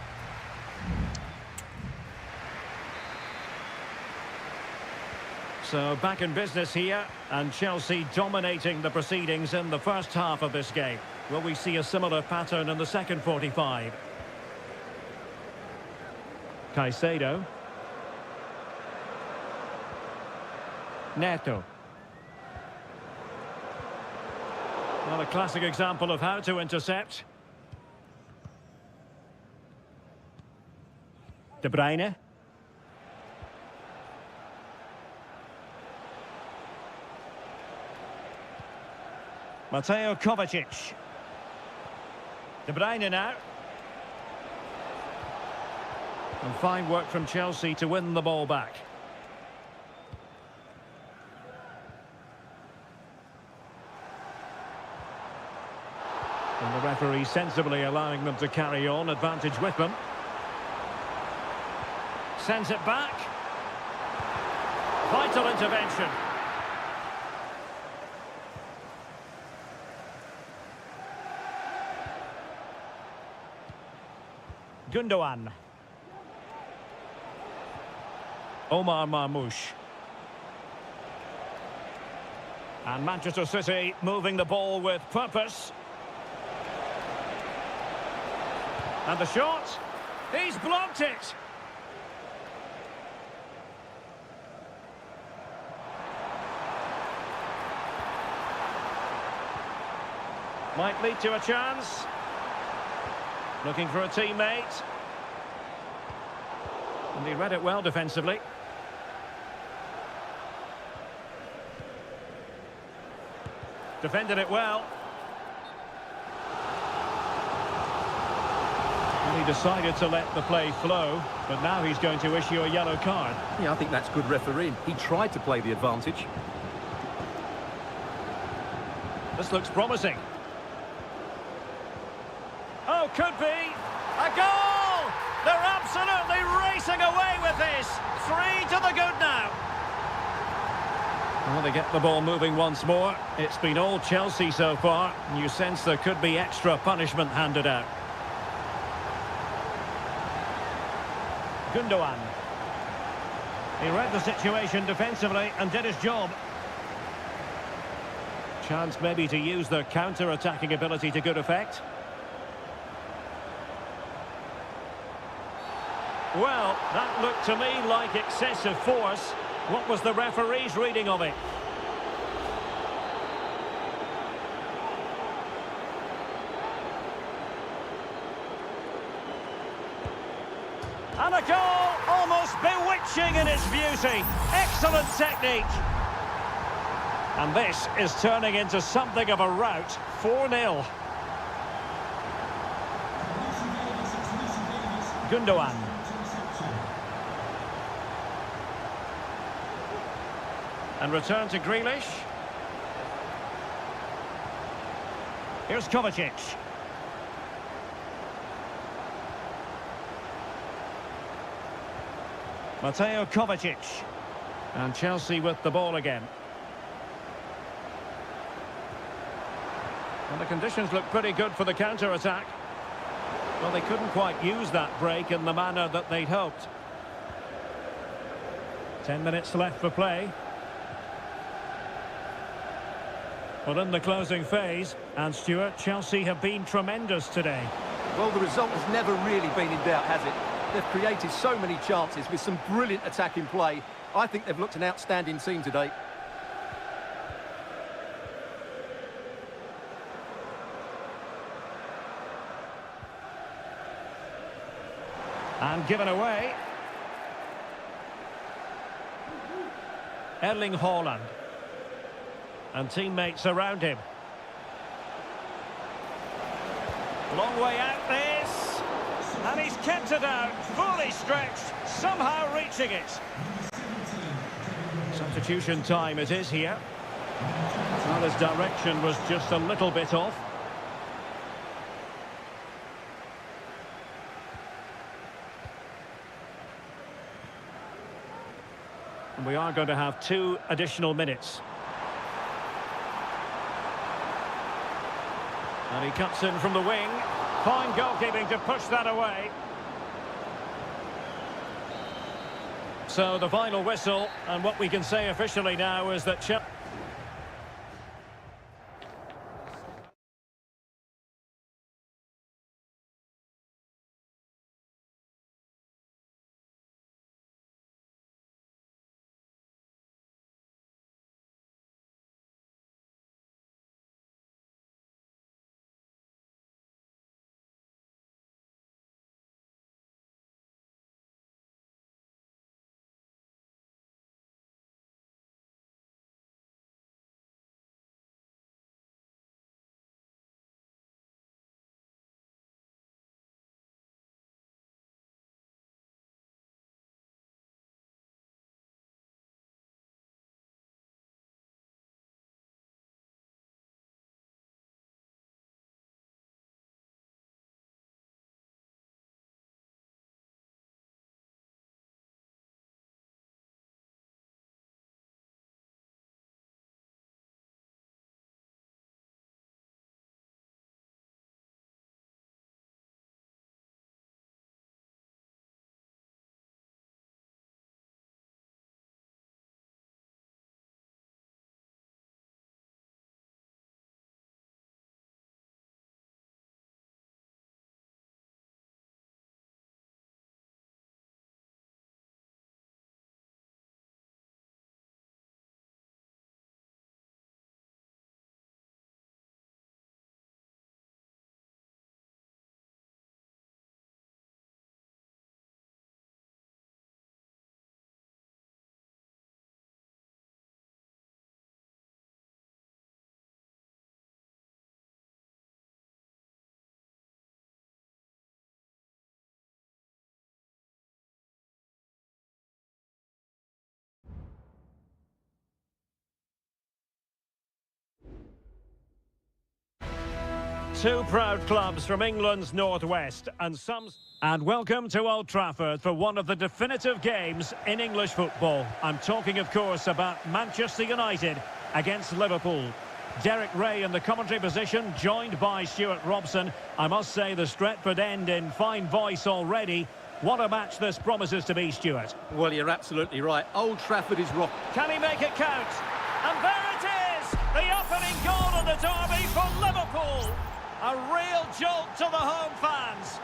So back in business here, and Chelsea dominating the proceedings in the first half of this game. Will we see a similar pattern in the second 45? Caicedo. Neto. Well, a classic example of how to intercept. De Bruyne. Mateo Kovacic. De Bruyne now. And fine work from Chelsea to win the ball back. And the referee sensibly allowing them to carry on, advantage with them. Sends it back. Vital intervention. Gundogan. Omar Marmoush. And Manchester City moving the ball with purpose. And the shot. He's blocked it. Might lead to a chance. Looking for a teammate. And he read it well defensively. Defended it well. And he decided to let the play flow, but now he's going to issue a yellow card. Yeah, I think that's good refereeing. He tried to play the advantage. This looks promising. Oh, could be. A goal! They're absolutely racing away with this. 3 to the good now. Well, they get the ball moving once more. It's been all Chelsea so far, and you sense there could be extra punishment handed out. Gundogan. He read the situation defensively and did his job. Chance maybe to use their counter-attacking ability to good effect. Well, that looked to me like excessive force. What was the referee's reading of it? And a goal, almost bewitching in its beauty. Excellent technique. And this is turning into something of a rout. 4-0. Gundogan. And return to Grealish. Here's Kovacic. Mateo Kovacic. And Chelsea with the ball again. And the conditions look pretty good for the counter-attack. Well, they couldn't quite use that break in the manner that they'd hoped. 10 minutes left for play. Well, in the closing phase, and Stuart, Chelsea have been tremendous today. Well, the result has never really been in doubt, has it? They've created so many chances with some brilliant attacking play. I think they've looked an outstanding team today. And given away. Erling Haaland. And teammates around him. Long way out this. And he's kept it out, fully stretched, somehow reaching it. Substitution time it is here. Well, his direction was just a little bit off. And we are going to have 2 additional minutes. And he cuts in from the wing. Fine goalkeeping to push that away. So the final whistle, and what we can say officially now is that Chelsea... Two proud clubs from England's northwest and welcome to Old Trafford for one of the definitive games in English football. I'm talking, of course, about Manchester United against Liverpool. Derek Ray in the commentary position, joined by Stuart Robson. I must say the Stretford end in fine voice already. What a match this promises to be, Stuart. Well, you're absolutely right. Old Trafford is rock. Can he make it count? And there it is! The opening goal of the derby for Liverpool. A real jolt to the home fans.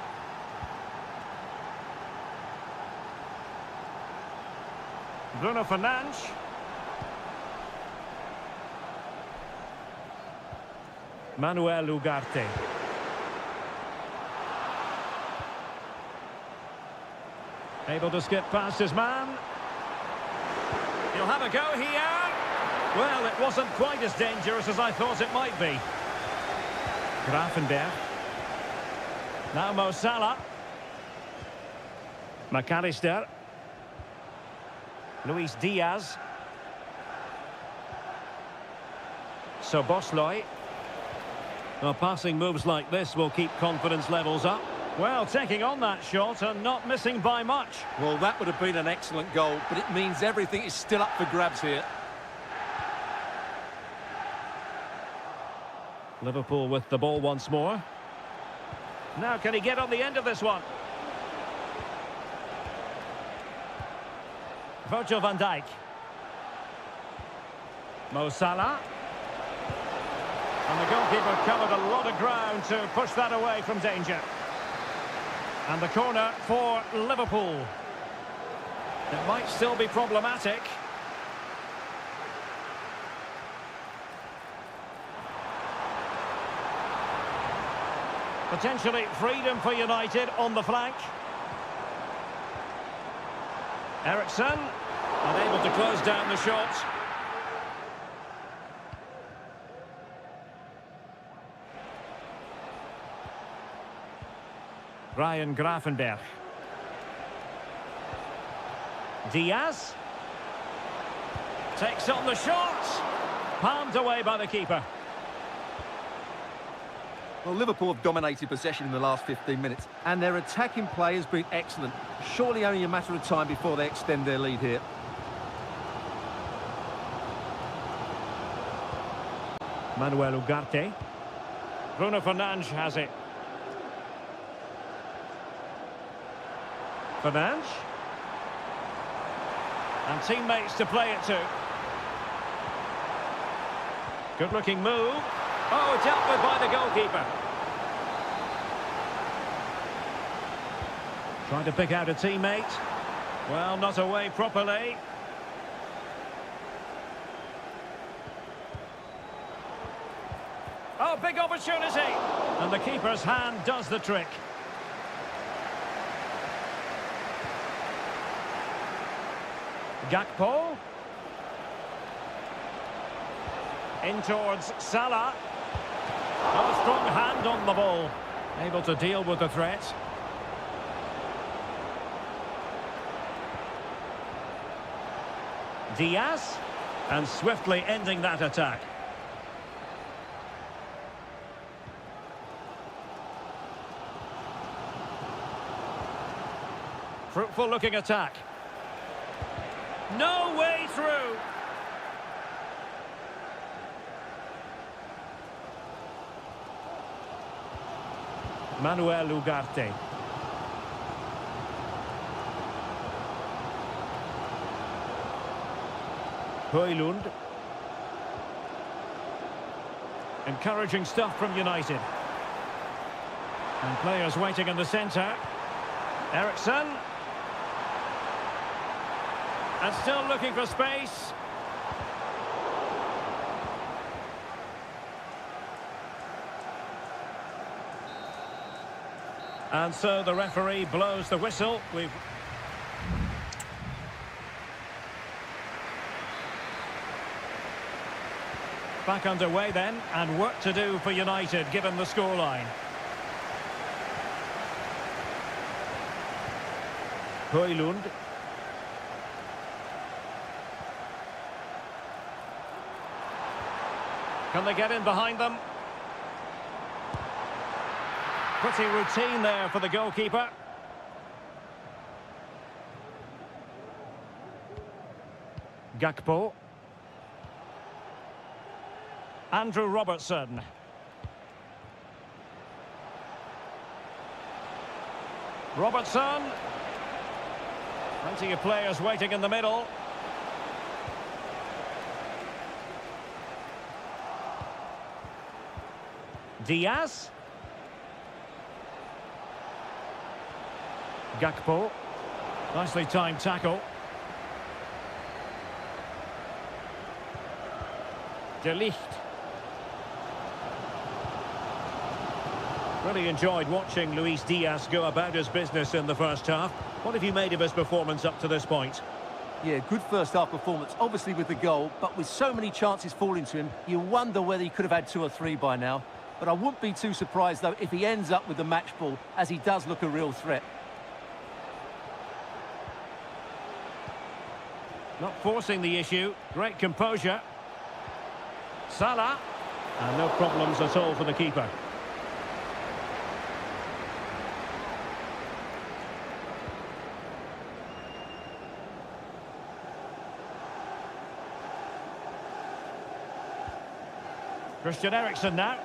Bruno Fernandes. Manuel Ugarte. Able to skip past his man. He'll have a go here. Well, it wasn't quite as dangerous as I thought it might be. Grafenberg. Now Mo Salah. McAllister. Luis Diaz. Szoboszlai. Well, passing moves like this will keep confidence levels up. Well, taking on that shot and not missing by much. Well, that would have been an excellent goal, but it means everything is still up for grabs here. Liverpool with the ball once more. Now can he get on the end of this one? Virgil van Dijk. Mo Salah. And the goalkeeper covered a lot of ground to push that away from danger. And the corner for Liverpool. It might still be problematic. Potentially freedom for United on the flank. Eriksson, unable to close down the shot. Ryan Grafenberg. Diaz. Takes on the shot. Palmed away by the keeper. Well, Liverpool have dominated possession in the last 15 minutes, and their attacking play has been excellent. Surely only a matter of time before they extend their lead here. Manuel Ugarte. Bruno Fernandes has it. Fernandes. And teammates to play it to. Good-looking move. Oh, dealt with by the goalkeeper. Trying to pick out a teammate. Well, not away properly. Oh, big opportunity. And the keeper's hand does the trick. Gakpo. In towards Salah. Oh, a strong hand on the ball. Able to deal with the threat. Diaz. And swiftly ending that attack. Fruitful looking attack. No way through. Manuel Ugarte. Højlund. Encouraging stuff from United. And players waiting in the centre. Eriksson. And still looking for space. And so the referee blows the whistle. We've back underway then, and work to do for United given the scoreline. Højlund. Can they get in behind them? Pretty routine there for the goalkeeper. Gakpo. Andrew Robertson. Robertson. Plenty of players waiting in the middle. Diaz. Gakpo. Nicely timed tackle. De Ligt. Really enjoyed watching Luis Diaz go about his business in the first half. What have you made of his performance up to this point? Yeah, good first half performance, obviously with the goal, but with so many chances falling to him, you wonder whether he could have had 2 or 3 by now. But I wouldn't be too surprised, though, if he ends up with the match ball, as he does look a real threat. Not forcing the issue. Great composure. Salah. And no problems at all for the keeper. Christian Eriksen now.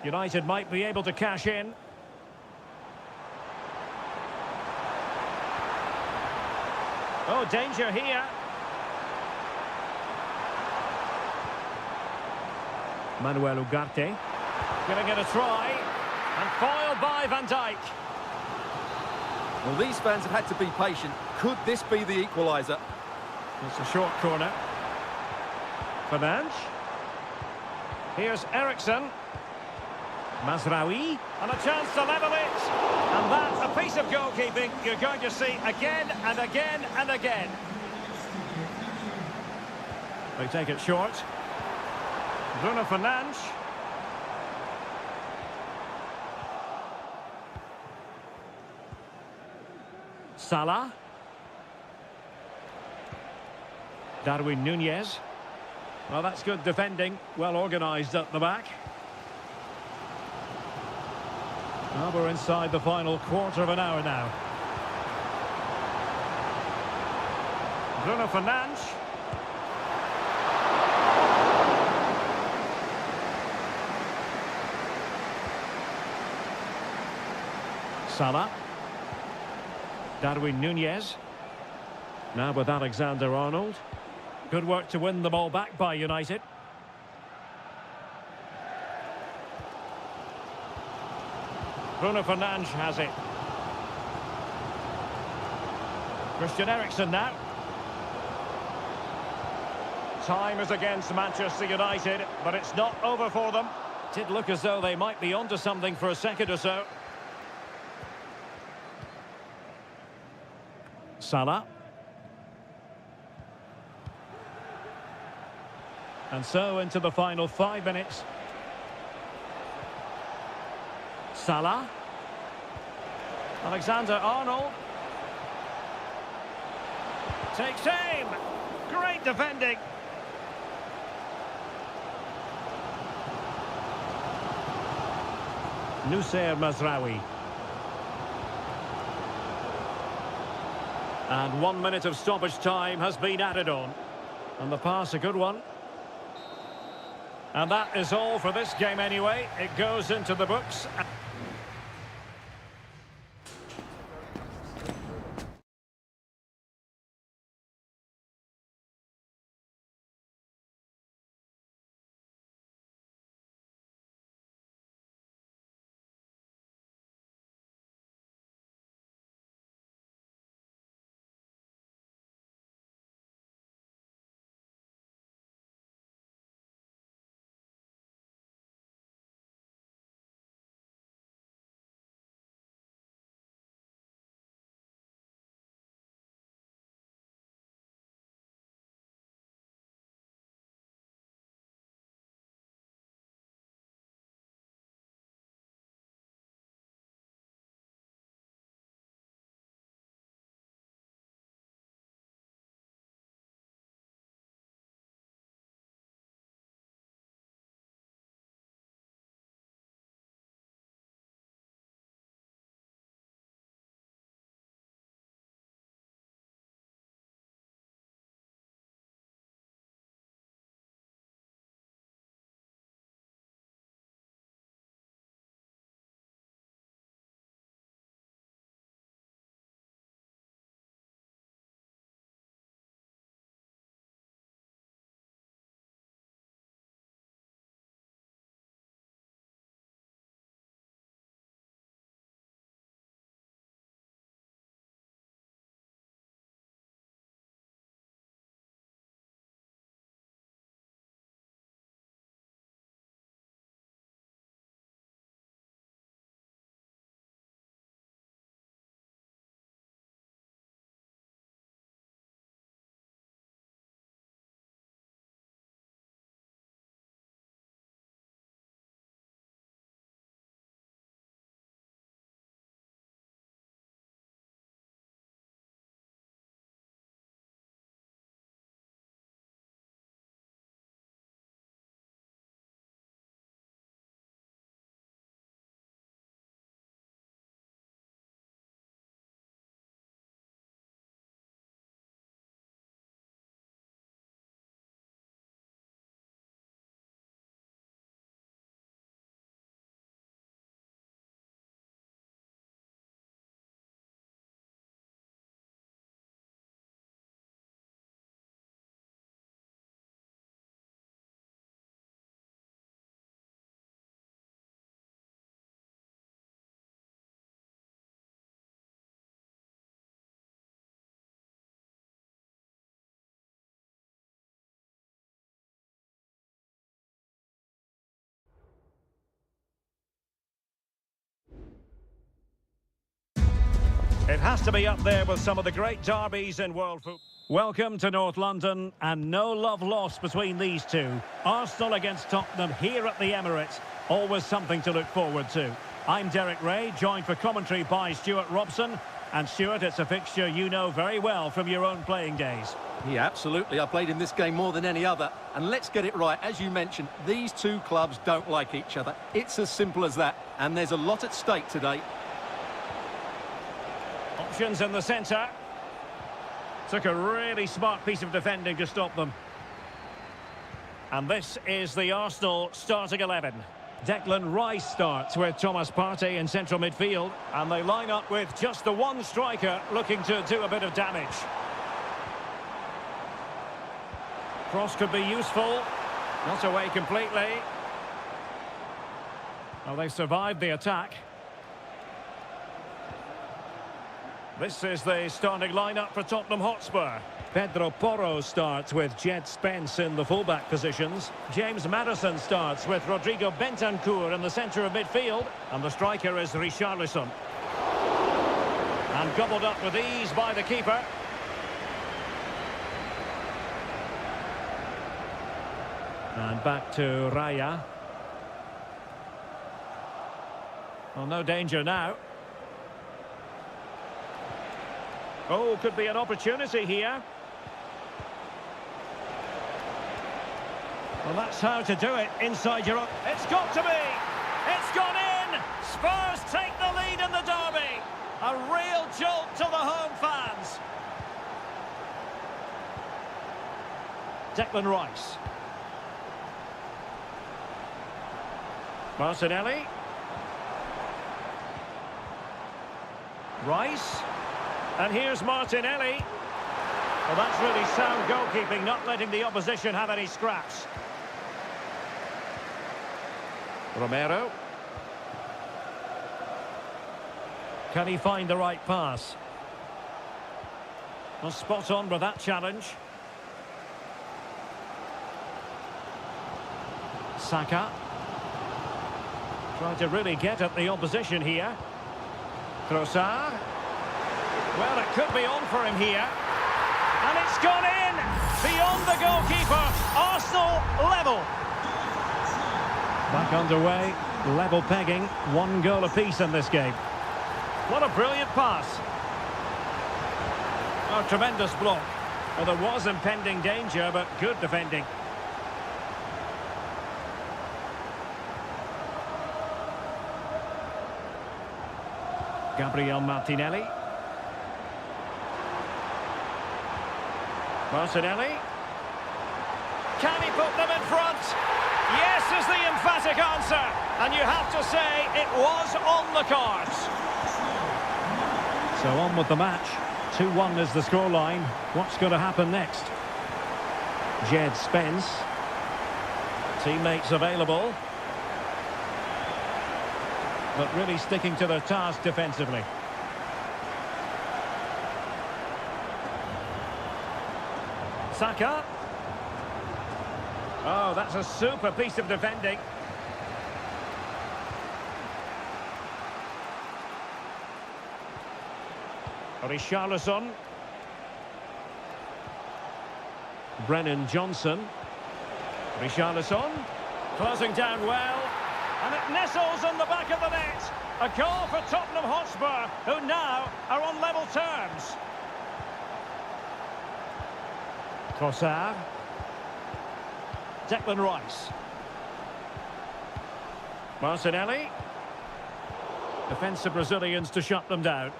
United might be able to cash in. Oh, danger here. Manuel Ugarte. Gonna get a try. And foiled by Van Dijk. Well, these fans have had to be patient. Could this be the equaliser? It's a short corner. Fernandes. Here's Eriksson. Mazraoui. And a chance to level it. And that's a piece of goalkeeping you're going to see again and again and again. They take it short. Bruno Fernandes. Salah. Darwin Núñez. Well, that's good defending. Well organised at the back. Well, we're inside the final quarter of an hour now. Bruno Fernandes. Salah. Darwin Nunez. Now with Alexander-Arnold. Good work to win the ball back by United. Bruno Fernandes has it. Christian Eriksen now. Time is against Manchester United, but it's not over for them. Did look as though they might be onto something for a second or so. Salah. And so into the final 5 minutes. Salah. Alexander-Arnold. Takes aim. Great defending. Nusayr Mazraoui. And 1 minute of stoppage time has been added on. And the pass, a good one. And that is all for this game anyway. It goes into the books. It has to be up there with some of the great derbies in world football. Welcome to North London, and no love lost between these two. Arsenal against Tottenham here at the Emirates. Always something to look forward to. I'm Derek Ray, joined for commentary by Stuart Robson. And Stuart, it's a fixture you know very well from your own playing days. Yeah, absolutely. I played in this game more than any other. And let's get it right. As you mentioned, these two clubs don't like each other. It's as simple as that. And there's a lot at stake today. Options in the centre. Took a really smart piece of defending to stop them. And this is the Arsenal starting 11. Declan Rice starts with Thomas Partey in central midfield. And they line up with just the one striker looking to do a bit of damage. Cross could be useful. Not away completely. Well, they've survived the attack. This is the starting lineup for Tottenham Hotspur. Pedro Porro starts with Jed Spence in the fullback positions. James Maddison starts with Rodrigo Bentancur in the centre of midfield. And the striker is Richarlison. And gobbled up with ease by the keeper. And back to Raya. Well, no danger now. Oh, could be an opportunity here. Well, that's how to do it inside your own. It's got to be. It's gone in. Spurs take the lead in the derby. A real jolt to the home fans. Declan Rice. Martinelli. Rice. And here's Martinelli. Well, that's really sound goalkeeping, not letting the opposition have any scraps. Romero. Can he find the right pass? Well, spot on with that challenge. Saka. Trying to really get at the opposition here. Trossard. Well, it could be on for him here. And it's gone in! Beyond the goalkeeper. Arsenal level. Back underway. Level pegging. 1 goal apiece in this game. What a brilliant pass. Oh, tremendous block. Well, there was impending danger, but good defending. Gabriel Martinelli. Martinelli. Can he put them in front? Yes is the emphatic answer. And you have to say it was on the cards. So on with the match. 2-1 is the scoreline. What's going to happen next? Jed Spence. Teammates available. But really sticking to their task defensively. Saka. Oh, that's a super piece of defending. Richarlison. Brennan Johnson. Richarlison. Closing down well. And it nestles on the back of the net. A goal for Tottenham Hotspur, who now are on level terms. Trossard. Declan Rice. Martinelli. Defensive Brazilians to shut them down.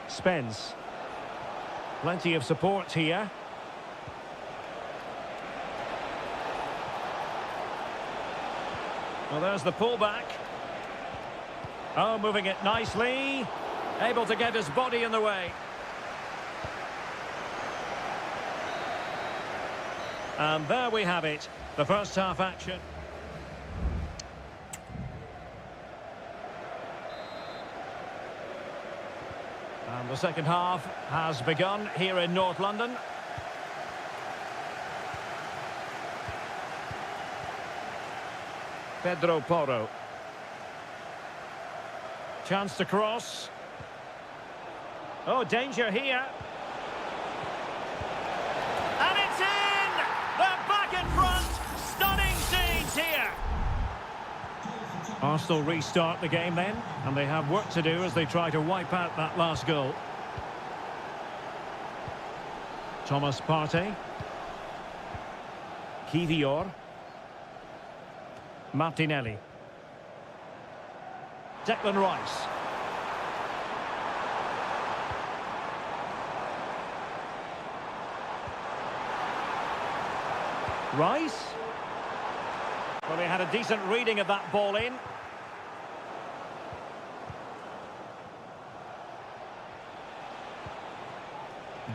Spence. Plenty of support here. Well, there's the pullback. Oh, moving it nicely. Able to get his body in the way. And there we have it. The first half action. And the second half has begun here in North London. Pedro Porro. Chance to cross. Oh, danger here. And it's in! They're back in front. Stunning scenes here. Arsenal restart the game then, and they have work to do as they try to wipe out that last goal. Thomas Partey. Kivior. Martinelli. Declan Rice. Rice. Well, he had a decent reading of that ball in.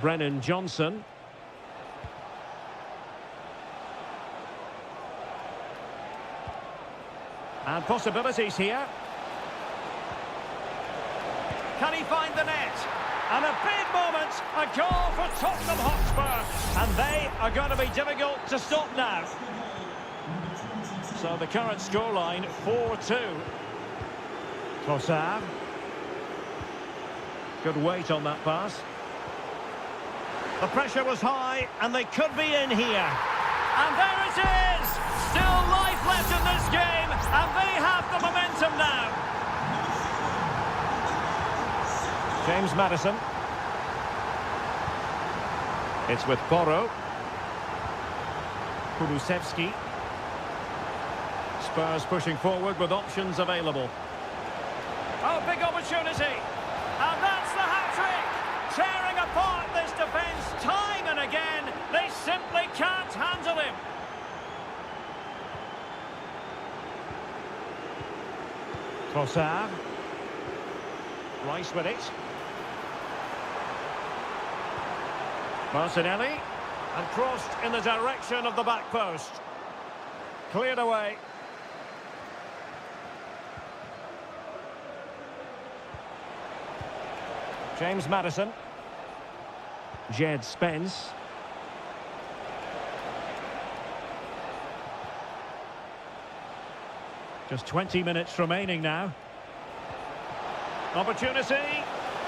Brennan Johnson. And possibilities here. Can he find the net? And a big moment, a goal for Tottenham Hotspur. And they are going to be difficult to stop now. So the current scoreline, 4-2. Trossard. Good weight on that pass. The pressure was high, and they could be in here. And there it is! Still life left in this game, and they have the momentum now. James Maddison. It's with Porro. Kulusevski. Spurs pushing forward with options available. Oh, big opportunity. And that's the hat-trick. Tearing apart this defence time and again. They simply can't handle him. Trossard. Rice with it. Martinelli. And crossed in the direction of the back post. Cleared away. James Maddison. Jed Spence. Just 20 minutes remaining now. Opportunity.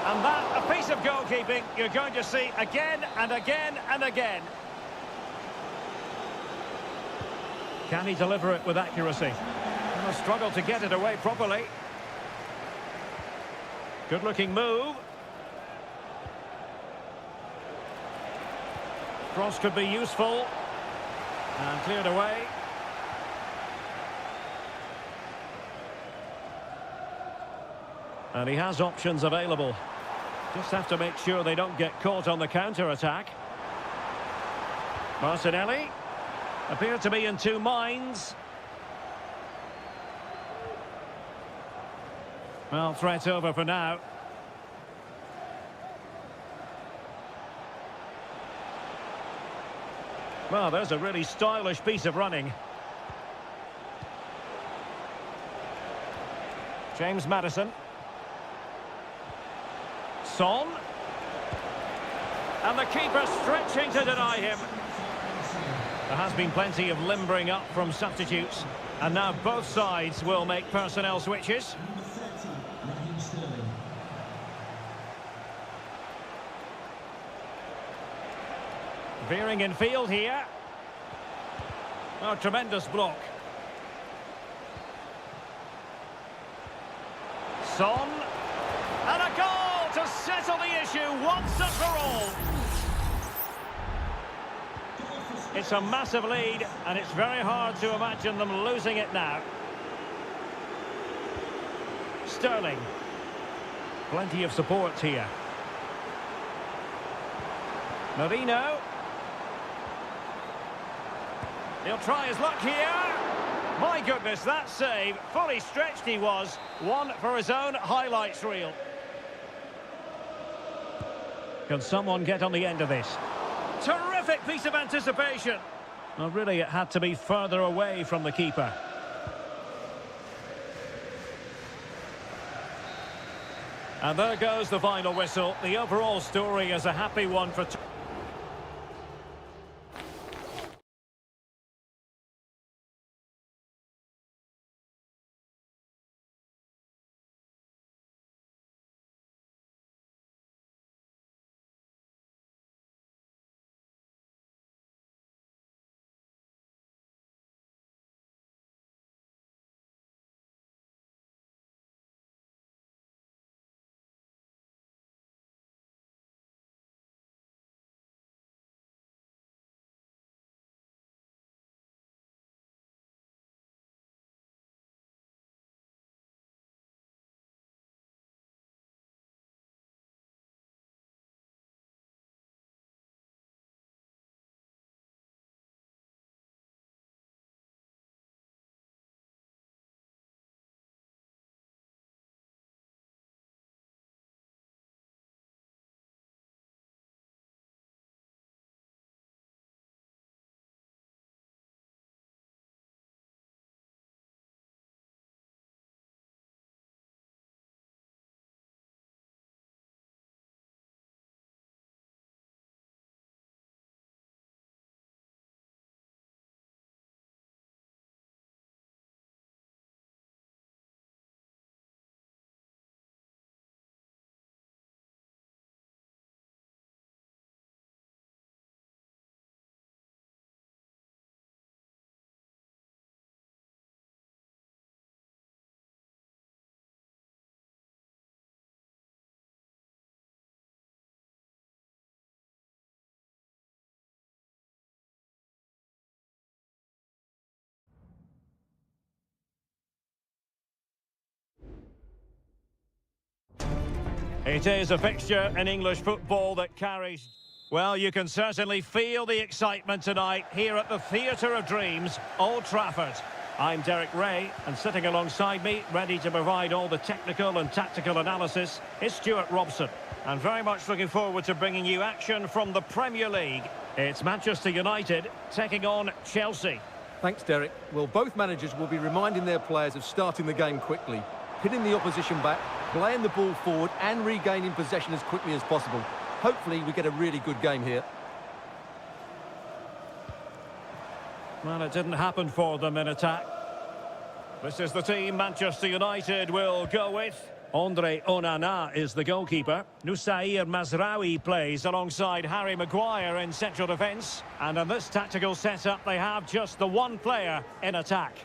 And that, a piece of goalkeeping you're going to see again and again and again. Can he deliver it with accuracy? He'll struggle to get it away properly. Good-looking move. Cross could be useful. And cleared away. And he has options available. Just have to make sure they don't get caught on the counter-attack. Martinelli appeared to be in two minds. Well, threat over for now. Well, there's a really stylish piece of running. James Maddison. Son. And the keeper stretching to deny him. There has been plenty of limbering up from substitutes. And now both sides will make personnel switches. Veering in field here. Oh, tremendous block. Son. And a goal to settle the issue once and for all. It's a massive lead, and it's very hard to imagine them losing it now. Sterling. Plenty of support here. Marino. He'll try his luck here. My goodness, that save. Fully stretched he was. One for his own highlights reel. Can someone get on the end of this? Terrific piece of anticipation. Well, really, it had to be further away from the keeper. And there goes the final whistle. The overall story is a happy one for... It is a fixture in English football that carries... Well, you can certainly feel the excitement tonight here at the Theatre of Dreams, Old Trafford. I'm Derek Ray, and sitting alongside me, ready to provide all the technical and tactical analysis, is Stuart Robson. And very much looking forward to bringing you action from the Premier League. It's Manchester United taking on Chelsea. Thanks, Derek. Well, both managers will be reminding their players of starting the game quickly, pinning the opposition back, playing the ball forward and regaining possession as quickly as possible. Hopefully we get a really good game here. Well, it didn't happen for them in attack. This is the team Manchester United will go with. Andre Onana is the goalkeeper. Nusair Mazraoui plays alongside Harry Maguire in central defence. And in this tactical setup, they have just the one player in attack.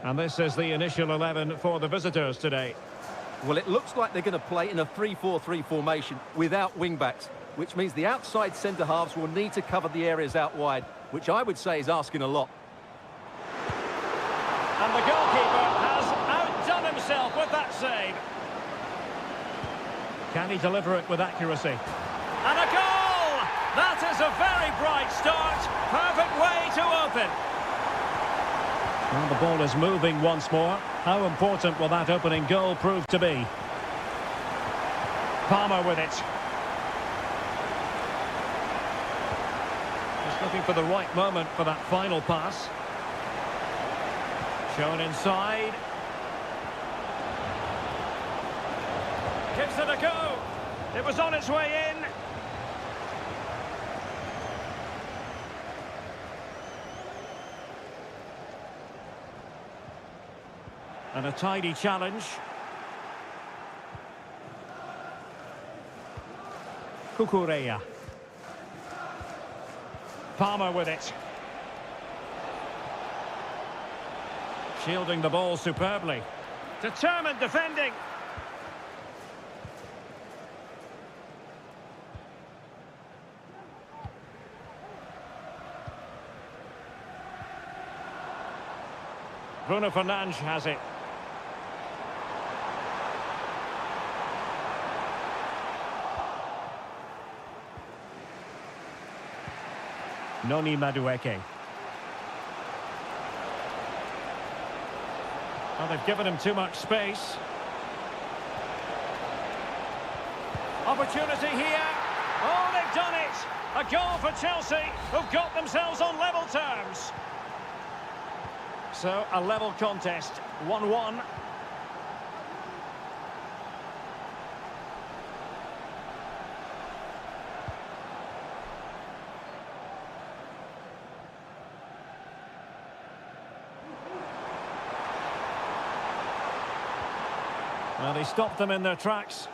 And this is the initial 11 for the visitors today. Well, it looks like they're going to play in a 3-4-3 formation without wing-backs, which means the outside centre-halves will need to cover the areas out wide, which I would say is asking a lot. And the goalkeeper has outdone himself with that save. Can he deliver it with accuracy? And a goal! That is a very bright start. Perfect way to open. Well, the ball is moving once more. How important will that opening goal prove to be? Palmer with it. Just looking for the right moment for that final pass. Shown inside. Gives it a go. It was on its way in. And a tidy challenge. Kukureya. Palmer with it. Shielding the ball superbly. Determined defending. Bruno Fernandes has it. Noni Madueke. Well, they've given him too much space. Opportunity here. Oh, they've done it! A goal for Chelsea, who've got themselves on level terms. So, a level contest, 1-1. Well, he stopped them in their tracks.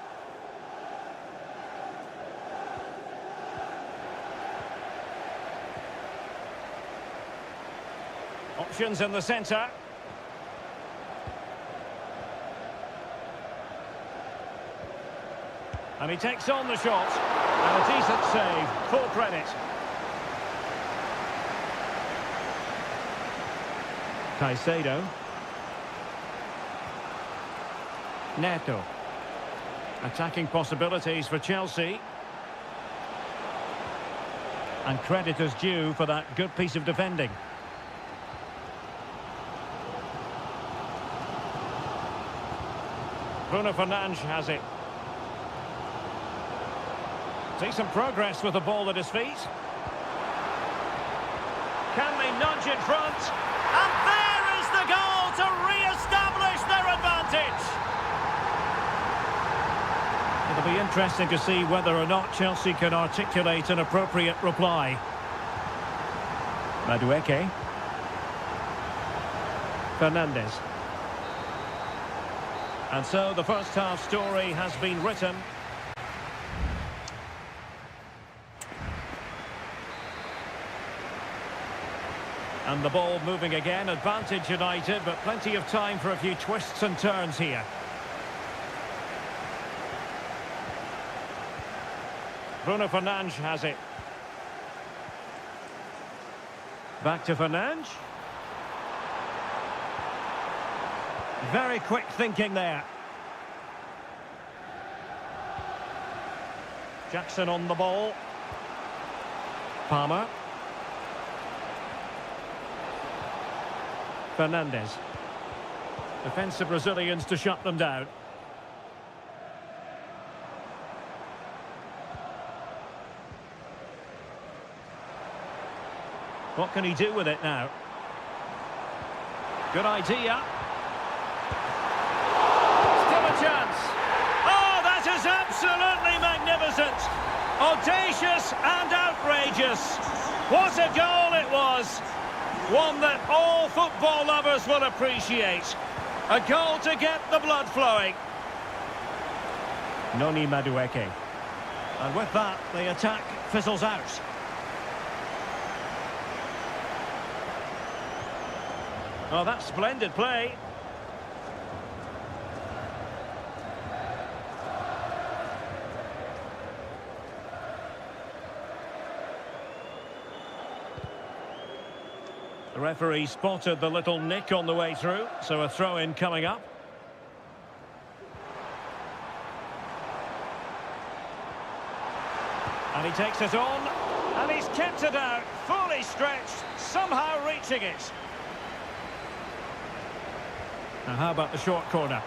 Options in the centre. And he takes on the shot. And a decent save. Full credit. Caicedo. Neto. Attacking possibilities for Chelsea. And credit is due for that good piece of defending. Bruno Fernandes has it. Decent progress with the ball at his feet. Can they nudge in front? And there is the goal to re-establish their advantage. It'll be interesting to see whether or not Chelsea can articulate an appropriate reply. Madueke. Fernandes. And so the first half story has been written. And the ball moving again, advantage United, but plenty of time for a few twists and turns here. Bruno Fernandes has it. Back to Fernandes. Very quick thinking there. Jackson on the ball. Palmer. Fernandez. Defensive Brazilians to shut them down. What can he do with it now? Good idea. Still a chance. Oh, that is absolutely magnificent. Audacious and outrageous. What a goal it was. One that all football lovers will appreciate. A goal to get the blood flowing. Noni Madueke. And with that, the attack fizzles out. Oh, that's splendid play. The referee spotted the little nick on the way through, so a throw-in coming up. And he takes it on, and he's kept it out, fully stretched, somehow reaching it. Now how about the short corner?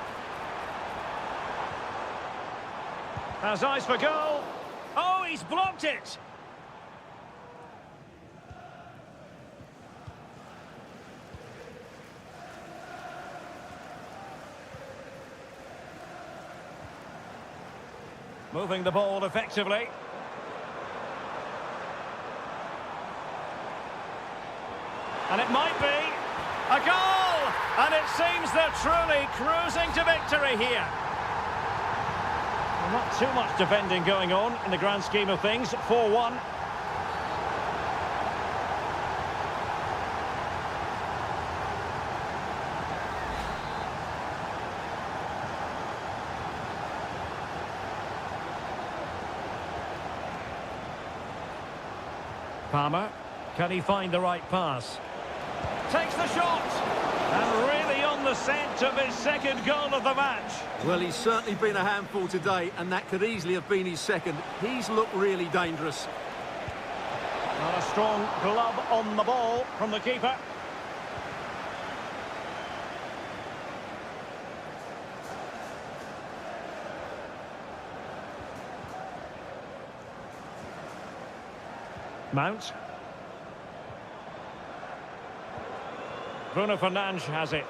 Has eyes for goal. Oh, he's blocked it. Moving the ball effectively. And it might be a goal! And it seems they're truly cruising to victory here. Well, not too much defending going on in the grand scheme of things. 4-1. Palmer, can he find the right pass? Takes the shot, and really on the scent of his second goal of the match. Well, he's certainly been a handful today, and that could easily have been his second. He's looked really dangerous. Not a strong glove on the ball from the keeper. Mount. Bruno Fernandes has it.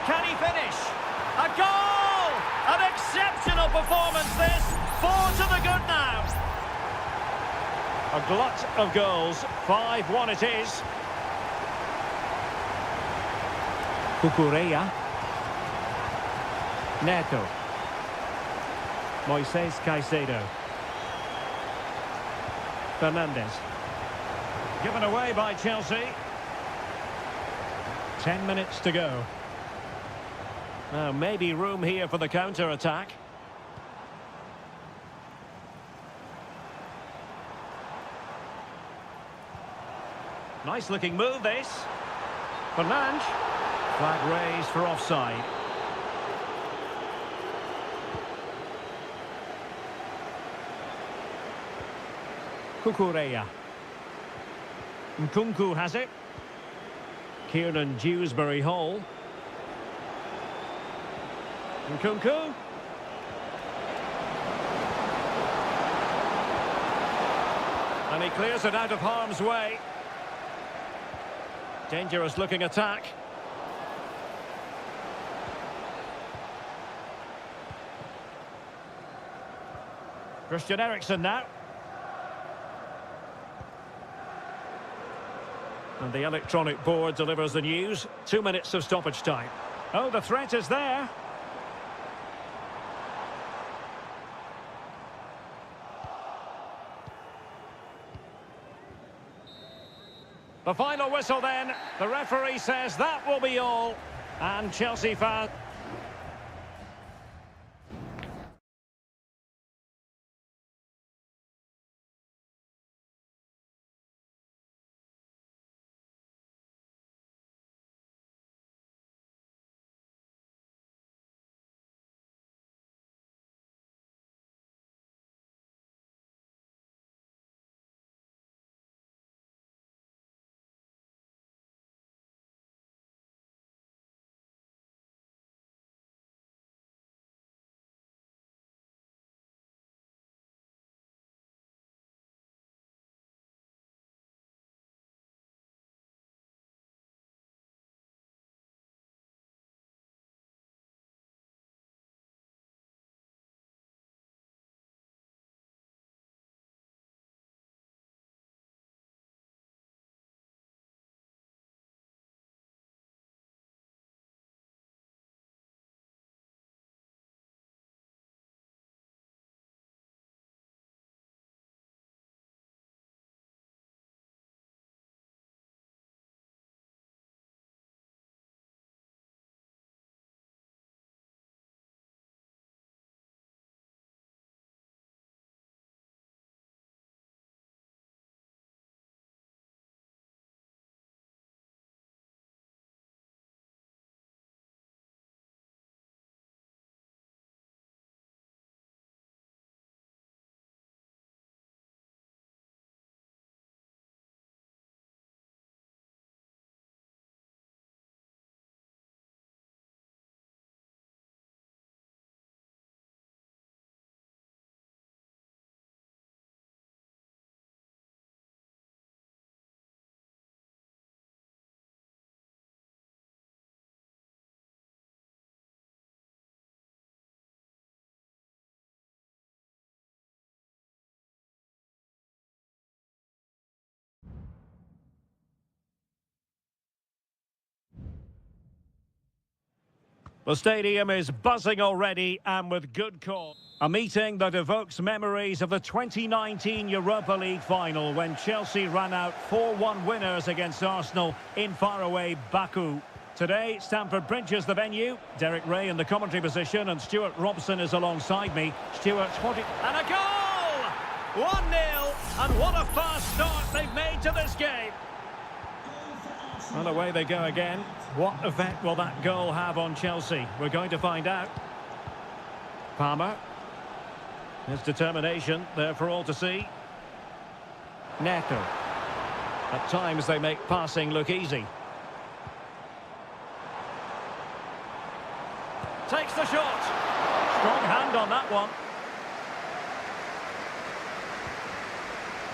Can he finish? A goal! An exceptional performance this. 4 to the good now. A glut of goals. 5-1 it is. Cucurella. Neto. Moises Caicedo. Fernandez. Given away by Chelsea. 10 minutes to go. Now, maybe room here for the counter-attack. Nice-looking move, this. Fernandes. Flag raised for offside. Cucurella. Nkunku has it. Kieran Dewsbury Hall. Nkunku. And he clears it out of harm's way. Dangerous looking attack. Christian Eriksen now. And the electronic board delivers the news. 2 minutes of stoppage time. Oh, the threat is there. The final whistle then. The referee says that will be all. And Chelsea fans... The stadium is buzzing already, and with good cause. A meeting that evokes memories of the 2019 Europa League final when Chelsea ran out 4-1 winners against Arsenal in faraway Baku. Today, Stamford Bridge is the venue. Derek Ray in the commentary position, and Stuart Robson is alongside me. Stuart, and a goal! 1-0, and what a fast start they've made to this game. Well, away they go again. What effect will that goal have on Chelsea? We're going to find out. Palmer. His determination there for all to see. Neto. At times they make passing look easy. Takes the shot. Strong hand on that one.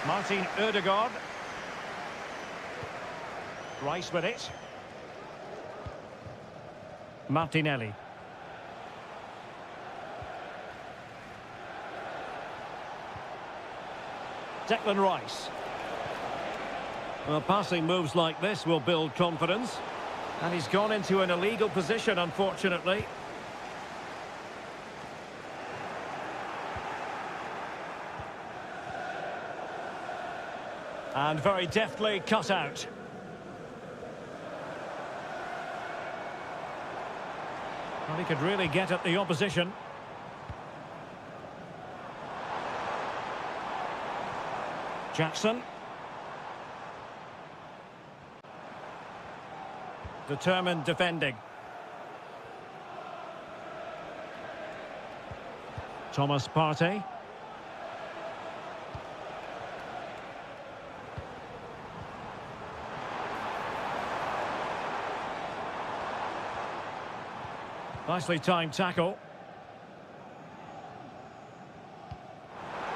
Martin Ødegaard. Rice with it. Martinelli. Declan Rice. Well, passing moves like this will build confidence. And he's gone into an illegal position, unfortunately. And very deftly cut out. Well, he could really get at the opposition. Jackson. Determined defending. Thomas Partey. Nicely timed tackle.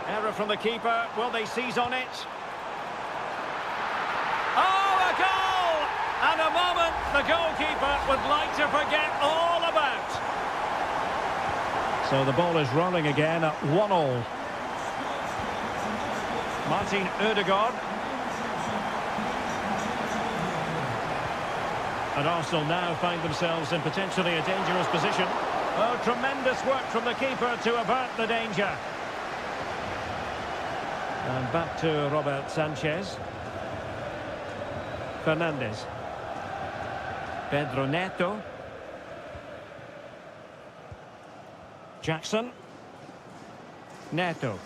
Error from the keeper. Will they seize on it? Oh, a goal! And a moment the goalkeeper would like to forget all about. So the ball is rolling again at 1-1. Martin Ødegaard. And Arsenal now find themselves in potentially a dangerous position. Oh, tremendous work from the keeper to avert the danger. And back to Robert Sanchez. Fernandes. Pedro Neto. Jackson. Neto.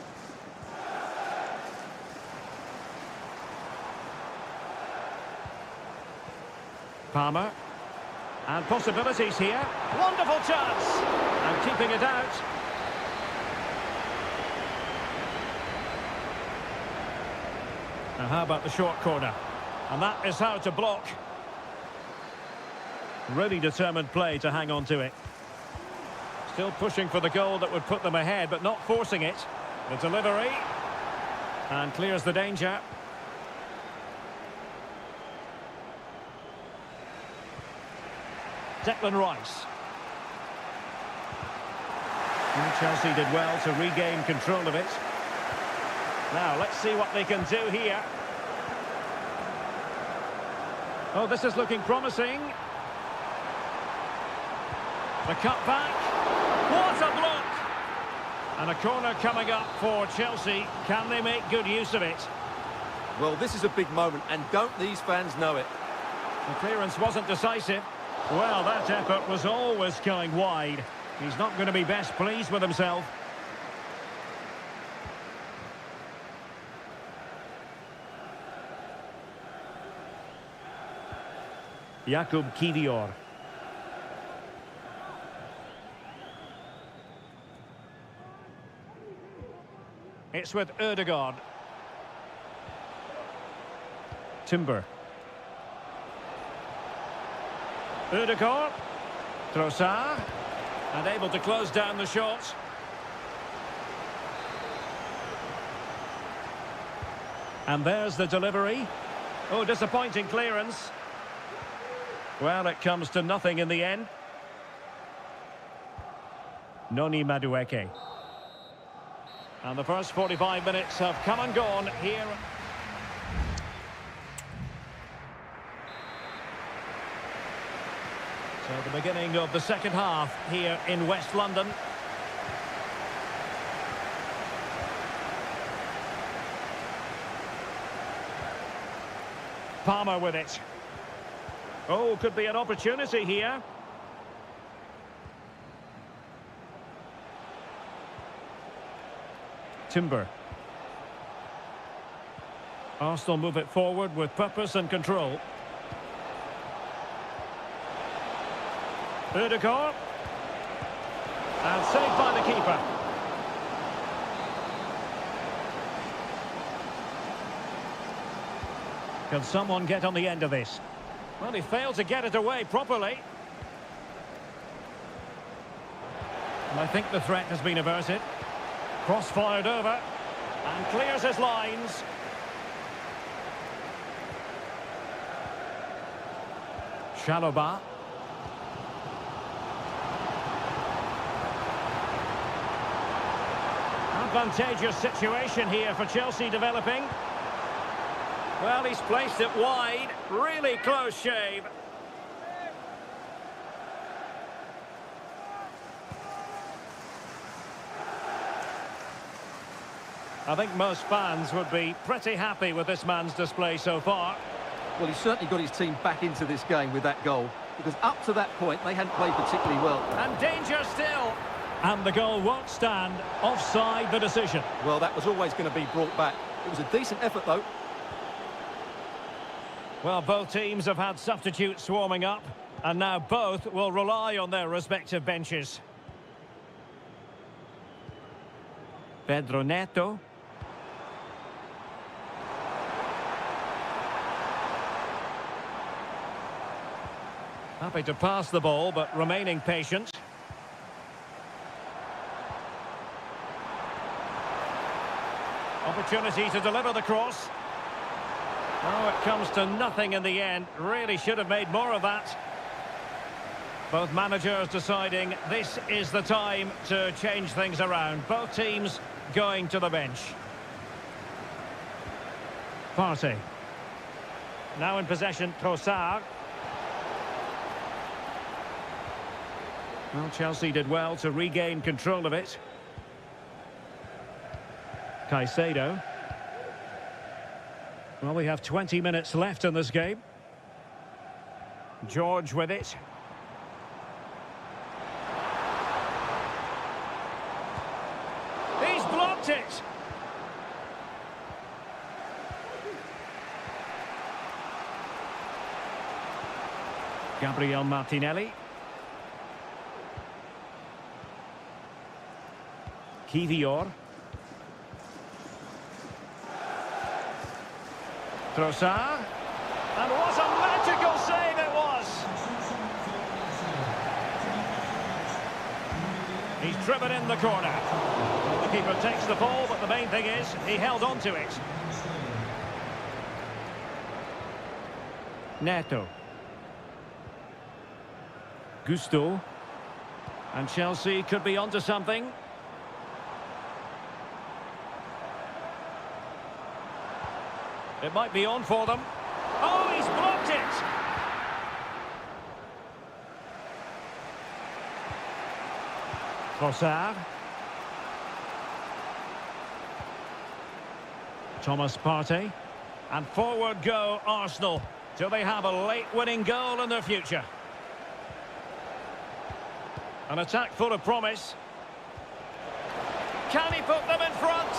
Palmer. And possibilities here. Wonderful chance. And keeping it out. Now how about the short corner? And that is how to block. Really determined play to hang on to it. Still pushing for the goal that would put them ahead, but not forcing it. The delivery. And clears the danger. Declan Rice. And Chelsea did well to regain control of it. Now, let's see what they can do here. Oh, this is looking promising. The cutback. What a block! And a corner coming up for Chelsea. Can they make good use of it? Well, this is a big moment, and don't these fans know it? The clearance wasn't decisive. Well, that effort was always going wide. He's not going to be best pleased with himself. Jakub Kivior. It's with Ødegaard. Timber. Ødegaard. Trossard. And able to close down the shot. And there's the delivery. Oh, disappointing clearance. Well, it comes to nothing in the end. Noni Madueke. And the first 45 minutes have come and gone here. So the beginning of the second half here in West London. Palmer with it. Oh, could be an opportunity here. Timber. Arsenal move it forward with purpose and control. Ødegaard. And saved by the keeper. Can someone get on the end of this? Well, he failed to get it away properly. And I think the threat has been averted. Cross fired over. And clears his lines. Chalobah. Advantageous situation here for Chelsea developing. Well, he's placed it wide. Really close shave. I think most fans would be pretty happy with this man's display so far. Well, he's certainly got his team back into this game with that goal, because up to that point, they hadn't played particularly well. And danger still. And the goal won't stand. Offside the decision. Well, that was always going to be brought back. It was a decent effort, though. Well, both teams have had substitutes warming up, and now both will rely on their respective benches. Pedro Neto. Happy to pass the ball, but remaining patient. Opportunity to deliver the cross. Oh, it comes to nothing in the end. Really should have made more of that. Both managers deciding this is the time to change things around. Both teams going to the bench. Partey. Now in possession, Trossard. Well, Chelsea did well to regain control of it. Caicedo. Well, we have 20 minutes left in this game. George with it. He's blocked it. Gabriel Martinelli. Kivior. Trossard. And what a magical save it was! He's driven in the corner. The keeper takes the ball, but the main thing is he held on to it. Neto. Gusto. And Chelsea could be onto something. It might be on for them. Oh, he's blocked it! Trossard. Thomas Partey. And forward go Arsenal. Do they have a late winning goal in their future? An attack full of promise. Can he put them in front?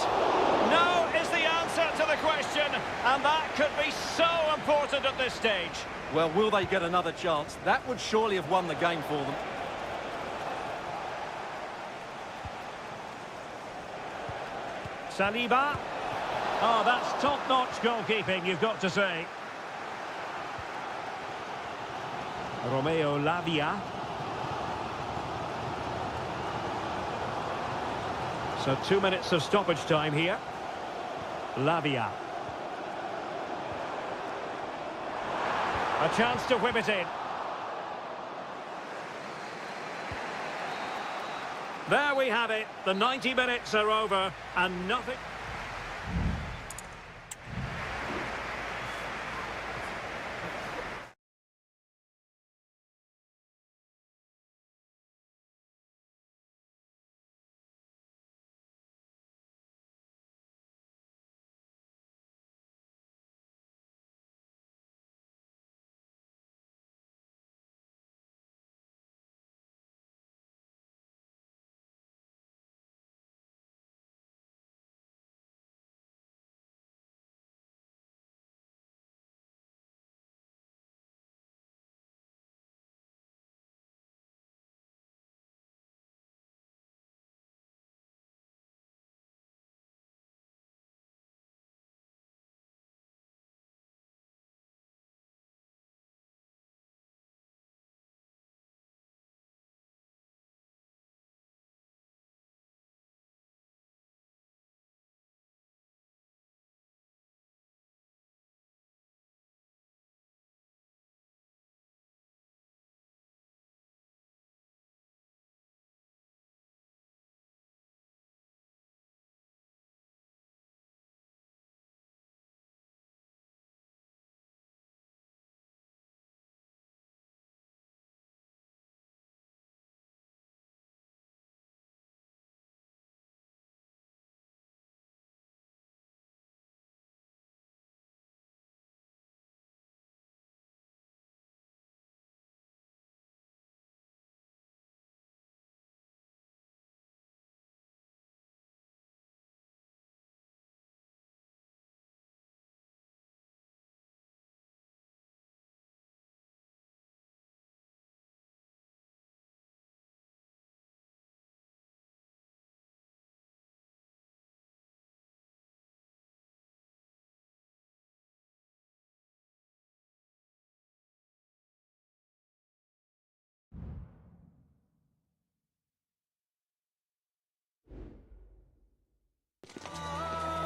No is the answer to the question, and that could be so important at this stage. Well, will they get another chance? That would surely have won the game for them. Saliba. Oh, that's top-notch goalkeeping, you've got to say. Romeo Lavia. So 2 minutes of stoppage time here. Lavia. A chance to whip it in. There we have it. The 90 minutes are over and nothing...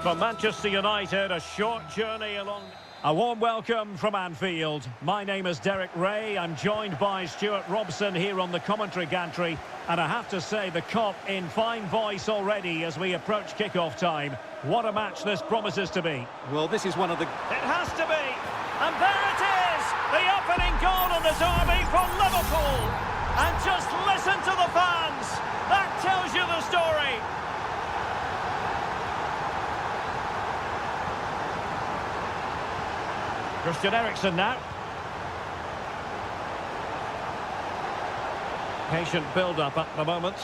For Manchester United, a short journey along... A warm welcome from Anfield. My name is Derek Ray. I'm joined by Stuart Robson here on the commentary gantry. And I have to say, the cop in fine voice already as we approach kick-off time. What a match this promises to be. Well, this is one of the... It has to be. And there it is! The opening goal in the derby for Liverpool. And just listen to the fans. That tells you the story. Christian Eriksen now. Patient build-up at the moment.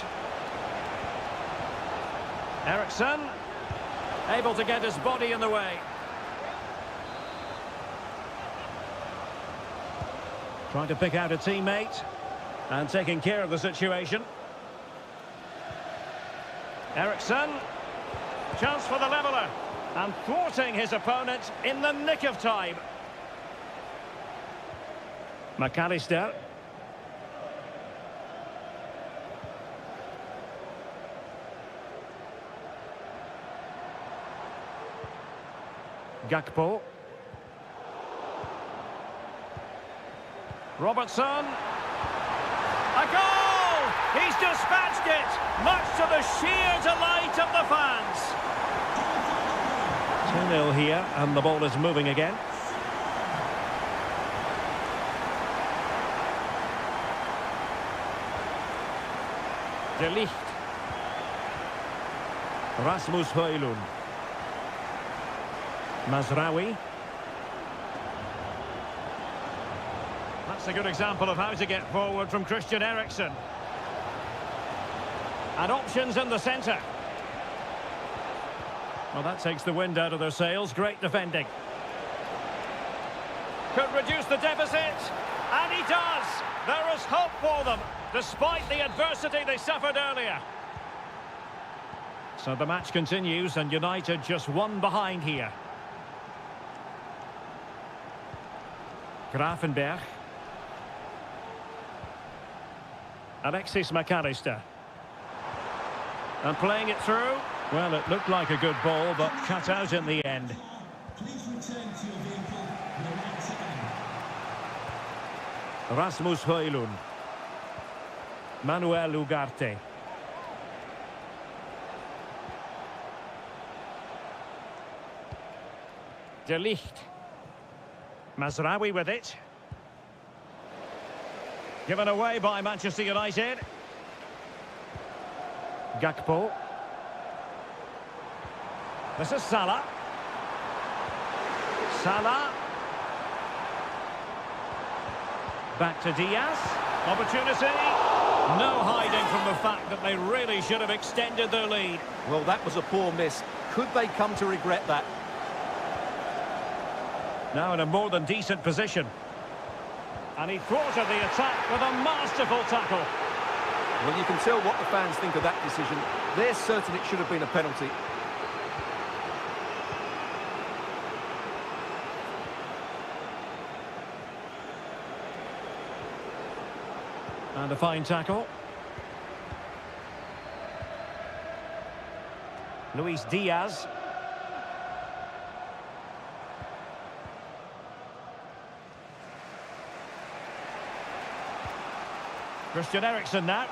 Eriksen, able to get his body in the way. Trying to pick out a teammate and taking care of the situation. Eriksen, chance for the leveller and thwarting his opponent in the nick of time. McAllister. Gakpo. Robertson. A goal! He's dispatched it, much to the sheer delight of the fans. 2-0 here, and the ball is moving again. De Ligt. Rasmus Højlund. Mazraoui. That's a good example of how to get forward from Christian Eriksen. And options in the centre. Well, that takes the wind out of their sails. Great defending. Could reduce the deficit. And he does. There is hope for them, despite the adversity they suffered earlier. So the match continues, and United just one behind here. Gravenberch. Alexis McAllister. And playing it through. Well, it looked like a good ball, but cut out in the end. Please return to your vehicle for the right time. Rasmus Højlund. Manuel Ugarte. De Ligt. Mazraoui with it. Given away by Manchester United. Gakpo. This is Salah. Salah. Back to Diaz. Opportunity. No hiding from the fact that they really should have extended their lead. Well, that was a poor miss. Could they come to regret that? Now in a more than decent position. And he thwarted the attack with a masterful tackle. Well, you can tell what the fans think of that decision. They're certain it should have been a penalty. And a fine tackle. Luis Diaz. Christian Eriksen now.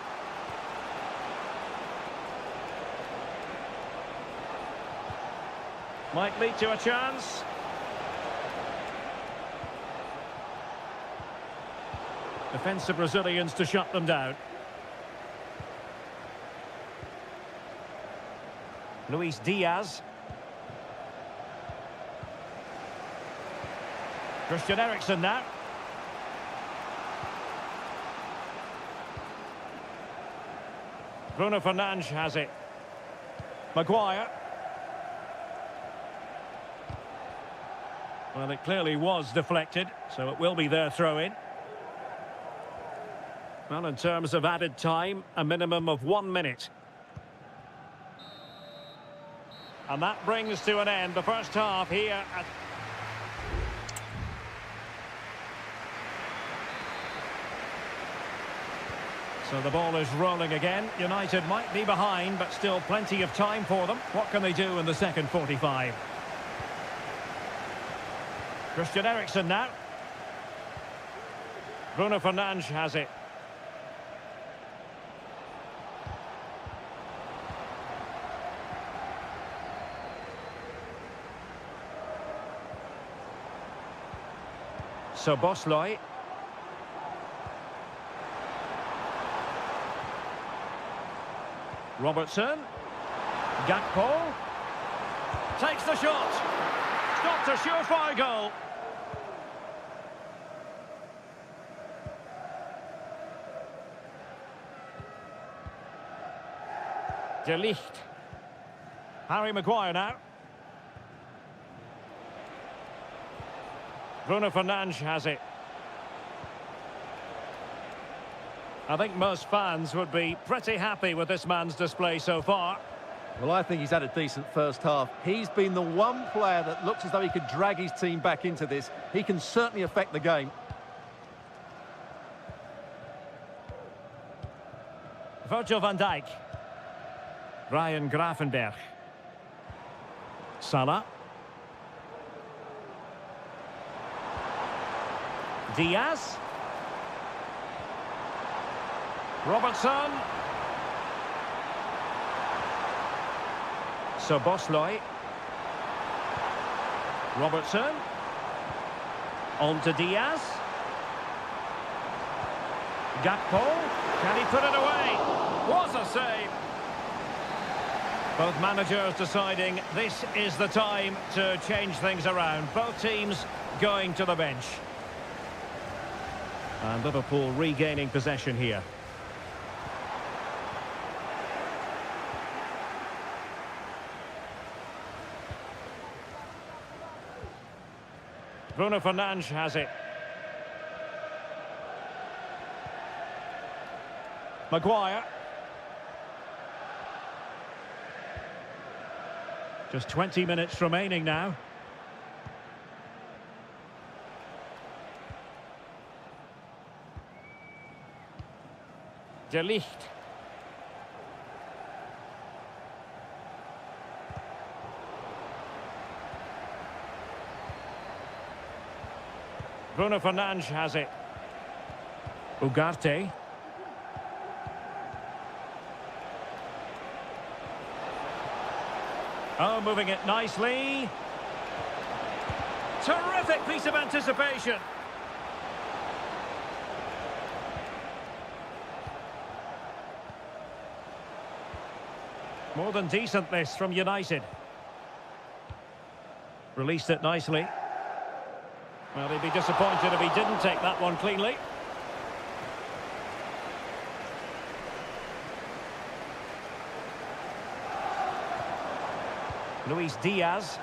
Might lead to a chance. Defensive Brazilians to shut them down. Luis Diaz. Christian Eriksen now. Bruno Fernandes has it. Maguire. Well, it clearly was deflected, so it will be their throw-in. Well, in terms of added time, a minimum of 1 minute. And that brings to an end the first half here at... So the ball is rolling again. United might be behind, but still plenty of time for them. What can they do in the second 45? Christian Eriksen now. Bruno Fernandes has it. So Bosley. Robertson. Gakpo. Takes the shot. Stopped a surefire goal. De Ligt. Harry Maguire now. Bruno Fernandes has it. I think most fans would be pretty happy with this man's display so far. Well, I think he's had a decent first half. He's been the one player that looks as though he could drag his team back into this. He can certainly affect the game. Virgil van Dijk. Ryan Gravenberch. Salah. Diaz. Robertson. So Bosley. Robertson. On to Diaz. Gakpo. Can he put it away? What a save! Both managers deciding this is the time to change things around. Both teams going to the bench. And Liverpool regaining possession here. Bruno Fernandes has it. Maguire. Just 20 minutes remaining now. De Ligt. Bruno Fernandes has it. Ugarte. Oh, moving it nicely. Terrific piece of anticipation. More than decent this from United. Released it nicely. Well, he'd be disappointed if he didn't take that one cleanly. Luis Diaz.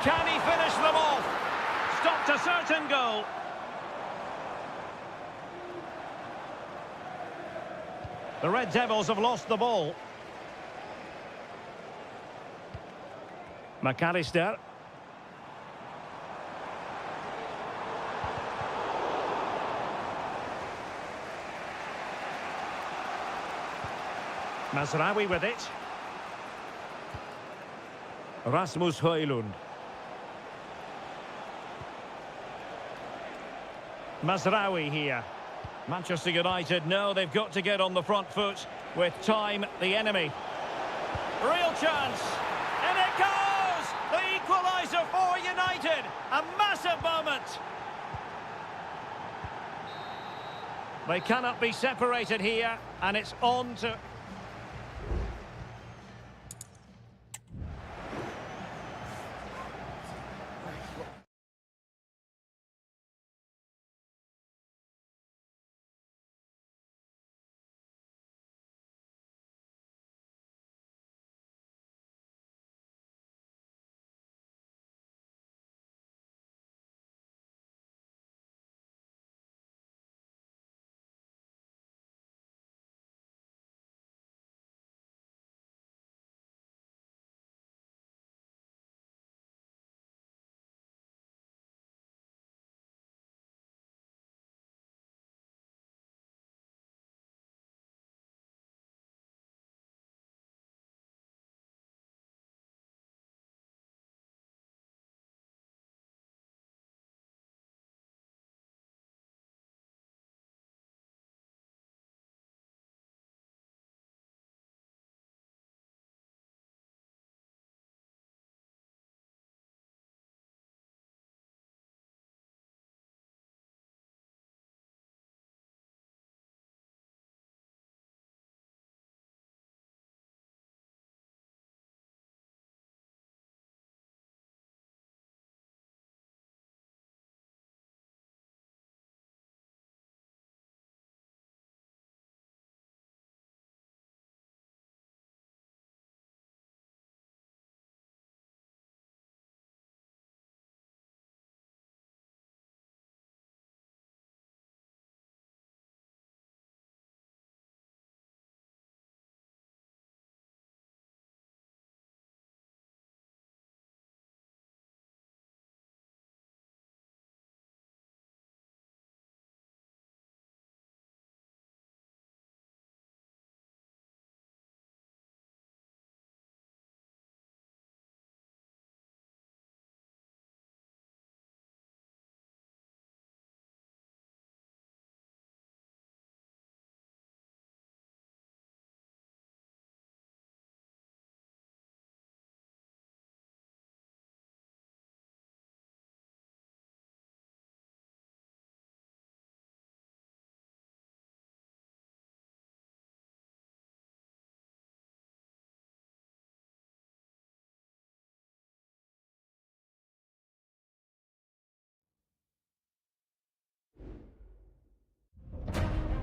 Can he finish them off? Stopped a certain goal. The Red Devils have lost the ball. McAllister. Mazraoui with it. Rasmus Højlund. Mazraoui here. Manchester United know they've got to get on the front foot with time the enemy. Real chance. And it goes! The equaliser for United. A massive moment. They cannot be separated here, and it's on to...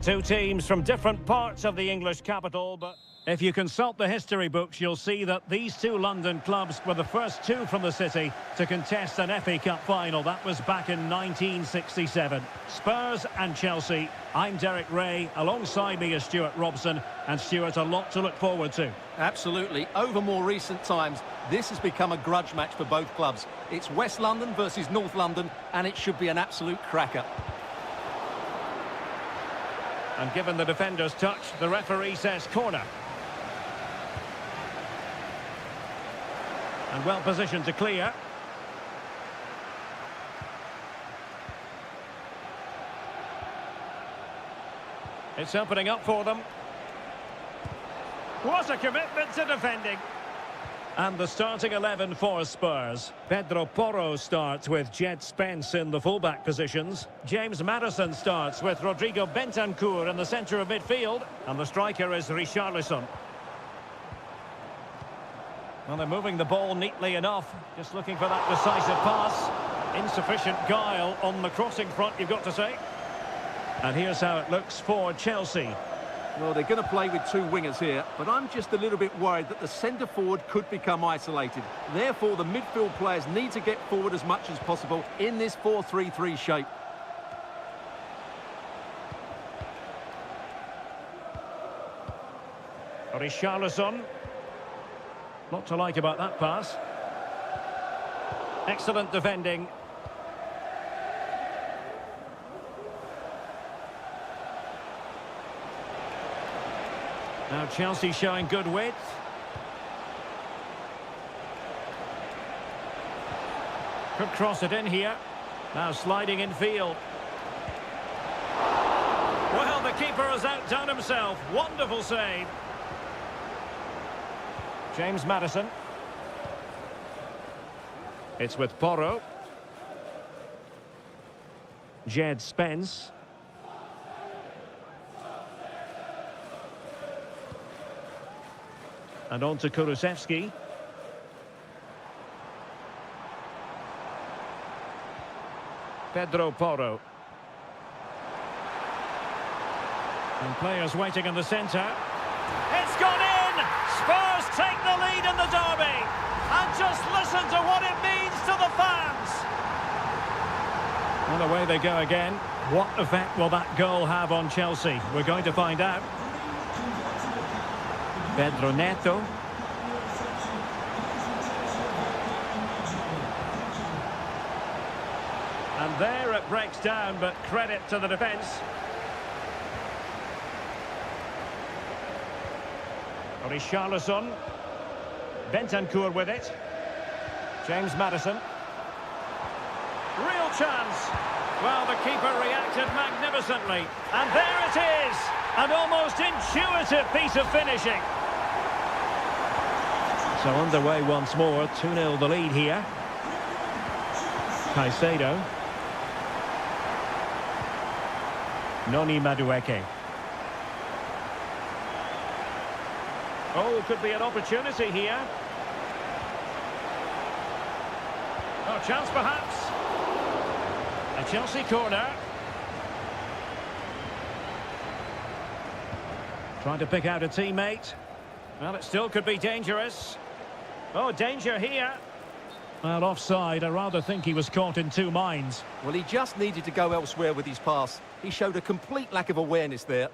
Two teams from different parts of the English capital, but if you consult the history books, you'll see that these two London clubs were the first two from the city to contest an FA Cup final. That was back in 1967. Spurs and Chelsea. I'm Derek Ray. Alongside me is Stuart Robson. And Stuart, a lot to look forward to. Absolutely. Over more recent times, this has become a grudge match for both clubs. It's West London versus North London, and it should be an absolute cracker. And given the defender's touch, the referee says corner. And well positioned to clear. It's opening up for them. What a commitment to defending. And the starting 11 for Spurs. Pedro Porro starts with Jed Spence in the fullback positions. James Maddison starts with Rodrigo Bentancur in the centre of midfield. And the striker is Richarlison. Well, they're moving the ball neatly enough. Just looking for that decisive pass. Insufficient guile on the crossing front, you've got to say. And here's how it looks for Chelsea. Well, they're going to play with two wingers here, but I'm just a little bit worried that the centre-forward could become isolated. Therefore, the midfield players need to get forward as much as possible in this 4-3-3 shape. Richarlison. Lot to like about that pass. Excellent defending. Now Chelsea showing good width. Could cross it in here. Now sliding in field. Well, the keeper has outdone himself. Wonderful save. James Maddison. It's with Porro. Jed Spence. And on to Kulusevski. Pedro Porro. And players waiting in the centre. It's gone in! Spurs take the lead in the derby. And just listen to what it means to the fans. And away they go again. What effect will that goal have on Chelsea? We're going to find out. Pedro Neto. And there it breaks down, but credit to the defence. Richarlison. Bentancur with it. James Maddison. Real chance. Well, the keeper reacted magnificently. And there it is. An almost intuitive piece of finishing. So underway once more, 2-0 the lead here. Caicedo. Noni Madueke. Oh, could be an opportunity here. Oh, chance perhaps. A Chelsea corner. Trying to pick out a teammate. Well, it still could be dangerous. Oh, danger here. Well, offside. I rather think he was caught in two minds. Well, he just needed to go elsewhere with his pass. He showed a complete lack of awareness there.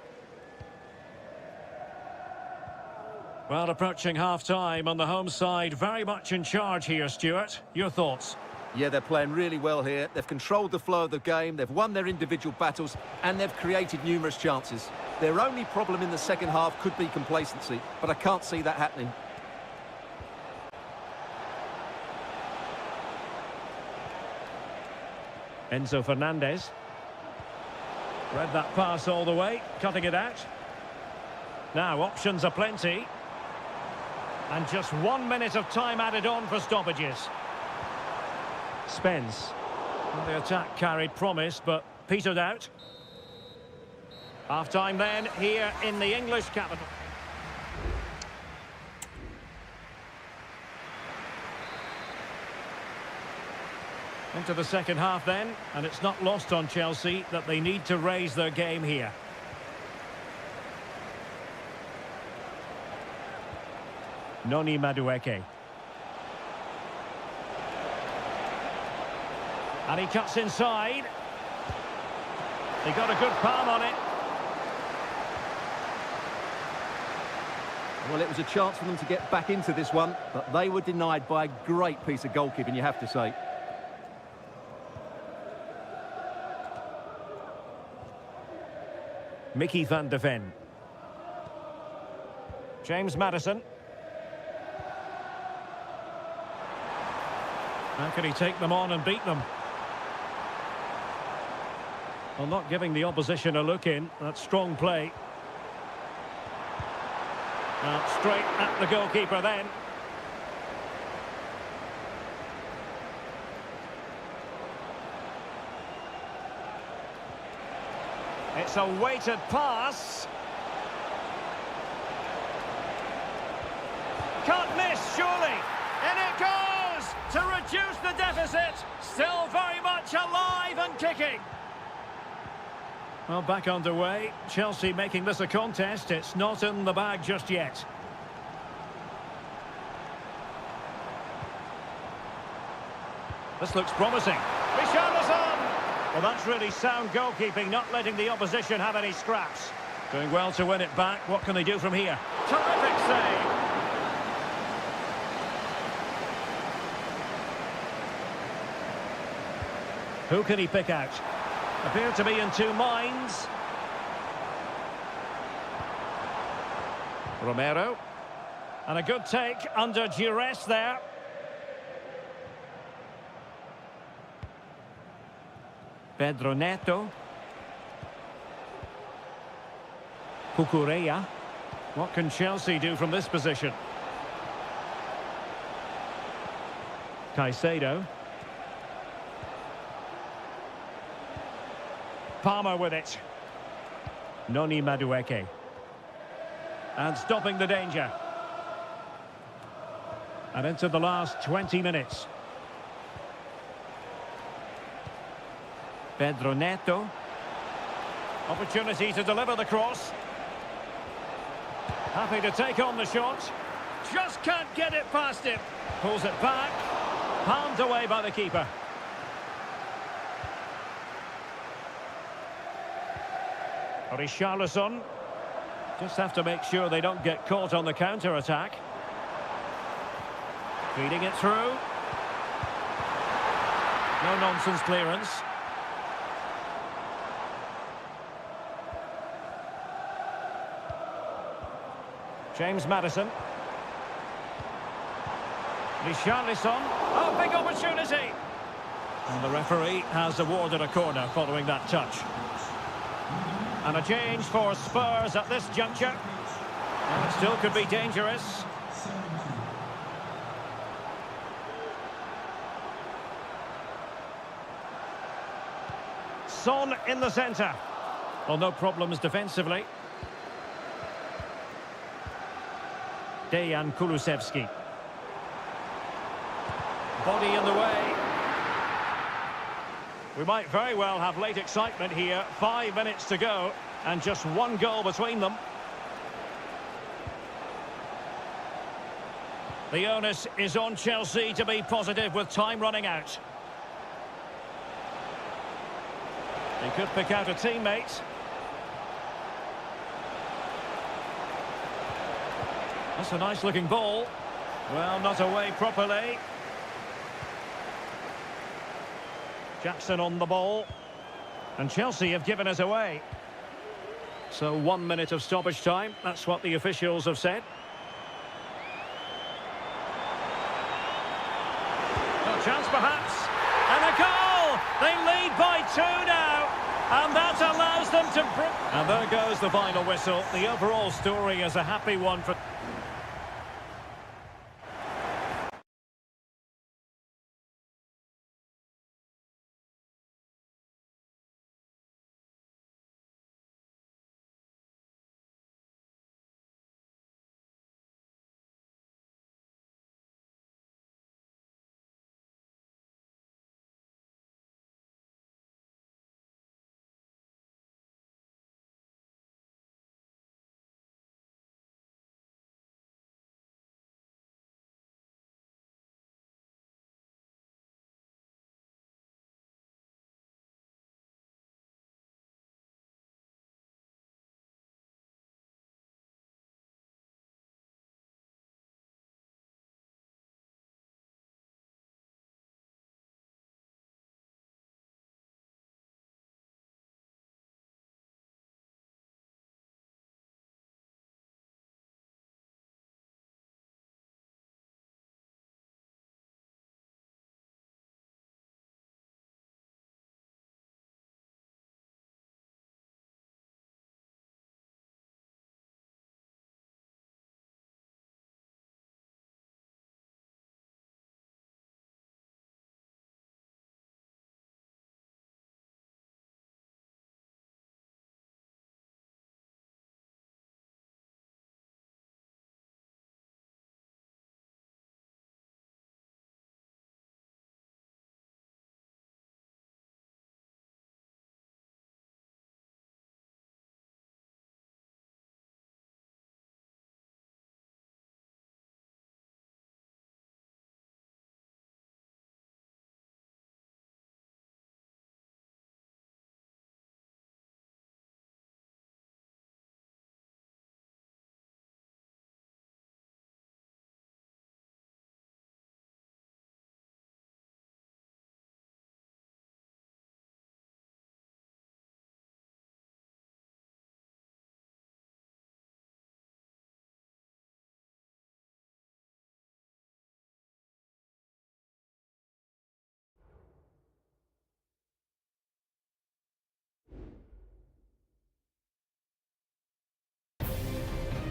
Well, approaching half-time on the home side, very much in charge here, Stuart. Your thoughts? Yeah, they're playing really well here. They've controlled the flow of the game, they've won their individual battles, and they've created numerous chances. Their only problem in the second half could be complacency, but I can't see that happening. Enzo Fernandez. Read that pass all the way, cutting it out. Now, options are plenty. And just 1 minute of time added on for stoppages. Spence. Well, the attack carried promise, but petered out. Half-time then, here in the English capital. Into the second half then, and it's not lost on Chelsea that they need to raise their game here. Noni Madueke. And he cuts inside. He got a good palm on it. Well, it was a chance for them to get back into this one, but they were denied by a great piece of goalkeeping, you have to say. Mickey van de Ven. James Maddison. How can he take them on and beat them? Well, not giving the opposition a look in. That's strong play. Straight at the goalkeeper then. It's a weighted pass. Can't miss, surely. And it goes to reduce the deficit. Still very much alive and kicking. Well, back underway. Chelsea making this a contest. It's not in the bag just yet. This looks promising. Richarlison! Well, that's really sound goalkeeping, not letting the opposition have any scraps. Doing well to win it back. What can they do from here? Terrific save! Who can he pick out? Appear to be in two minds. Romero. And a good take under duress there. Pedro Neto. Cucurella. What can Chelsea do from this position? Caicedo. Palmer with it. Noni Madueke. And stopping the danger. And into the last 20 minutes. Pedro Neto. Opportunity to deliver the cross. Happy to take on the shot. Just can't get it past him. Pulls it back. Palmed away by the keeper. Richarlison. Just have to make sure they don't get caught on the counter-attack. Feeding it through. No nonsense clearance. James Maddison. Richarlison. Oh, big opportunity! And the referee has awarded a corner following that touch. And a change for Spurs at this juncture. And it still could be dangerous. Son in the centre. Well, no problems defensively. Dejan Kulusevski. Body in the way. We might very well have late excitement here. 5 minutes to go and just one goal between them. The onus is on Chelsea to be positive with time running out. They could pick out a teammate. That's a nice looking ball. Well, not away properly. Jackson on the ball. And Chelsea have given us away. So 1 minute of stoppage time. That's what the officials have said. No chance perhaps. And a goal! They lead by 2 now. And that allows them to... And there goes the final whistle. The overall story is a happy one for...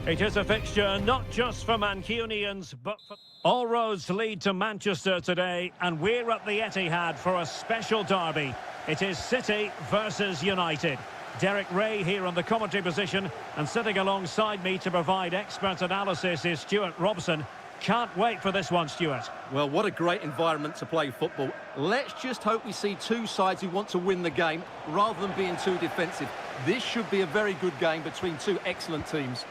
It is a fixture not just for Mancunians, but for... All roads lead to Manchester today, and we're at the Etihad for a special derby. It is City versus United. Derek Ray here on the commentary position, and sitting alongside me to provide expert analysis is Stuart Robson. Can't wait for this one, Stuart. Well, what a great environment to play football. Let's just hope we see two sides who want to win the game rather than being too defensive. This should be a very good game between two excellent teams.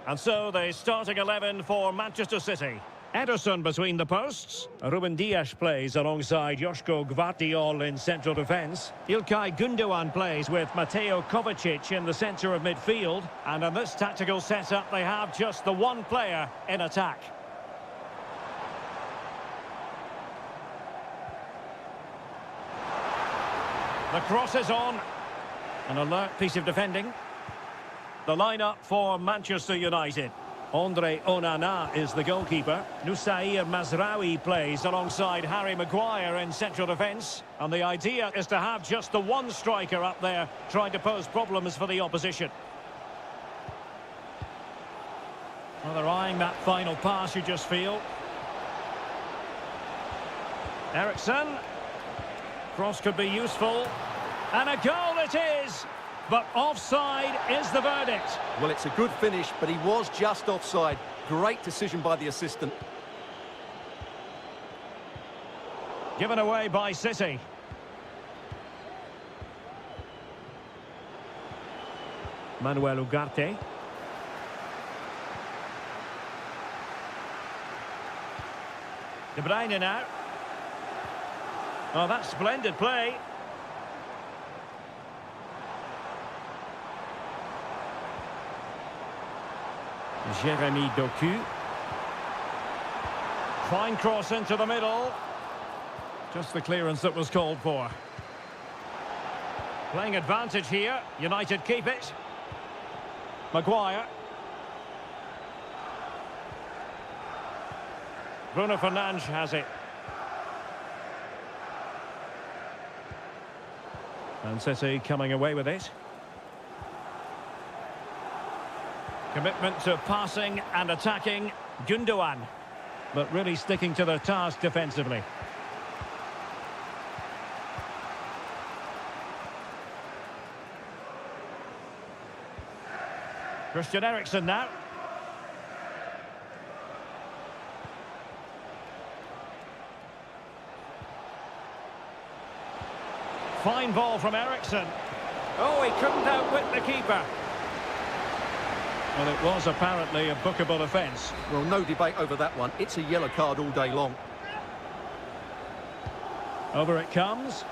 And so the starting 11 for Manchester City. Ederson between the posts. Ruben Dias plays alongside Joško Gvardiol in central defence. Ilkay Gundogan plays with Mateo Kovacic in the centre of midfield. And in this tactical setup, they have just the one player in attack. The cross is on. An alert piece of defending. The lineup for Manchester United. Andre Onana is the goalkeeper. Nusair Mazraoui plays alongside Harry Maguire in central defence. And the idea is to have just the one striker up there trying to pose problems for the opposition. Well, they're eyeing that final pass, you just feel. Eriksen. Cross could be useful. And a goal it is! But offside is the verdict. Well, it's a good finish, but he was just offside. Great decision by the assistant. Given away by City. Manuel Ugarte. De Bruyne now. Oh, that's splendid play. Jeremy Doku. Fine cross into the middle. Just the clearance that was called for. Playing advantage here. United keep it. Maguire. Bruno Fernandes has it. And City coming away with it. Commitment to passing and attacking. Gundogan. But really sticking to their task defensively. Christian Eriksen now. Fine ball from Eriksen. Oh, he couldn't outwit the keeper. Well, it was apparently a bookable offence. Well, no debate over that one. It's a yellow card all day long. Over it comes.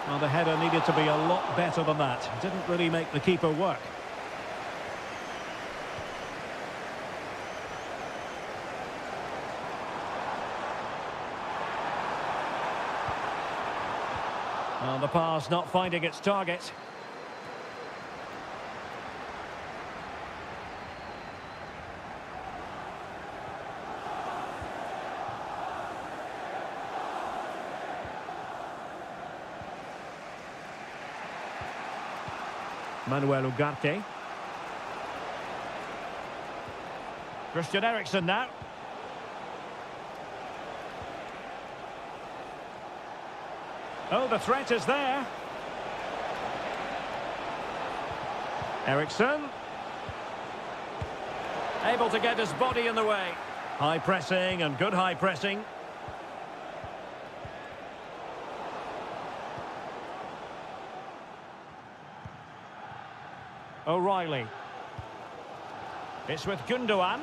Well, the header needed to be a lot better than that. Didn't really make the keeper work. Well, the pass not finding its target. Manuel Ugarte. Christian Eriksen now. Oh, the threat is there. Eriksen. Able to get his body in the way. High pressing and good high pressing. O'Reilly. It's with Gundogan.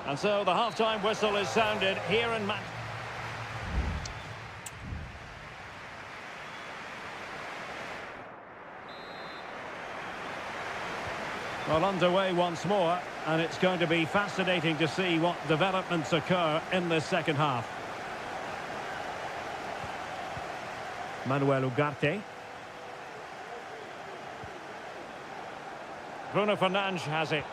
And so the half-time whistle is sounded here in Manchester. Well, underway once more, and it's going to be fascinating to see what developments occur in this second half. Manuel Ugarte. Bruno Fernandes has it.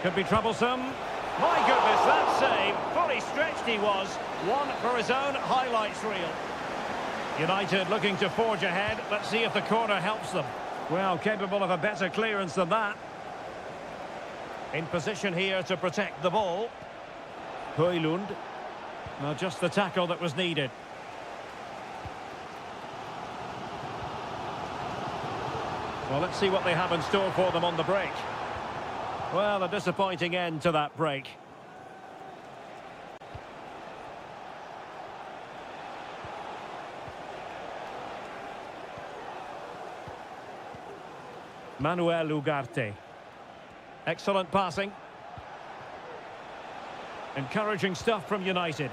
Could be troublesome. My goodness, that save. Fully stretched he was. One for his own highlights reel. United looking to forge ahead. Let's see if the corner helps them. Well, capable of a better clearance than that. In position here to protect the ball. Højlund. Well, just the tackle that was needed. Well, let's see what they have in store for them on the break. Well, a disappointing end to that break. Manuel Ugarte. Excellent passing. Encouraging stuff from United.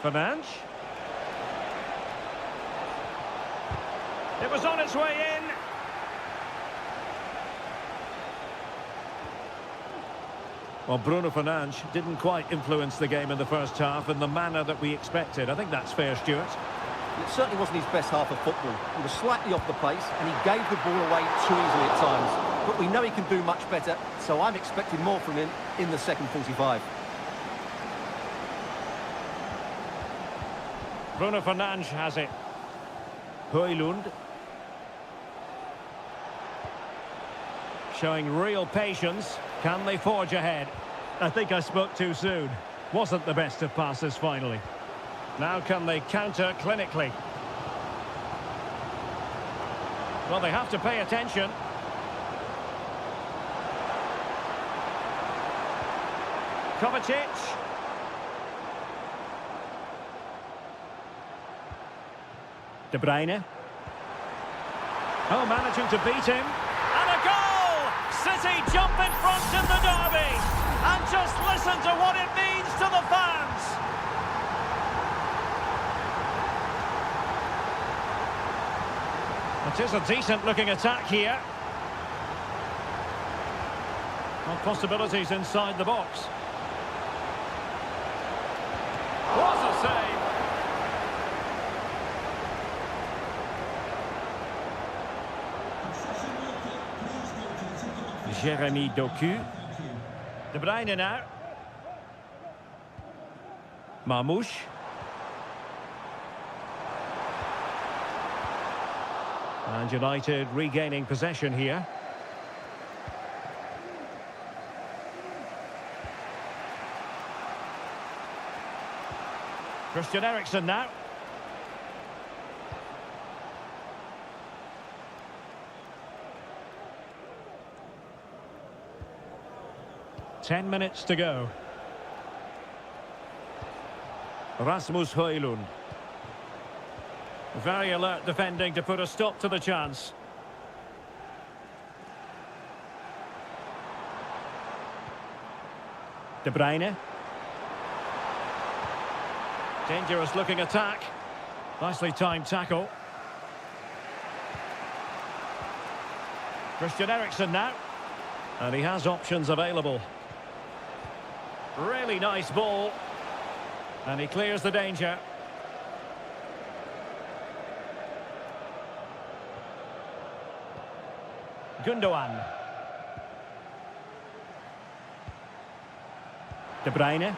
Fernandes. It was on its way in. Well, Bruno Fernandes didn't quite influence the game in the first half in the manner that we expected. I think that's fair, Stuart. It certainly wasn't his best half of football. He was slightly off the pace and he gave the ball away too easily at times. But we know he can do much better, so I'm expecting more from him in the second 45. Bruno Fernandes has it. Højlund. Showing real patience. Can they forge ahead? I think I spoke too soon. Wasn't the best of passes finally. Now can they counter clinically? Well, they have to pay attention. Kovacic. De Bruyne. Oh, managing to beat him. And a goal! City jump in front in the derby. And just listen to what it means to the fans. It is a decent-looking attack here. Well, possibilities inside the box. What a save! Jeremy Doku. De Bruyne now. Marmoush. And United regaining possession here. Christian Eriksen now. Ten minutes to go. Rasmus Højlund. Very alert defending to put a stop to the chance. De Bruyne. Dangerous looking attack. Nicely timed tackle. Christian Eriksen now. And he has options available. Really nice ball. And he clears the danger. Gundogan. De Bruyne.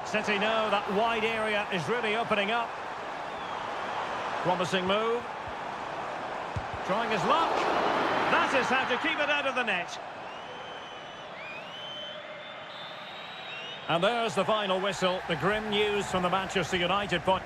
City know that wide area is really opening up. Promising move. Trying his luck. That is how to keep it out of the net. And there's the final whistle. The grim news from the Manchester United point.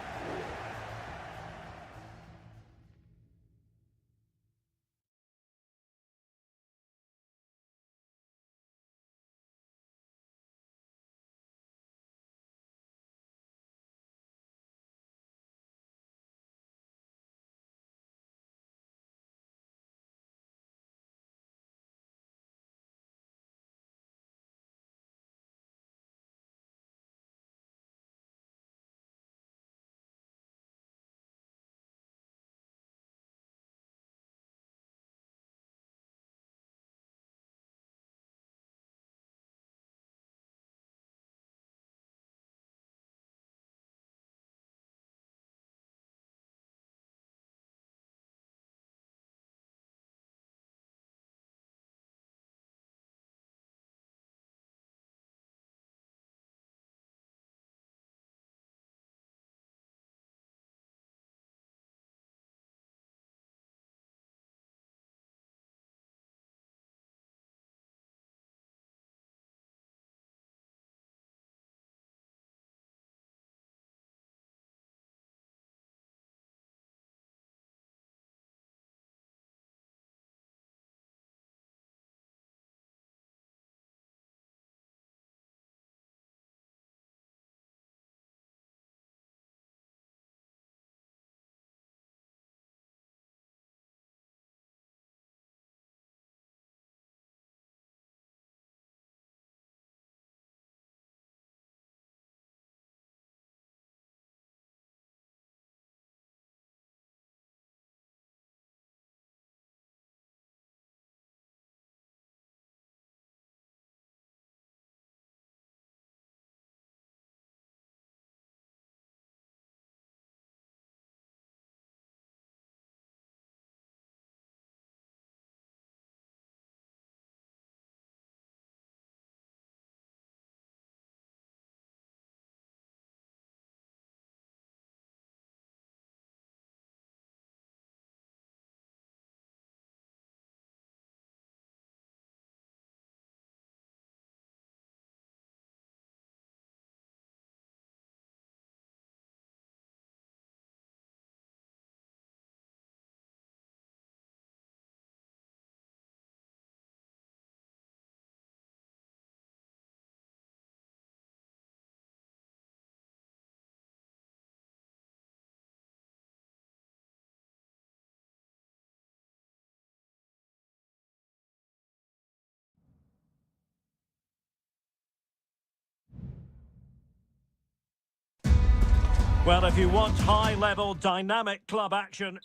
Well, if you want high-level, dynamic club action,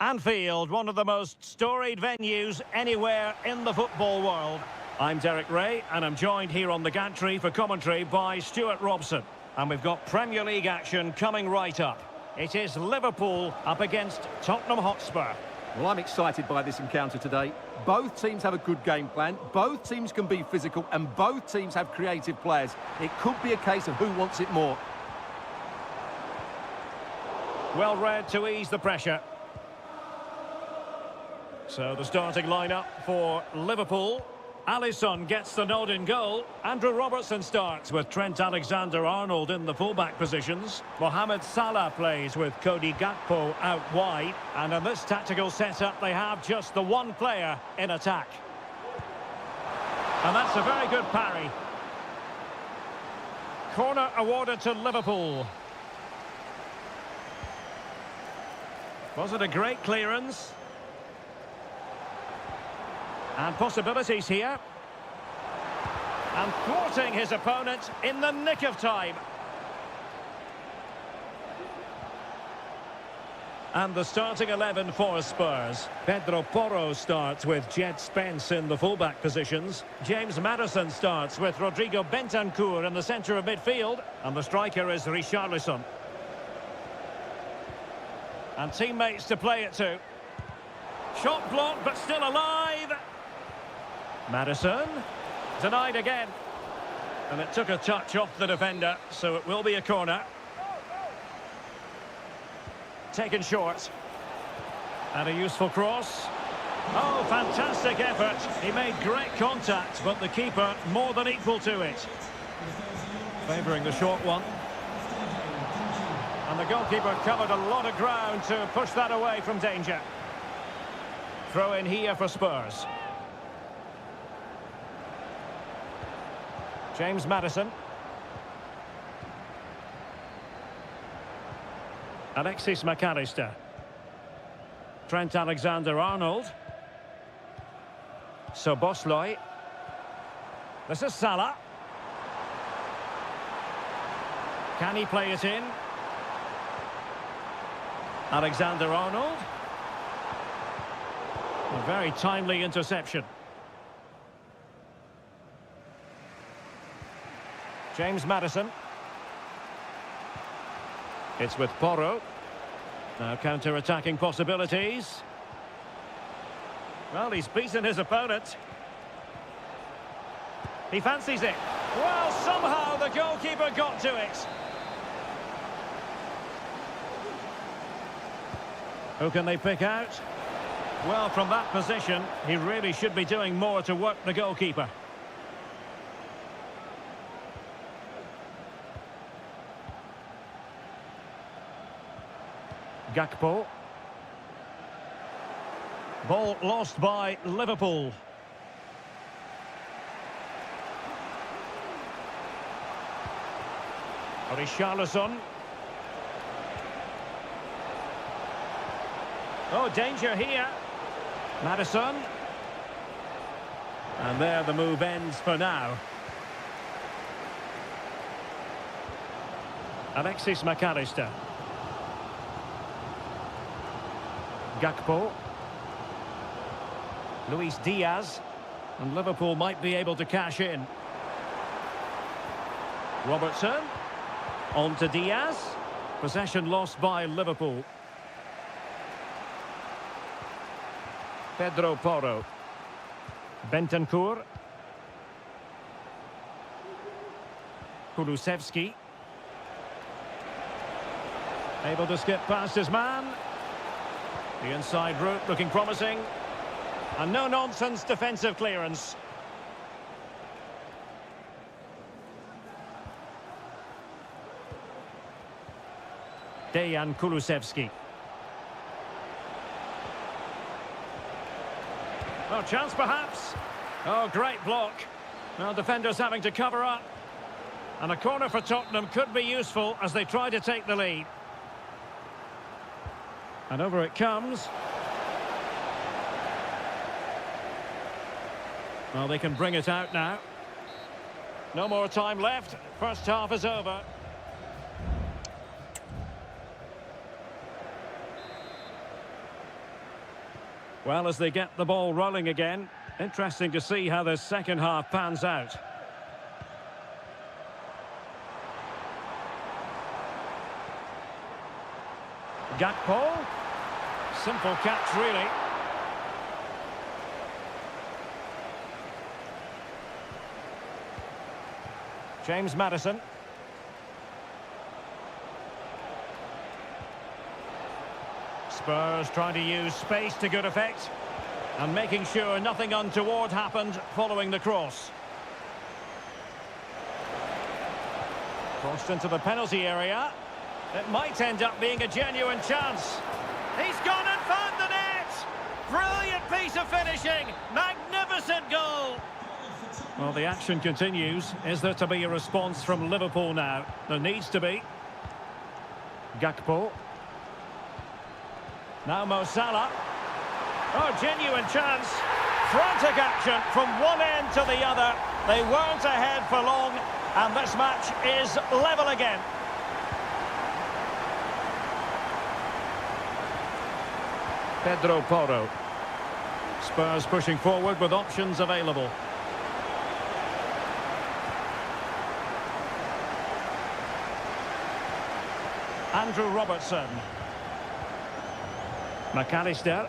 Anfield, one of the most storied venues anywhere in the football world. I'm Derek Ray, and I'm joined here on the gantry for commentary by Stuart Robson. And we've got Premier League action coming right up. It is Liverpool up against Tottenham Hotspur. Well, I'm excited by this encounter today. Both teams have a good game plan, both teams can be physical, and both teams have creative players. It could be a case of who wants it more. Well read to ease the pressure. So the starting lineup for Liverpool. Alisson gets the nod in goal. Andrew Robertson starts with Trent Alexander-Arnold in the fullback positions. Mohamed Salah plays with Cody Gakpo out wide. And in this tactical setup, they have just the one player in attack. And that's a very good parry. Corner awarded to Liverpool. Was it a great clearance? And possibilities here. And thwarting his opponent in the nick of time. And the starting 11 for Spurs. Pedro Porro starts with Jed Spence in the fullback positions. James Maddison starts with Rodrigo Bentancur in the centre of midfield. And the striker is Richarlison. And teammates to play it to. Shot blocked, but still alive. Maddison, denied again. And it took a touch off the defender, so it will be a corner. Taken short. And a useful cross. Oh, fantastic effort. He made great contact, but the keeper more than equal to it. Favouring the short one. And the goalkeeper covered a lot of ground to push that away from danger. Throw in here for Spurs. James Maddison. Alexis McAllister. Trent Alexander-Arnold. Szoboszlai. This is Salah. Can he play it in? Alexander-Arnold. A very timely interception. James Maddison. It's with Porro. Now counter-attacking possibilities. Well, he's beaten his opponent. He fancies it. Well, somehow the goalkeeper got to it. Who can they pick out? Well, from that position, he really should be doing more to work the goalkeeper. Gakpo. Ball lost by Liverpool. Richarlison. Oh, danger here. Maddison. And there the move ends for now. Alexis McAllister. Gakpo. Luis Diaz. And Liverpool might be able to cash in. Robertson. On to Diaz. Possession lost by Liverpool. Pedro Porro. Bentancur. Kulusevski. Able to skip past his man. The inside route looking promising. And no-nonsense defensive clearance. Dejan Kulusevski. Oh, chance perhaps. Oh, great block. Well, defenders having to cover up. And a corner for Tottenham could be useful as they try to take the lead. And over it comes. Well, they can bring it out now. No more time left. First half is over. Well, as they get the ball rolling again, interesting to see how the second half pans out. Gakpo. Simple catch, really. James Maddison. Spurs trying to use space to good effect and making sure nothing untoward happened following the cross. Crossed into the penalty area. It might end up being a genuine chance. He's gone and found the net! Brilliant piece of finishing! Magnificent goal! Well, the action continues. Is there to be a response from Liverpool now? There needs to be. Gakpo. Now Mo Salah. Oh, genuine chance. Frantic action from one end to the other. They weren't ahead for long, and this match is level again. Pedro Porro. Spurs pushing forward with options available. Andrew Robertson. McAllister.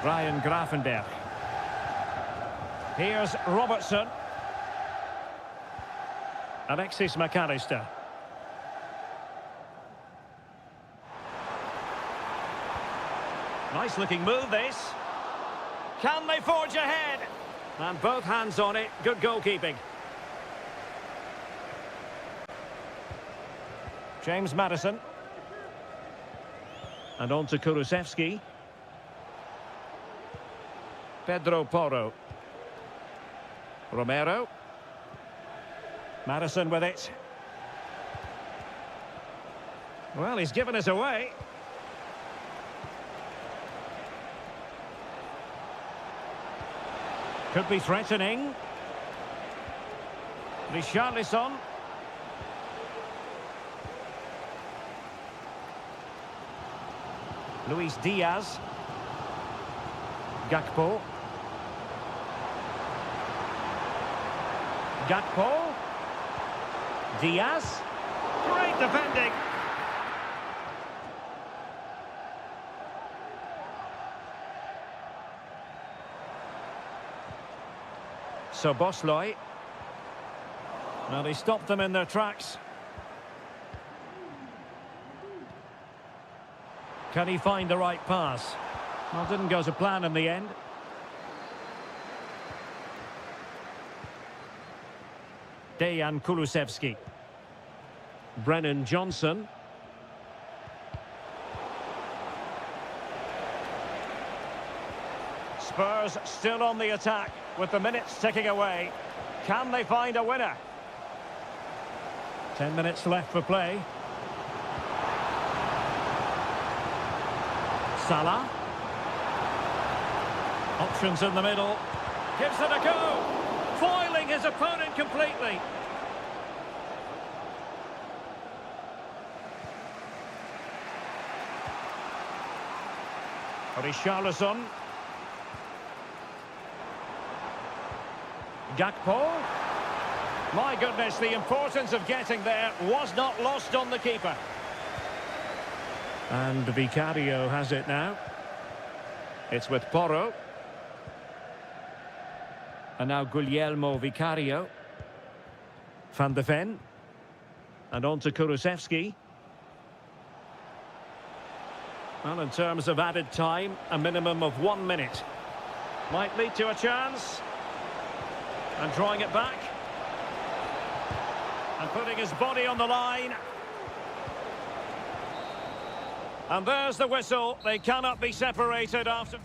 Ryan Gravenberch. Here's Robertson. Alexis McAllister. Nice looking move, this. Can they forge ahead? And both hands on it. Good goalkeeping. James Maddison. And on to Kulusevski. Pedro Porro. Romero. Maddison with it. Well, he's given us away. Could be threatening. Richarlison. Luis Diaz. Gakpo. Gakpo. Diaz. Great defending. So Bosloy. Well, he stopped them in their tracks. Can he find the right pass? Well, didn't go to plan in the end. Dejan Kulusevski. Brennan Johnson. Spurs still on the attack with the minutes ticking away. Can they find a winner? 10 minutes left for play. Salah. Options in the middle. Gives it a go. Foiling his opponent completely. Richarlison. Gakpo. My goodness, the importance of getting there was not lost on the keeper. And Vicario has it now. It's with Porro. And now Guglielmo Vicario. Van de Ven. And on to Kulusevski. Well, in terms of added time, a minimum of 1 minute. Might lead to a chance. And drawing it back. And putting his body on the line. And there's the whistle. They cannot be separated after...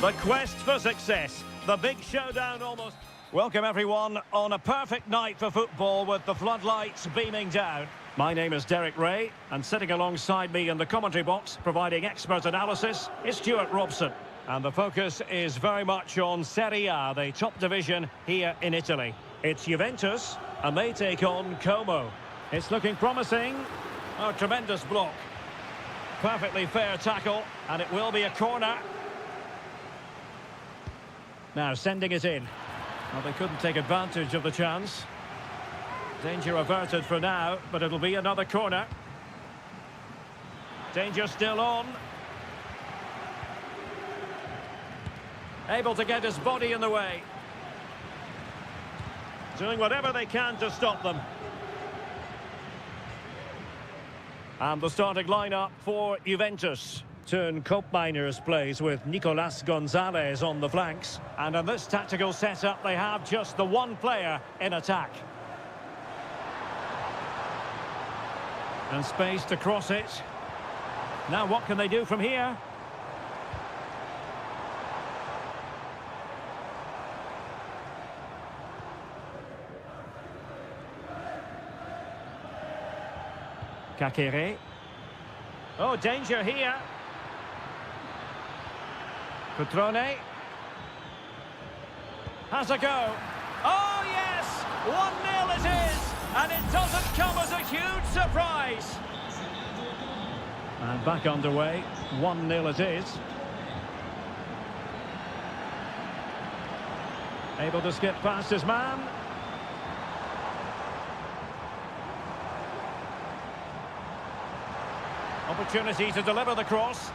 The quest for success. The big showdown almost. Welcome everyone on a perfect night for football with the floodlights beaming down. My name is Derek Ray, and sitting alongside me in the commentary box, providing expert analysis, is Stuart Robson. And the focus is very much on Seria, the top division here in Italy. It's Juventus, and they take on Como. It's looking promising. Oh, tremendous block. Perfectly fair tackle, and it will be a corner. Now sending it in. Well, they couldn't take advantage of the chance. Danger averted for now, but it'll be another corner. Danger still on. Able to get his body in the way. Doing whatever they can to stop them. And the starting lineup for Juventus. Turn Koopmeiners plays with Nicolas Gonzalez on the flanks. And in this tactical setup, they have just the one player in attack. And space to cross it. Now what can they do from here? Kakere. Oh, danger here. Cutrone. Has a go. Oh, yes! 1-0 it is! And it doesn't come as a huge surprise. And back underway. 1-0 it is. Able to skip past his man. Opportunity to deliver the cross.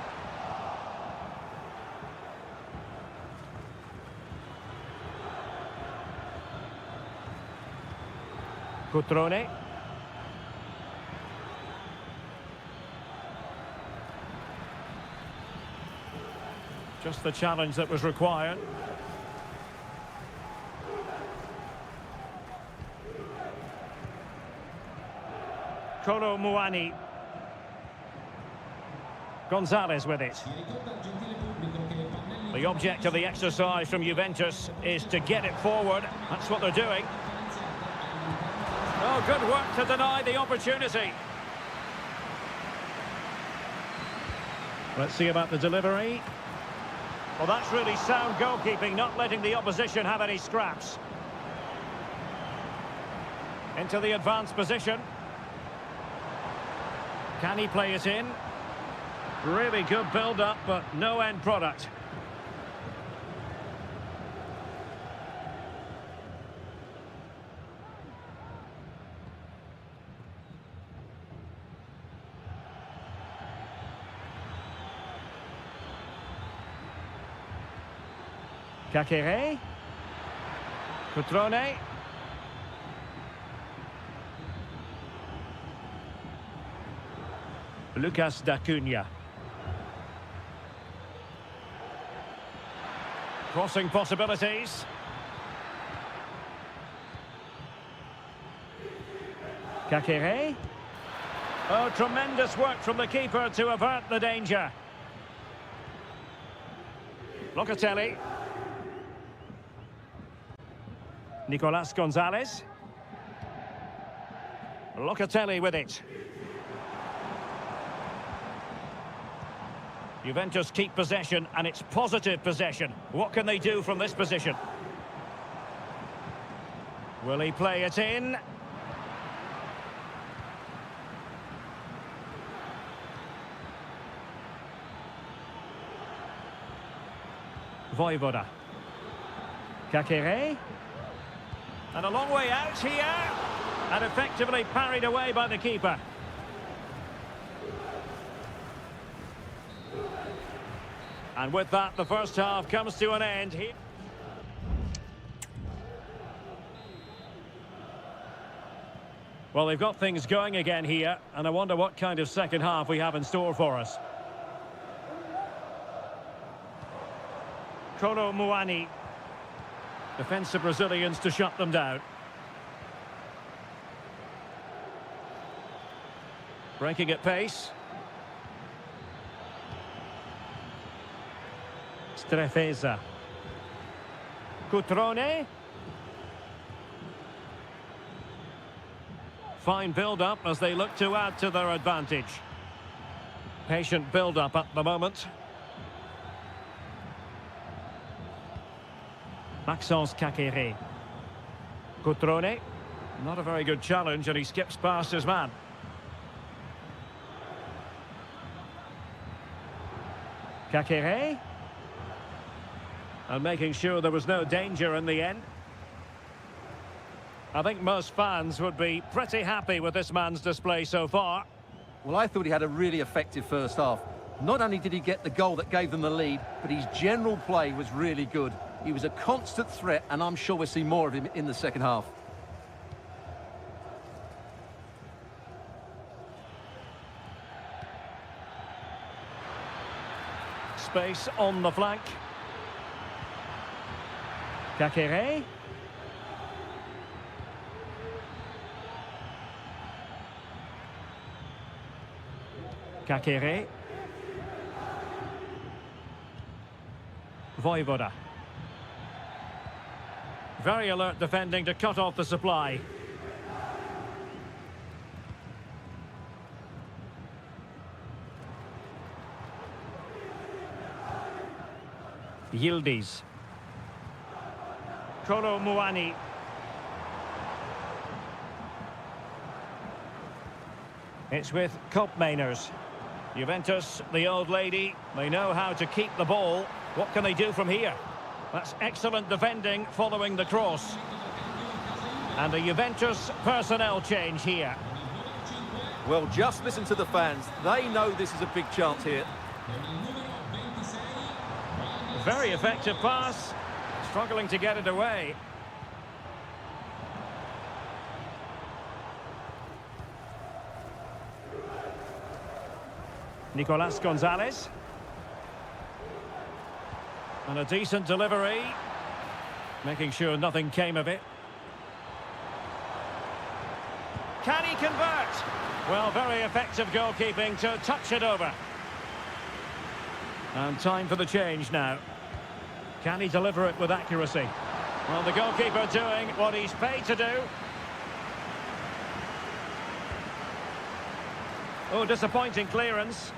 Cutrone. Just the challenge that was required. Kolo Muani. Gonzalez with it. The object of the exercise from Juventus is to get it forward. That's what they're doing. Oh, good work to deny the opportunity. Let's see about the delivery. Well, that's really sound goalkeeping, not letting the opposition have any scraps. Into the advanced position. Can he play it in? Really good build-up, but no end product. Kakere. Cutrone. Lucas D'Acunha. Crossing possibilities. Kakere. Oh, tremendous work from the keeper to avert the danger. Locatelli. Nicolas Gonzalez. Locatelli with it. Juventus keep possession, and it's positive possession. What can they do from this position? Will he play it in? Voivoda. Kakere. And a long way out here. And effectively parried away by the keeper. And with that, the first half comes to an end here. Well, they've got things going again here, and I wonder what kind of second half we have in store for us. Kolo Muani. Defensive Brazilians to shut them down. Breaking at pace. Strefeza. Cutrone. Fine build-up as they look to add to their advantage. Patient build-up at the moment. Maxence Kakere. Cutrone. Not a very good challenge, and he skips past his man. Kakere. And making sure there was no danger in the end. I think most fans would be pretty happy with this man's display so far. Well, I thought he had a really effective first half. Not only did he get the goal that gave them the lead, but his general play was really good. He was a constant threat, and I'm sure we'll see more of him in the second half. Space on the flank. Kakere. Kakere. Voivoda. Very alert defending to cut off the supply. Yildiz. Kolo Muani. It's with Koopmeiners. Juventus, the old lady, they know how to keep the ball. What can they do from here? That's excellent defending following the cross. And a Juventus personnel change here. Well, just listen to the fans. They know this is a big chance here. Very effective pass. Struggling to get it away. Nicolas Gonzalez. And a decent delivery. Making sure nothing came of it. Can he convert? Well, very effective goalkeeping to touch it over. And time for the change now. Can he deliver it with accuracy? Well, the goalkeeper doing what he's paid to do. Oh, disappointing clearance.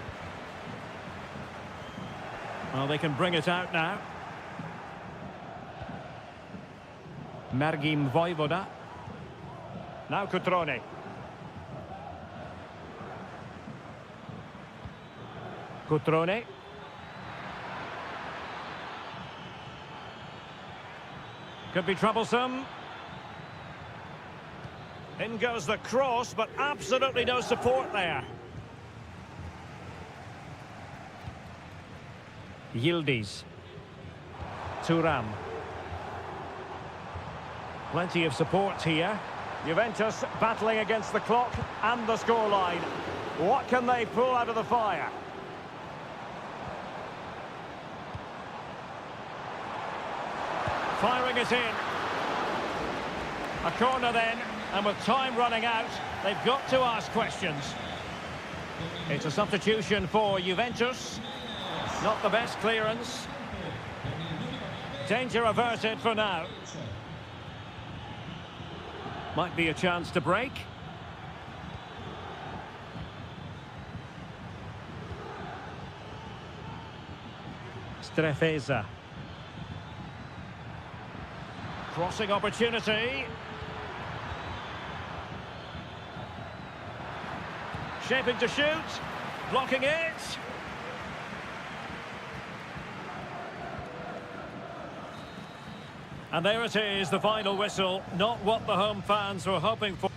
Well, they can bring it out now. Mergim Voivoda. Now Cutrone. Cutrone. Could be troublesome. In goes the cross, but absolutely no support there. Yildiz. Thuram. Plenty of support here. Juventus battling against the clock and the scoreline. What can they pull out of the fire? Firing it in. A corner then, and with time running out, they've got to ask questions. It's a substitution for Juventus. Not the best clearance. Danger averted for now. Might be a chance to break. Strefeza. Crossing opportunity. Shaping to shoot. Blocking it. And there it is, the final whistle. Not what the home fans were hoping for.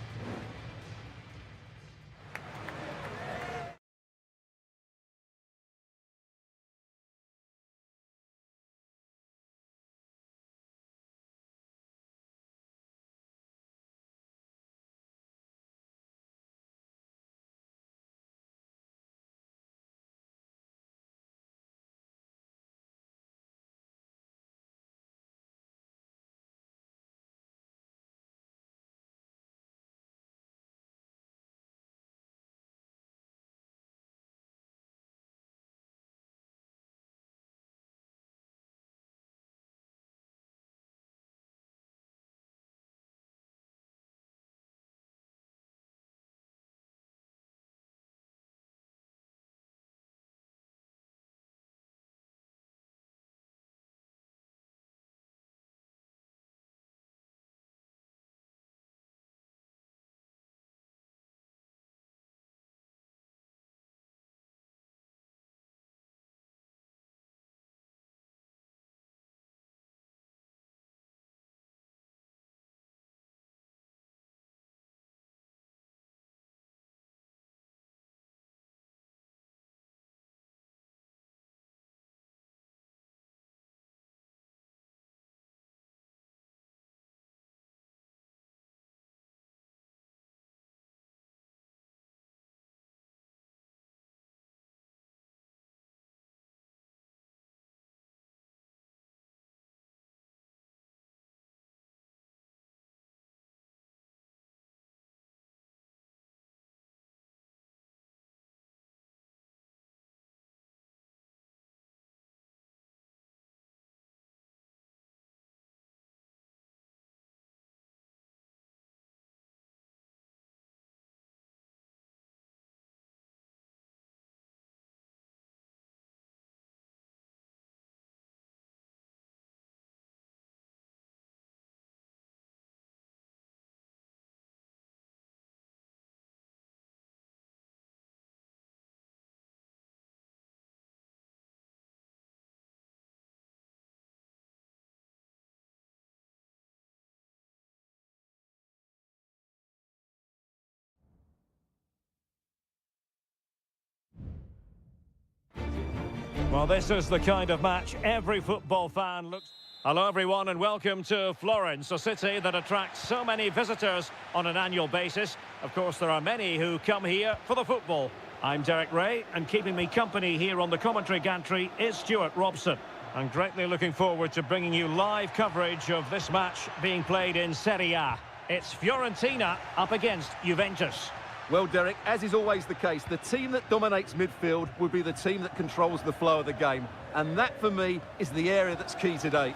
Well, this is the kind of match every football fan looks... Hello, everyone, and welcome to Florence, a city that attracts so many visitors on an annual basis. Of course, there are many who come here for the football. I'm Derek Ray, and keeping me company here on the commentary gantry is Stuart Robson. I'm greatly looking forward to bringing you live coverage of this match being played in Seria. It's Fiorentina up against Juventus. Well, Derek, as is always the case, the team that dominates midfield will be the team that controls the flow of the game. And that, for me, is the area that's key today.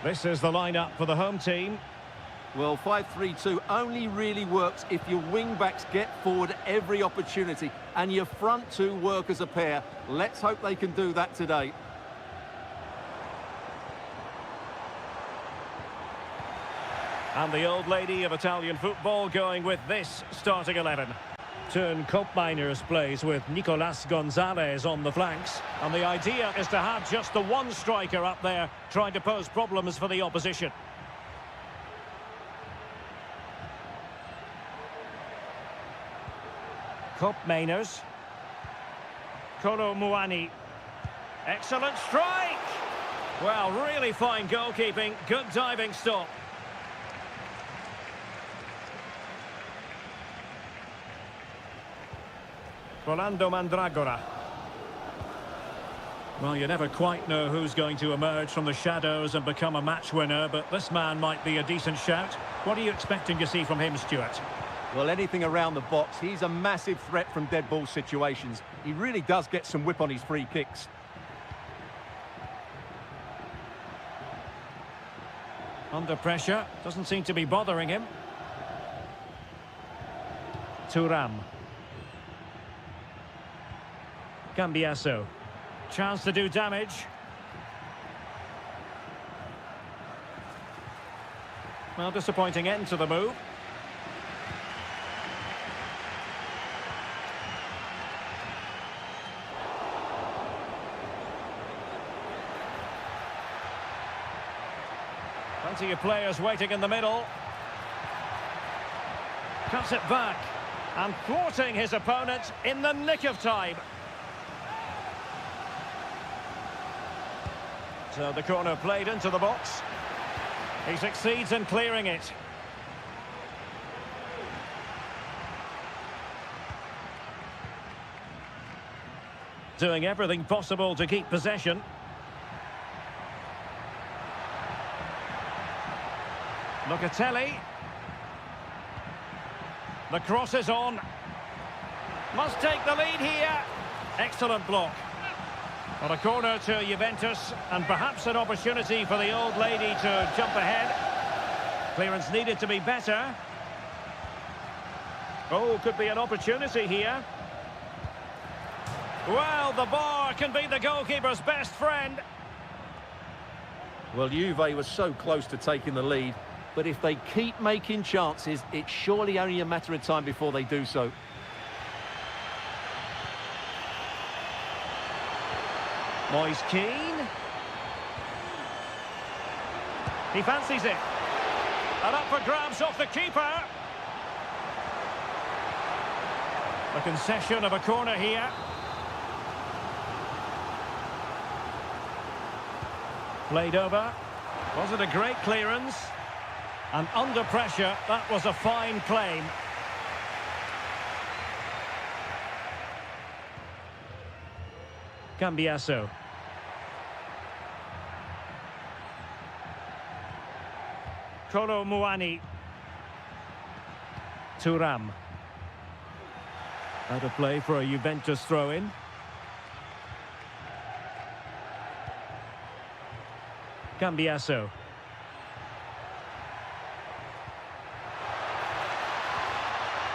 This is the lineup for the home team. Well, 5-3-2 only really works if your wing-backs get forward at every opportunity and your front two work as a pair. Let's hope they can do that today. And the old lady of Italian football going with this starting 11. Turn Koopmeiners plays with Nicolas Gonzalez on the flanks. And the idea is to have just the one striker up there trying to pose problems for the opposition. Koopmeiners. Kolo Muani. Excellent strike! Well, really fine goalkeeping. Good diving stop. Rolando Mandragora. Well, you never quite know who's going to emerge from the shadows and become a match winner, but this man might be a decent shout. What are you expecting to see from him, Stuart? Well, anything around the box. He's a massive threat from dead ball situations. He really does get some whip on his free kicks. Under pressure, doesn't seem to be bothering him. Thuram. Cambiasso. Chance to do damage. Well, disappointing end to the move. Plenty of players waiting in the middle. Cuts it back. And thwarting his opponent in the nick of time. So the corner played into the box. He succeeds in clearing it. Doing everything possible to keep possession. Locatelli. The cross is on. Must take the lead here. Excellent block. On a corner to Juventus, and perhaps an opportunity for the old lady to jump ahead. Clearance needed to be better. Oh, could be an opportunity here. Well, the bar can be the goalkeeper's best friend. Well, Juve was so close to taking the lead, but if they keep making chances, it's surely only a matter of time before they do so. Moise Keane. He fancies it. And up for grabs off the keeper. A concession of a corner here. Played over. Was it a great clearance? And under pressure, that was a fine claim. Cambiasso. Kolo Muani. Thuram. Out of play for a Juventus throw-in. Cambiasso.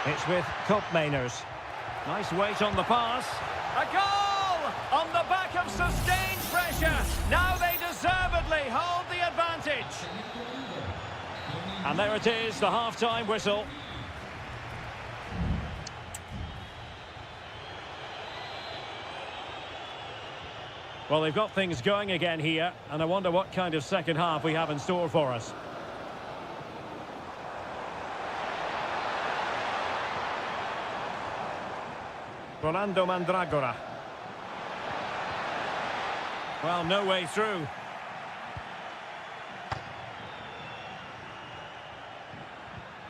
It's with Koopmeiners. Nice weight on the pass. A goal! On the back of sustained pressure. Now they deservedly hold the advantage. And there it is, the half-time whistle. Well, they've got things going again here, and I wonder what kind of second half we have in store for us. Rolando Mandragora. Well, no way through.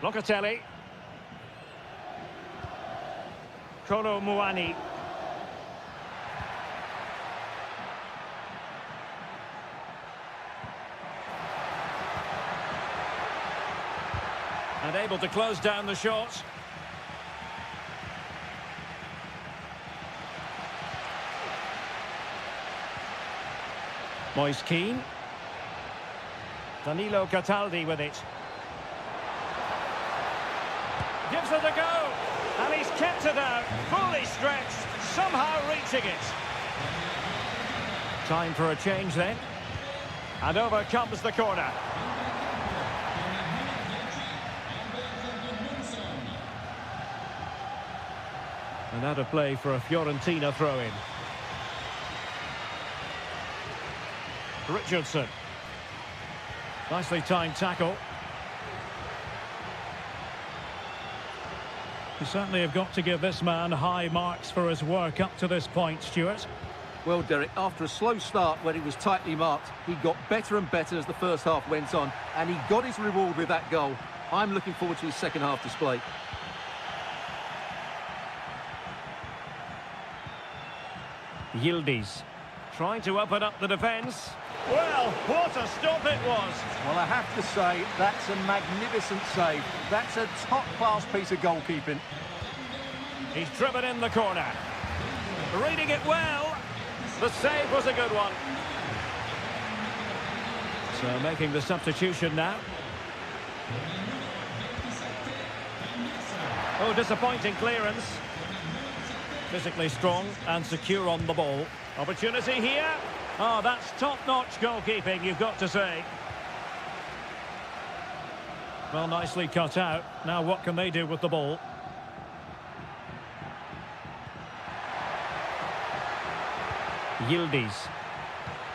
Locatelli. Kolo Muani. And able to close down the shot. Moise Keane. Danilo Cataldi with it. Gives it a go. And he's kept it out. Fully stretched. Somehow reaching it. Time for a change then. And over comes the corner. And out of play for a Fiorentina throw-in. Richardson. Nicely timed tackle. You certainly have got to give this man high marks for his work up to this point, Stuart. Well, Derek, after a slow start when he was tightly marked, he got better and better as the first half went on, and he got his reward with that goal. I'm looking forward to his second half display. Yildiz trying to open up the defence. Well, what a stop it was. Well, I have to say, that's a magnificent save. That's a top-class piece of goalkeeping. He's driven in the corner. Reading it well. The save was a good one. So making the substitution now. Oh, disappointing clearance. Physically strong and secure on the ball. Opportunity here. Oh, that's top-notch goalkeeping, you've got to say. Well, nicely cut out. Now what can they do with the ball? Yildiz.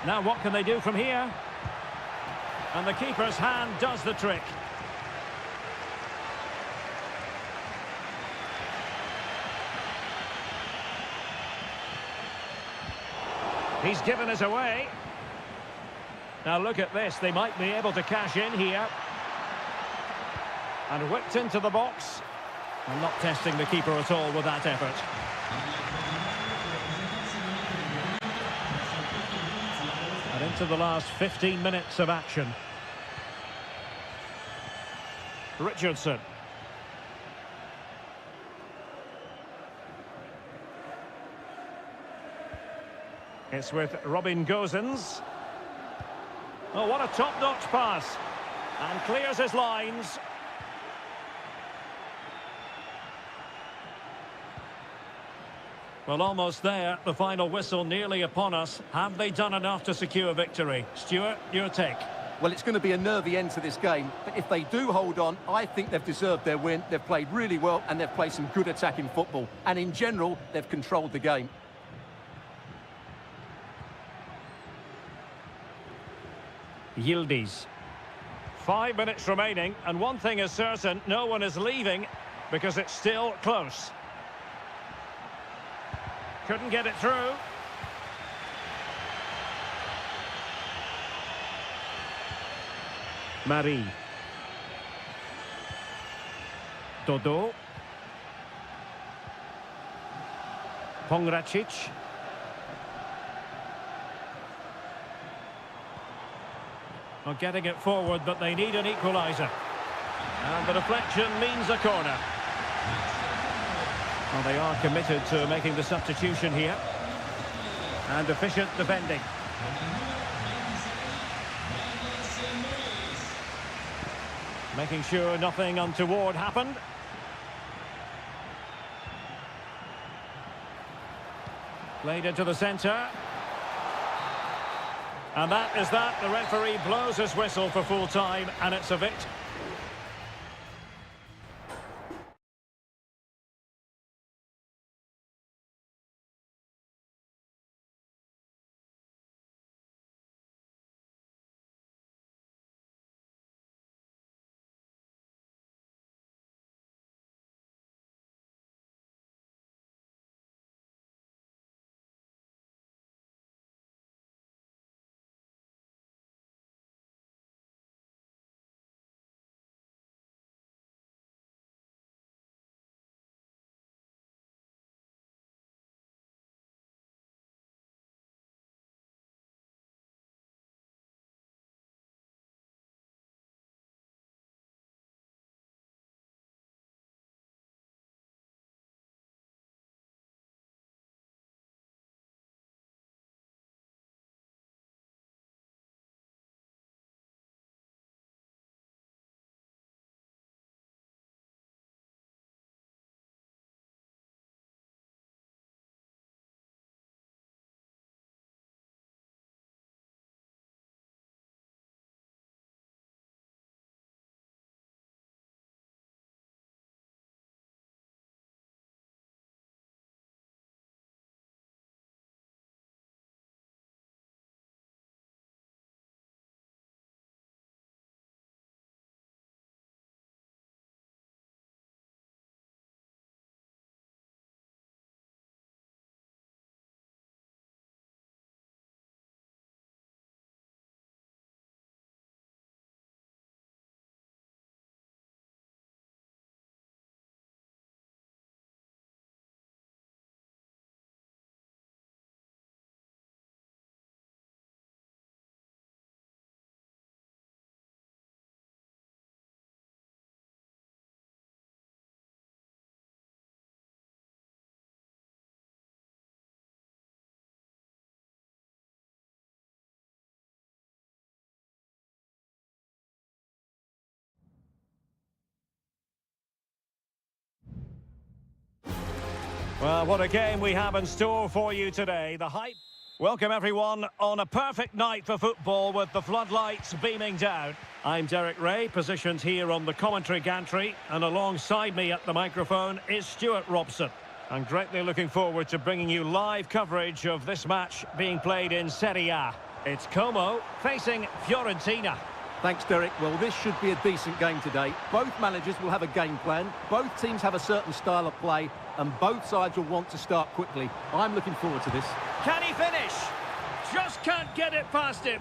Now what can they do from here? And the keeper's hand does the trick. He's given us away. Now look at this, they might be able to cash in here. And whipped into the box. And not testing the keeper at all with that effort. And into the last 15 minutes of action. Richardson. It's with Robin Gosens. Oh, what a top-notch pass. And clears his lines. Well, almost there. The final whistle nearly upon us. Have they done enough to secure victory? Stuart, your take. Well, it's going to be a nervy end to this game. But if they do hold on, I think they've deserved their win. They've played really well and they've played some good attacking football. And in general, they've controlled the game. Yildiz. 5 minutes remaining, and one thing is certain, no one is leaving because it's still close. Couldn't get it through. Marie. Dodo. Pongracic. Not getting it forward, but they need an equaliser. And the deflection means a corner. Well, they are committed to making the substitution here. And efficient defending. Making sure nothing untoward happened. Played into the centre. And that is that. The referee blows his whistle for full time, and it's a victory. Well, what a game we have in store for you today. The hype. Welcome, everyone, on a perfect night for football with the floodlights beaming down. I'm Derek Ray, positioned here on the commentary gantry, and alongside me at the microphone is Stuart Robson. I'm greatly looking forward to bringing you live coverage of this match being played in Seria. It's Como facing Fiorentina. Thanks, Derek. Well, this should be a decent game today. Both managers will have a game plan. Both teams have a certain style of play, and both sides will want to start quickly. I'm looking forward to this. Can he finish? Just can't get it past him.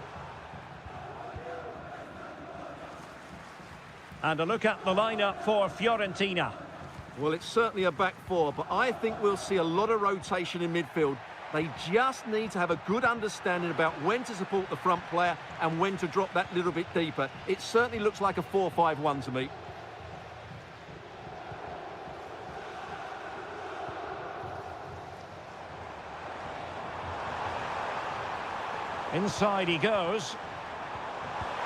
And a look at the lineup for Fiorentina. Well, it's certainly a back four, but I think we'll see a lot of rotation in midfield. They just need to have a good understanding about when to support the front player and when to drop that little bit deeper. It certainly looks like a 4-5-1 to me. Inside he goes.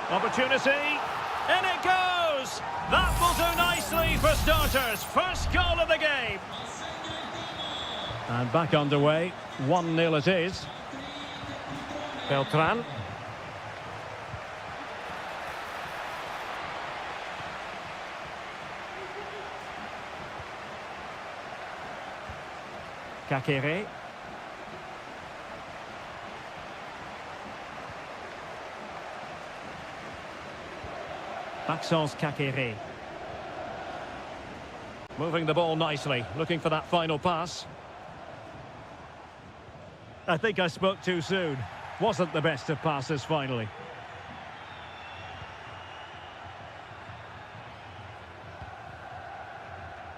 Opportunity. In it goes! That will do nicely for starters. First goal of the game. And back underway. 1-0 it is. Beltran. Kakere. Maxence Kakere. Moving the ball nicely, looking for that final pass. I think I spoke too soon. Wasn't the best of passes finally.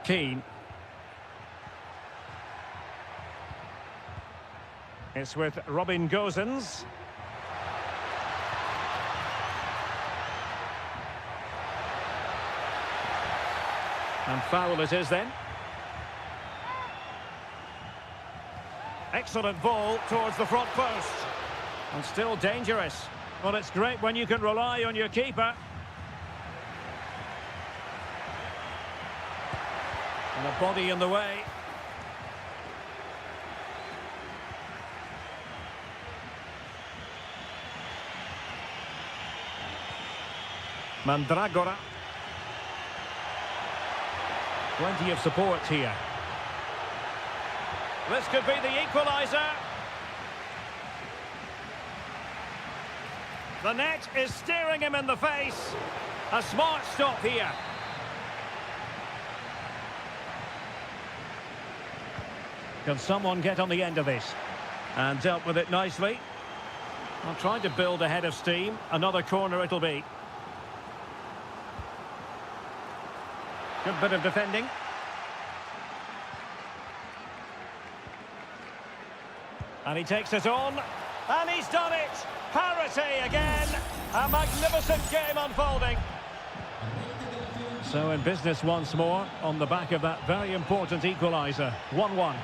Keane. It's with Robin Gosens. And foul it is then. Excellent ball towards the front post. And still dangerous. Well, it's great when you can rely on your keeper. And a body in the way. Mandragora. Plenty of support here. This could be the equaliser. The net is staring him in the face. A smart stop here. Can someone get on the end of this? And dealt with it nicely. I'm trying to build a head of steam. Another corner it'll be. Good bit of defending. And he takes it on. And he's done it! Parity again! A magnificent game unfolding. So in business once more, on the back of that very important equaliser. 1-1.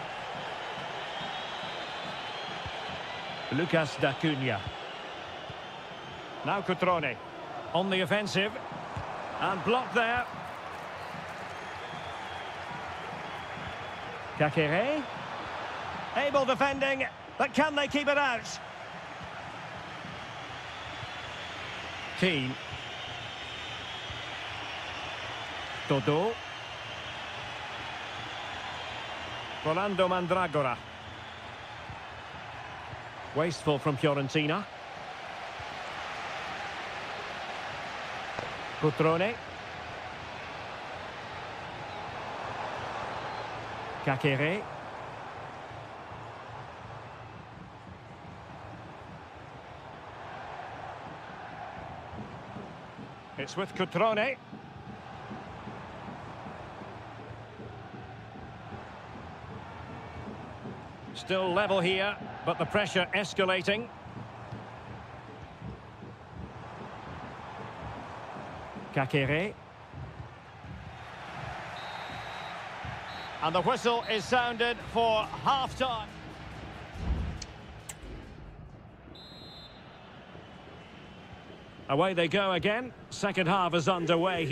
Lucas D'Acunha. Now Cutrone. On the offensive. And blocked there. Kakere. Able defending, but can they keep it out? Keane. Todo. Rolando Mandragora. Wasteful from Fiorentina. Cutrone. Kakere. It's with Cutrone. Still level here, but the pressure escalating. Kakere. And the whistle is sounded for half-time. Away they go again. Second half is underway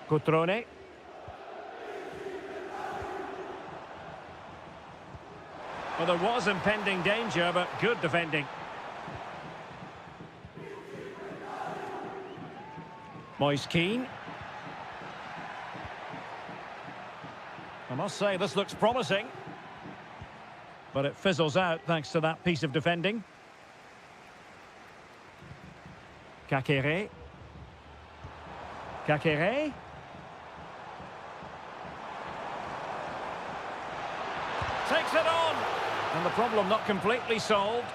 Cutrone. Well, there was impending danger, but good defending. Moise Keane. I must say, this looks promising. But it fizzles out thanks to that piece of defending. Kakere. Kakere. Takes it on. And the problem not completely solved.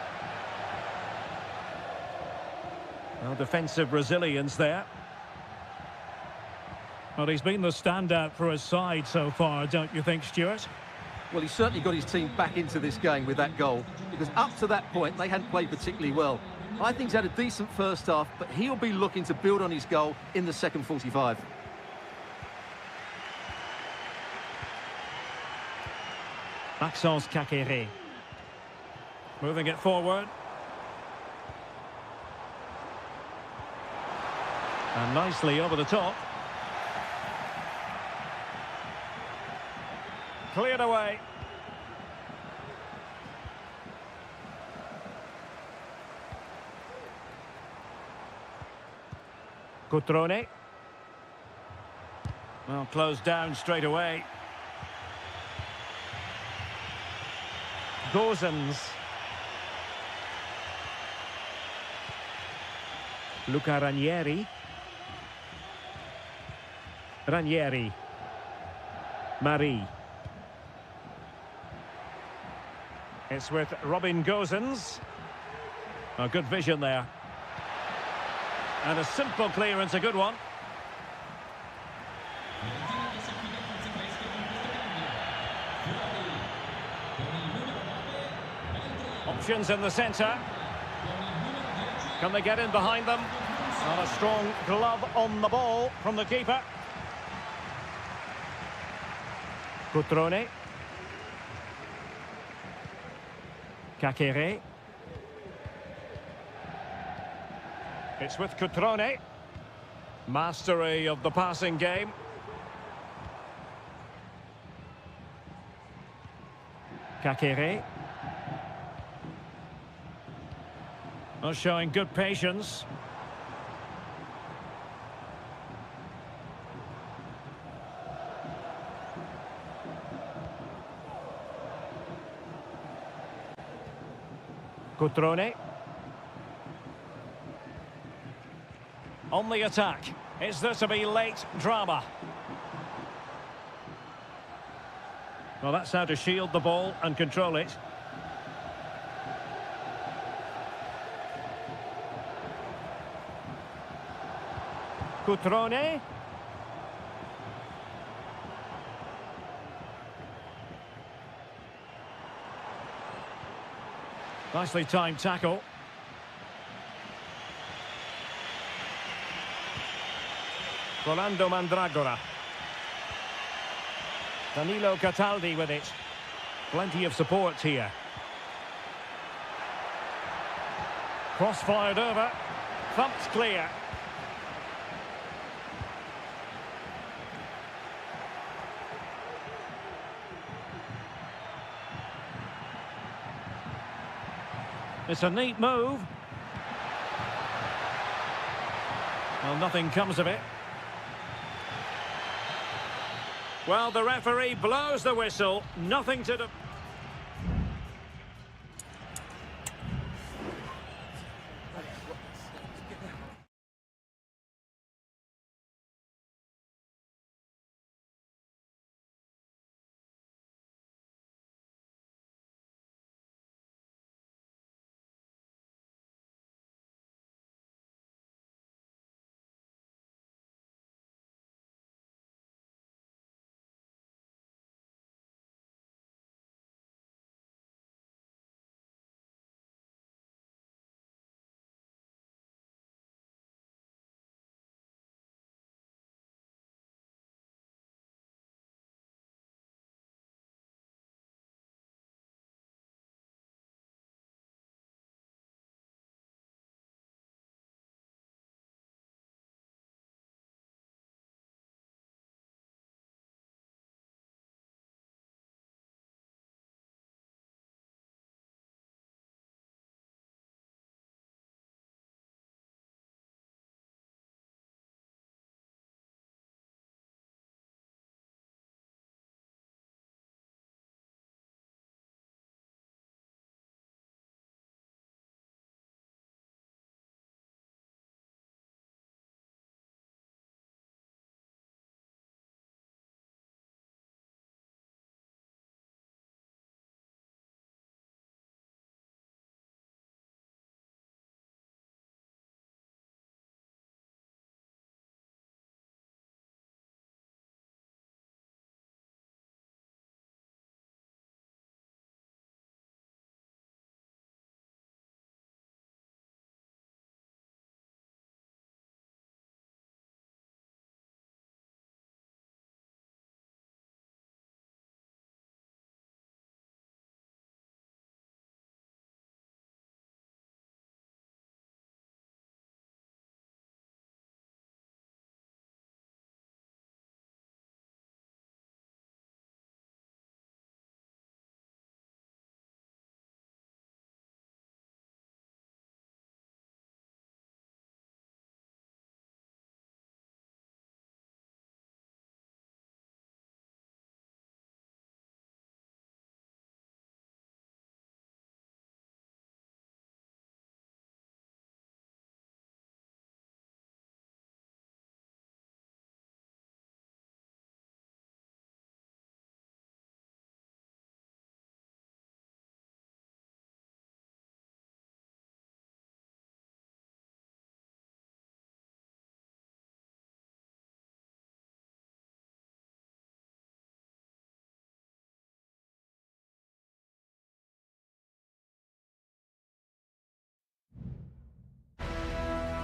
Well, defensive resilience there. Well, he's been the standout for his side so far, don't you think, Stuart? Well, he certainly got his team back into this game with that goal, because up to that point, they hadn't played particularly well. I think he's had a decent first half, but he'll be looking to build on his goal in the second 45. Maxence Kakere. Moving it forward. And nicely over the top. Cleared away. Cutrone. Well, closed down straight away. Gozens. Luca Ranieri. Ranieri. Marie. It's with Robin Gozens. A good vision there. And a simple clearance, a good one. Options in the centre. Can they get in behind them? And a strong glove on the ball from the keeper. Cutrone. Kakere. It's with Cutrone. Mastery of the passing game. Kakere. Oh, showing good patience. Cutrone. On the attack. Is there to be late drama? Well, that's how to shield the ball and control it. Cutrone. Nicely timed tackle. Rolando Mandragora. Danilo Cataldi with it. Plenty of support here. Cross fired over. Thumped clear. It's a neat move. Well, nothing comes of it. Well, the referee blows the whistle. Nothing to do.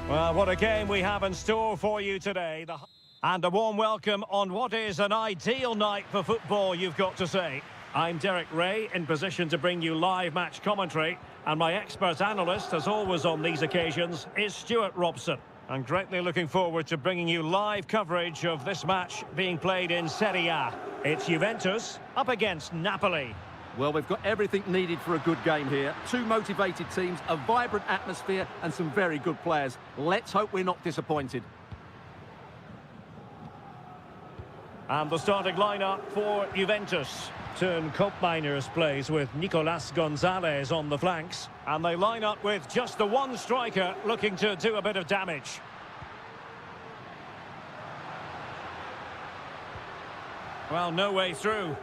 Well, what a game we have in store for you today. And a warm welcome on what is an ideal night for football, you've got to say. I'm Derek Ray, in position to bring you live match commentary. And my expert analyst, as always on these occasions, is Stuart Robson. I'm greatly looking forward to bringing you live coverage of this match being played in Seria. It's Juventus up against Napoli. Well, we've got everything needed for a good game here. Two motivated teams, a vibrant atmosphere and some very good players. Let's hope we're not disappointed. And the starting lineup for Juventus. Turn Koopmeiners plays with Nicolas Gonzalez on the flanks. And they line up with just the one striker looking to do a bit of damage. Well, no way through.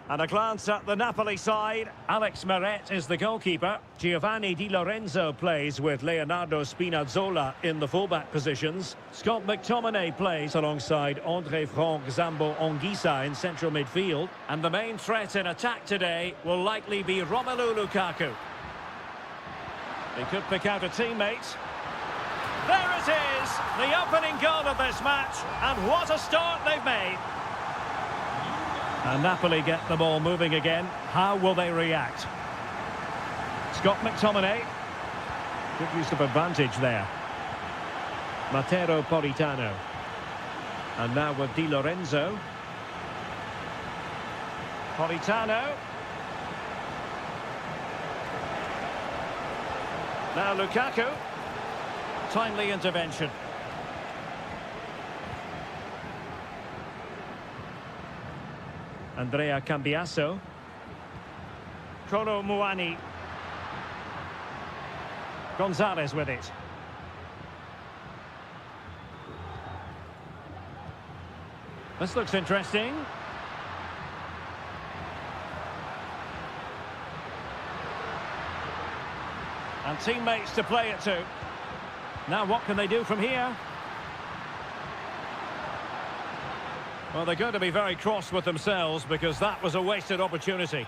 And a glance at the Napoli side. Alex Meret is the goalkeeper. Giovanni Di Lorenzo plays with Leonardo Spinazzola in the fullback positions. Scott McTominay plays alongside André Franck Zambo-Anguissa in central midfield. And the main threat in attack today will likely be Romelu Lukaku. They could pick out a teammate. There it is! The opening goal of this match. And what a start they've made. And Napoli get the ball moving again. How will they react? Scott McTominay. Good use of advantage there. Matteo Politano. And now with Di Lorenzo. Politano. Now Lukaku. Timely intervention. Andrea Cambiasso. Kolo Muani. Gonzalez with it. This looks interesting. And teammates to play it to. Now what can they do from here? Well, they're going to be very cross with themselves because that was a wasted opportunity.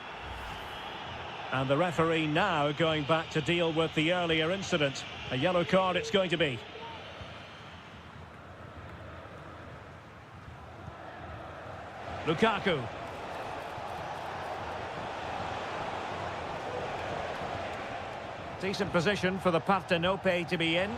And the referee now going back to deal with the earlier incident. A yellow card it's going to be. Lukaku. Decent position for the Partenope to be in.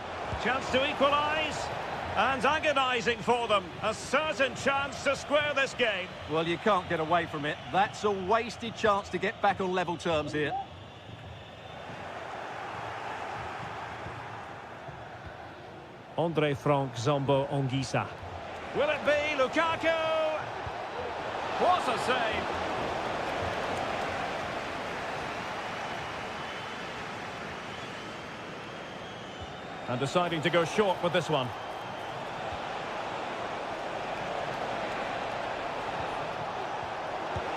Chance to equalise. And agonising for them. A certain chance to square this game. Well, you can't get away from it. That's a wasted chance to get back on level terms here. André Franck Zambo-Anguissa. Will it be Lukaku? What a save. And deciding to go short with this one.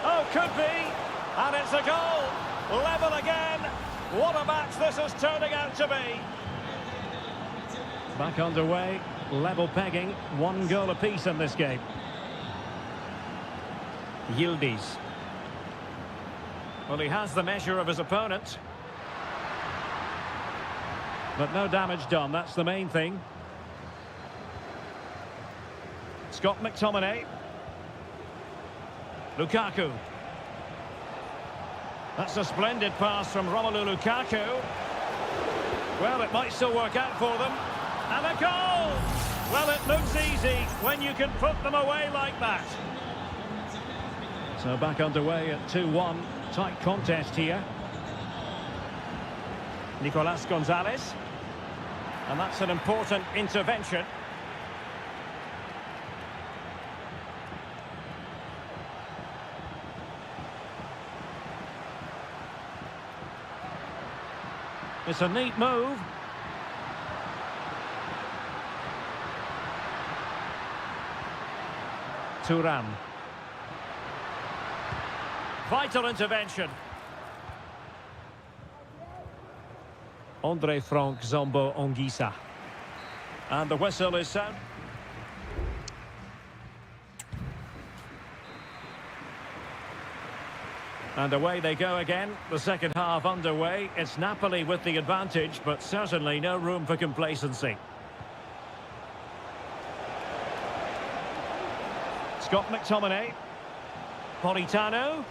Oh, could be. And it's a goal. Level again. What a match this is turning out to be. Back underway. Level pegging. One goal apiece in this game. Yildiz. Well, he has the measure of his opponent. But no damage done, that's the main thing. Scott McTominay. Lukaku. That's a splendid pass from Romelu Lukaku. Well, it might still work out for them. And a goal! Well, it looks easy when you can put them away like that. So back underway at 2-1. Tight contest here. Nicolas Gonzalez. And that's an important intervention. It's a neat move. Thuram. Vital intervention. André Franck Zambo-Anguissa. And the whistle is sound. And away they go again. The second half underway. It's Napoli with the advantage, but certainly no room for complacency. Scott McTominay. Politano.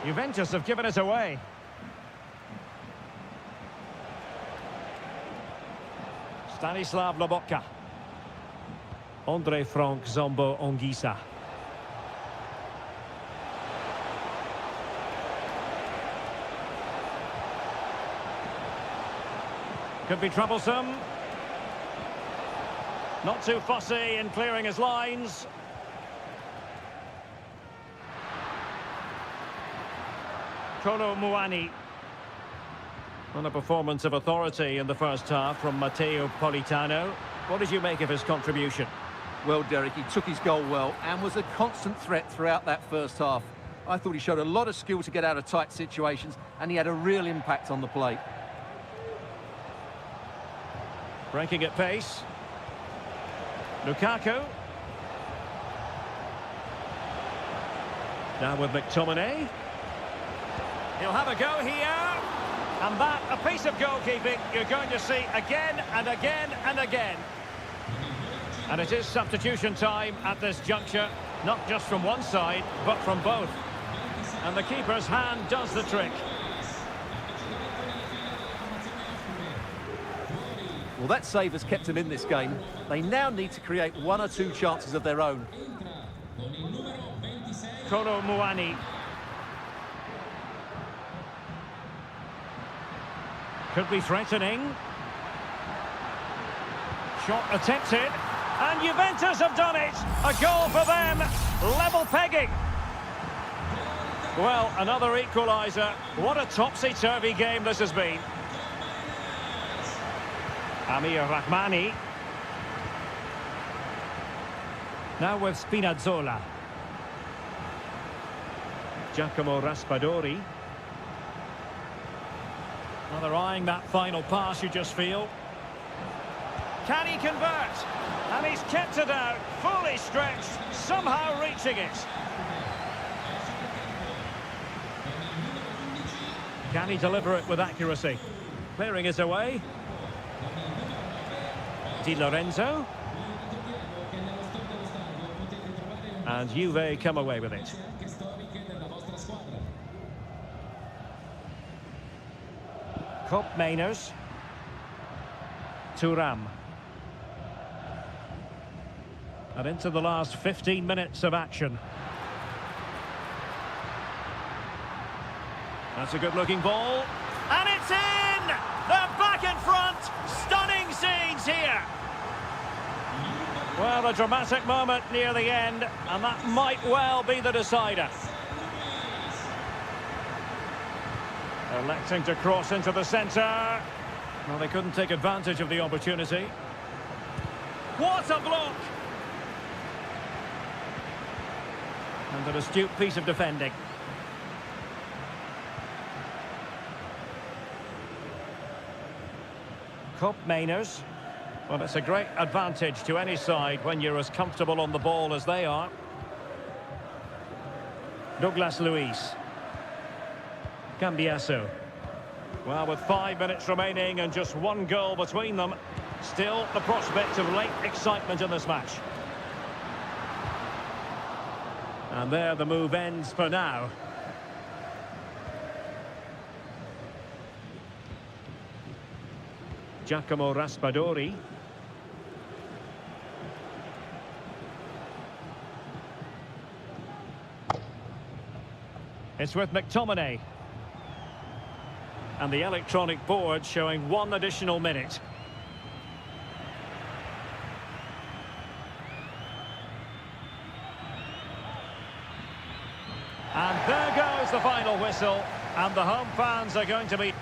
Juventus have given it away. Stanislav Lobotka. Andre Frank Zombo Ongisa. Could be troublesome. Not too fussy in clearing his lines. Kolo Muani. On a performance of authority in the first half from Matteo Politano. What did you make of his contribution? Well, Derek, he took his goal well and was a constant threat throughout that first half. I thought he showed a lot of skill to get out of tight situations, and he had a real impact on the plate. Breaking at pace. Lukaku. Now with McTominay. He'll have a go here. And that, a piece of goalkeeping you're going to see again and again and again. And it is substitution time at this juncture, not just from one side, but from both. And the keeper's hand does the trick. Well, that save has kept him in this game. They now need to create one or two chances of their own. Kolo Muani. Could be threatening. Shot attempted. And Juventus have done it. A goal for them. Level pegging. Well, another equaliser. What a topsy-turvy game this has been. Amir Rahmani. Now with Spinazzola. Giacomo Raspadori. Well, they're eyeing that final pass, you just feel. Can he convert? And he's kept it out, fully stretched, somehow reaching it. Can he deliver it with accuracy? Clearing it away. Di Lorenzo. And Juve come away with it. Cop Mainers. Thuram. And into the last 15 minutes of action. That's a good-looking ball. And it's in! They're back in front! Stunning scenes here! Well, a dramatic moment near the end, and that might well be the decider. Electing to cross into the centre. Well, they couldn't take advantage of the opportunity. What a block! And an astute piece of defending. Cop Mainers. Well, it's a great advantage to any side when you're as comfortable on the ball as they are. Douglas Luiz. Cambiasso. Well, with 5 minutes remaining and just one goal between them, still the prospect of late excitement in this match. And there the move ends for now. Giacomo Raspadori. It's with McTominay. And the electronic board showing 1 additional minute. And there goes the final whistle. And the home fans are going to be...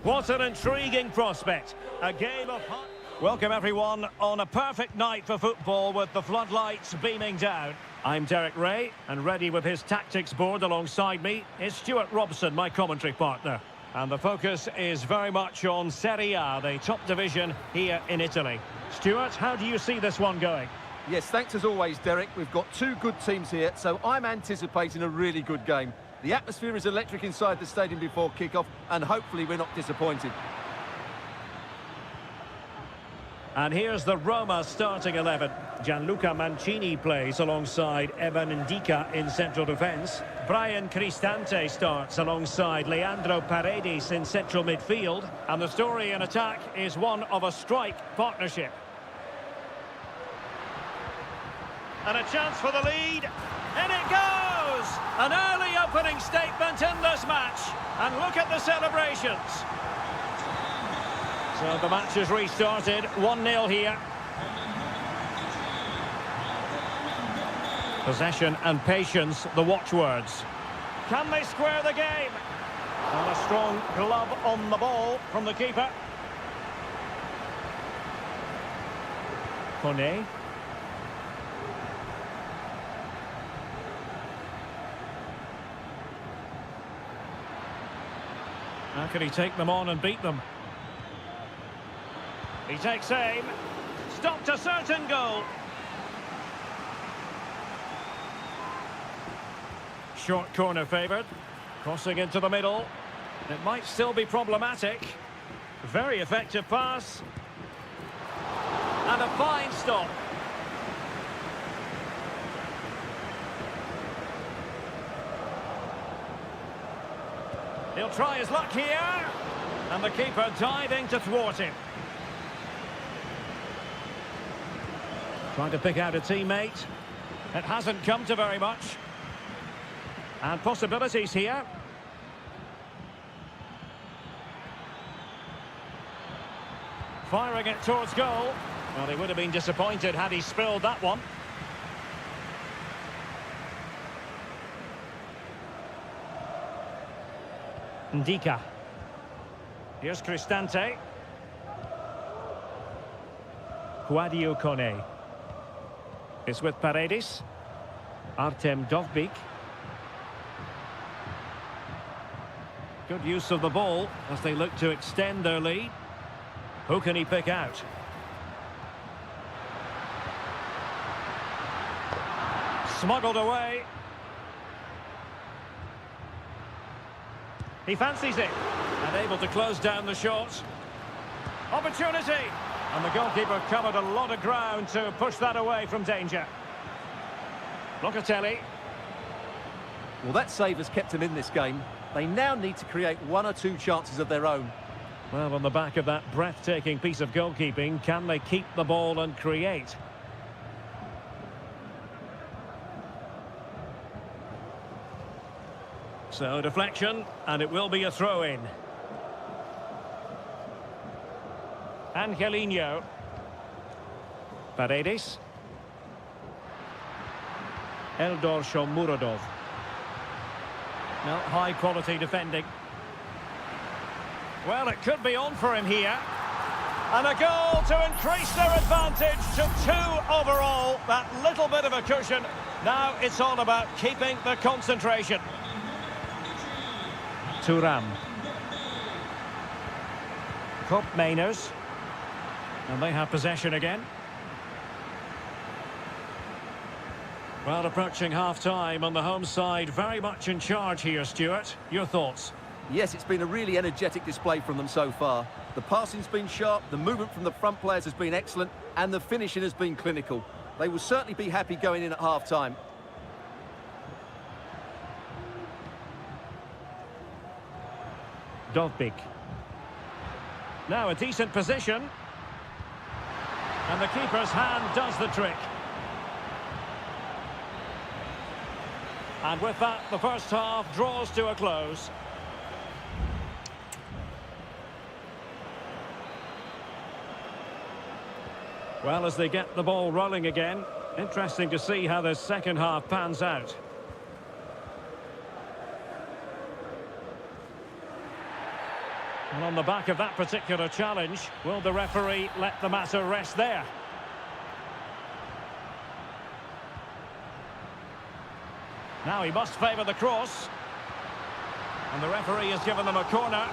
What an intriguing prospect. A game of... Welcome everyone on a perfect night for football with the floodlights beaming down. I'm Derek Ray, and ready with his tactics board alongside me is Stuart Robson, my commentary partner. And the focus is very much on Seria, the top division here in Italy. Stuart, how do you see this one going? Yes, thanks as always, Derek. We've got two good teams here, so I'm anticipating a really good game. The atmosphere is electric inside the stadium before kick-off, and hopefully we're not disappointed. And here's the Roma starting 11. Gianluca Mancini plays alongside Evan Ndika in central defence. Brian Cristante starts alongside Leandro Paredes in central midfield. And the story in attack is one of a strike partnership. And a chance for the lead. In it goes! An early opening statement in this match. And look at the celebrations. So the match is restarted, 1-0 here. Possession and patience, the watchwords. Can they square the game? And a strong glove on the ball from the keeper. Kone. How can he take them on and beat them? He takes aim. Stopped a certain goal. Short corner favoured. Crossing into the middle. It might still be problematic. Very effective pass. And a fine stop. He'll try his luck here. And the keeper diving to thwart him. Trying to pick out a teammate. It hasn't come to very much. And possibilities here. Firing it towards goal. Well, he would have been disappointed had he spilled that one. Ndika. Here's Cristante. Quadio Kone. It's with Paredes. Artem Dovbyk. Good use of the ball as they look to extend their lead. Who can he pick out? Smuggled away. He fancies it. And able to close down the shot. Opportunity. And the goalkeeper covered a lot of ground to push that away from danger. Locatelli. Well, that save has kept him in this game. They now need to create one or two chances of their own. Well, on the back of that breathtaking piece of goalkeeping, can they keep the ball and create? So, deflection, and it will be a throw-in. Angelino. Paredes. Eldor Shomurodov. No, high-quality defending. Well, it could be on for him here. And a goal to increase their advantage to 2 overall. That little bit of a cushion. Now it's all about keeping the concentration. Thuram. Kopp Mainers. And they have possession again. Well, approaching half-time on the home side, very much in charge here, Stuart. Your thoughts? Yes, it's been a really energetic display from them so far. The passing's been sharp, the movement from the front players has been excellent, and the finishing has been clinical. They will certainly be happy going in at half-time. Dovbyk. Now a decent position. And the keeper's hand does the trick. And with that, the first half draws to a close. Well, as they get the ball rolling again, interesting to see how the second half pans out. And on the back of that particular challenge, will the referee let the matter rest there? Now he must favour the cross. And the referee has given them a corner.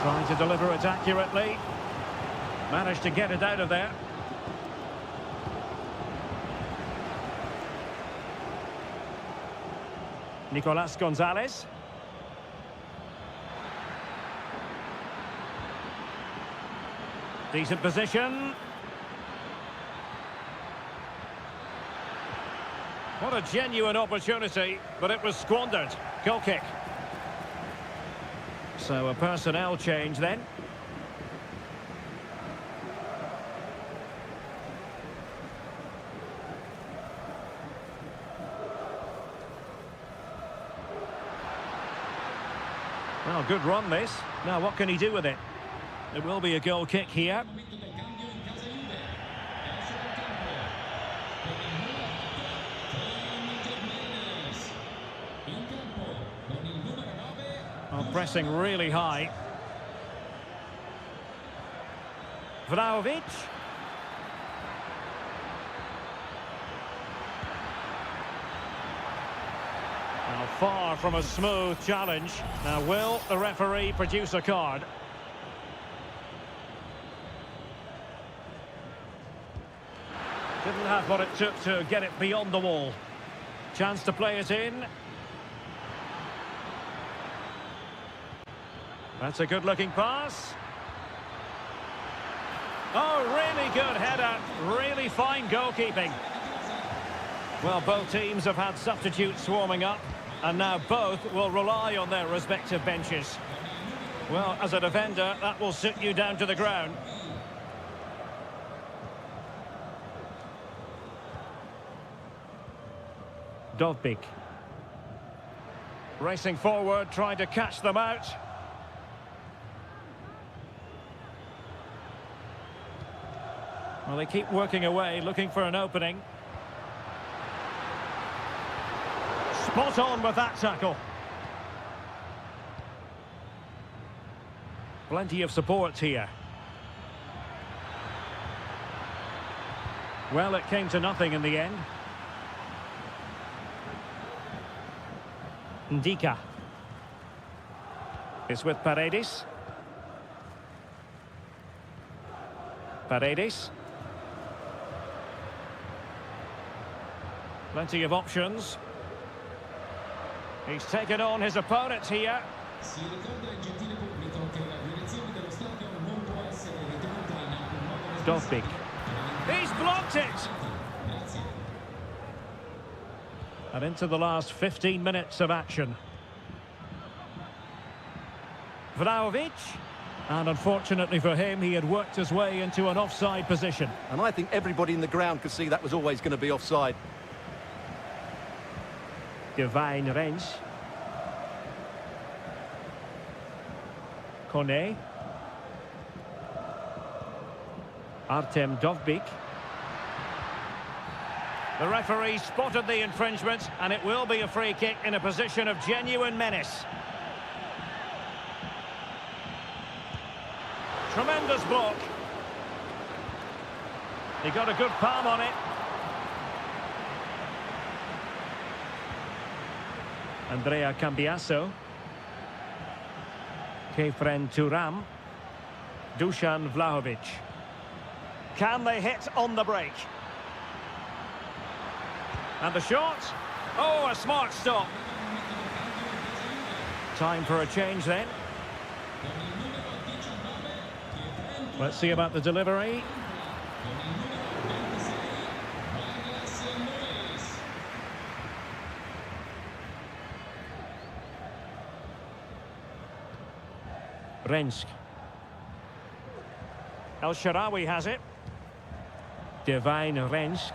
Trying to deliver it accurately. Managed to get it out of there. Nicolas Gonzalez. Decent position. What a genuine opportunity, but it was squandered. Goal kick. So a personnel change then. Well, good run this. Now what can he do with it? It will be a goal kick here. Oh, pressing really high. Vlahovic. Now far from a smooth challenge. Now will the referee produce a card? Didn't have what it took to get it beyond the wall. Chance to play it in. That's a good-looking pass. Oh, really good header. Really fine goalkeeping. Well, both teams have had substitutes warming up, and now both will rely on their respective benches. Well, as a defender, that will sit you down to the ground. Dovbik. Racing forward, trying to catch them out. Well, they keep working away, looking for an opening. Spot on with that tackle. Plenty of support here. Well, it came to nothing in the end. Ndika. It's with Paredes. Paredes. Plenty of options. He's taken on his opponent here. Dovbik. He's blocked it! And into the last 15 minutes of action. Vlahovic. And unfortunately for him, he had worked his way into an offside position. And I think everybody in the ground could see that was always going to be offside. Divine Rens. Kone. Artem Dovbik. The referee spotted the infringement, and it will be a free kick in a position of genuine menace. Tremendous block. He got a good palm on it. Andrea Cambiasso. Kefren Turam. Dusan Vlahovic. Can they hit on the break? And the shot. Oh, a smart stop. Time for a change then. Let's see about the delivery. Rensk. El Shaarawy has it. Divine Rensk.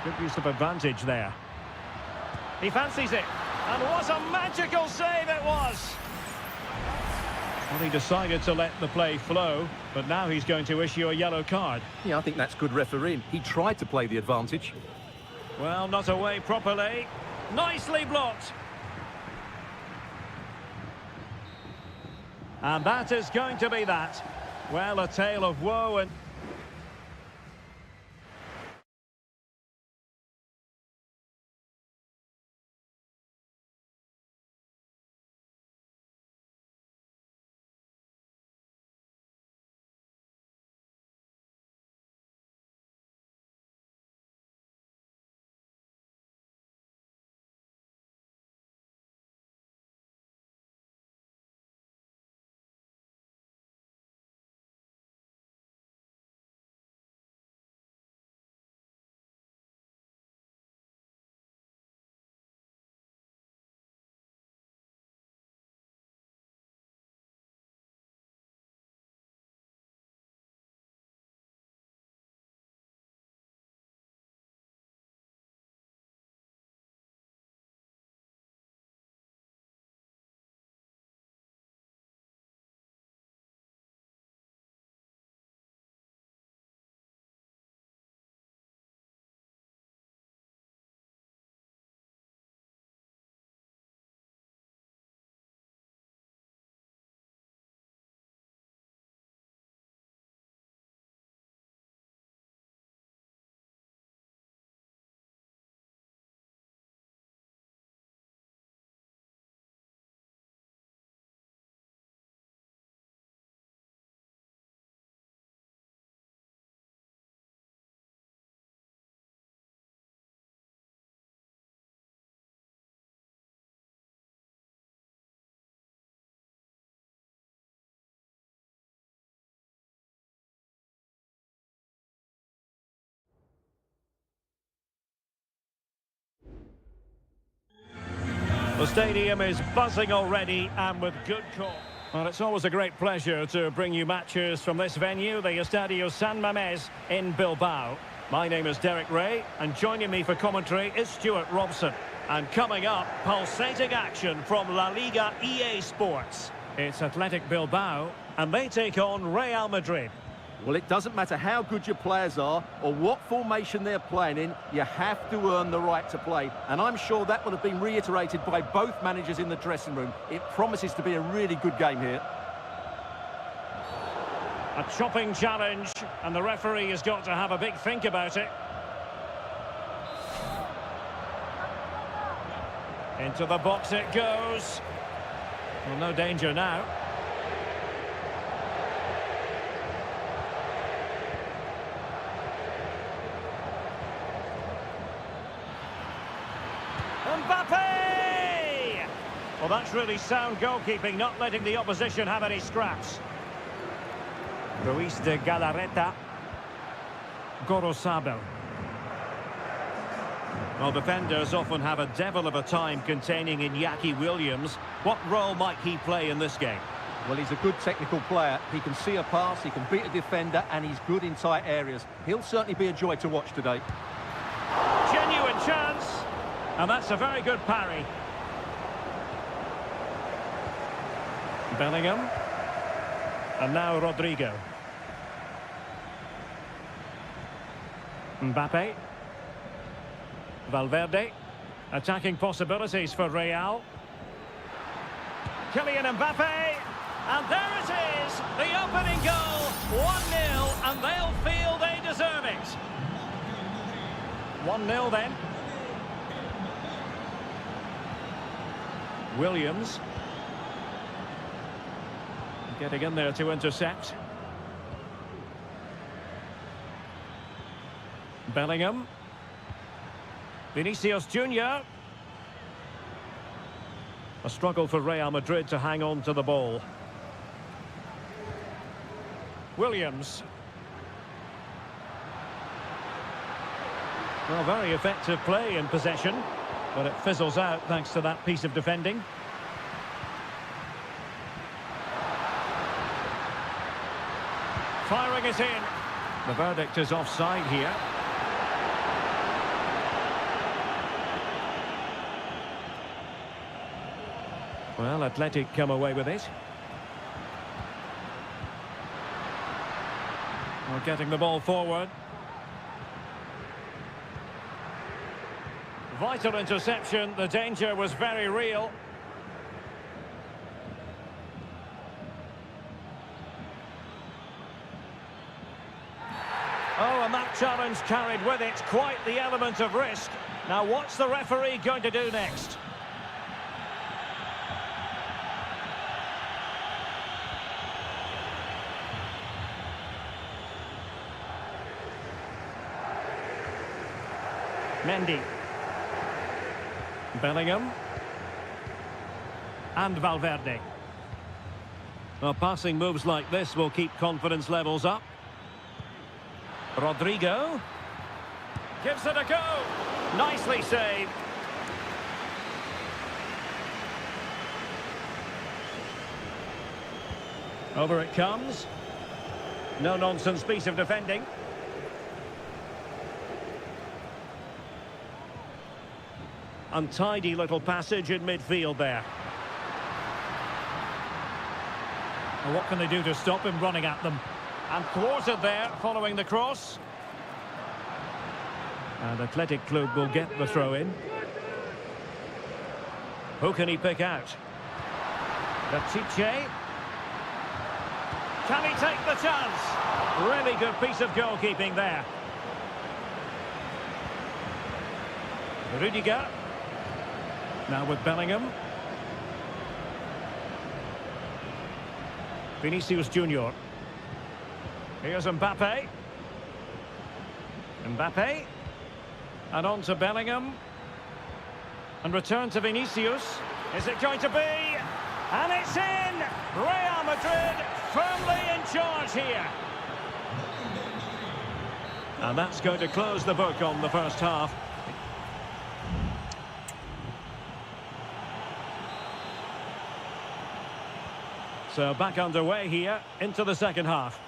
Good use of advantage there. He fancies it. And what a magical save it was! Well, he decided to let the play flow, but now he's going to issue a yellow card. Yeah, I think that's good refereeing. He tried to play the advantage. Well, not away properly. Nicely blocked. And that is going to be that. Well, a tale of woe and... The stadium is buzzing already, and with good call. Well, it's always a great pleasure to bring you matches from this venue, the Estadio San Mamés in Bilbao. My name is Derek Ray, and joining me for commentary is Stuart Robson. And coming up, pulsating action from La Liga EA Sports. It's Athletic Bilbao, and they take on Real Madrid. Well, it doesn't matter how good your players are or what formation they're playing in, you have to earn the right to play. And I'm sure that will have been reiterated by both managers in the dressing room. It promises to be a really good game here. A chopping challenge, and the referee has got to have a big think about it. Into the box it goes. Well, no danger now. Mbappe! Well, that's really sound goalkeeping, not letting the opposition have any scraps. Ruiz de Galarreta. Gorosabel. Well, defenders often have a devil of a time containing Iñaki Williams. What role might he play in this game? Well, he's a good technical player. He can see a pass, he can beat a defender, and he's good in tight areas. He'll certainly be a joy to watch today. Genuine chance. And that's a very good parry. Bellingham. And now Rodrigo. Mbappe. Valverde. Attacking possibilities for Real. Kylian Mbappe. And there it is. The opening goal. 1-0. And they'll feel they deserve it. 1-0 then. Williams. Getting in there to intercept. Bellingham. Vinicius Junior. A struggle for Real Madrid to hang on to the ball. Williams. Well, very effective play in possession, but it fizzles out thanks to that piece of defending. Firing it in. The verdict is offside here. Well, Athletic come away with it. Well, getting the ball forward. Vital interception. The danger was very real. Oh, and that challenge carried with it quite the element of risk. Now, what's the referee going to do next? Mendy. Bellingham. And Valverde. Well, passing moves like this will keep confidence levels up. Rodrigo. Gives it a go. Nicely saved. Over it comes. No-nonsense piece of defending. Untidy little passage in midfield there. Well, what can they do to stop him running at them? And thwarted there following the cross. And Athletic Club will get the throw in. Who can he pick out? Pichet. Can he take the chance? Really good piece of goalkeeping there. Rudiger. Now with Bellingham. Vinicius Junior. Here's Mbappe. Mbappe. And on to Bellingham. And return to Vinicius. Is it going to be? And it's in! Real Madrid firmly in charge here. And that's going to close the book on the first half. So back underway here into the second half.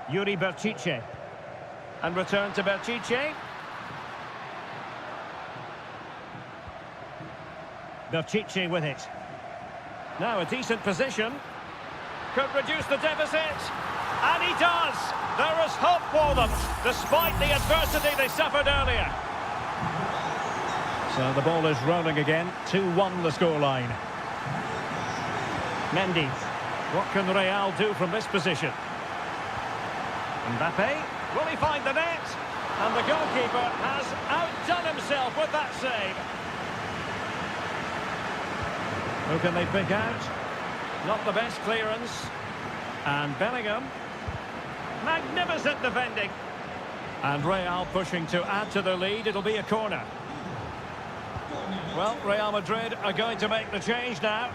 Yuri Berchiche. And return to Berchiche. Berchiche with it. Now a decent position. Could reduce the deficit. And he does! There is hope for them, despite the adversity they suffered earlier. So the ball is rolling again. 2-1 the scoreline. Mendy. What can Real do from this position? Mbappe. Will he find the net? And the goalkeeper has outdone himself with that save. Who can they pick out? Not the best clearance. And Bellingham. Magnificent defending. And Real pushing to add to the lead. It'll be a corner. Well, Real Madrid are going to make the change now.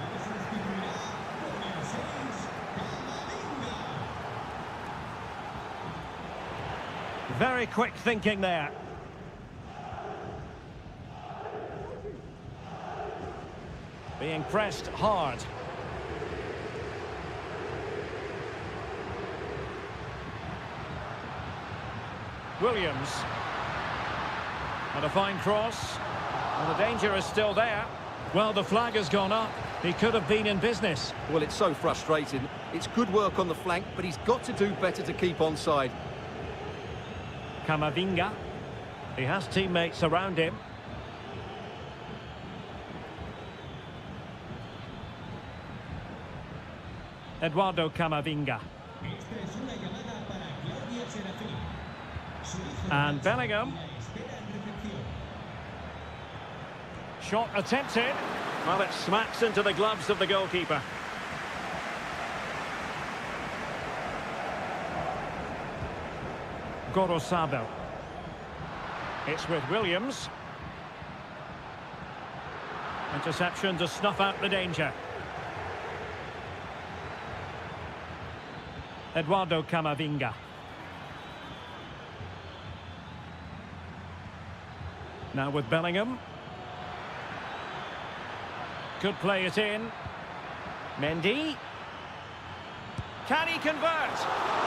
Very quick thinking there. Being pressed hard. Williams. And a fine cross. And the danger is still there. Well, the flag has gone up. He could have been in business. Well, it's so frustrating. It's good work on the flank, but he's got to do better to keep onside. Camavinga. He has teammates around him. Eduardo Camavinga. And Bellingham. Shot attempted. Well, it smacks into the gloves of the goalkeeper. Gorosabel. It's with Williams. Interception to snuff out the danger. Eduardo Camavinga. Now with Bellingham. Could play it in. Mendy. Can he convert?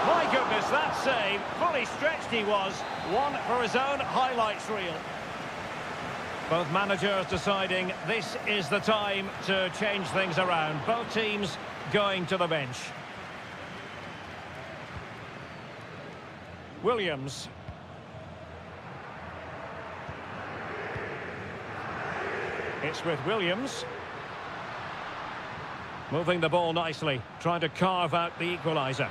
My goodness, that save. Fully stretched he was. One for his own highlights reel. Both managers deciding this is the time to change things around. Both teams going to the bench. Williams. It's with Williams. Moving the ball nicely, trying to carve out the equaliser.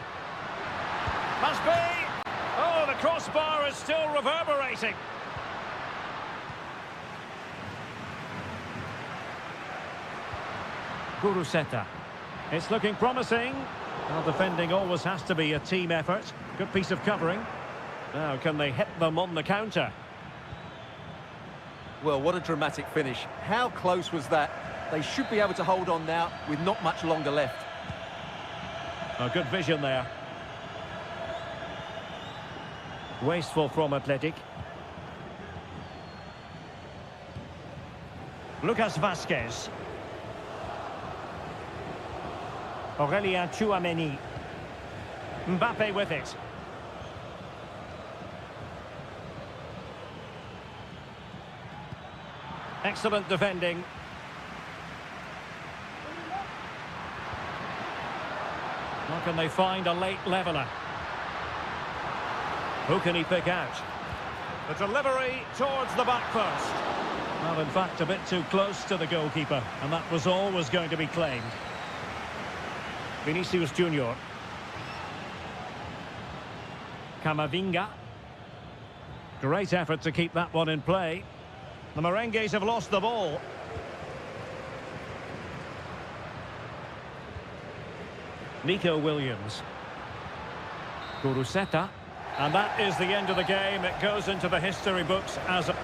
Must be! Oh, the crossbar is still reverberating. Kuruseta. It's looking promising. Well, defending always has to be a team effort. Good piece of covering. Now, can they hit them on the counter? Well, what a dramatic finish. How close was that? They should be able to hold on now with not much longer left. A good vision there. Wasteful from Athletic. Lucas Vasquez. Aurélien Tchouameni. Mbappe with it. Excellent defending. How can they find a late leveller? Who can he pick out? The delivery towards the back post. Well, in fact, a bit too close to the goalkeeper, and that was always going to be claimed. Vinicius Junior. Camavinga. Great effort to keep that one in play. The Merengues have lost the ball. Nico Williams. Kuruseta. And that is the end of the game. It goes into the history books as a...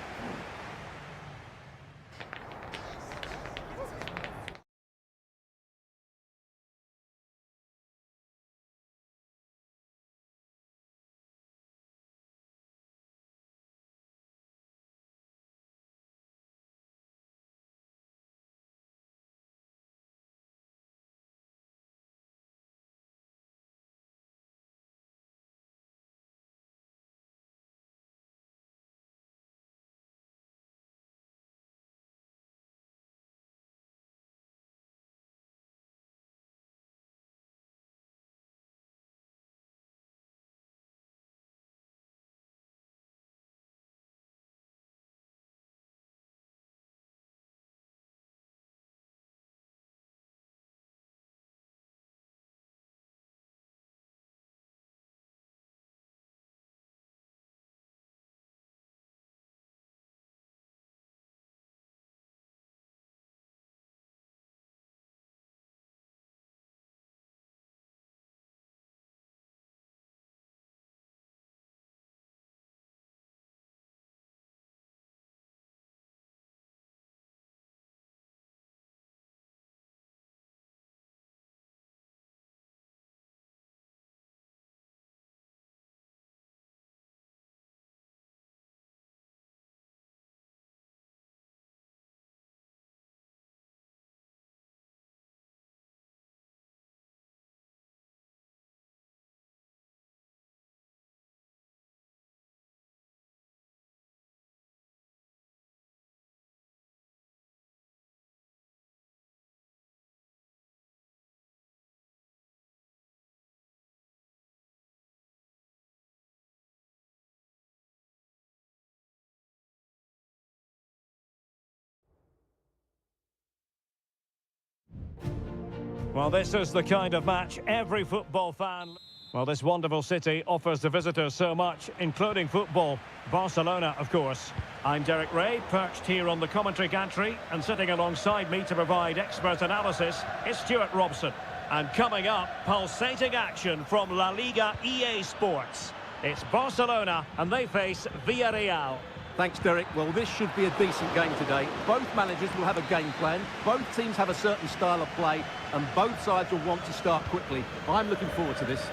Well, this is the kind of match every football fan... Well, this wonderful city offers the visitors so much, including football. Barcelona, of course. I'm Derek Ray, perched here on the commentary gantry, and sitting alongside me to provide expert analysis is Stuart Robson. And coming up, pulsating action from La Liga EA Sports. It's Barcelona, and they face Villarreal. Thanks, Derek. Well, this should be a decent game today. Both managers will have a game plan. Both teams have a certain style of play, and both sides will want to start quickly. I'm looking forward to this.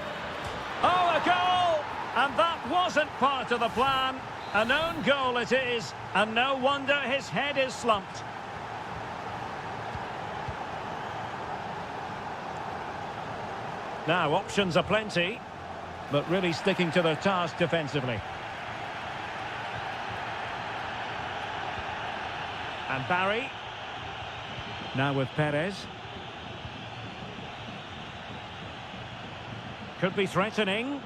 Oh, a goal! And that wasn't part of the plan. An own goal it is, and no wonder his head is slumped. Now, options are plenty, but really sticking to their task defensively. And Barry. Now with Perez. Could be threatening.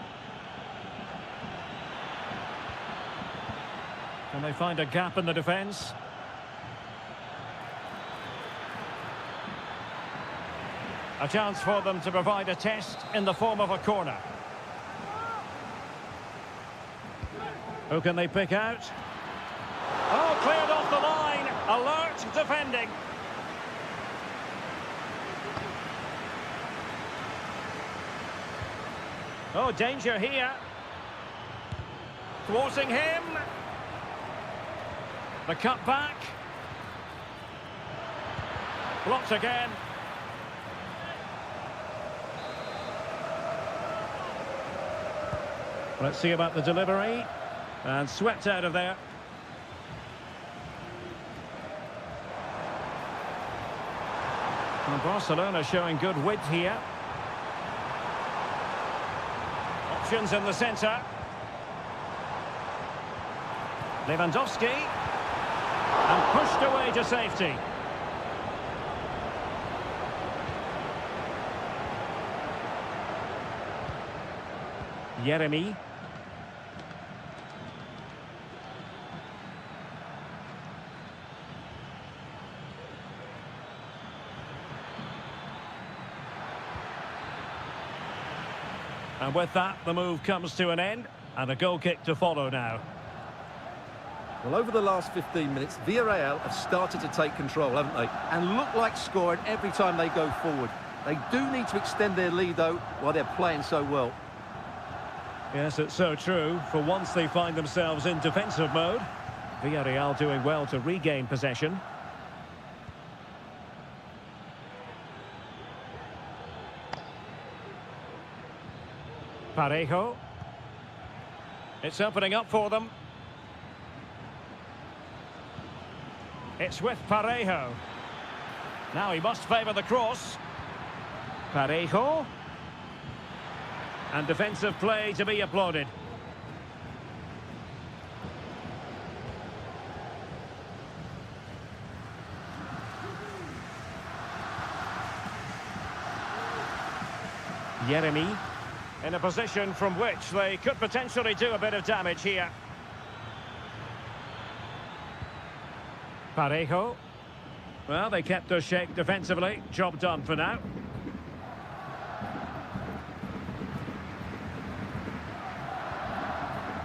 Can they find a gap in the defence? A chance for them to provide a test in the form of a corner. Who can they pick out? Oh, cleared off the line. Alert defending. Oh, danger here. Thwarting him. The cut back. Blocked again. Let's see about the delivery. And swept out of there. And Barcelona showing good width here. Options in the centre. Lewandowski. And pushed away to safety. Jeremy. And with that, the move comes to an end, and a goal kick to follow now. Well, over the last 15 minutes, Villarreal have started to take control, haven't they? And look like scoring every time they go forward. They do need to extend their lead, though, while they're playing so well. Yes, it's so true. For once they find themselves in defensive mode. Villarreal doing well to regain possession. Parejo. It's opening up for them. It's with Parejo. Now he must favour the cross. Parejo. And defensive play to be applauded. Jeremy. In a position from which they could potentially do a bit of damage here. Parejo. Well, they kept their shape defensively. Job done for now.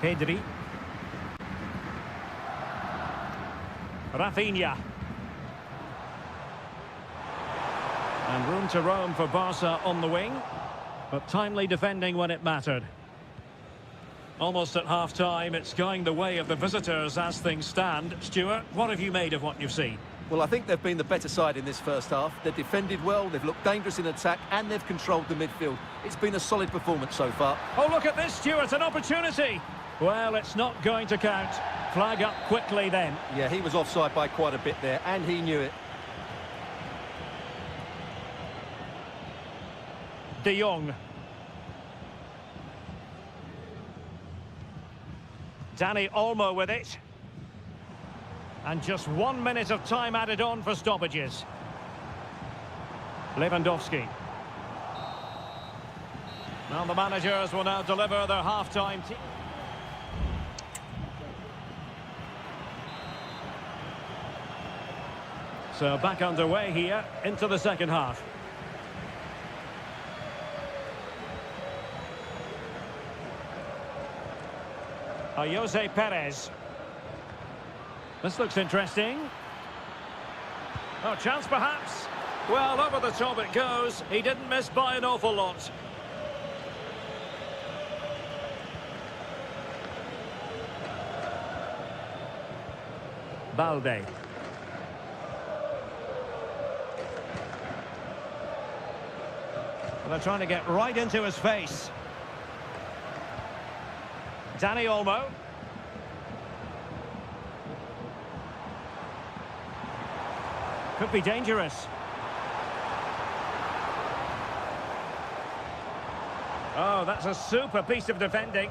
Pedri. Rafinha. And room to roam for Barca on the wing. But timely defending when it mattered. Almost at half-time, it's going the way of the visitors as things stand. Stuart, what have you made of what you've seen? Well, I think they've been the better side in this first half. They've defended well, they've looked dangerous in attack, and they've controlled the midfield. It's been a solid performance so far. Oh, look at this, Stuart, an opportunity! Well, it's not going to count. Flag up quickly then. Yeah, he was offside by quite a bit there, and he knew it. De Jong. Dani Olmo with it. And just 1 minute of time added on for stoppages. Lewandowski. Now the managers will now deliver their half-time team. So back underway here into the second half. Jose Perez. This looks interesting. Oh, chance perhaps. Well, over the top it goes. He didn't miss by an awful lot. Balde. They're trying to get right into his face. Dani Olmo. Could be dangerous. Oh, that's a super piece of defending.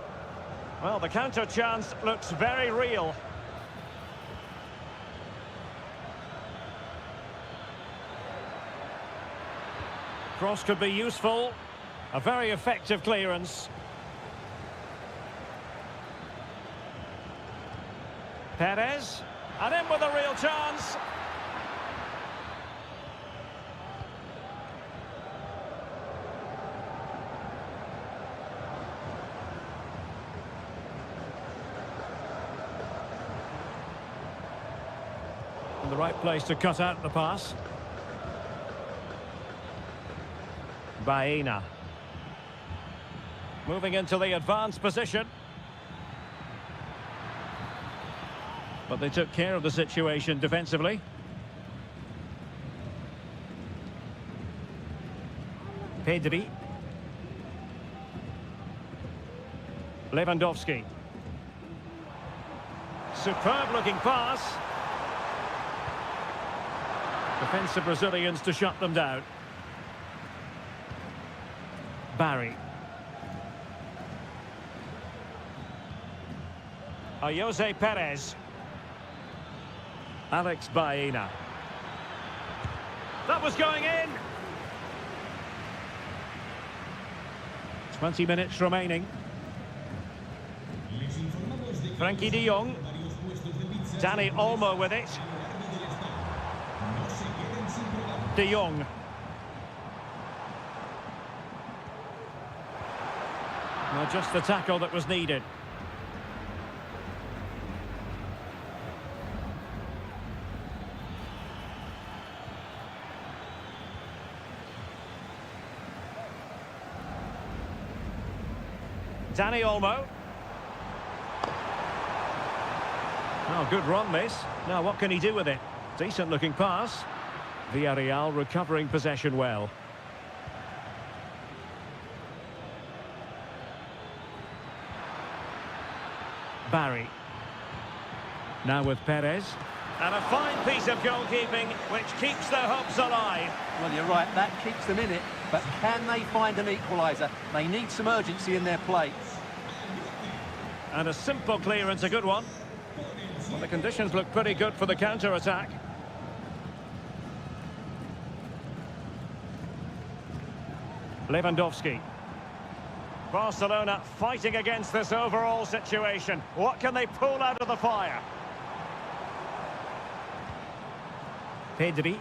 Well, the counter chance looks very real. Cross could be useful. A very effective clearance. Perez, and in with a real chance. In the right place to cut out the pass. Baena. Moving into the advanced position. But they took care of the situation defensively. Pedri. Lewandowski. Superb looking pass. Defensive Brazilians to shut them down. Barry. Jose Perez. Alex Baena. That was going in. 20 minutes remaining. Frankie de Jong. Dani Olmo with it. De Jong. Well, just the tackle that was needed. Dani Olmo. Oh, good run, this. Now, what can he do with it? Decent looking pass. Villarreal recovering possession well. Barry. Now with Perez. And a fine piece of goalkeeping which keeps their hopes alive. Well, you're right, that keeps them in it. But can they find an equaliser? They need some urgency in their play. And a simple clearance, a good one. Well, the conditions look pretty good for the counter-attack. Lewandowski. Barcelona fighting against this overall situation. What can they pull out of the fire? Pedri.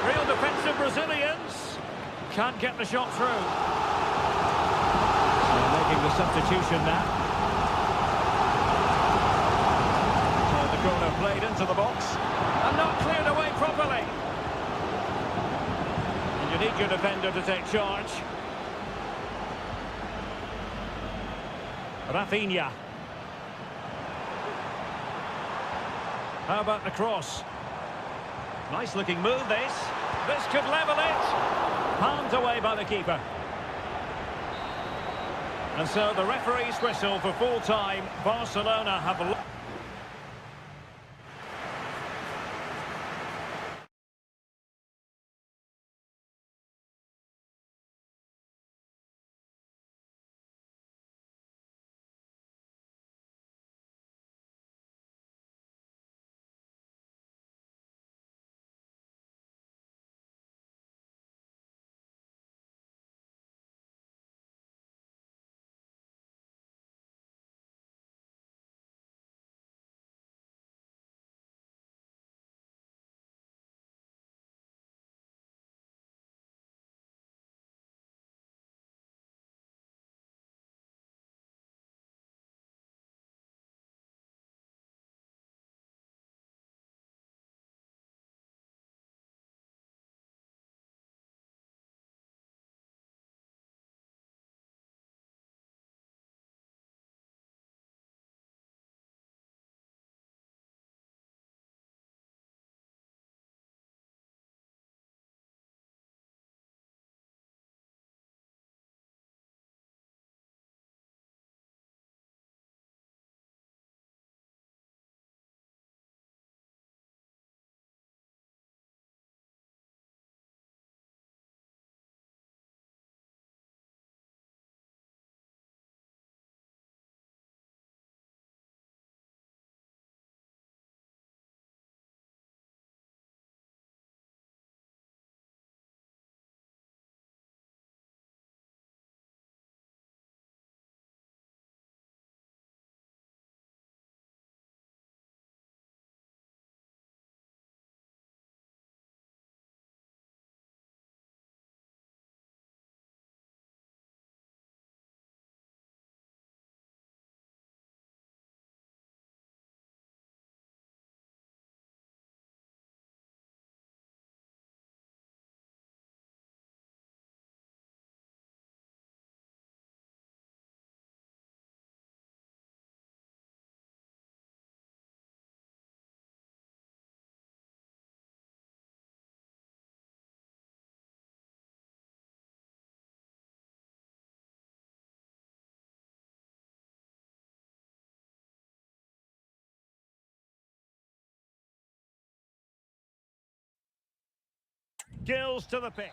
Real defensive Brazilians. Can't get the shot through. So making the substitution now. So the corner played into the box. And not cleared away properly. And you need your defender to take charge. Rafinha. How about the cross? Nice looking move, this. This could level it. Palmed away by the keeper. And so the referee's whistle for full time. Barcelona have... Gills to the pick.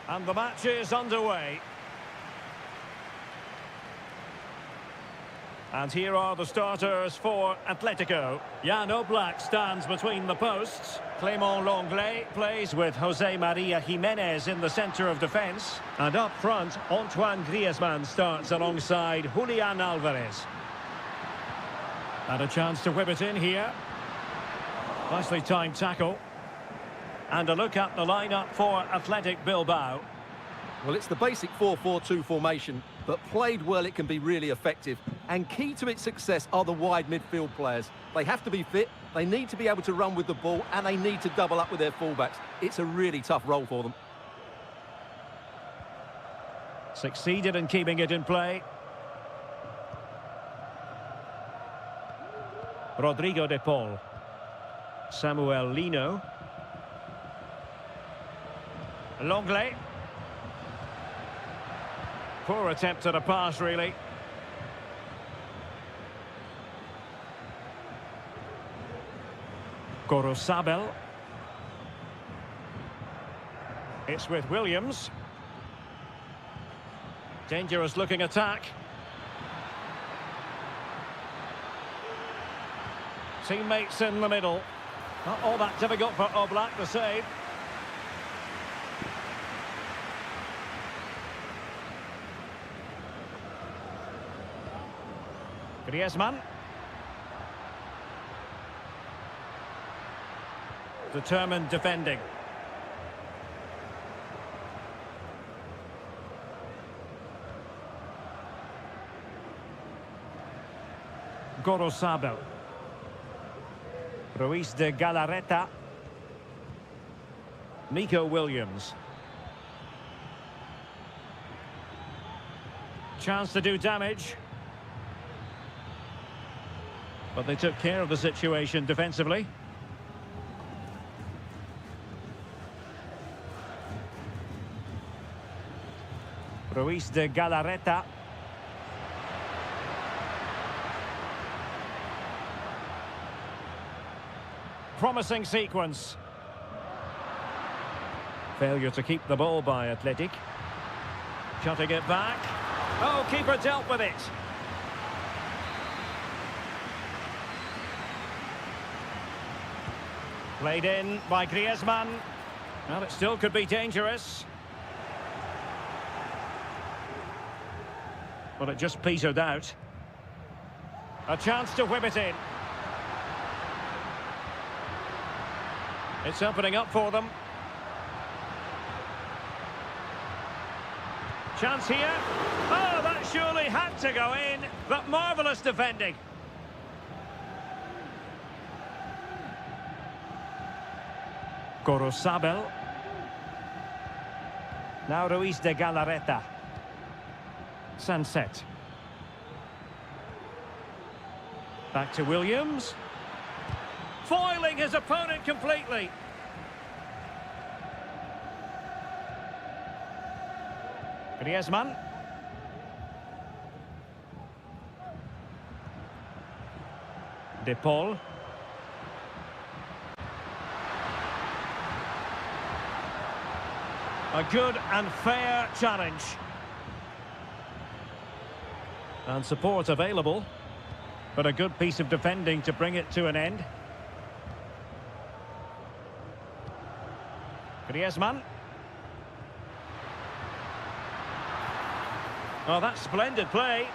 And the match is underway. And here are the starters for Atletico. Jan Oblak stands between the posts. Clément Lenglet plays with Jose Maria Jimenez in the centre of defence. And up front, Antoine Griezmann starts alongside Julian Alvarez. And a chance to whip it in here. Nicely timed tackle. And a look at the lineup for Athletic Bilbao. Well, it's the basic 4-4-2 formation, but played well it can be really effective. And key to its success are the wide midfield players. They have to be fit, they need to be able to run with the ball, and they need to double up with their fullbacks. It's a really tough role for them. Succeeded in keeping it in play. Rodrigo de Paul. Samuel Lino. Lenglet. Poor attempt at a pass, really. Gorosabel. It's with Williams. Dangerous looking attack. Teammates in the middle. Not all that difficult for Oblak to save. Griezmann. Determined defending. Gorosabel. Ruiz de Galarreta. Nico Williams. Chance to do damage. But they took care of the situation defensively. Ruiz de Galarreta. Promising sequence. Failure to keep the ball by Athletic. Cutting it back. Oh, keeper dealt with it. Played in by Griezmann. Well, it still could be dangerous. Well, it just petered out. A chance to whip it in. It's opening up for them. Chance here. Oh, that surely had to go in. But marvellous defending. Gorosabel. Now Ruiz de Galarreta. Sunset. Back to Williams. Foiling his opponent completely. Griezmann. De Paul. A good and fair challenge. And support available, but a good piece of defending to bring it to an end. Griezmann. Oh, that's splendid play.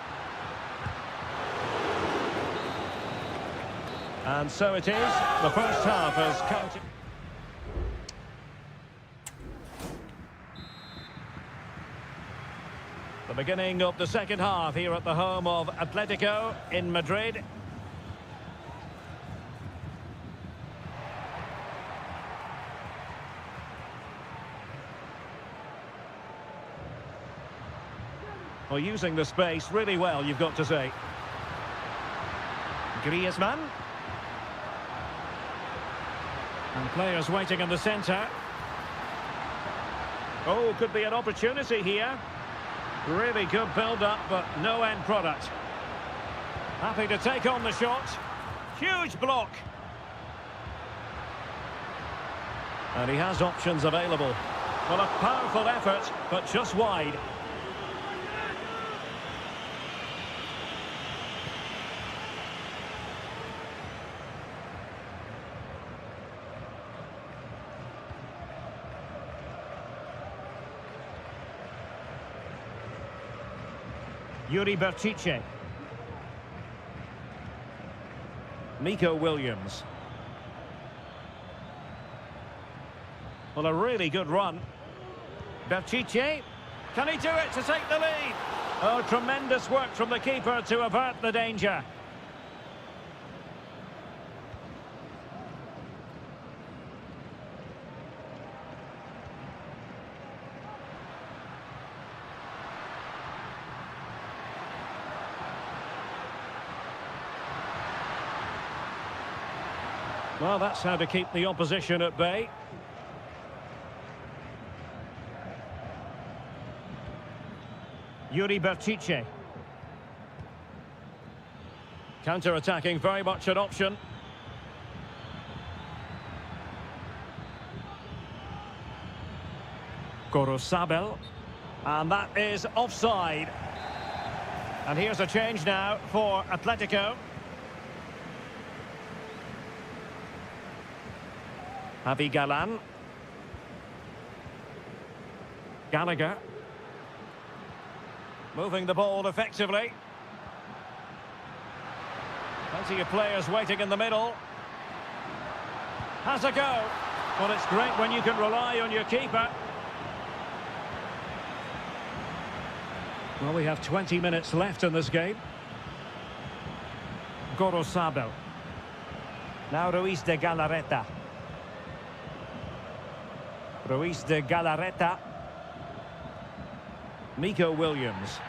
And so it is. The first half has counted. The beginning of the second half here at the home of Atletico in Madrid. Well, using the space really well, you've got to say. Griezmann. And players waiting in the centre. Oh, could be an opportunity here. Really good build-up, but no end product. Happy to take on the shot. Huge block. And he has options available. Well, a powerful effort, but just wide. Yuri Berchiche. Nico Williams. Well, a really good run. Berchiche. Can he do it to take the lead? Oh, tremendous work from the keeper to avert the danger. Well, that's how to keep the opposition at bay. Yuri Berchiche. Counter-attacking, very much an option. Gorosabel. And that is offside. And here's a change now for Atletico. Javi Galan. Gallagher. Moving the ball effectively. Plenty of players waiting in the middle. Has a go. Well, it's great when you can rely on your keeper. Well, we have 20 minutes left in this game. Gorosabel. Now Ruiz de Galarreta. Ruiz de Galarreta. Nico Williams.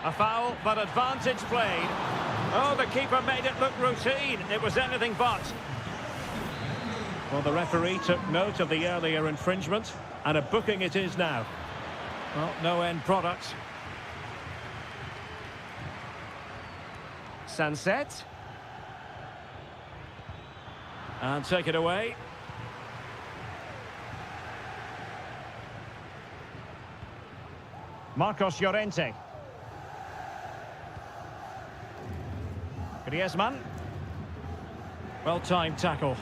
A foul, but advantage played. Oh, the keeper made it look routine. It was anything but. Well, the referee took note of the earlier infringement, and a booking it is now. Well, no end product. Sunset. And take it away. Marcos Llorente. Griezmann. Well-timed tackle.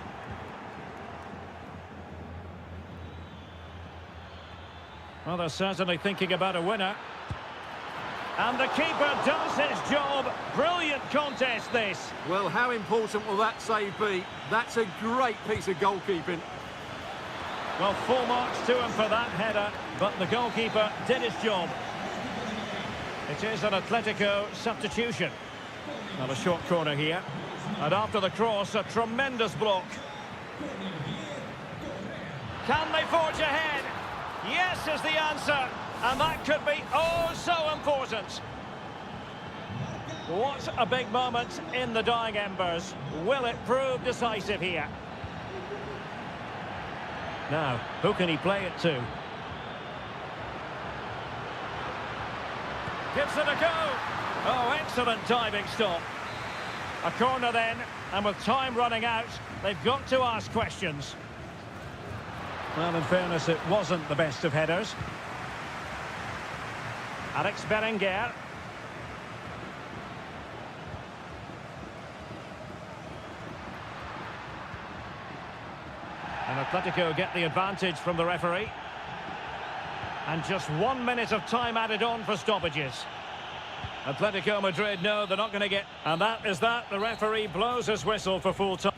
Well, they're certainly thinking about a winner. And the keeper does his job. Brilliant contest, this. Well, how important will that save be? That's a great piece of goalkeeping. Well, full marks to him for that header, but the goalkeeper did his job. It is an Atletico substitution. Well, a short corner here. And after the cross, a tremendous block. Can they forge ahead? Yes is the answer. And that could be oh so important. What a big moment in the dying embers. Will it prove decisive here? Now, who can he play it to? Gives it a go. Oh, excellent diving stop. A corner then, and with time running out, they've got to ask questions. Well, in fairness, it wasn't the best of headers. Alex Berenguer. And Atletico get the advantage from the referee. And just 1 minute of time added on for stoppages. Atletico Madrid know they're not going to get... And that is that. The referee blows his whistle for full time.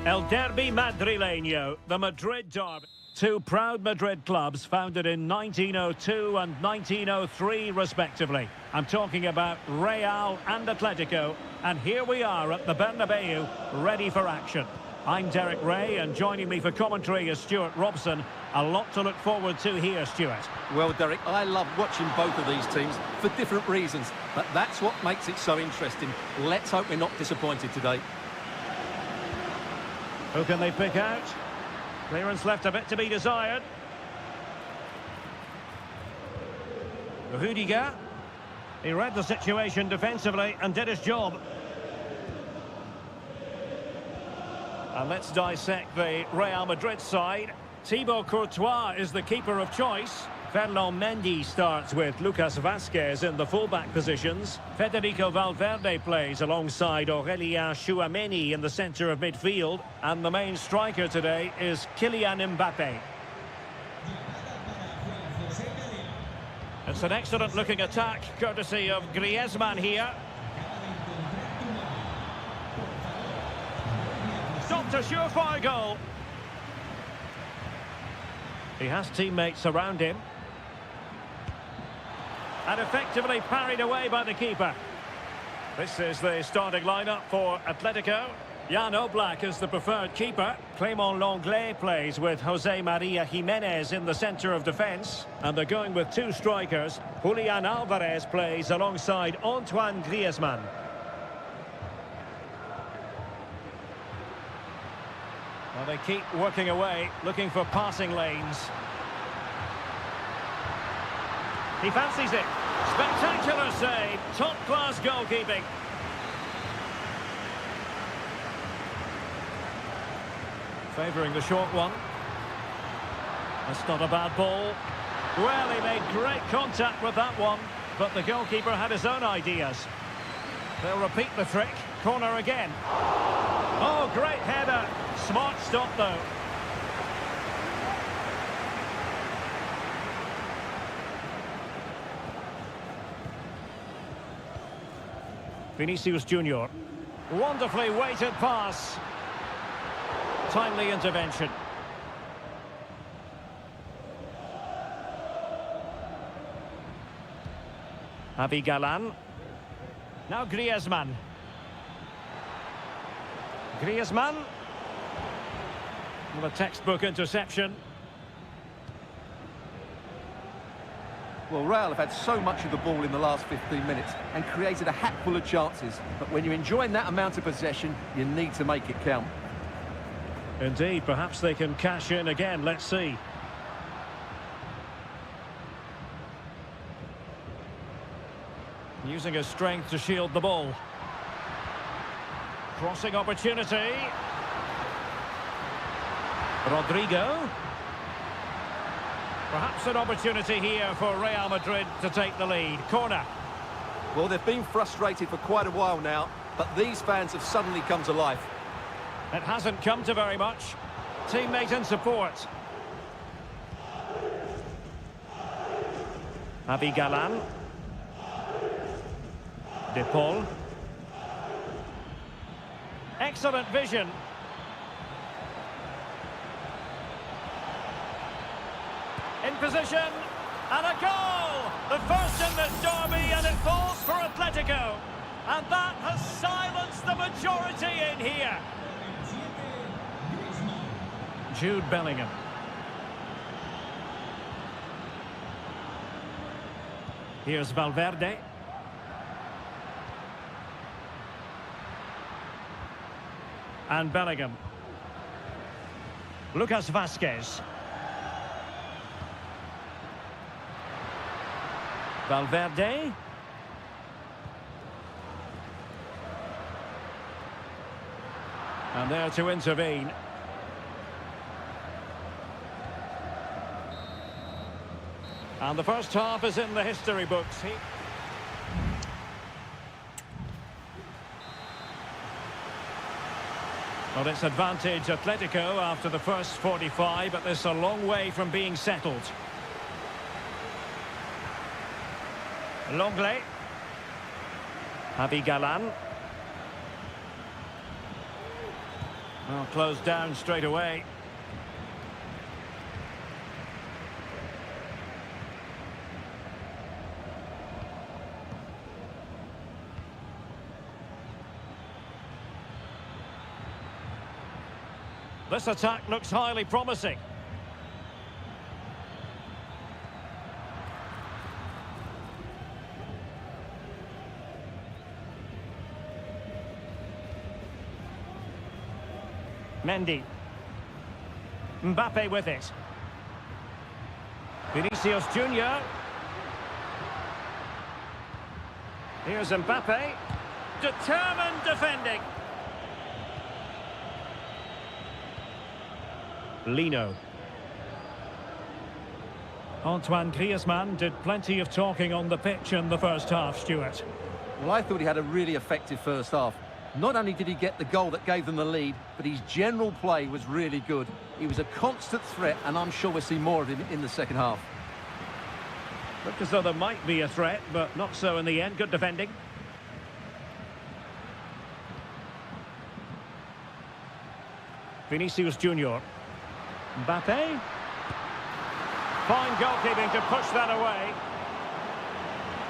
El Derby Madrileño, the Madrid derby. Two proud Madrid clubs founded in 1902 and 1903 respectively. I'm talking about Real and Atletico, and here we are at the Bernabeu, ready for action. I'm Derek Ray, and joining me for commentary is Stuart Robson. A lot to look forward to here, Stuart. Well, Derek, I love watching both of these teams for different reasons, but that's what makes it so interesting. Let's hope we're not disappointed today. Who can they pick out? Clearance left a bit to be desired. Rudiger. He read the situation defensively and did his job. And let's dissect the Real Madrid side. Thibaut Courtois is the keeper of choice. Ferland Mendy starts with Lucas Vazquez in the fullback positions. Federico Valverde plays alongside Aurélien Tchouameni in the centre of midfield. And the main striker today is Kylian Mbappé. It's an excellent-looking attack, courtesy of Griezmann here. Stopped a surefire goal. He has teammates around him. And effectively parried away by the keeper. This is the starting lineup for Atletico. Jan Oblak is the preferred keeper. Clément Lenglet plays with José María Jiménez in the centre of defence. And they're going with two strikers. Julián Álvarez plays alongside Antoine Griezmann. Well, they keep working away, looking for passing lanes. He fancies it. Spectacular save. Top-class goalkeeping. Favouring the short one. That's not a bad ball. Well, he made great contact with that one, but the goalkeeper had his own ideas. They'll repeat the trick. Corner again. Oh, great header. Smart stop, though. Vinicius Junior. Wonderfully weighted pass. Timely intervention. Javi Galán. Now Griezmann. Griezmann. Well, a textbook interception. Well, Real have had so much of the ball in the last 15 minutes and created a hatful of chances. But when you're enjoying that amount of possession, you need to make it count. Indeed, perhaps they can cash in again. Let's see. Using his strength to shield the ball. Crossing opportunity. Rodrigo. Perhaps an opportunity here for Real Madrid to take the lead. Corner. Well, they've been frustrated for quite a while now, but these fans have suddenly come to life. It hasn't come to very much. Teammate and support. Javi Galán. De Paul. Excellent vision. In position, and a goal! The first in this derby, and it falls for Atletico. And that has silenced the majority in here. Jude Bellingham. Here's Valverde. And Bellingham. Lucas Vazquez. Valverde. And there to intervene. And the first half is in the history books. Well, it's advantage Atletico after the first 45, but there's a long way from being settled. Lenglet. Javi Galán. Well, closed down straight away. This attack looks highly promising. Mendy. Mbappe with it. Vinicius Junior. Here's Mbappe. Determined defending. Lino. Antoine Griezmann did plenty of talking on the pitch in the first half, Stuart. Well, I thought he had a really effective first half. Not only did he get the goal that gave them the lead, but his general play was really good. He was a constant threat, and I'm sure we'll see more of him in the second half. Looked as though there might be a threat, but not so in the end. Good defending. Vinicius Junior. Mbappe. Fine goalkeeping to push that away.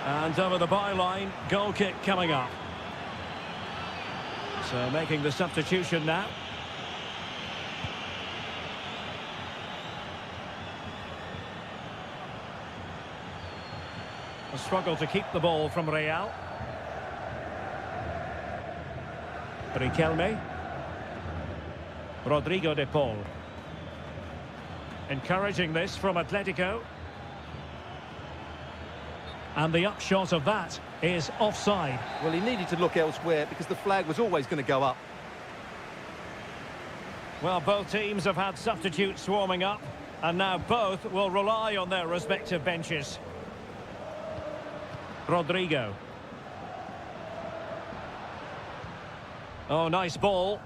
And over the byline, goal kick coming up. So making the substitution now. A struggle to keep the ball from Real. Riquelme. Rodrigo de Paul. Encouraging this from Atletico. And the upshot of that is offside. Well, he needed to look elsewhere because the flag was always going to go up. Well, both teams have had substitutes warming up, and now both will rely on their respective benches. Rodrigo. Oh, nice ball.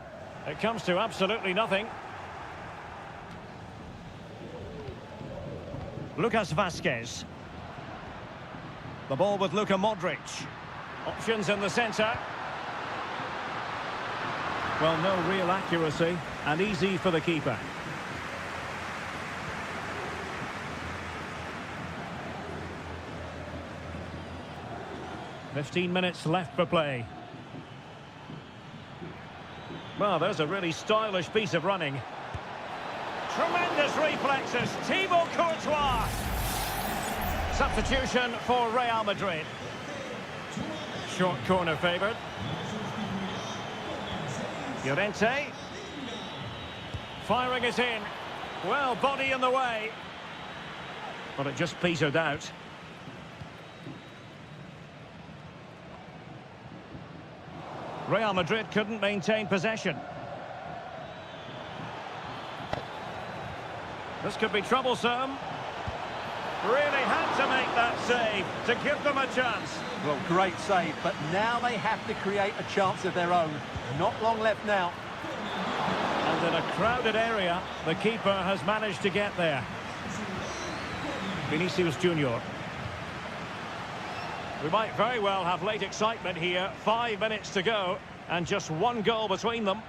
It comes to absolutely nothing. Lucas Vazquez. The ball with Luka Modric. Options in the centre. Well, no real accuracy, and easy for the keeper. "15 minutes left for play." Well, there's a really stylish piece of running. Tremendous reflexes, Thibaut Courtois. Substitution for Real Madrid. Short corner favoured. Llorente. Firing it in. Well, body in the way. But it just petered out. Real Madrid couldn't maintain possession. This could be troublesome. Really had to make that save to give them a chance. Well, great save, but now they have to create a chance of their own. Not long left now. And in a crowded area, the keeper has managed to get there. Vinicius Junior. We might very well have late excitement here. 5 minutes to go, and just one goal between them.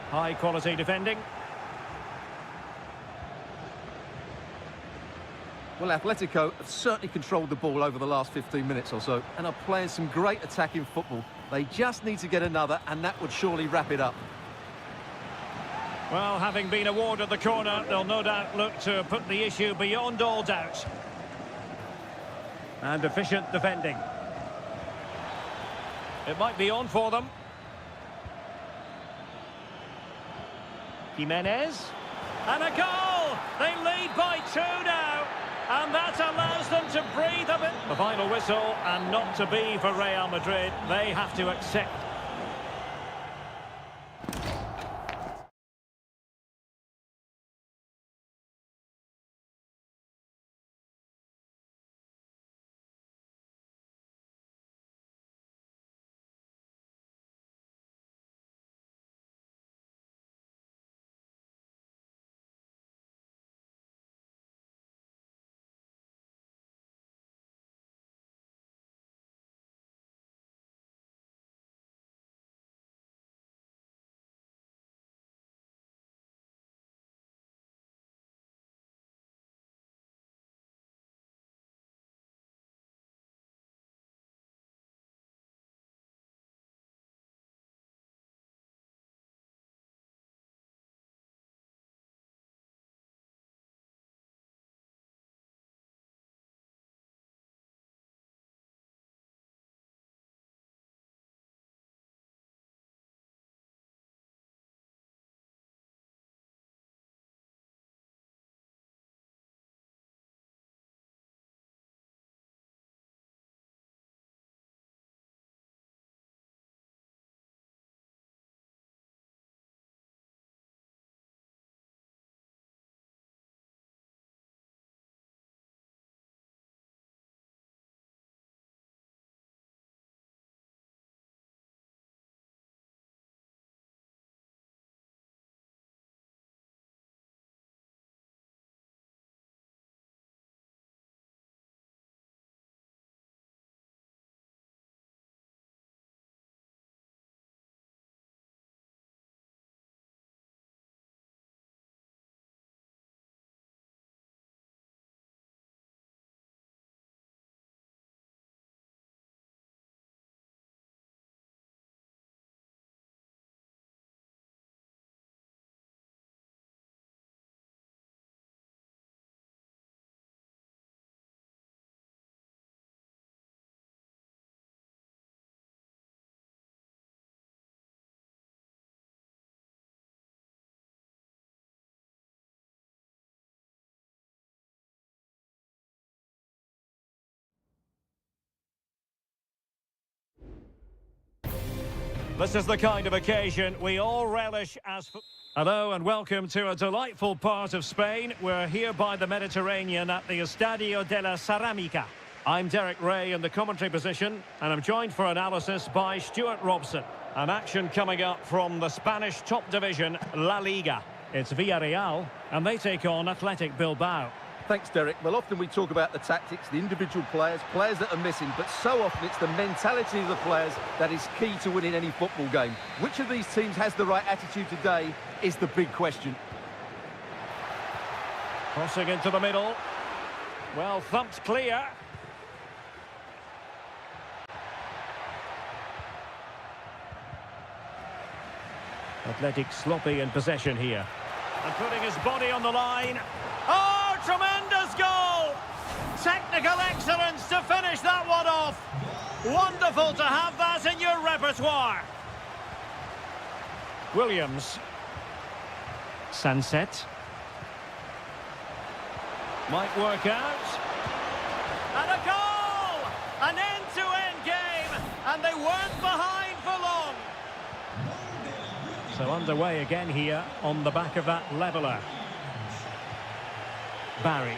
High quality defending. Well, Atletico have certainly controlled the ball over the last 15 minutes or so and are playing some great attacking football. They just need to get another, and that would surely wrap it up. Well, having been awarded the corner, they'll no doubt look to put the issue beyond all doubt. And efficient defending. It might be on for them. Jimenez. And a goal! They lead by 2 now. And that allows them to breathe a bit. The final whistle, and not to be for Real Madrid. They have to accept This is the kind of occasion we all relish as... Hello and welcome to a delightful part of Spain. We're here by the Mediterranean at the Estadio de la Ceramica. I'm Derek Ray in the commentary position, and I'm joined for analysis by Stuart Robson. An action coming up from the Spanish top division, La Liga. It's Villarreal, and they take on Athletic Bilbao. Thanks, Derek. Well, often we talk about the tactics, the individual players that are missing, but so often it's the mentality of the players that is key to winning any football game. Which of these teams has the right attitude today is the big question. Crossing into the middle. Well, thumped clear. Athletic sloppy in possession here. And putting his body on the line. Oh, tremendous goal! Technical excellence to finish that one off. Wonderful to have that in your repertoire. Williams. Sunset. Might work out. And a goal! An end-to-end game, and they weren't behind for long. So underway again here on the back of that leveller. Barry.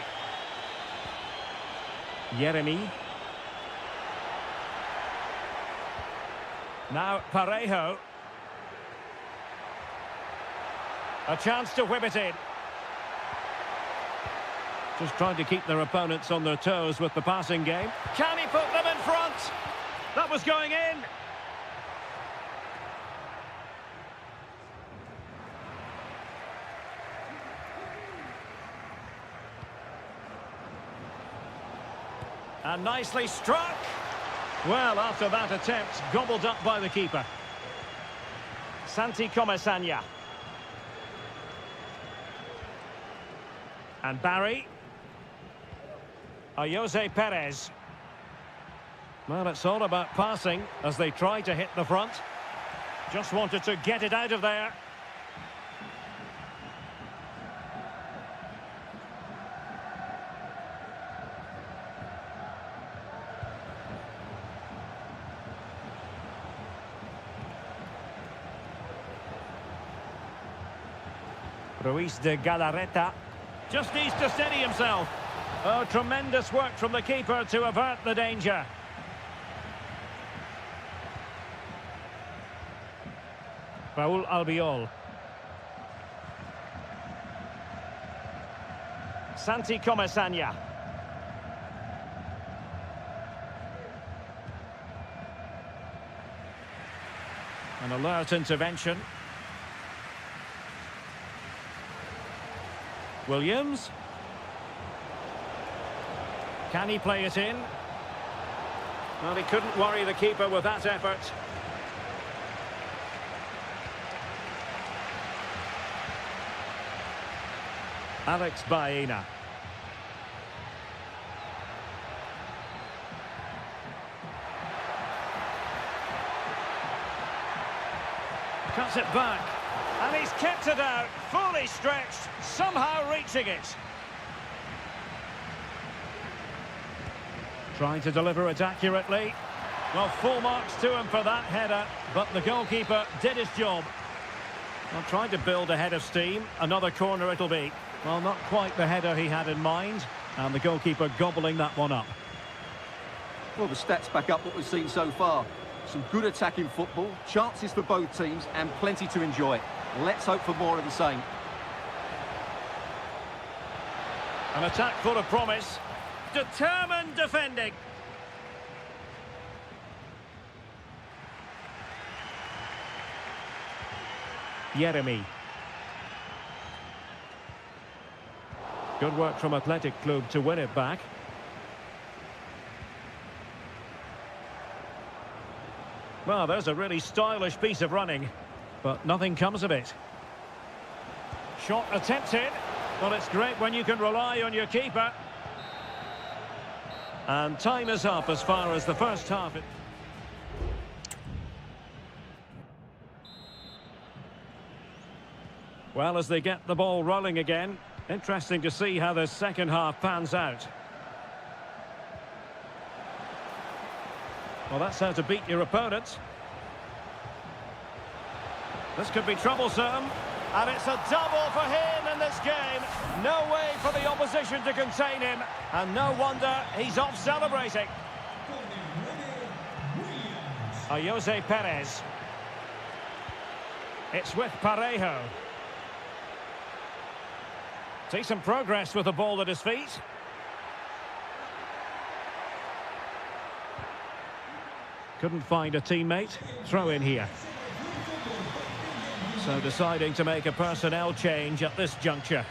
Jeremy. Now Parejo. A chance to whip it in. Just trying to keep their opponents on their toes with the passing game. Can he put them in front? That was going in. And nicely struck. Well, after that attempt, gobbled up by the keeper. Santi Comesaña. And Barry. Jose Perez. Well, it's all about passing as they try to hit the front. Just wanted to get it out of there. Ruiz de Galarreta just needs to steady himself. Oh, tremendous work from the keeper to avert the danger. Raúl Albiol. Santi Comesaña. An alert intervention. Williams. Can he play it in? Well, he couldn't worry the keeper with that effort. Alex Baena. Cuts it back. And he's kept it out, fully stretched, somehow reaching it. Trying to deliver it accurately. Well, full marks to him for that header, but the goalkeeper did his job. Well, trying to build a head of steam. Another corner it'll be. Well, not quite the header he had in mind, and the goalkeeper gobbling that one up. Well, the stats back up what we've seen so far. Some good attacking football, chances for both teams, and plenty to enjoy. Let's hope for more of the same. An attack full of promise. Determined defending. Jeremy. Good work from Athletic Club to win it back. Well, there's a really stylish piece of running, but nothing comes of it. Shot attempted. Well, it's great when you can rely on your keeper. And time is up as far as the first half. Well, as they get the ball rolling again, interesting to see how the second half pans out. Well, that's how to beat your opponent. This could be troublesome. And it's a double for him in this game. No way for the opposition to contain him. And no wonder he's off celebrating. Jose Perez. It's with Parejo. Decent progress with the ball at his feet. Couldn't find a teammate. Throw in here. So deciding to make a personnel change at this juncture.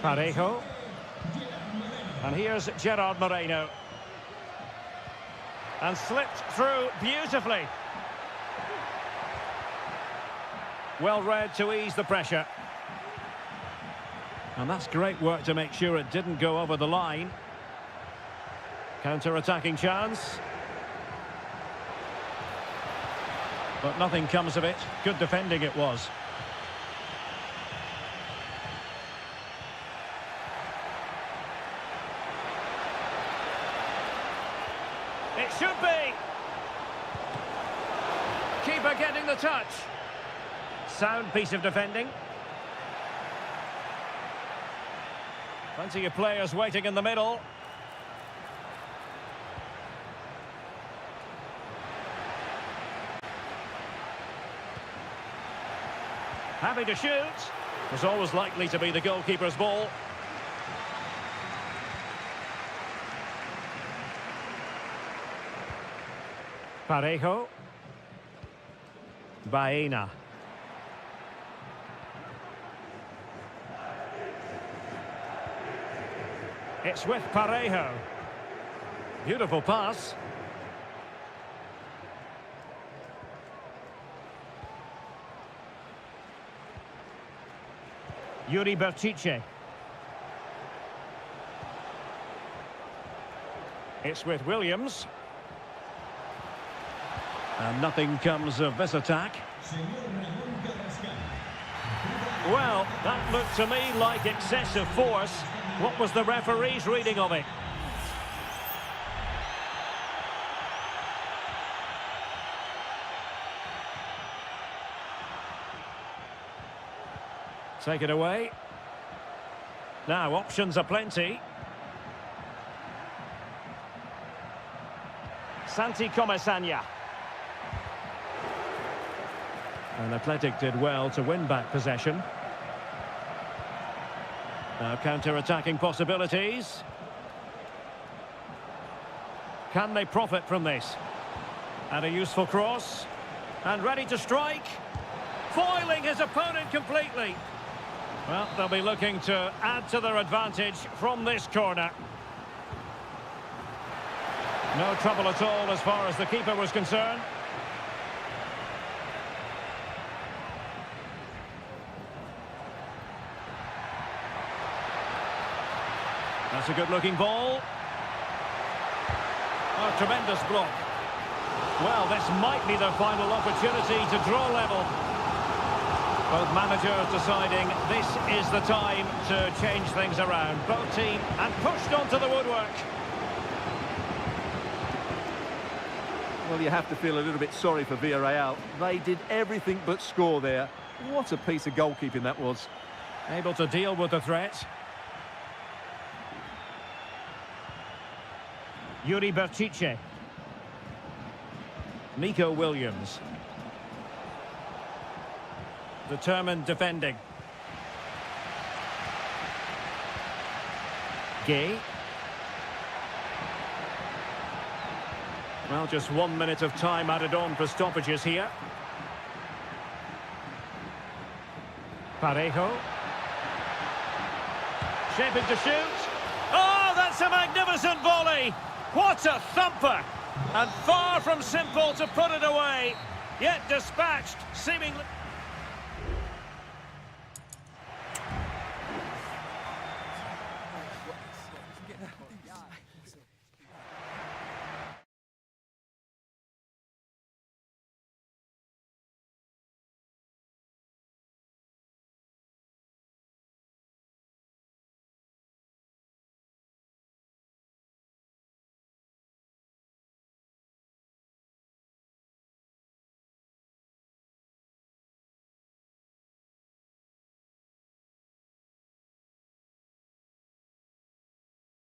Parejo. And here's Gerard Moreno. And slipped through beautifully. Well read to ease the pressure. And that's great work to make sure it didn't go over the line. Counter-attacking chance. But nothing comes of it. Good defending it was. It should be. Keeper getting the touch. Sound piece of defending. Plenty of players waiting in the middle. Happy to shoot. Was always likely to be the goalkeeper's ball. Parejo. Baena. It's with Parejo. Beautiful pass. Yuri Berchiche. It's with Williams. And nothing comes of this attack. Well, that looked to me like excessive force. What was the referee's reading of it? Take it away. Now, options are plenty. Santi Comesaña. And Athletic did well to win back possession. Now counter-attacking possibilities. Can they profit from this? And a useful cross. And ready to strike. Foiling his opponent completely. Well, they'll be looking to add to their advantage from this corner. No trouble at all as far as the keeper was concerned. That's a good-looking ball. Oh, tremendous block. Well, this might be their final opportunity to draw level. Both managers deciding this is the time to change things around. Both team and pushed onto the woodwork. Well, you have to feel a little bit sorry for Villarreal. They did everything but score there. What a piece of goalkeeping that was. Able to deal with the threat. Yuri Berchiche. Nico Williams. Determined defending. Gay. Well, just 1 minute of time added on for stoppages here. Parejo. Shaping to shoot. Oh, that's a magnificent volley! What a thumper! And far from simple to put it away, yet dispatched seemingly...